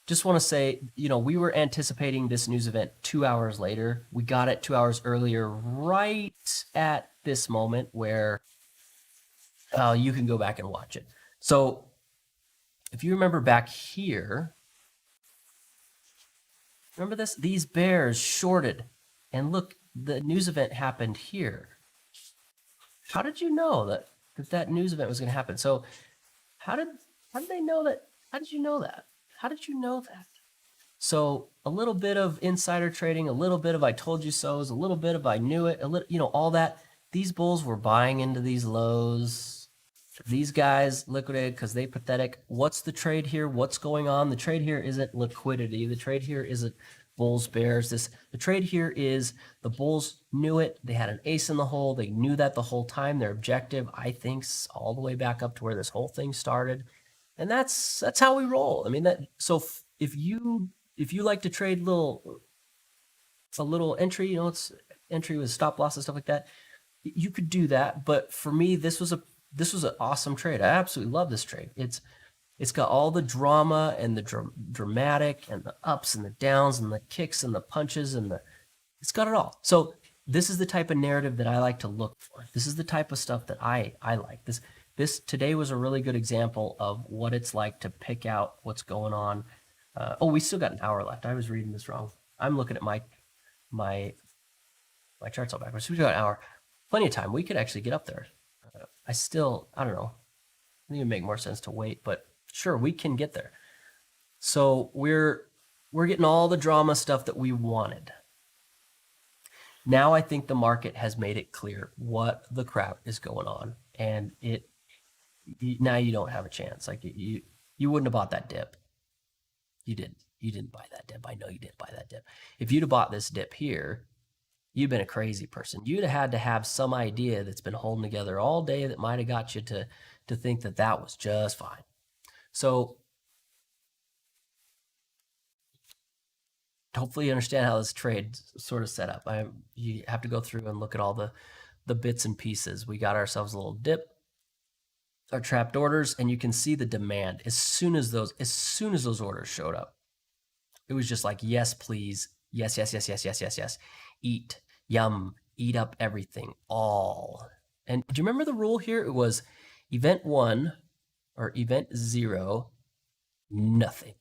[SPEAKER 1] just want to say, we were anticipating this news event 2 hours later. We got it 2 hours earlier, right at this moment where you can go back and watch it. So if you remember back here, remember this? These bears shorted. And look, the news event happened here. How did you know that news event was going to happen? So how did they know that? How did you know that? How did you know that? So a little bit of insider trading, a little bit of I told you so's, a little bit of I knew it, a little, all that. These bulls were buying into these lows. These guys liquidated because they pathetic. What's the trade here? What's going on? The trade here isn't liquidity. The trade here isn't bulls, bears. The trade here is the bulls knew it. They had an ace in the hole. They knew that the whole time. Their objective, I think, all the way back up to where this whole thing started. And that's how we roll. I mean, so if you like to trade a little entry, it's entry with stop loss and stuff like that, you could do that. But for me, this was an awesome trade. I absolutely love this trade. It's got all the drama and the dramatic and the ups and the downs and the kicks and the punches it's got it all. So this is the type of narrative that I like to look for. This is the type of stuff that I like. This today was a really good example of what it's like to pick out what's going on. We still got an hour left. I was reading this wrong. I'm looking at my charts all backwards. So we got an hour. Plenty of time. We could actually get up there. I don't know. I think it would make more sense to wait, but sure, we can get there. So we're getting all the drama stuff that we wanted. Now I think the market has made it clear what the crap is going on, and now you don't have a chance. Like you wouldn't have bought that dip. You didn't buy that dip. I know you didn't buy that dip. If you'd have bought this dip here, you've been a crazy person. You'd have had to have some idea that's been holding together all day that might have got you to think that was just fine. So hopefully you understand how this trade sort of set up. You have to go through and look at all the bits and pieces. We got ourselves a little dip, our trapped orders, and you can see the demand as soon as those orders showed up. It was just like, yes, please. Yes, yes, yes, yes, yes, yes, yes. Eat, yum, eat up everything, all. And do you remember the rule here? It was event 1 or event 0, nothing.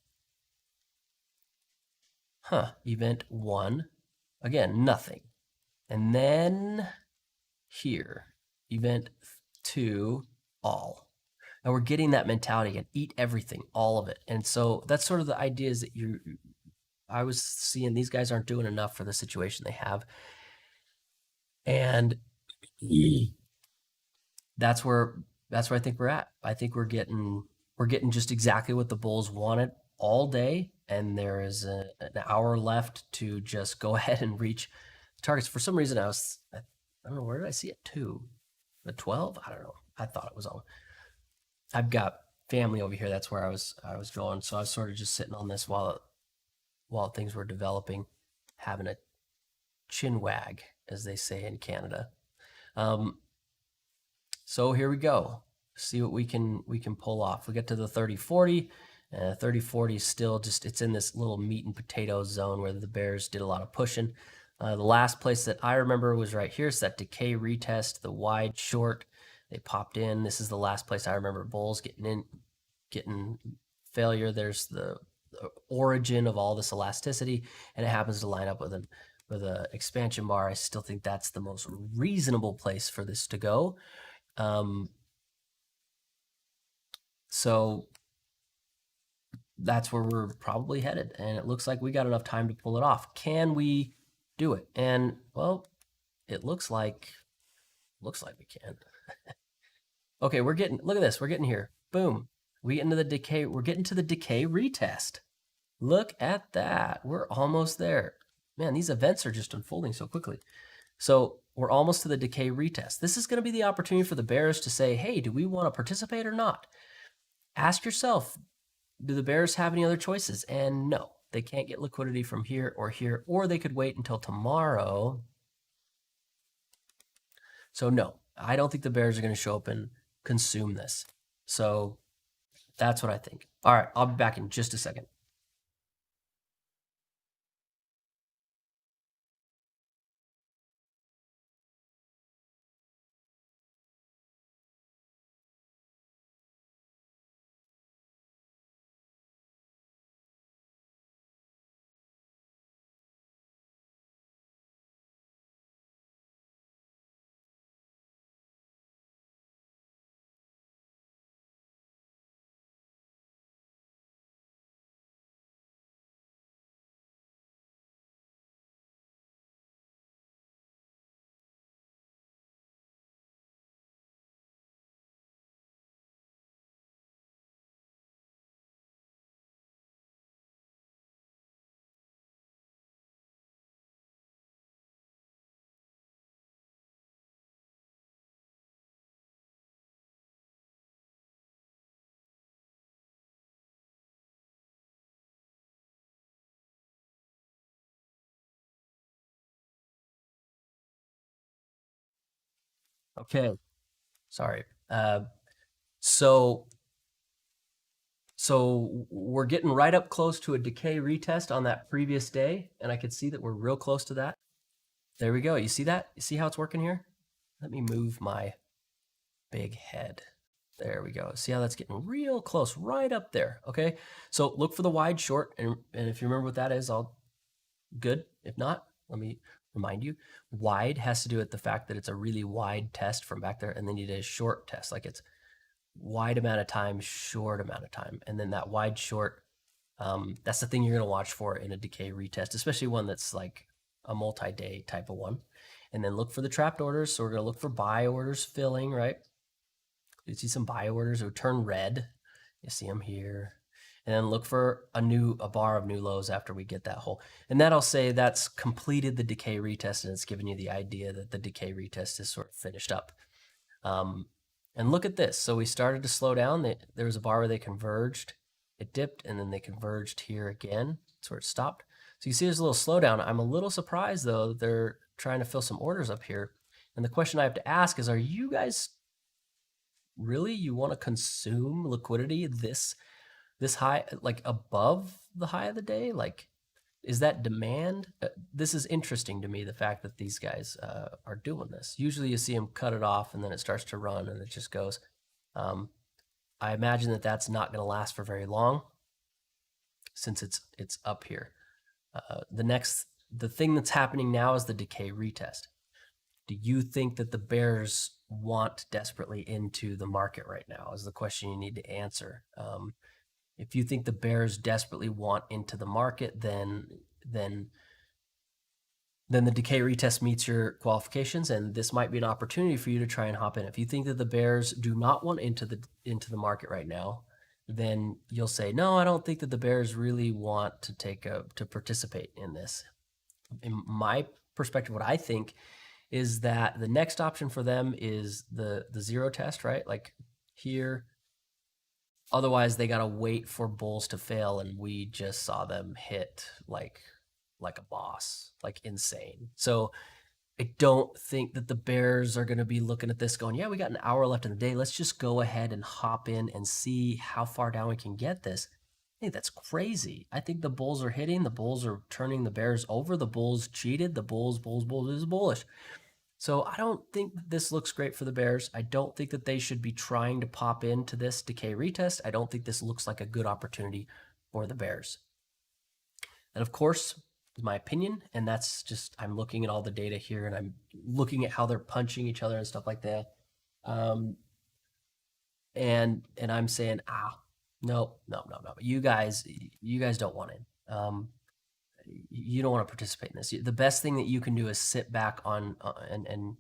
[SPEAKER 1] Event 1, again, nothing. And then here, event 2, all. And we're getting that mentality again, eat everything, all of it. And so that's sort of the idea is that I was seeing these guys aren't doing enough for the situation they have. And that's where I think we're at. I think we're getting just exactly what the bulls wanted all day, and there is an hour left to just go ahead and reach targets. For some reason, I don't know, where did I see it? 2, the 12? I don't know. I thought it was on. I've got family over here. That's where I was going. So I was sort of just sitting on this while things were developing, having a chin wag, as they say in Canada. So here we go. See what we can pull off. We get to the 30-40, 3040 is still just, it's in this little meat and potatoes zone where the bears did a lot of pushing. The last place that I remember was right here. It's that decay retest, the wide short. They popped in. This is the last place I remember bulls getting failure. There's the origin of all this elasticity, and it happens to line up with an expansion bar. I still think that's the most reasonable place for this to go. So that's where we're probably headed, and it looks like we got enough time to pull it off. Can we do it? And well, it looks like we can. Okay, we're getting, look at this, we're getting here. Boom. We get into the decay, we're getting to the decay retest. Look at that. We're almost there. Man, these events are just unfolding so quickly. So we're almost to the decay retest. This is going to be the opportunity for the bears to say, hey, do we want to participate or not? Ask yourself, do the bears have any other choices? And no, they can't get liquidity from here, or they could wait until tomorrow. So no, I don't think the bears are going to show up and consume this. So that's what I think. All right, I'll be back in just a second. Okay, sorry. So we're getting right up close to a decay retest on that previous day, and I could see that we're real close to that. There we go. You see that? You see how it's working here? Let me move my big head. There we go. See how that's getting real close, right up there. Okay, so look for the wide short, and if you remember what that is, I'll good. If not, let me remind you. Wide has to do with the fact that it's a really wide test from back there, and then you did a short test, like it's wide amount of time, short amount of time, and then that wide short. That's the thing you're going to watch for in a decay retest, especially one that's like a multi-day type of one. And then look for the trapped orders. So we're going to look for buy orders filling, right? You see some buy orders that would turn red. You see them here. And then look for a bar of new lows after we get that hole. And that'll say that's completed the decay retest, and it's giving you the idea that the decay retest is sort of finished up. And look at this. So we started to slow down. There was a bar where they converged. It dipped, and then they converged here again. That's where it stopped. So you see there's a little slowdown. I'm a little surprised, though, that they're trying to fill some orders up here. And the question I have to ask is, are you guys really, you want to consume liquidity this high, like above the high of the day? Like, is that demand? This is interesting to me, the fact that these guys are doing this. Usually you see them cut it off and then it starts to run and it just goes. I imagine that that's not going to last for very long since it's up here. The thing that's happening now is the decay retest. Do you think that the bears want desperately into the market right now is the question you need to answer. If you think the bears desperately want into the market, then the decay retest meets your qualifications, and this might be an opportunity for you to try and hop in. If you think that the bears do not want into the market right now, then you'll say, no, I don't think that the bears really want to participate in this. In my perspective, what I think is that the next option for them is the zero test, right? Like here. Otherwise, they got to wait for bulls to fail, and we just saw them hit like a boss, like insane. So I don't think that the bears are going to be looking at this going, yeah, we got an hour left in the day. Let's just go ahead and hop in and see how far down we can get this. Hey, that's crazy. I think the bulls are hitting. The bulls are turning the bears over. The bulls cheated. The bulls is bullish. So I don't think this looks great for the bears. I don't think that they should be trying to pop into this decay retest. I don't think this looks like a good opportunity for the bears. And of course, my opinion, and that's just, I'm looking at all the data here and I'm looking at how they're punching each other and stuff like that. And I'm saying, no. You guys don't want it. You don't want to participate in this. The best thing that you can do is sit back on and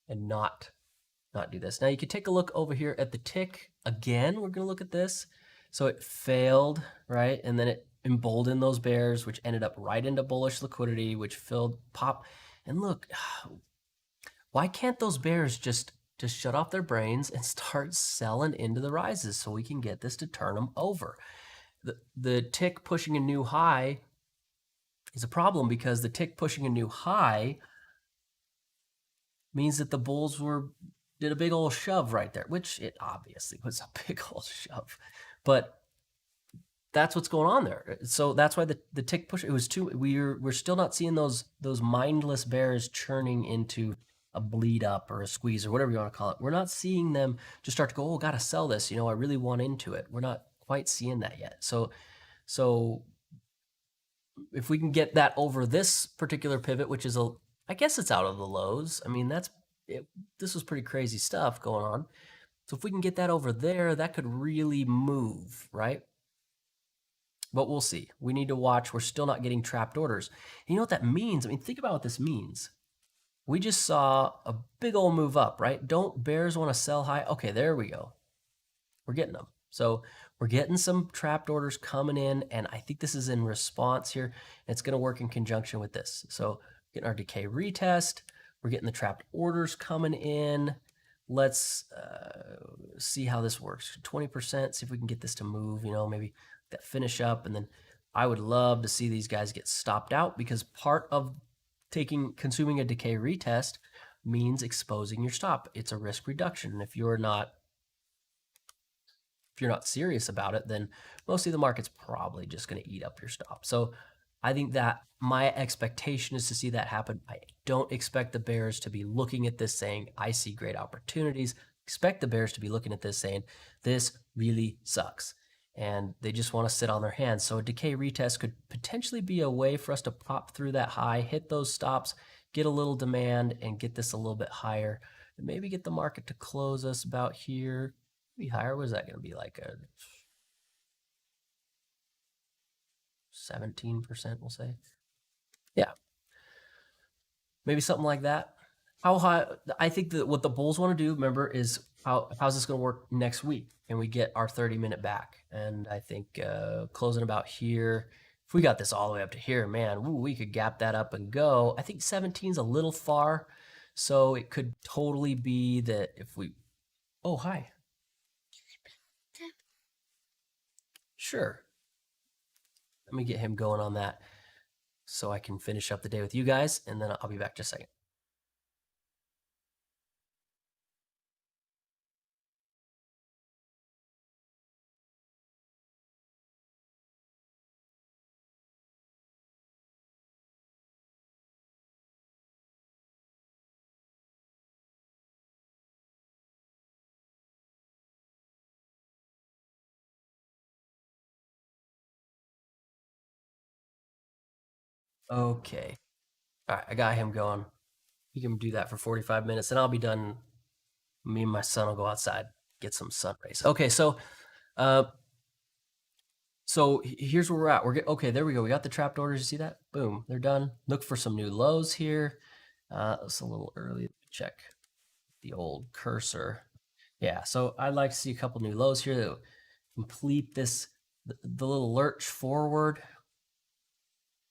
[SPEAKER 1] not do this. Now you could take a look over here at the tick again. We're going to look at this. So it failed, right? And then it emboldened those bears, which ended up right into bullish liquidity, which filled pop. And look, why can't those bears just shut off their brains and start selling into the rises so we can get this to turn them over? The tick pushing a new high is a problem because the tick pushing a new high means that the bulls did a big old shove right there, which it obviously was a big old shove, but that's what's going on there. So that's why the tick push, it was too, we're still not seeing those mindless bears churning into a bleed up or a squeeze or whatever you want to call it. We're not seeing them just start to go, oh, gotta sell this. I really want into it. We're not quite seeing that yet. So if we can get that over this particular pivot, which is I guess it's out of the lows. I mean, this was pretty crazy stuff going on. So if we can get that over there, that could really move, right? But we'll see. We need to watch. We're still not getting trapped orders. And you know what that means? I mean, think about what this means. We just saw a big old move up, right? Don't bears want to sell high? Okay, there we go. We're getting them. So we're getting some trapped orders coming in, and I think this is in response here. It's going to work in conjunction with this. So getting our decay retest. We're getting the trapped orders coming in. Let's see how this works. 20%, see if we can get this to move, maybe that finish up. And then I would love to see these guys get stopped out, because part of consuming a decay retest means exposing your stop. It's a risk reduction. And if you're not serious about it, then mostly the market's probably just going to eat up your stop. So I think that my expectation is to see that happen. I don't expect the bears to be looking at this saying, I see great opportunities. Expect the bears to be looking at this saying, this really sucks. And they just want to sit on their hands. So a decay retest could potentially be a way for us to pop through that high, hit those stops, get a little demand, and get this a little bit higher. And maybe get the market to close us about here. Maybe higher. What is that going to be, like a 17%, we'll say? Yeah. Maybe something like that. How high? I think that what the bulls want to do, remember, is how's this going to work next week? And we get our 30-minute back. And I think closing about here, if we got this all the way up to here, man, we could gap that up and go. I think 17 is a little far. So it could totally be that if we, oh, hi. Sure. Let me get him going on that so I can finish up the day with you guys, and then I'll be back just a second. Okay. All right, I got him going. You can do that for 45 minutes, and I'll be done. Me and my son will go outside, get some sun rays. Okay, so here's where we're at. Okay, there we go. We got the trapped orders. You see that? Boom, they're done. Look for some new lows here. It's a little early to check the old cursor. Yeah, so I'd like to see a couple new lows here that complete this, the little lurch forward.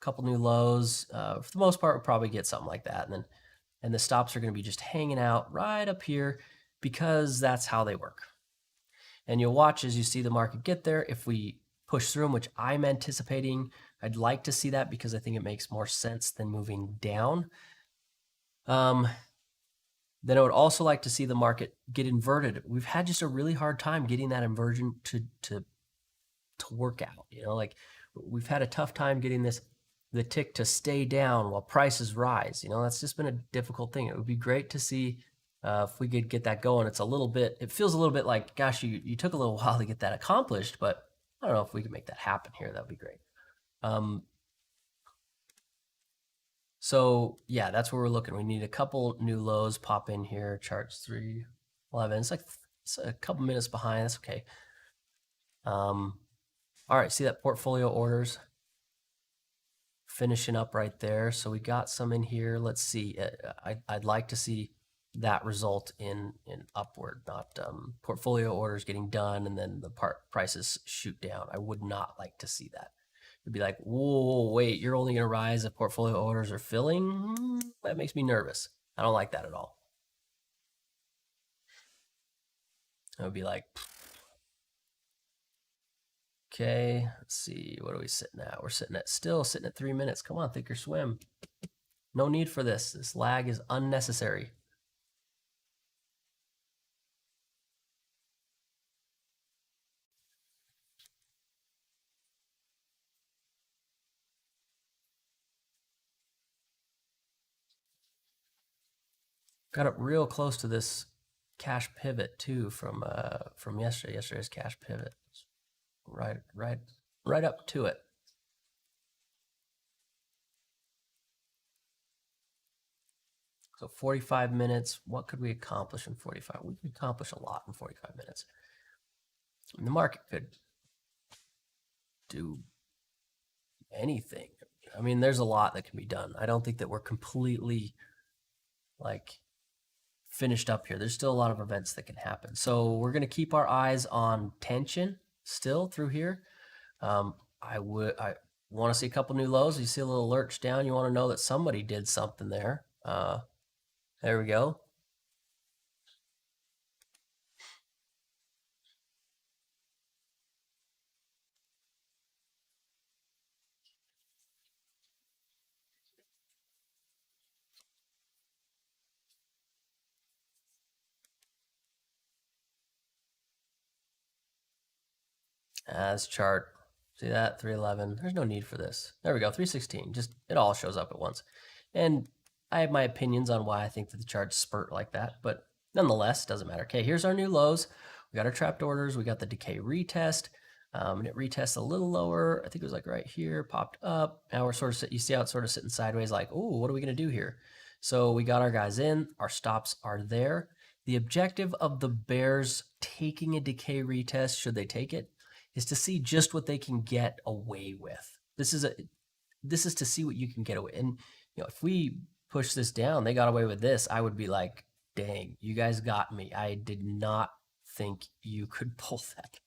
[SPEAKER 1] A couple new lows. For the most part, we'll probably get something like that. And the stops are going to be just hanging out right up here, because that's how they work. And you'll watch as you see the market get there. If we push through them, which I'm anticipating, I'd like to see that because I think it makes more sense than moving down. Then I would also like to see the market get inverted. We've had just a really hard time getting that inversion to to work out. Like we've had a tough time getting the tick to stay down while prices rise. That's just been a difficult thing. It would be great to see if we could get that going. It feels a little bit like, gosh, you took a little while to get that accomplished, but I don't know if we can make that happen here. That would be great. So yeah, that's where we're looking. We need a couple new lows pop in here. Charts 311. It's a couple minutes behind. That's okay. All right, see that portfolio orders finishing up right there. So we got some in here. Let's see. I'd like to see that result in upward, not portfolio orders getting done and then the prices shoot down. I would not like to see that. It'd be like, whoa, wait, you're only going to rise if portfolio orders are filling? That makes me nervous. I don't like that at all. It would be like, okay, let's see, what are we sitting at? We're still sitting at 3 minutes. Come on, think or swim. No need for this. This lag is unnecessary. Got up real close to this cash pivot too from yesterday. Yesterday's cash pivot, right up to it. So 45 minutes. What could we accomplish in 45? We could accomplish a lot in 45 minutes. And the market could do anything. I mean, there's a lot that can be done. I don't think that we're completely like finished up here. There's still a lot of events that can happen. So we're going to keep our eyes on tension still through here. I want to see a couple new lows. You see a little lurch down. You want to know that somebody did something there. There we go. As chart, see that 311. There's no need for this. There we go, 316. Just it all shows up at once. And I have my opinions on why I think that the charts spurt like that, but nonetheless, doesn't matter. Okay, here's our new lows. We got our trapped orders. We got the decay retest, and it retests a little lower. I think it was like right here, popped up. Now we're sort of, you see how it's sort of sitting sideways, like, oh, what are we gonna do here? So we got our guys in. Our stops are there. The objective of the bears taking a decay retest, should they take it, is to see just what they can get away with. This is to see what you can get away. And if we push this down, they got away with this, I would be like, dang, you guys got me. I did not think you could pull that.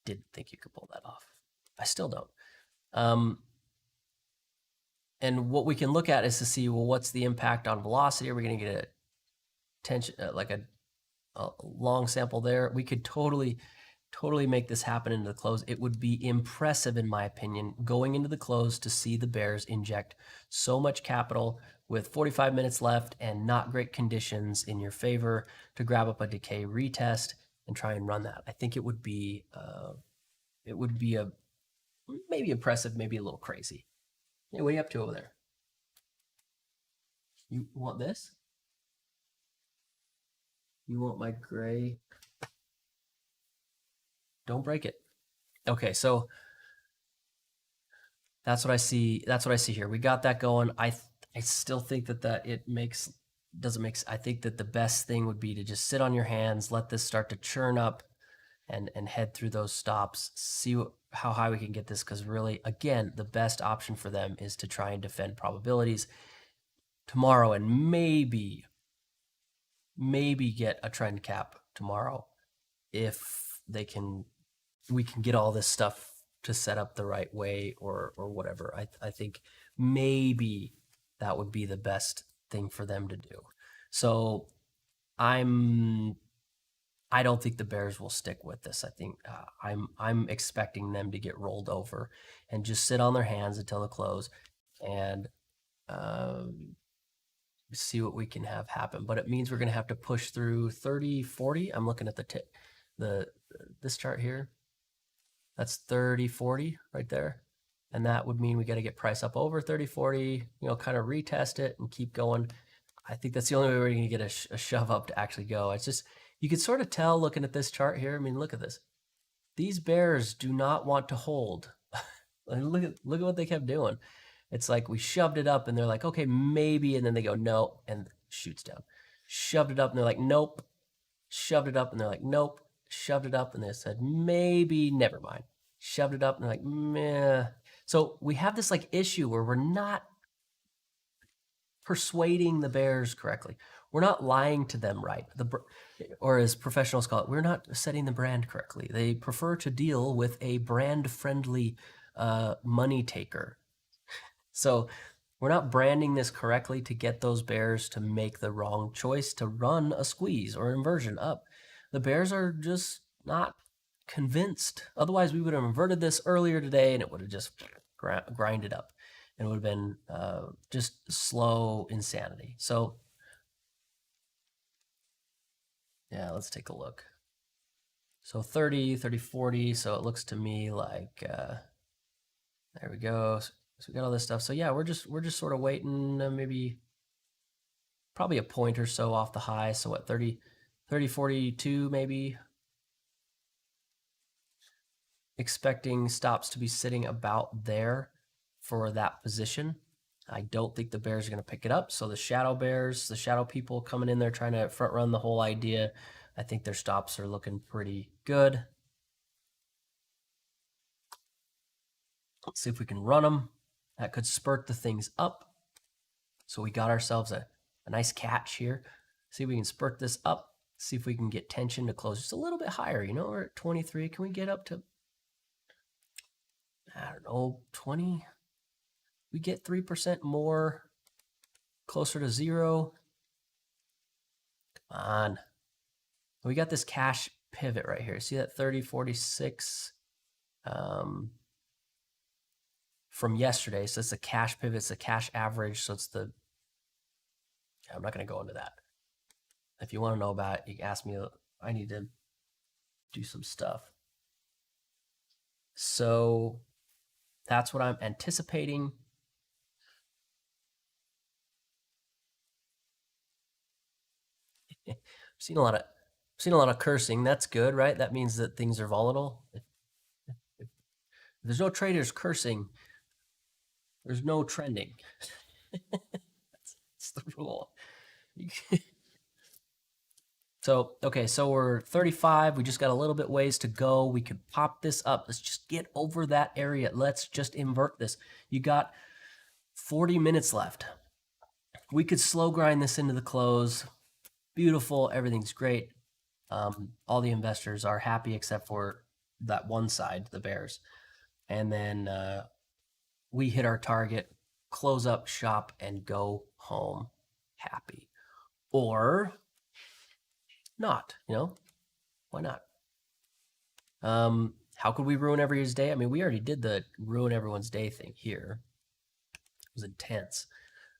[SPEAKER 1] Didn't think you could pull that off. I still don't. And what we can look at is to see, well, what's the impact on velocity? Are we going to get a tension, like a long sample there? We could totally make this happen into the close. It would be impressive, in my opinion, going into the close to see the bears inject so much capital with 45 minutes left and not great conditions in your favor to grab up a decay retest and try and run that. I think it would be maybe impressive, maybe a little crazy. Hey, what are you up to over there? You want this? You want my gray? Don't break it. Okay, so that's what I see. That's what I see here. We got that going. I still think that I think that the best thing would be to just sit on your hands, let this start to churn up, and head through those stops. See how high we can get this, because really, again, the best option for them is to try and defend probabilities tomorrow, and maybe get a trend cap tomorrow if we can get all this stuff to set up the right way or whatever. I think maybe that would be the best thing for them to do. So I don't think the bears will stick with this. I think I'm expecting them to get rolled over and just sit on their hands until the close and see what we can have happen. But it means we're going to have to push through 30, 40. I'm looking at this chart here. That's 30, 40 right there. And that would mean we got to get price up over 30, 40, kind of retest it and keep going. I think that's the only way we're going to get a shove up to actually go. It's just, you can sort of tell looking at this chart here. I mean, look at this. These bears do not want to hold. look at what they kept doing. It's like we shoved it up and they're like, okay, maybe. And then they go, no, and shoots down. Shoved it up and they're like, nope. Shoved it up and they're like, nope. Shoved it up and they said, maybe, never mind. Shoved it up and they're like, meh. So we have this like issue where we're not persuading the bears correctly. We're not lying to them right. Or as professionals call it, we're not setting the brand correctly. They prefer to deal with a brand-friendly money taker. So we're not branding this correctly to get those bears to make the wrong choice to run a squeeze or inversion up. The bears are just not convinced. Otherwise, we would have inverted this earlier today and it would have just grinded up. And it would have been just slow insanity. So, yeah, let's take a look. So 30, 30, 40. So it looks to me like, there we go. So we got all this stuff. So yeah, we're just sort of waiting, maybe probably a point or so off the high. So what, 30, 42 maybe? Expecting stops to be sitting about there for that position. I don't think the bears are going to pick it up. So the shadow bears, the shadow people coming in there trying to front run the whole idea, I think their stops are looking pretty good. Let's see if we can run them. That could spurt the things up. So we got ourselves a nice catch here. See if we can spurt this up. See if we can get tension to close just a little bit higher. We're at 23. Can we get up to, I don't know, 20? We get 3% more, closer to 0. Come on. We got this cash pivot right here. See that 30, 46 from yesterday. So it's a cash pivot. It's a cash average. So it's the, I'm not going to go into that. If you want to know about it, you can ask me. I need to do some stuff. So that's what I'm anticipating. I've seen a lot of cursing. That's good, right? That means that things are volatile. If there's no traders cursing, there's no trending. That's the rule. So, okay, so we're 35. We just got a little bit ways to go. We could pop this up. Let's just get over that area. Let's just invert this. You got 40 minutes left. We could slow grind this into the close. Beautiful. Everything's great. All the investors are happy except for that one side, the bears. And then we hit our target, close up shop, and go home happy. Or not, why not? How could we ruin everyone's day? I mean, we already did the ruin everyone's day thing here. It was intense.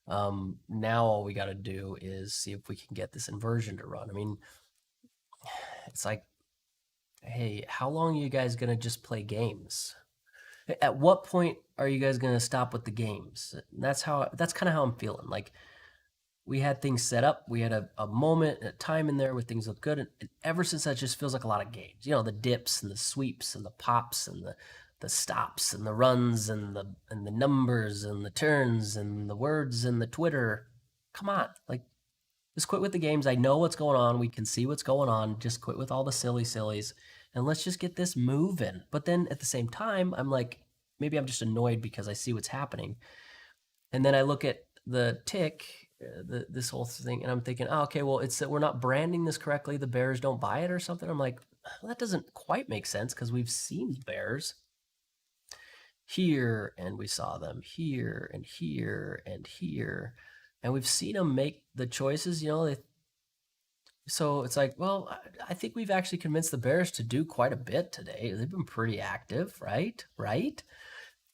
[SPEAKER 1] Now all we got to do is see if we can get this inversion to run. I mean, it's like, hey, how long are you guys going to just play games? At what point are you guys going to stop with the games? That's kind of how I'm feeling. Like, we had things set up. We had a moment, a time in there where things looked good. And ever since that just feels like a lot of games. The dips and the sweeps and the pops and the stops and the runs and the numbers and the turns and the words and the Twitter. Come on. Like, just quit with the games. I know what's going on. We can see what's going on. Just quit with all the sillies. And let's just get this moving. But then at the same time, I'm like, maybe I'm just annoyed because I see what's happening. And then I look at the tick, this whole thing, and I'm thinking, oh, okay, well, it's that we're not branding this correctly. The bears don't buy it or something. I'm like, well, that doesn't quite make sense because we've seen bears here and we saw them here and here and here. And we've seen them make the choices, so it's like, well, I think we've actually convinced the bears to do quite a bit today. They've been pretty active, right? And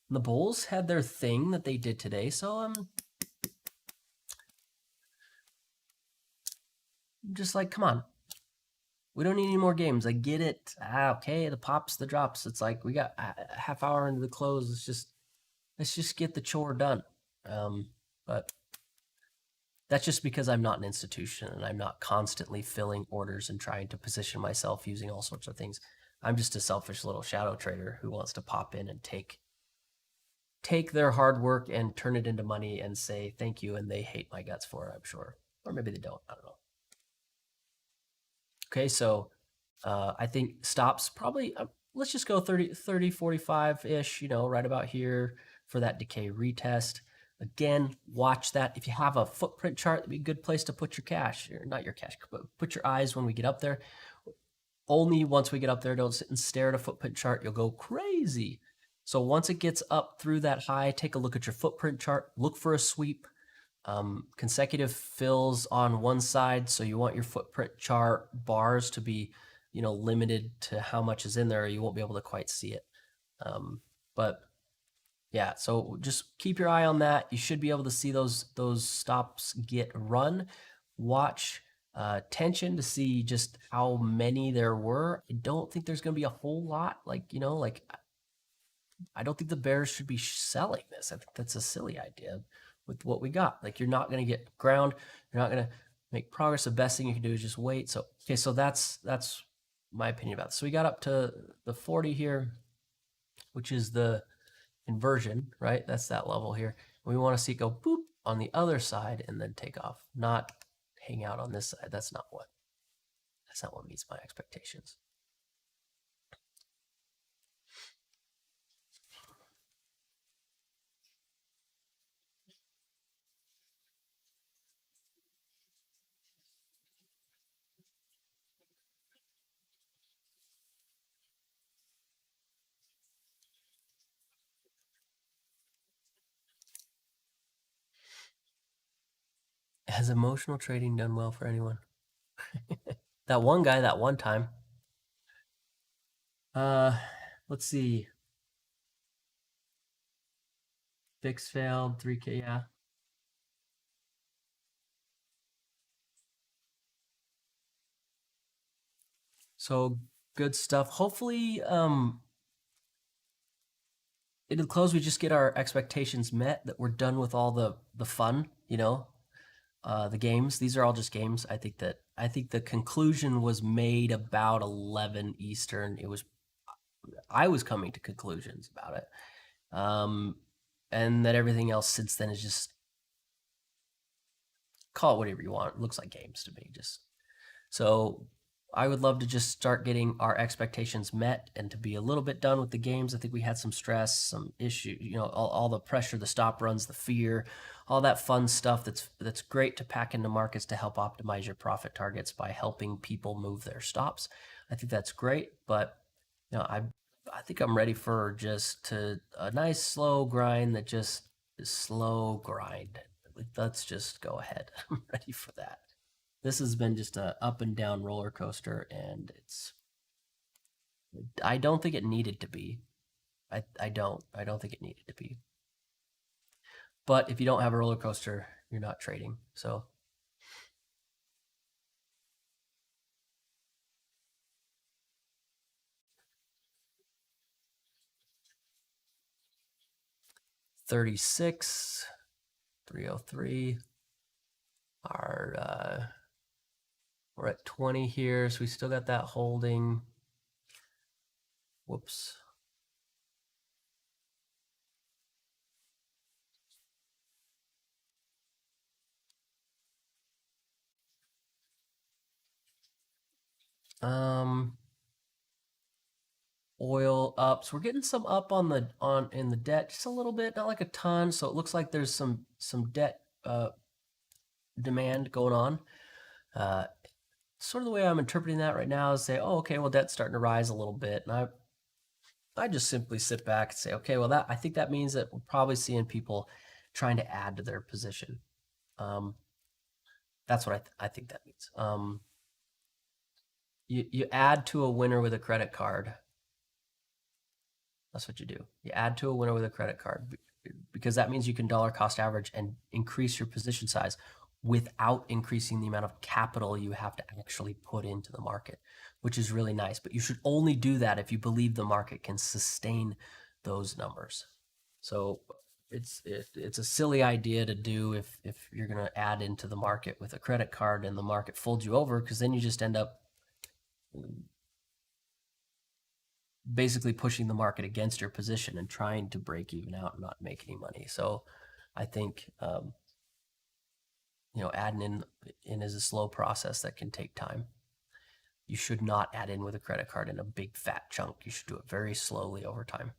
[SPEAKER 1] the bulls had their thing that they did today. So I'm just like, come on. We don't need any more games. I get it. Okay, the pops, the drops. It's like we got a half hour into the close. Let's just get the chore done. But that's just because I'm not an institution and I'm not constantly filling orders and trying to position myself using all sorts of things. I'm just a selfish little shadow trader who wants to pop in and take their hard work and turn it into money and say thank you, and they hate my guts for it, I'm sure. Or maybe they don't. I don't know. Okay, so I think stops probably, let's just go 30, 45-ish, right about here for that decay retest. Again, watch that. If you have a footprint chart, that'd be a good place to put your cash, or not your cash, but put your eyes when we get up there. Only once we get up there, don't sit and stare at a footprint chart. You'll go crazy. So once it gets up through that high, take a look at your footprint chart, look for a sweep. Consecutive fills on one side, so you want your footprint chart bars to be, limited to how much is in there, or you won't be able to quite see it. But yeah, so just keep your eye on that. You should be able to see those stops get run. Watch tension to see just how many there were. I don't think there's going to be a whole lot. I don't think the bears should be selling this. I think that's a silly idea with what we got. Like, you're not going to get ground. You're not going to make progress. The best thing you can do is just wait. So, okay, so that's my opinion about this. So we got up to the 40 here, which is the inversion, right? That's that level here. We want to see it go boop on the other side and then take off, not hang out on this side. That's not what meets my expectations. Has emotional trading done well for anyone? That one guy, that one time. Let's see. Fix failed, 3K, yeah. So good stuff. Hopefully, it'll close. We just get our expectations met, that we're done with all the fun, the games. These are all just games. I think the conclusion was made about 11 Eastern. I was coming to conclusions about it. And that everything else since then is just, call it whatever you want. It looks like games to me. So I would love to just start getting our expectations met and to be a little bit done with the games. I think we had some stress, some issue, all the pressure, the stop runs, the fear, all that fun stuff that's great to pack into markets to help optimize your profit targets by helping people move their stops. I think that's great, but I think I'm ready for just a nice slow grind that just is slow grind. Let's just go ahead. I'm ready for that. This has been just a up and down roller coaster, and I don't think it needed to be. I don't think it needed to be. But if you don't have a roller coaster, you're not trading. So 36, 303. We're at 20 here, so we still got that holding. Whoops. Oil up, so we're getting some up in the debt, just a little bit, not like a ton. So it looks like there's some debt demand going on. Sort of the way I'm interpreting that right now is say, oh, okay, well, debt's starting to rise a little bit, and I just simply sit back and say, okay, well, I think that means that we're probably seeing people trying to add to their position. That's what I think that means. You add to a winner with a credit card. That's what you do. You add to a winner with a credit card, because that means you can dollar cost average and increase your position size without increasing the amount of capital you have to actually put into the market, which is really nice. But you should only do that if you believe the market can sustain those numbers. So it's a silly idea to do if you're going to add into the market with a credit card and the market folds you over, because then you just end up basically pushing the market against your position and trying to break even out and not make any money. So I think adding in is a slow process that can take time. You should not add in with a credit card in a big fat chunk. You should do it very slowly over time.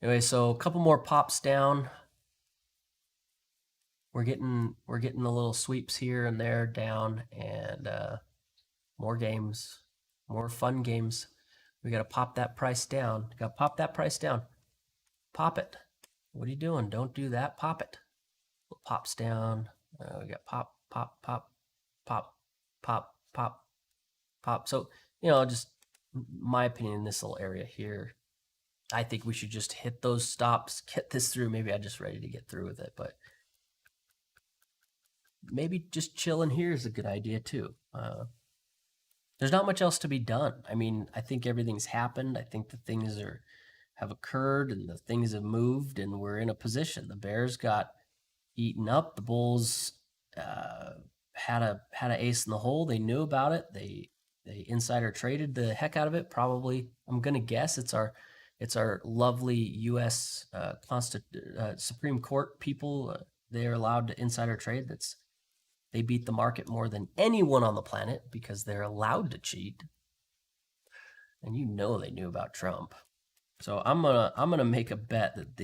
[SPEAKER 1] Anyway, so a couple more pops down. We're getting the little sweeps here and there down, and more games, more fun games. We got to pop that price down. Got to pop that price down. Pop it. What are you doing? Don't do that. Pop it. Pops down. We got pop, pop, pop, pop, pop, pop, pop. So, just my opinion in this little area here, I think we should just hit those stops, get this through. Maybe I'm just ready to get through with it, but maybe just chilling here is a good idea too. There's not much else to be done. I mean, I think everything's happened. I think the things have occurred and the things have moved, and we're in a position. The Bears got eaten up. The Bulls had a ace in the hole. They knew about it. They insider traded the heck out of it. Probably, I'm gonna guess it's our lovely U.S. Supreme Court people. They are allowed to insider trade. They beat the market more than anyone on the planet because they're allowed to cheat. And they knew about Trump. So I'm gonna make a bet that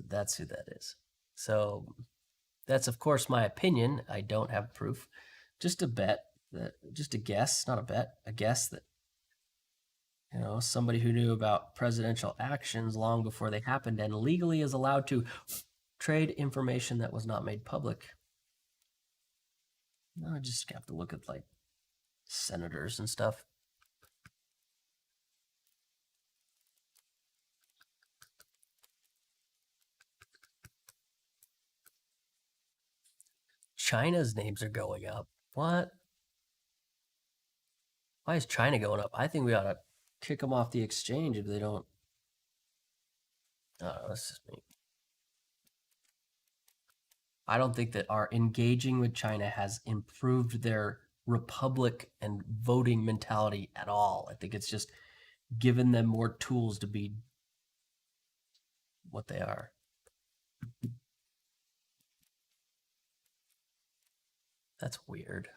[SPEAKER 1] that's who that is. So that's of course my opinion. I don't have proof. Just a bet, just a guess, not a bet, a guess that somebody who knew about presidential actions long before they happened and legally is allowed to trade information that was not made public. I just have to look at like senators and stuff. China's names are going up. What? Why is China going up? I think we ought to kick them off the exchange if they don't. That's just me. I don't think that our engaging with China has improved their republic and voting mentality at all. I think it's just given them more tools to be what they are. That's weird.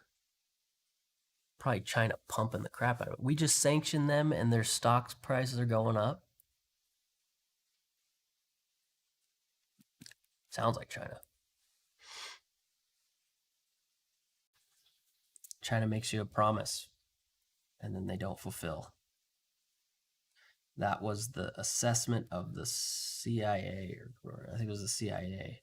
[SPEAKER 1] Probably China pumping the crap out of it. We just sanctioned them and their stock prices are going up. Sounds like China. China makes you a promise and then they don't fulfill. That was the assessment of the CIA, or I think it was the CIA.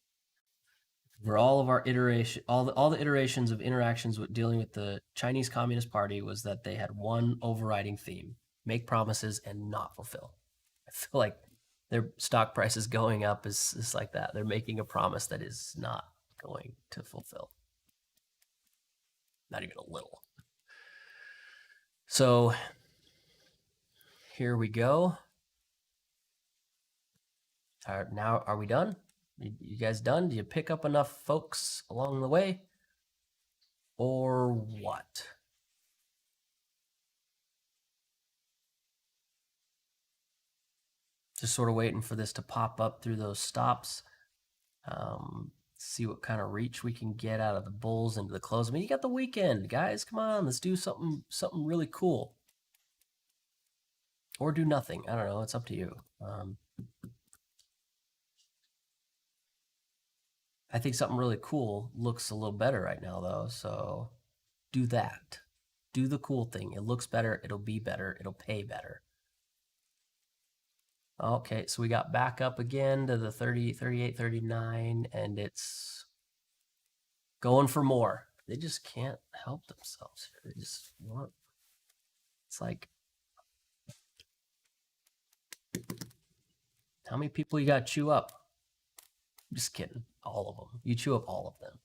[SPEAKER 1] For all of our iteration, all the iterations of interactions with dealing with the Chinese Communist Party was that they had one overriding theme: make promises and not fulfill. I feel like their stock prices going up is like that. They're making a promise that is not going to fulfill. Not even a little. So here we go. Now, are we done? You guys done? Do you pick up enough folks along the way? Or what? Just sort of waiting for this to pop up through those stops. See what kind of reach we can get out of the bulls into the close. I mean, you got the weekend, guys. Come on, let's do something really cool. Or do nothing. I don't know. It's up to you. I think something really cool looks a little better right now, though. So do that. Do the cool thing. It looks better. It'll be better. It'll pay better. Okay, so we got back up again to the 30, 38, 39, and it's going for more. They just can't help themselves here. They just want. It's like, how many people you got to chew up? I'm just kidding. all of them. You chew up all of them.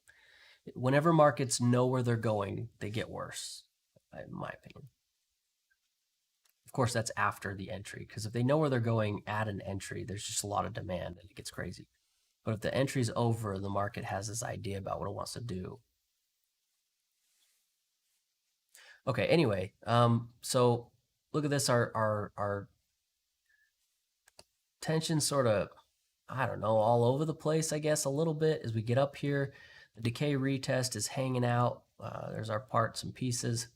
[SPEAKER 1] Whenever markets know where they're going, they get worse, in my opinion. Of course, that's after the entry, because if they know where they're going at an entry, there's just a lot of demand and it gets crazy. But if the entry's over, the market has this idea about what it wants to do. Okay, anyway, so look at this, our tension sort of, I don't know, all over the place, I guess, a little bit as we get up here. The decay retest is hanging out. There's our parts and pieces.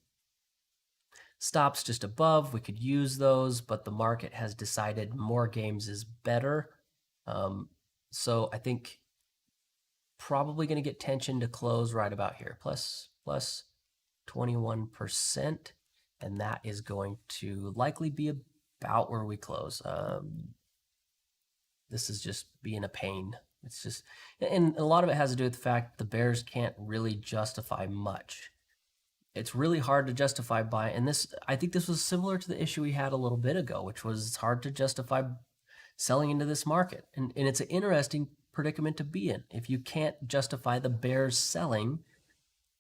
[SPEAKER 1] Stops just above, we could use those, but the market has decided more games is better. So I think probably going to get tension to close right about here, plus 21%, and that is going to likely be about where we close. This is just being a pain. It's just, and a lot of it has to do with the fact the bears can't really justify much. It's really hard to justify buying, and this, I think this was similar to the issue we had a little bit ago, which was it's hard to justify selling into this market. And it's an interesting predicament to be in. If you can't justify the bears selling,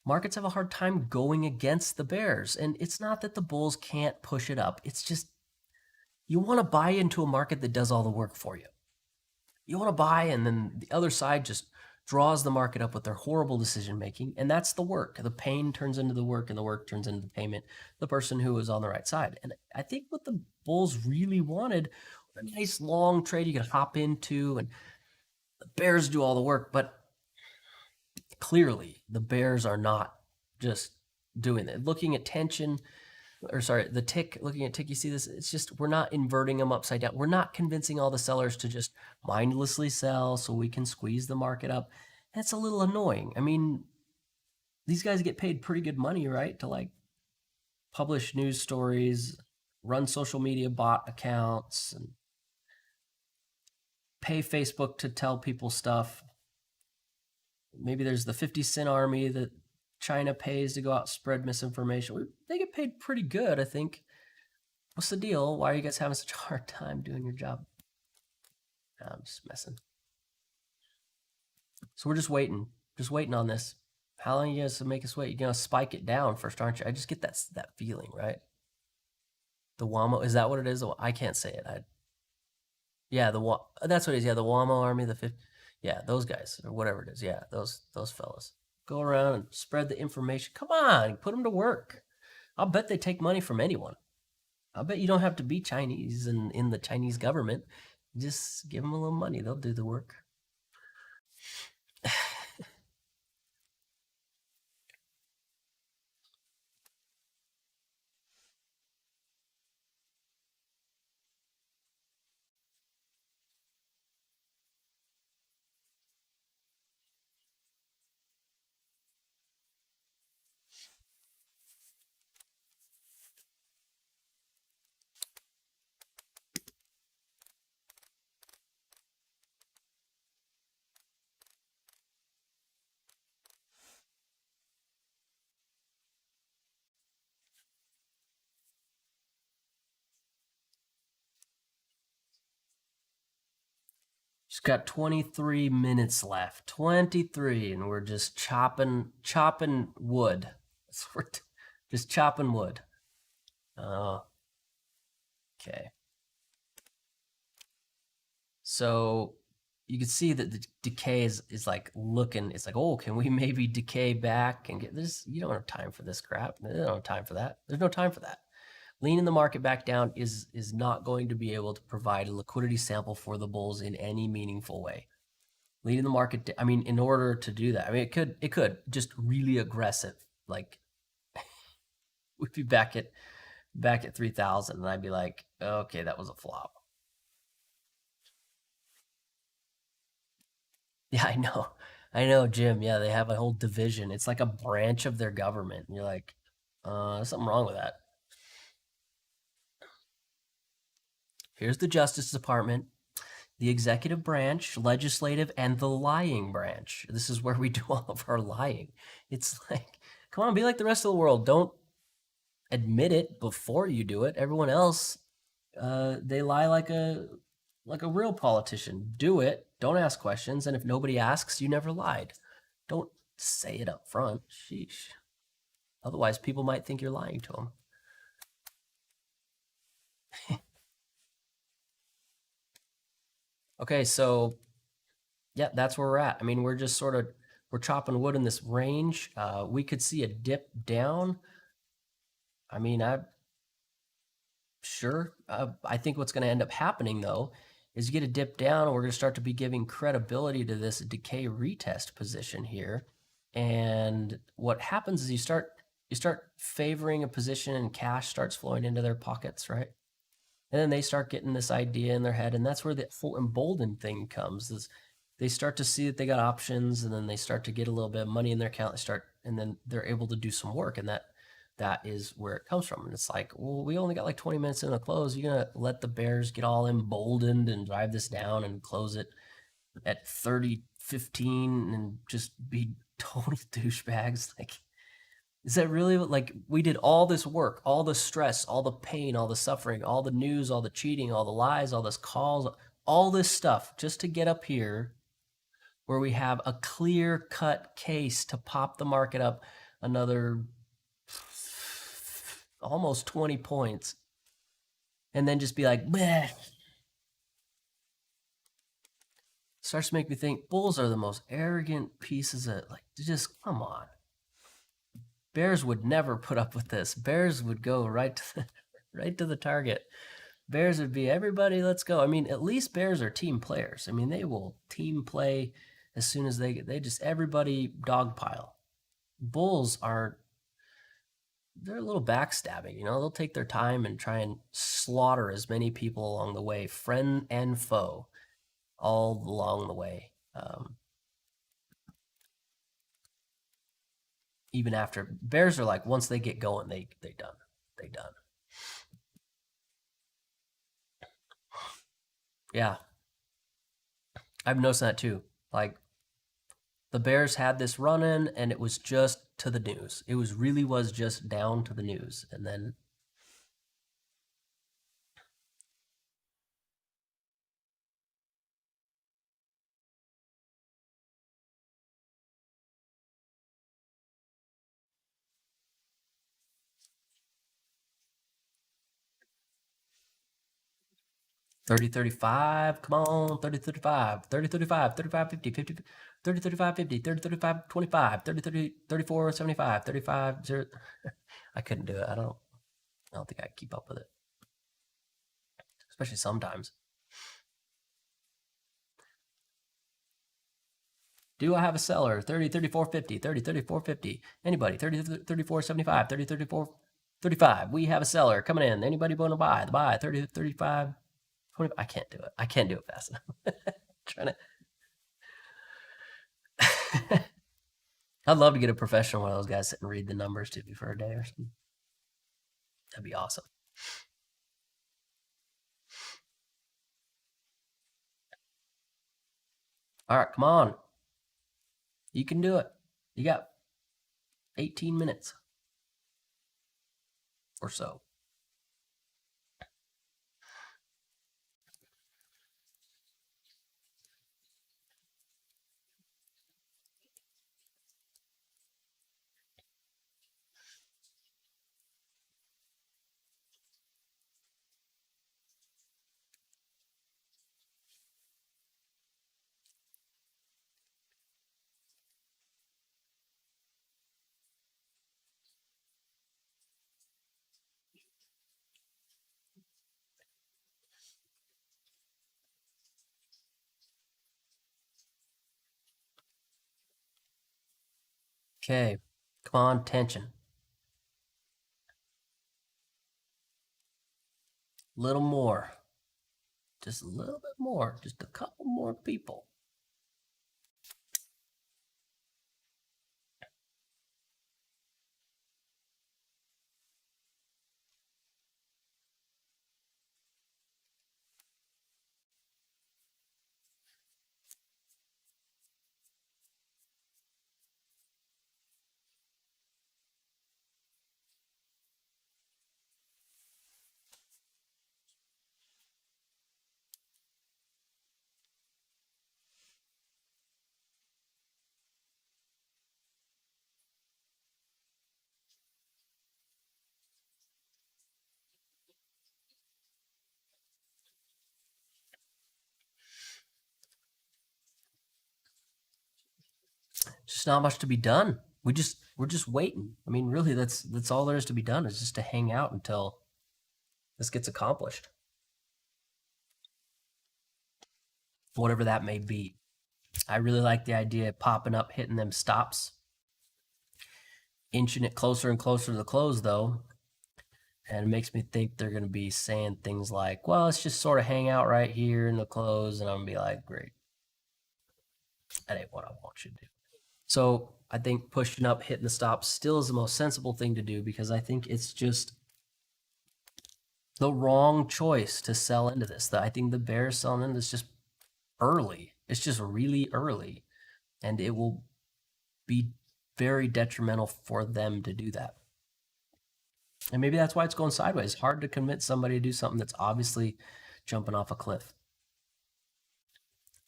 [SPEAKER 1] markets have a hard time going against the bears. And it's not that the bulls can't push it up. It's just you want to buy into a market that does all the work for you. You want to buy, and then the other side just draws the market up with their horrible decision making, and that's the work. The pain turns into the work, and the work turns into the payment. The person who is on the right side. And I think what the bulls really wanted, a nice long trade you can hop into, and the bears do all the work. But clearly, the bears are not just doing that. Looking at tension, or sorry, the tick, looking at tick, you see this, it's just, we're not inverting them upside down. We're not convincing all the sellers to just mindlessly sell so we can squeeze the market up. That's a little annoying. I mean, these guys get paid pretty good money, right? To like publish news stories, run social media bot accounts, and pay Facebook to tell people stuff. Maybe there's the 50-cent army that China pays to go out and spread misinformation. They get paid pretty good, I think. What's the deal? Why are you guys having such a hard time doing your job? I'm just messing. So we're just waiting on this. How long are you guys to make us wait? You're gonna spike it down first, aren't you? I just get that feeling, right? The Wamo, is that what it is? I can't say it. Yeah, that's what it is. Yeah, the Wamo army, the 50. Yeah, those guys, or whatever it is. Yeah, those fellas. Go around and spread the information. Come on, put them to work. I'll bet they take money from anyone. I'll bet you don't have to be Chinese and in the Chinese government. Just give them a little money. They'll do the work. Just got 23 minutes left. 23, and we're just chopping wood. We're just chopping wood. Okay. So you can see that the decay is like looking, it's like, oh, can we maybe decay back and get this? You don't have time for this crap. They don't have time for that. There's no time for that. Leaning the market back down is not going to be able to provide a liquidity sample for the bulls in any meaningful way. Leading the market, I mean, in order to do that, I mean, it could just really aggressive. Like, we'd be back at 3,000, and I'd be like, okay, that was a flop. Yeah, I know, Jim. Yeah, they have a whole division. It's like a branch of their government. And you're like, there's something wrong with that. Here's the Justice Department, the executive branch, legislative, and the lying branch. This is where we do all of our lying. It's like, come on, be like the rest of the world. Don't admit it before you do it. Everyone else, they lie like a real politician. Do it, Don't ask questions, and if nobody asks, you never lied. Don't say it up front. Sheesh. Otherwise, people might think you're lying to them. Okay, so yeah, that's where we're at. I mean, we're just sort of, we're chopping wood in this range. We could see a dip down. I mean, I think what's going to end up happening though is you get a dip down, and we're going to start to be giving credibility to this decay retest position here. And what happens is you start favoring a position, and cash starts flowing into their pockets, right? And then they start getting this idea in their head, and that's where the full emboldened thing comes. Is they start to see that they got options, and then they start to get a little bit of money in their account. And then they're able to do some work, and that is where it comes from. And it's like, well, we only got like 20 minutes in the close. You're gonna let the bears get all emboldened and drive this down and close it at 30-15 and just be total douchebags? Like, is that really what, like, we did all this work, all the stress, all the pain, all the suffering, all the news, all the cheating, all the lies, all this calls, all this stuff just to get up here where we have a clear-cut case to pop the market up another almost 20 points and then just be like, bleh. Starts to make me think bulls are the most arrogant pieces of, like, just come on. Bears would never put up with this. Bears would go right to the target. Bears would be, everybody, let's go. I mean, at least bears are team players. I mean, they will team play as soon as they just, everybody dogpile. Bulls are, they're a little backstabbing, you know? They'll take their time and try and slaughter as many people along the way, friend and foe, all along the way. Even after, bears are like, once they get going, they done. Yeah, I've noticed that too. Like, the bears had this run-in, and it was just to the news. It was just down to the news, and then $30.35, come on, $30.35, $30.35, $35.50, 50, $30.35.50, $30.35.25, $30.34.75, 35 0. I couldn't do it. I don't think I could keep up with it, especially sometimes. Do I have a seller? 30, 34.50, 30, 34.50. Anybody? 30, 34.75, 30, 34, 35. We have a seller coming in. Anybody want to buy? The buy, 30, 35, 20. I can't do it. I can't do it fast enough. Trying to. I'd love to get a professional one of those guys sit and read the numbers to me for a day or something. That'd be awesome. All right, come on. You can do it. You got 18 minutes or so. Okay, come on, tension. A little more. Just a little bit more. Just a couple more people. just not much to be done. We're just waiting. I mean, really, that's all there is to be done, is just to hang out until this gets accomplished, whatever that may be. I really like the idea of popping up, hitting them stops, inching it closer and closer to the close, though. And it makes me think they're going to be saying things like, well, let's just sort of hang out right here in the close. And I'm going to be like, great. That ain't what I want you to do. So I think pushing up, hitting the stops still is the most sensible thing to do, because I think it's just the wrong choice to sell into this. I think the bears selling into this just early. It's just really early. And it will be very detrimental for them to do that. And maybe that's why it's going sideways. Hard to convince somebody to do something that's obviously jumping off a cliff.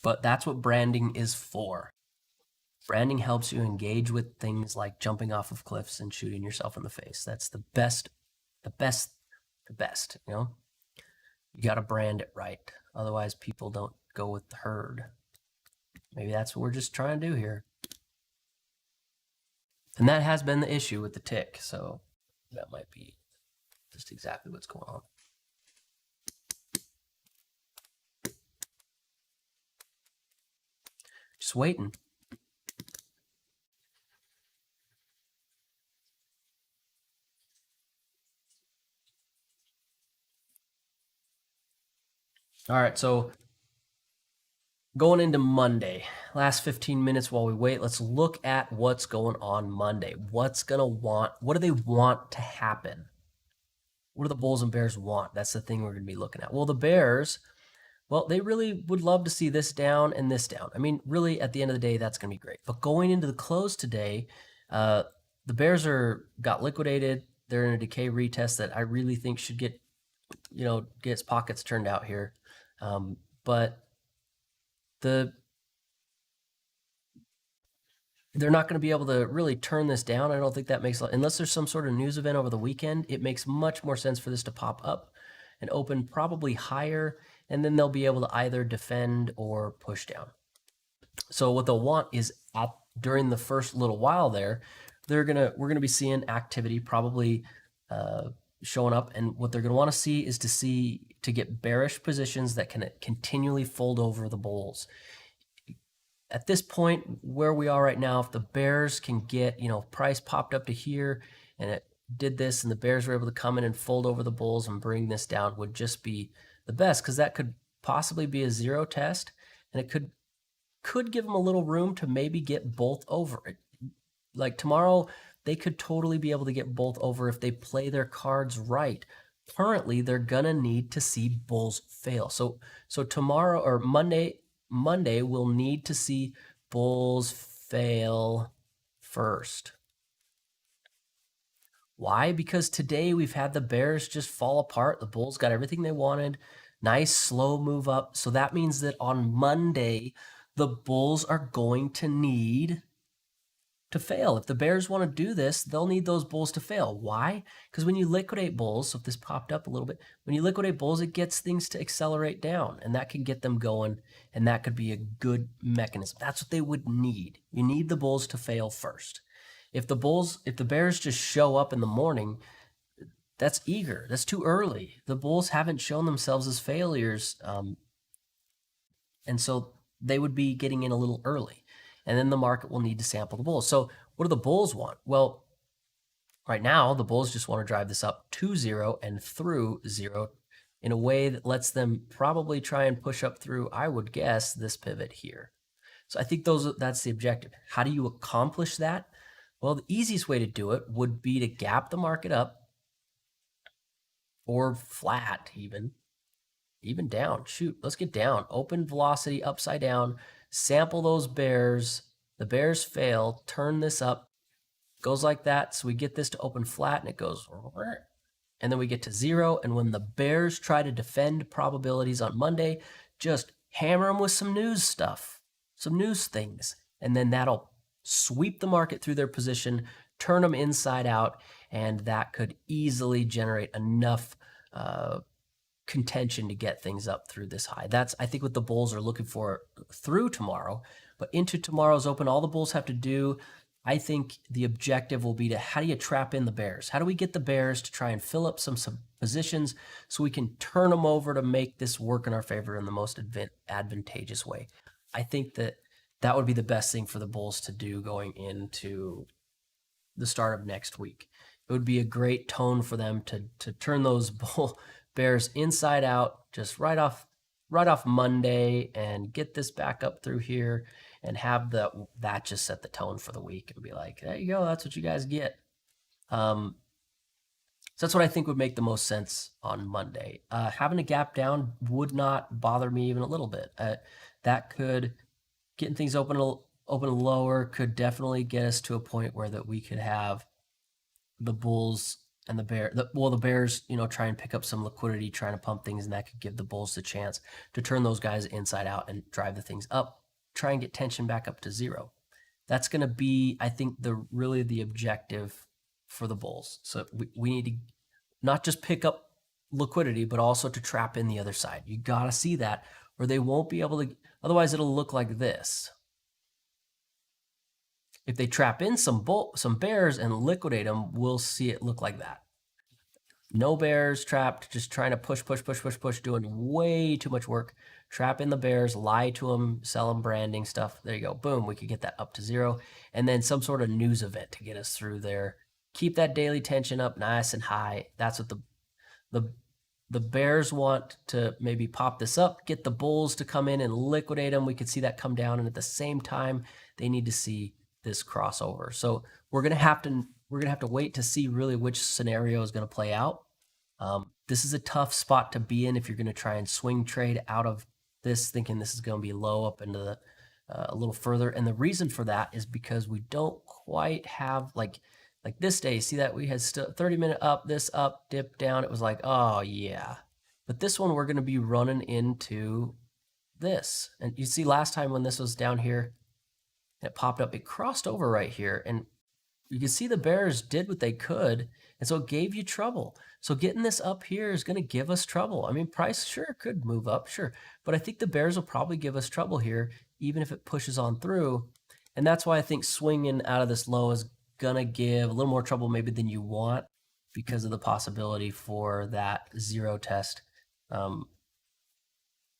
[SPEAKER 1] But that's what branding is for. Branding helps you engage with things like jumping off of cliffs and shooting yourself in the face. That's the best, you know? You got to brand it right. Otherwise, people don't go with the herd. Maybe that's what we're just trying to do here. And that has been the issue with the tick, so that might be just exactly what's going on. Just waiting. All right, so going into Monday, last 15 minutes while we wait, let's look at what's going on Monday. What do they want to happen? What do the bulls and bears want? That's the thing we're going to be looking at. Well, the bears, well, they really would love to see this down and this down. I mean, really, at the end of the day, that's going to be great. But going into the close today, the bears got liquidated. They're in a decay retest that I really think should get its pockets turned out here. But they're not going to be able to really turn this down. I don't think that makes, unless there's some sort of news event over the weekend, it makes much more sense for this to pop up and open probably higher, and then they'll be able to either defend or push down. So what they'll want is during the first little while there, we're gonna be seeing activity probably showing up, and what they're gonna want to see is to get bearish positions that can continually fold over the bulls. At this point where we are right now, if the bears can get, price popped up to here and it did this and the bears were able to come in and fold over the bulls and bring this down, would just be the best, because that could possibly be a zero test, and it could give them a little room to maybe get both over it. Like tomorrow, they could totally be able to get both over if they play their cards right. Currently, they're gonna need to see bulls fail. So tomorrow or Monday we'll need to see bulls fail first. Why? Because today we've had the bears just fall apart. The bulls got everything they wanted. Nice slow move up. So that means that on Monday, the bulls are going to need to fail. If the bears want to do this, they'll need those bulls to fail. Why? Because when you liquidate bulls, so if this popped up a little bit, when you liquidate bulls, it gets things to accelerate down, and that can get them going, and that could be a good mechanism. That's what they would need. You need the bulls to fail first. If the bears just show up in the morning, that's eager. That's too early. The bulls haven't shown themselves as failures, and so they would be getting in a little early. And then the market will need to sample the bulls. So what do the bulls want? Well, right now, the bulls just want to drive this up to zero and through zero in a way that lets them probably try and push up through, I would guess, this pivot here. So I think that's the objective. How do you accomplish that? Well, the easiest way to do it would be to gap the market up, or flat even down. Shoot, let's get down. Open velocity upside down. Sample those bears. The bears fail. Turn this up. Goes like that. So we get this to open flat, and it goes, and then we get to zero. And when the bears try to defend probabilities on Monday, just hammer them with some news stuff, some news things, and then that'll sweep the market through their position, turn them inside out, and that could easily generate enough contention to get things up through this high. That's, I think, what the bulls are looking for through tomorrow, but into tomorrow's open, all the bulls have to do, I think the objective will be to, how do you trap in the bears? How do we get the bears to try and fill up some positions so we can turn them over to make this work in our favor in the most advantageous way? I think that would be the best thing for the bulls to do going into the start of next week. It would be a great tone for them to turn those bears inside out just right off Monday and get this back up through here and have that just set the tone for the week and be like, there you go, that's what you guys get. So that's what I think would make the most sense on Monday. Having a gap down would not bother me even a little bit. That could, getting things open lower could definitely get us to a point where that we could have the bulls and the bears, try and pick up some liquidity, trying to pump things, and that could give the bulls the chance to turn those guys inside out and drive the things up, try and get tension back up to zero. That's going to be, I think, really the objective for the bulls. So we need to not just pick up liquidity, but also to trap in the other side. You got to see that, or they won't be able to, otherwise it'll look like this. If they trap in some bears and liquidate them, we'll see it look like that. No bears trapped, just trying to push, doing way too much work. Trap in the bears, lie to them, sell them branding stuff. There you go. Boom, we could get that up to zero. And then some sort of news event to get us through there. Keep that daily tension up nice and high. That's what the bears want to maybe pop this up, get the bulls to come in and liquidate them. We could see that come down. And at the same time, they need to see this crossover. So we're gonna have to wait to see really which scenario is gonna play out. This is a tough spot to be in if you're gonna try and swing trade out of this, thinking this is gonna be low up into the a little further. And the reason for that is because we don't quite have like this day. See that we had 30-minute up, this up, dip down. It was like, oh yeah. But this one we're gonna be running into this. And you see last time when this was down here, it popped up, it crossed over right here, and you can see the bears did what they could, and so it gave you trouble. So getting this up here is going to give us trouble. I mean, price sure could move up, sure, but I think the bears will probably give us trouble here, even if it pushes on through, and that's why I think swinging out of this low is going to give a little more trouble maybe than you want, because of the possibility for that zero test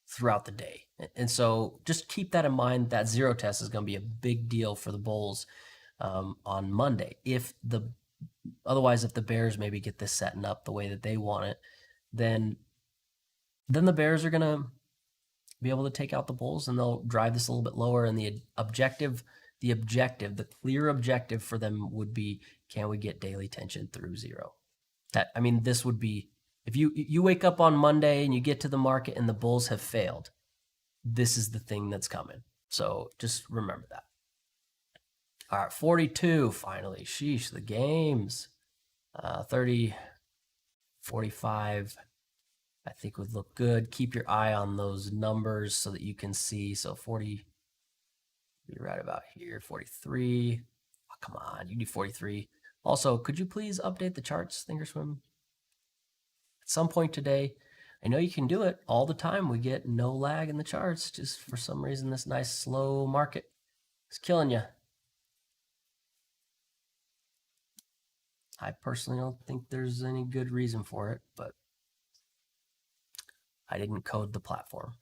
[SPEAKER 1] throughout the day. And so just keep that in mind. That zero test is going to be a big deal for the bulls on Monday. Otherwise, if the bears maybe get this setting up the way that they want it, then the bears are going to be able to take out the bulls, and they'll drive this a little bit lower. And the clear objective for them would be, can we get daily tension through zero? This would be, if you wake up on Monday and you get to the market and the bulls have failed, this is the thing that's coming. So just remember that. All right, 42 finally. Sheesh, the games. 30, 45, I think would look good. Keep your eye on those numbers so that you can see. So 40, be right about here. 43. Oh, come on, you do 43. Also, could you please update the charts, Thinkorswim? At some point today, I know you can do it all the time. We get no lag in the charts. Just for some reason, this nice slow market is killing you. I personally don't think there's any good reason for it, but I didn't code the platform.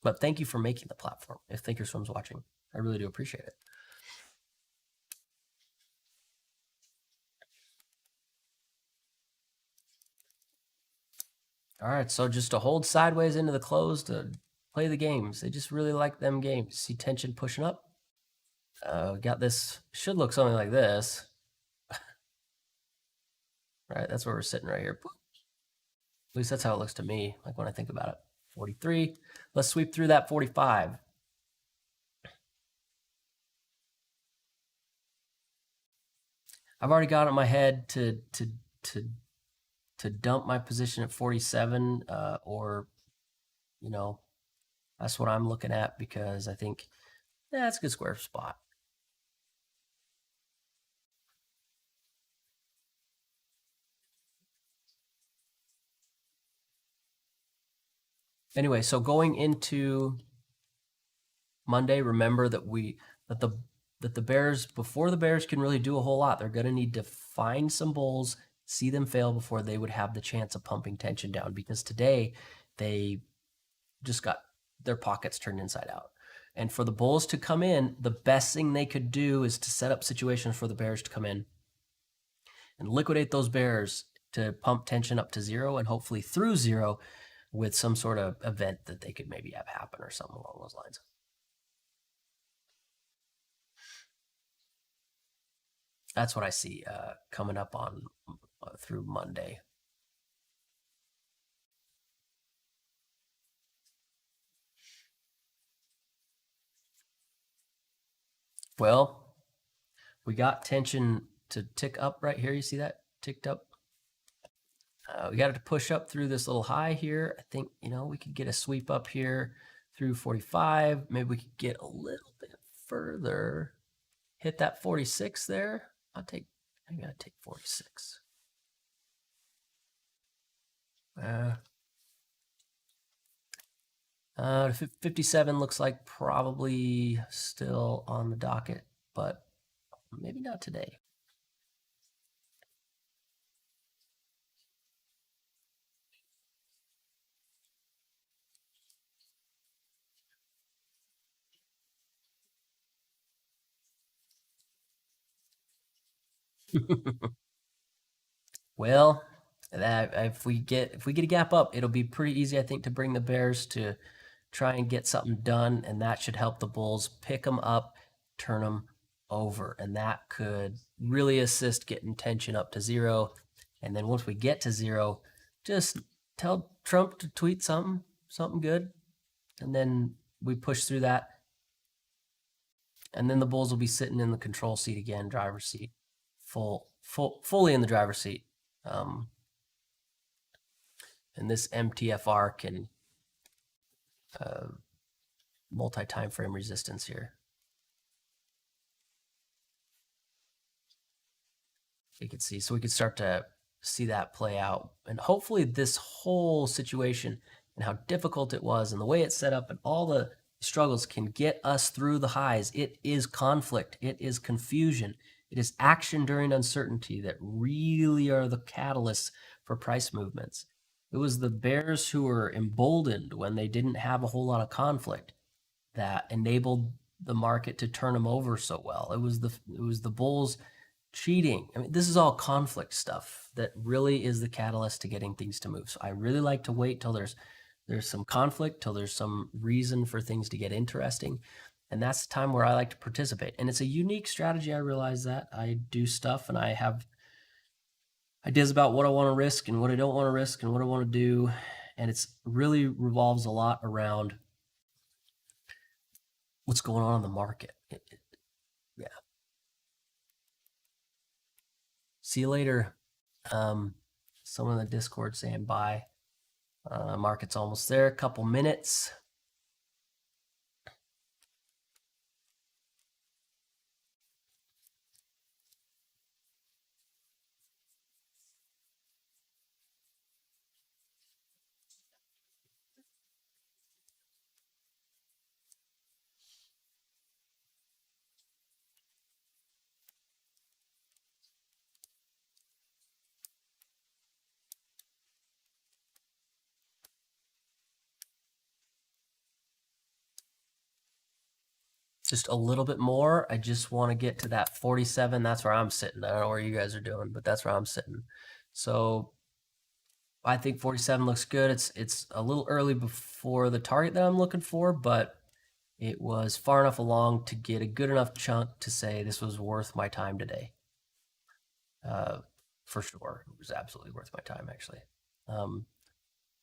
[SPEAKER 1] But thank you for making the platform. If Thinkorswim's watching, I really do appreciate it. All right, so just to hold sideways into the close to play the games. They just really like them games. See tension pushing up. Got this, should look something like this. Right, that's where we're sitting right here. At least that's how it looks to me, like when I think about it. 43. Let's sweep through that 45. I've already got it in my head to dump my position at 47, or, that's what I'm looking at, because I think that's a good square spot. Anyway, so going into Monday, remember that the Bears, before the Bears can really do a whole lot, they're going to need to find some bulls, see them fail before they would have the chance of pumping tension down, because today they just got their pockets turned inside out. And for the bulls to come in, the best thing they could do is to set up situations for the Bears to come in and liquidate those Bears to pump tension up to zero and hopefully through zero with some sort of event that they could maybe have happen or something along those lines. That's what I see coming up on through Monday. Well, we got tension to tick up right here. You see that ticked up? We got it to push up through this little high here. I think, we could get a sweep up here through 45. Maybe we could get a little bit further. Hit that 46 there. I gotta take 46. 57 looks like probably still on the docket, but maybe not today. Well, if we get a gap up, it'll be pretty easy, I think, to bring the Bears to try and get something done, and that should help the Bulls pick them up, turn them over, and that could really assist getting tension up to zero. And then once we get to zero, just tell Trump to tweet something good, and then we push through that. And then the Bulls will be sitting in the control seat again, driver's seat, fully in the driver's seat. And this MTFR can multi-time frame resistance here. You can see, so we could start to see that play out. And hopefully this whole situation and how difficult it was and the way it's set up and all the struggles can get us through the highs. It is conflict. It is confusion. It is action during uncertainty that really are the catalysts for price movements. It was the Bears who were emboldened when they didn't have a whole lot of conflict that enabled the market to turn them over so well. It was the Bulls cheating. I mean, this is all conflict stuff that really is the catalyst to getting things to move. So I really like to wait till there's some conflict, till there's some reason for things to get interesting. And that's the time where I like to participate. And it's a unique strategy. I realize that. I do stuff and I have ideas about what I want to risk and what I don't want to risk and what I want to do. And it's really revolves a lot around what's going on in the market. Yeah. See you later. Someone in the Discord saying bye. Market's almost there. A couple minutes. Just a little bit more. I just want to get to that 47. That's where I'm sitting. I don't know where you guys are doing, but that's where I'm sitting. So I think 47 looks good. It's a little early before the target that I'm looking for, but it was far enough along to get a good enough chunk to say this was worth my time today. For sure. It was absolutely worth my time, actually.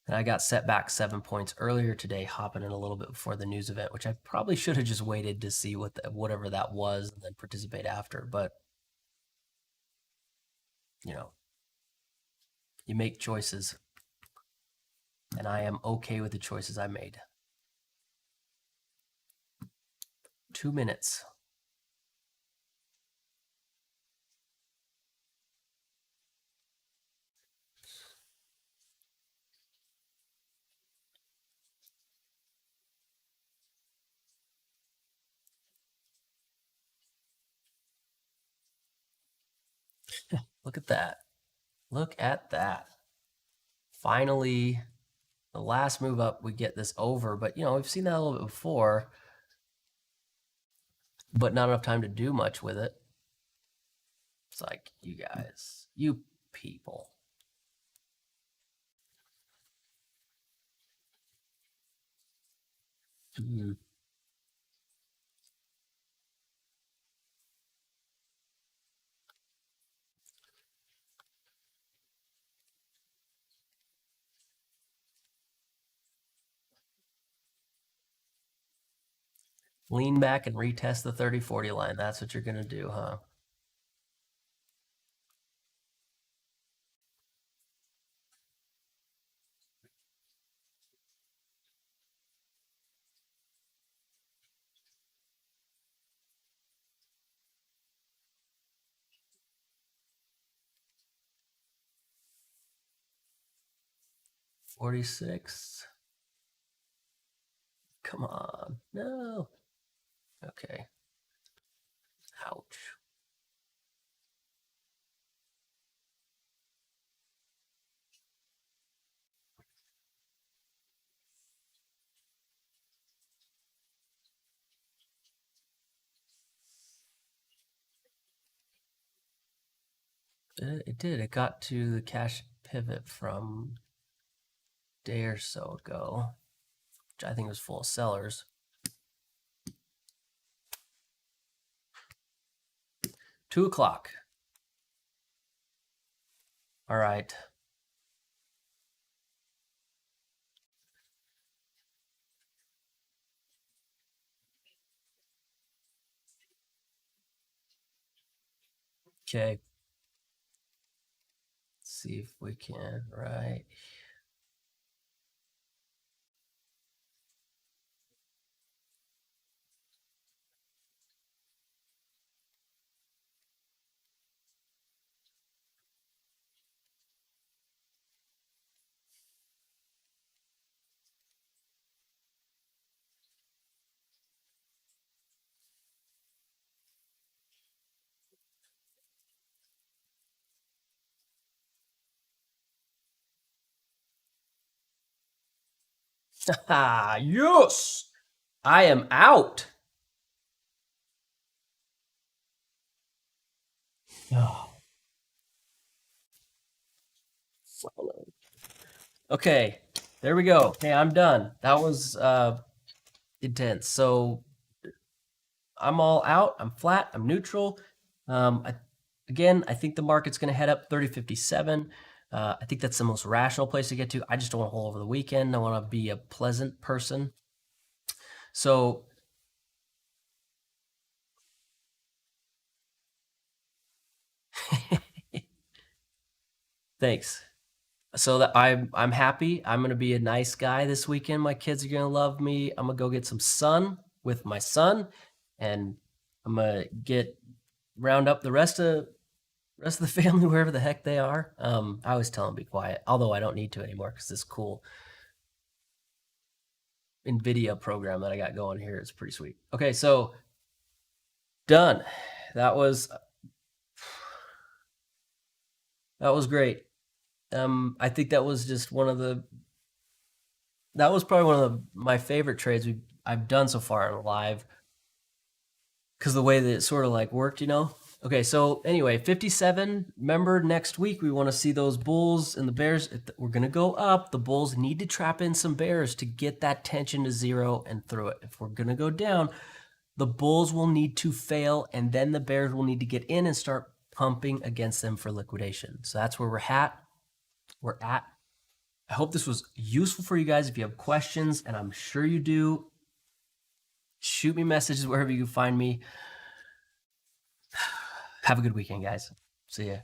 [SPEAKER 1] And I got set back 7 points earlier today, hopping in a little bit before the news event, which I probably should have just waited to see whatever that was and then participate after. But, you make choices. And I am okay with the choices I made. 2 minutes. Look at that. Look at that. Finally, the last move up, we get this over. But, you know, we've seen that a little bit before, but not enough time to do much with it. It's like, you guys, you people. Lean back and retest the 30-40 line. That's what you're going to do, huh? $46. Come on. No. Okay. Ouch. It did. It got to the cash pivot from a day or so ago, which I think was full of sellers. Two o'clock. All right. Okay. Let's see if we can, right? Yes! I am out. Oh. Okay, there we go. Okay, I'm done. That was intense. So I'm all out. I'm flat. I'm neutral. Again, I think the market's going to head up 30.57. I think that's the most rational place to get to. I just don't want to hold over the weekend. I want to be a pleasant person. So thanks. So that I'm happy. I'm gonna be a nice guy this weekend. My kids are gonna love me. I'm gonna go get some sun with my son, and I'm gonna round up the rest of the family wherever the heck they are. I always tell them be quiet, although I don't need to anymore because this cool NVIDIA program that I got going here is pretty sweet. Okay, so done. That was great. I think that was just that was probably one of my favorite trades I've done so far in live, because the way that it sort of like worked, you know. Okay, so anyway, 57. Remember, next week we want to see those bulls and the bears. We're gonna go up. The bulls need to trap in some bears to get that tension to zero and through it. If we're gonna go down, the bulls will need to fail, and then the bears will need to get in and start pumping against them for liquidation. So that's where we're at. I hope this was useful for you guys. If you have questions, and I'm sure you do, shoot me messages wherever you find me. Have a good weekend, guys. See ya.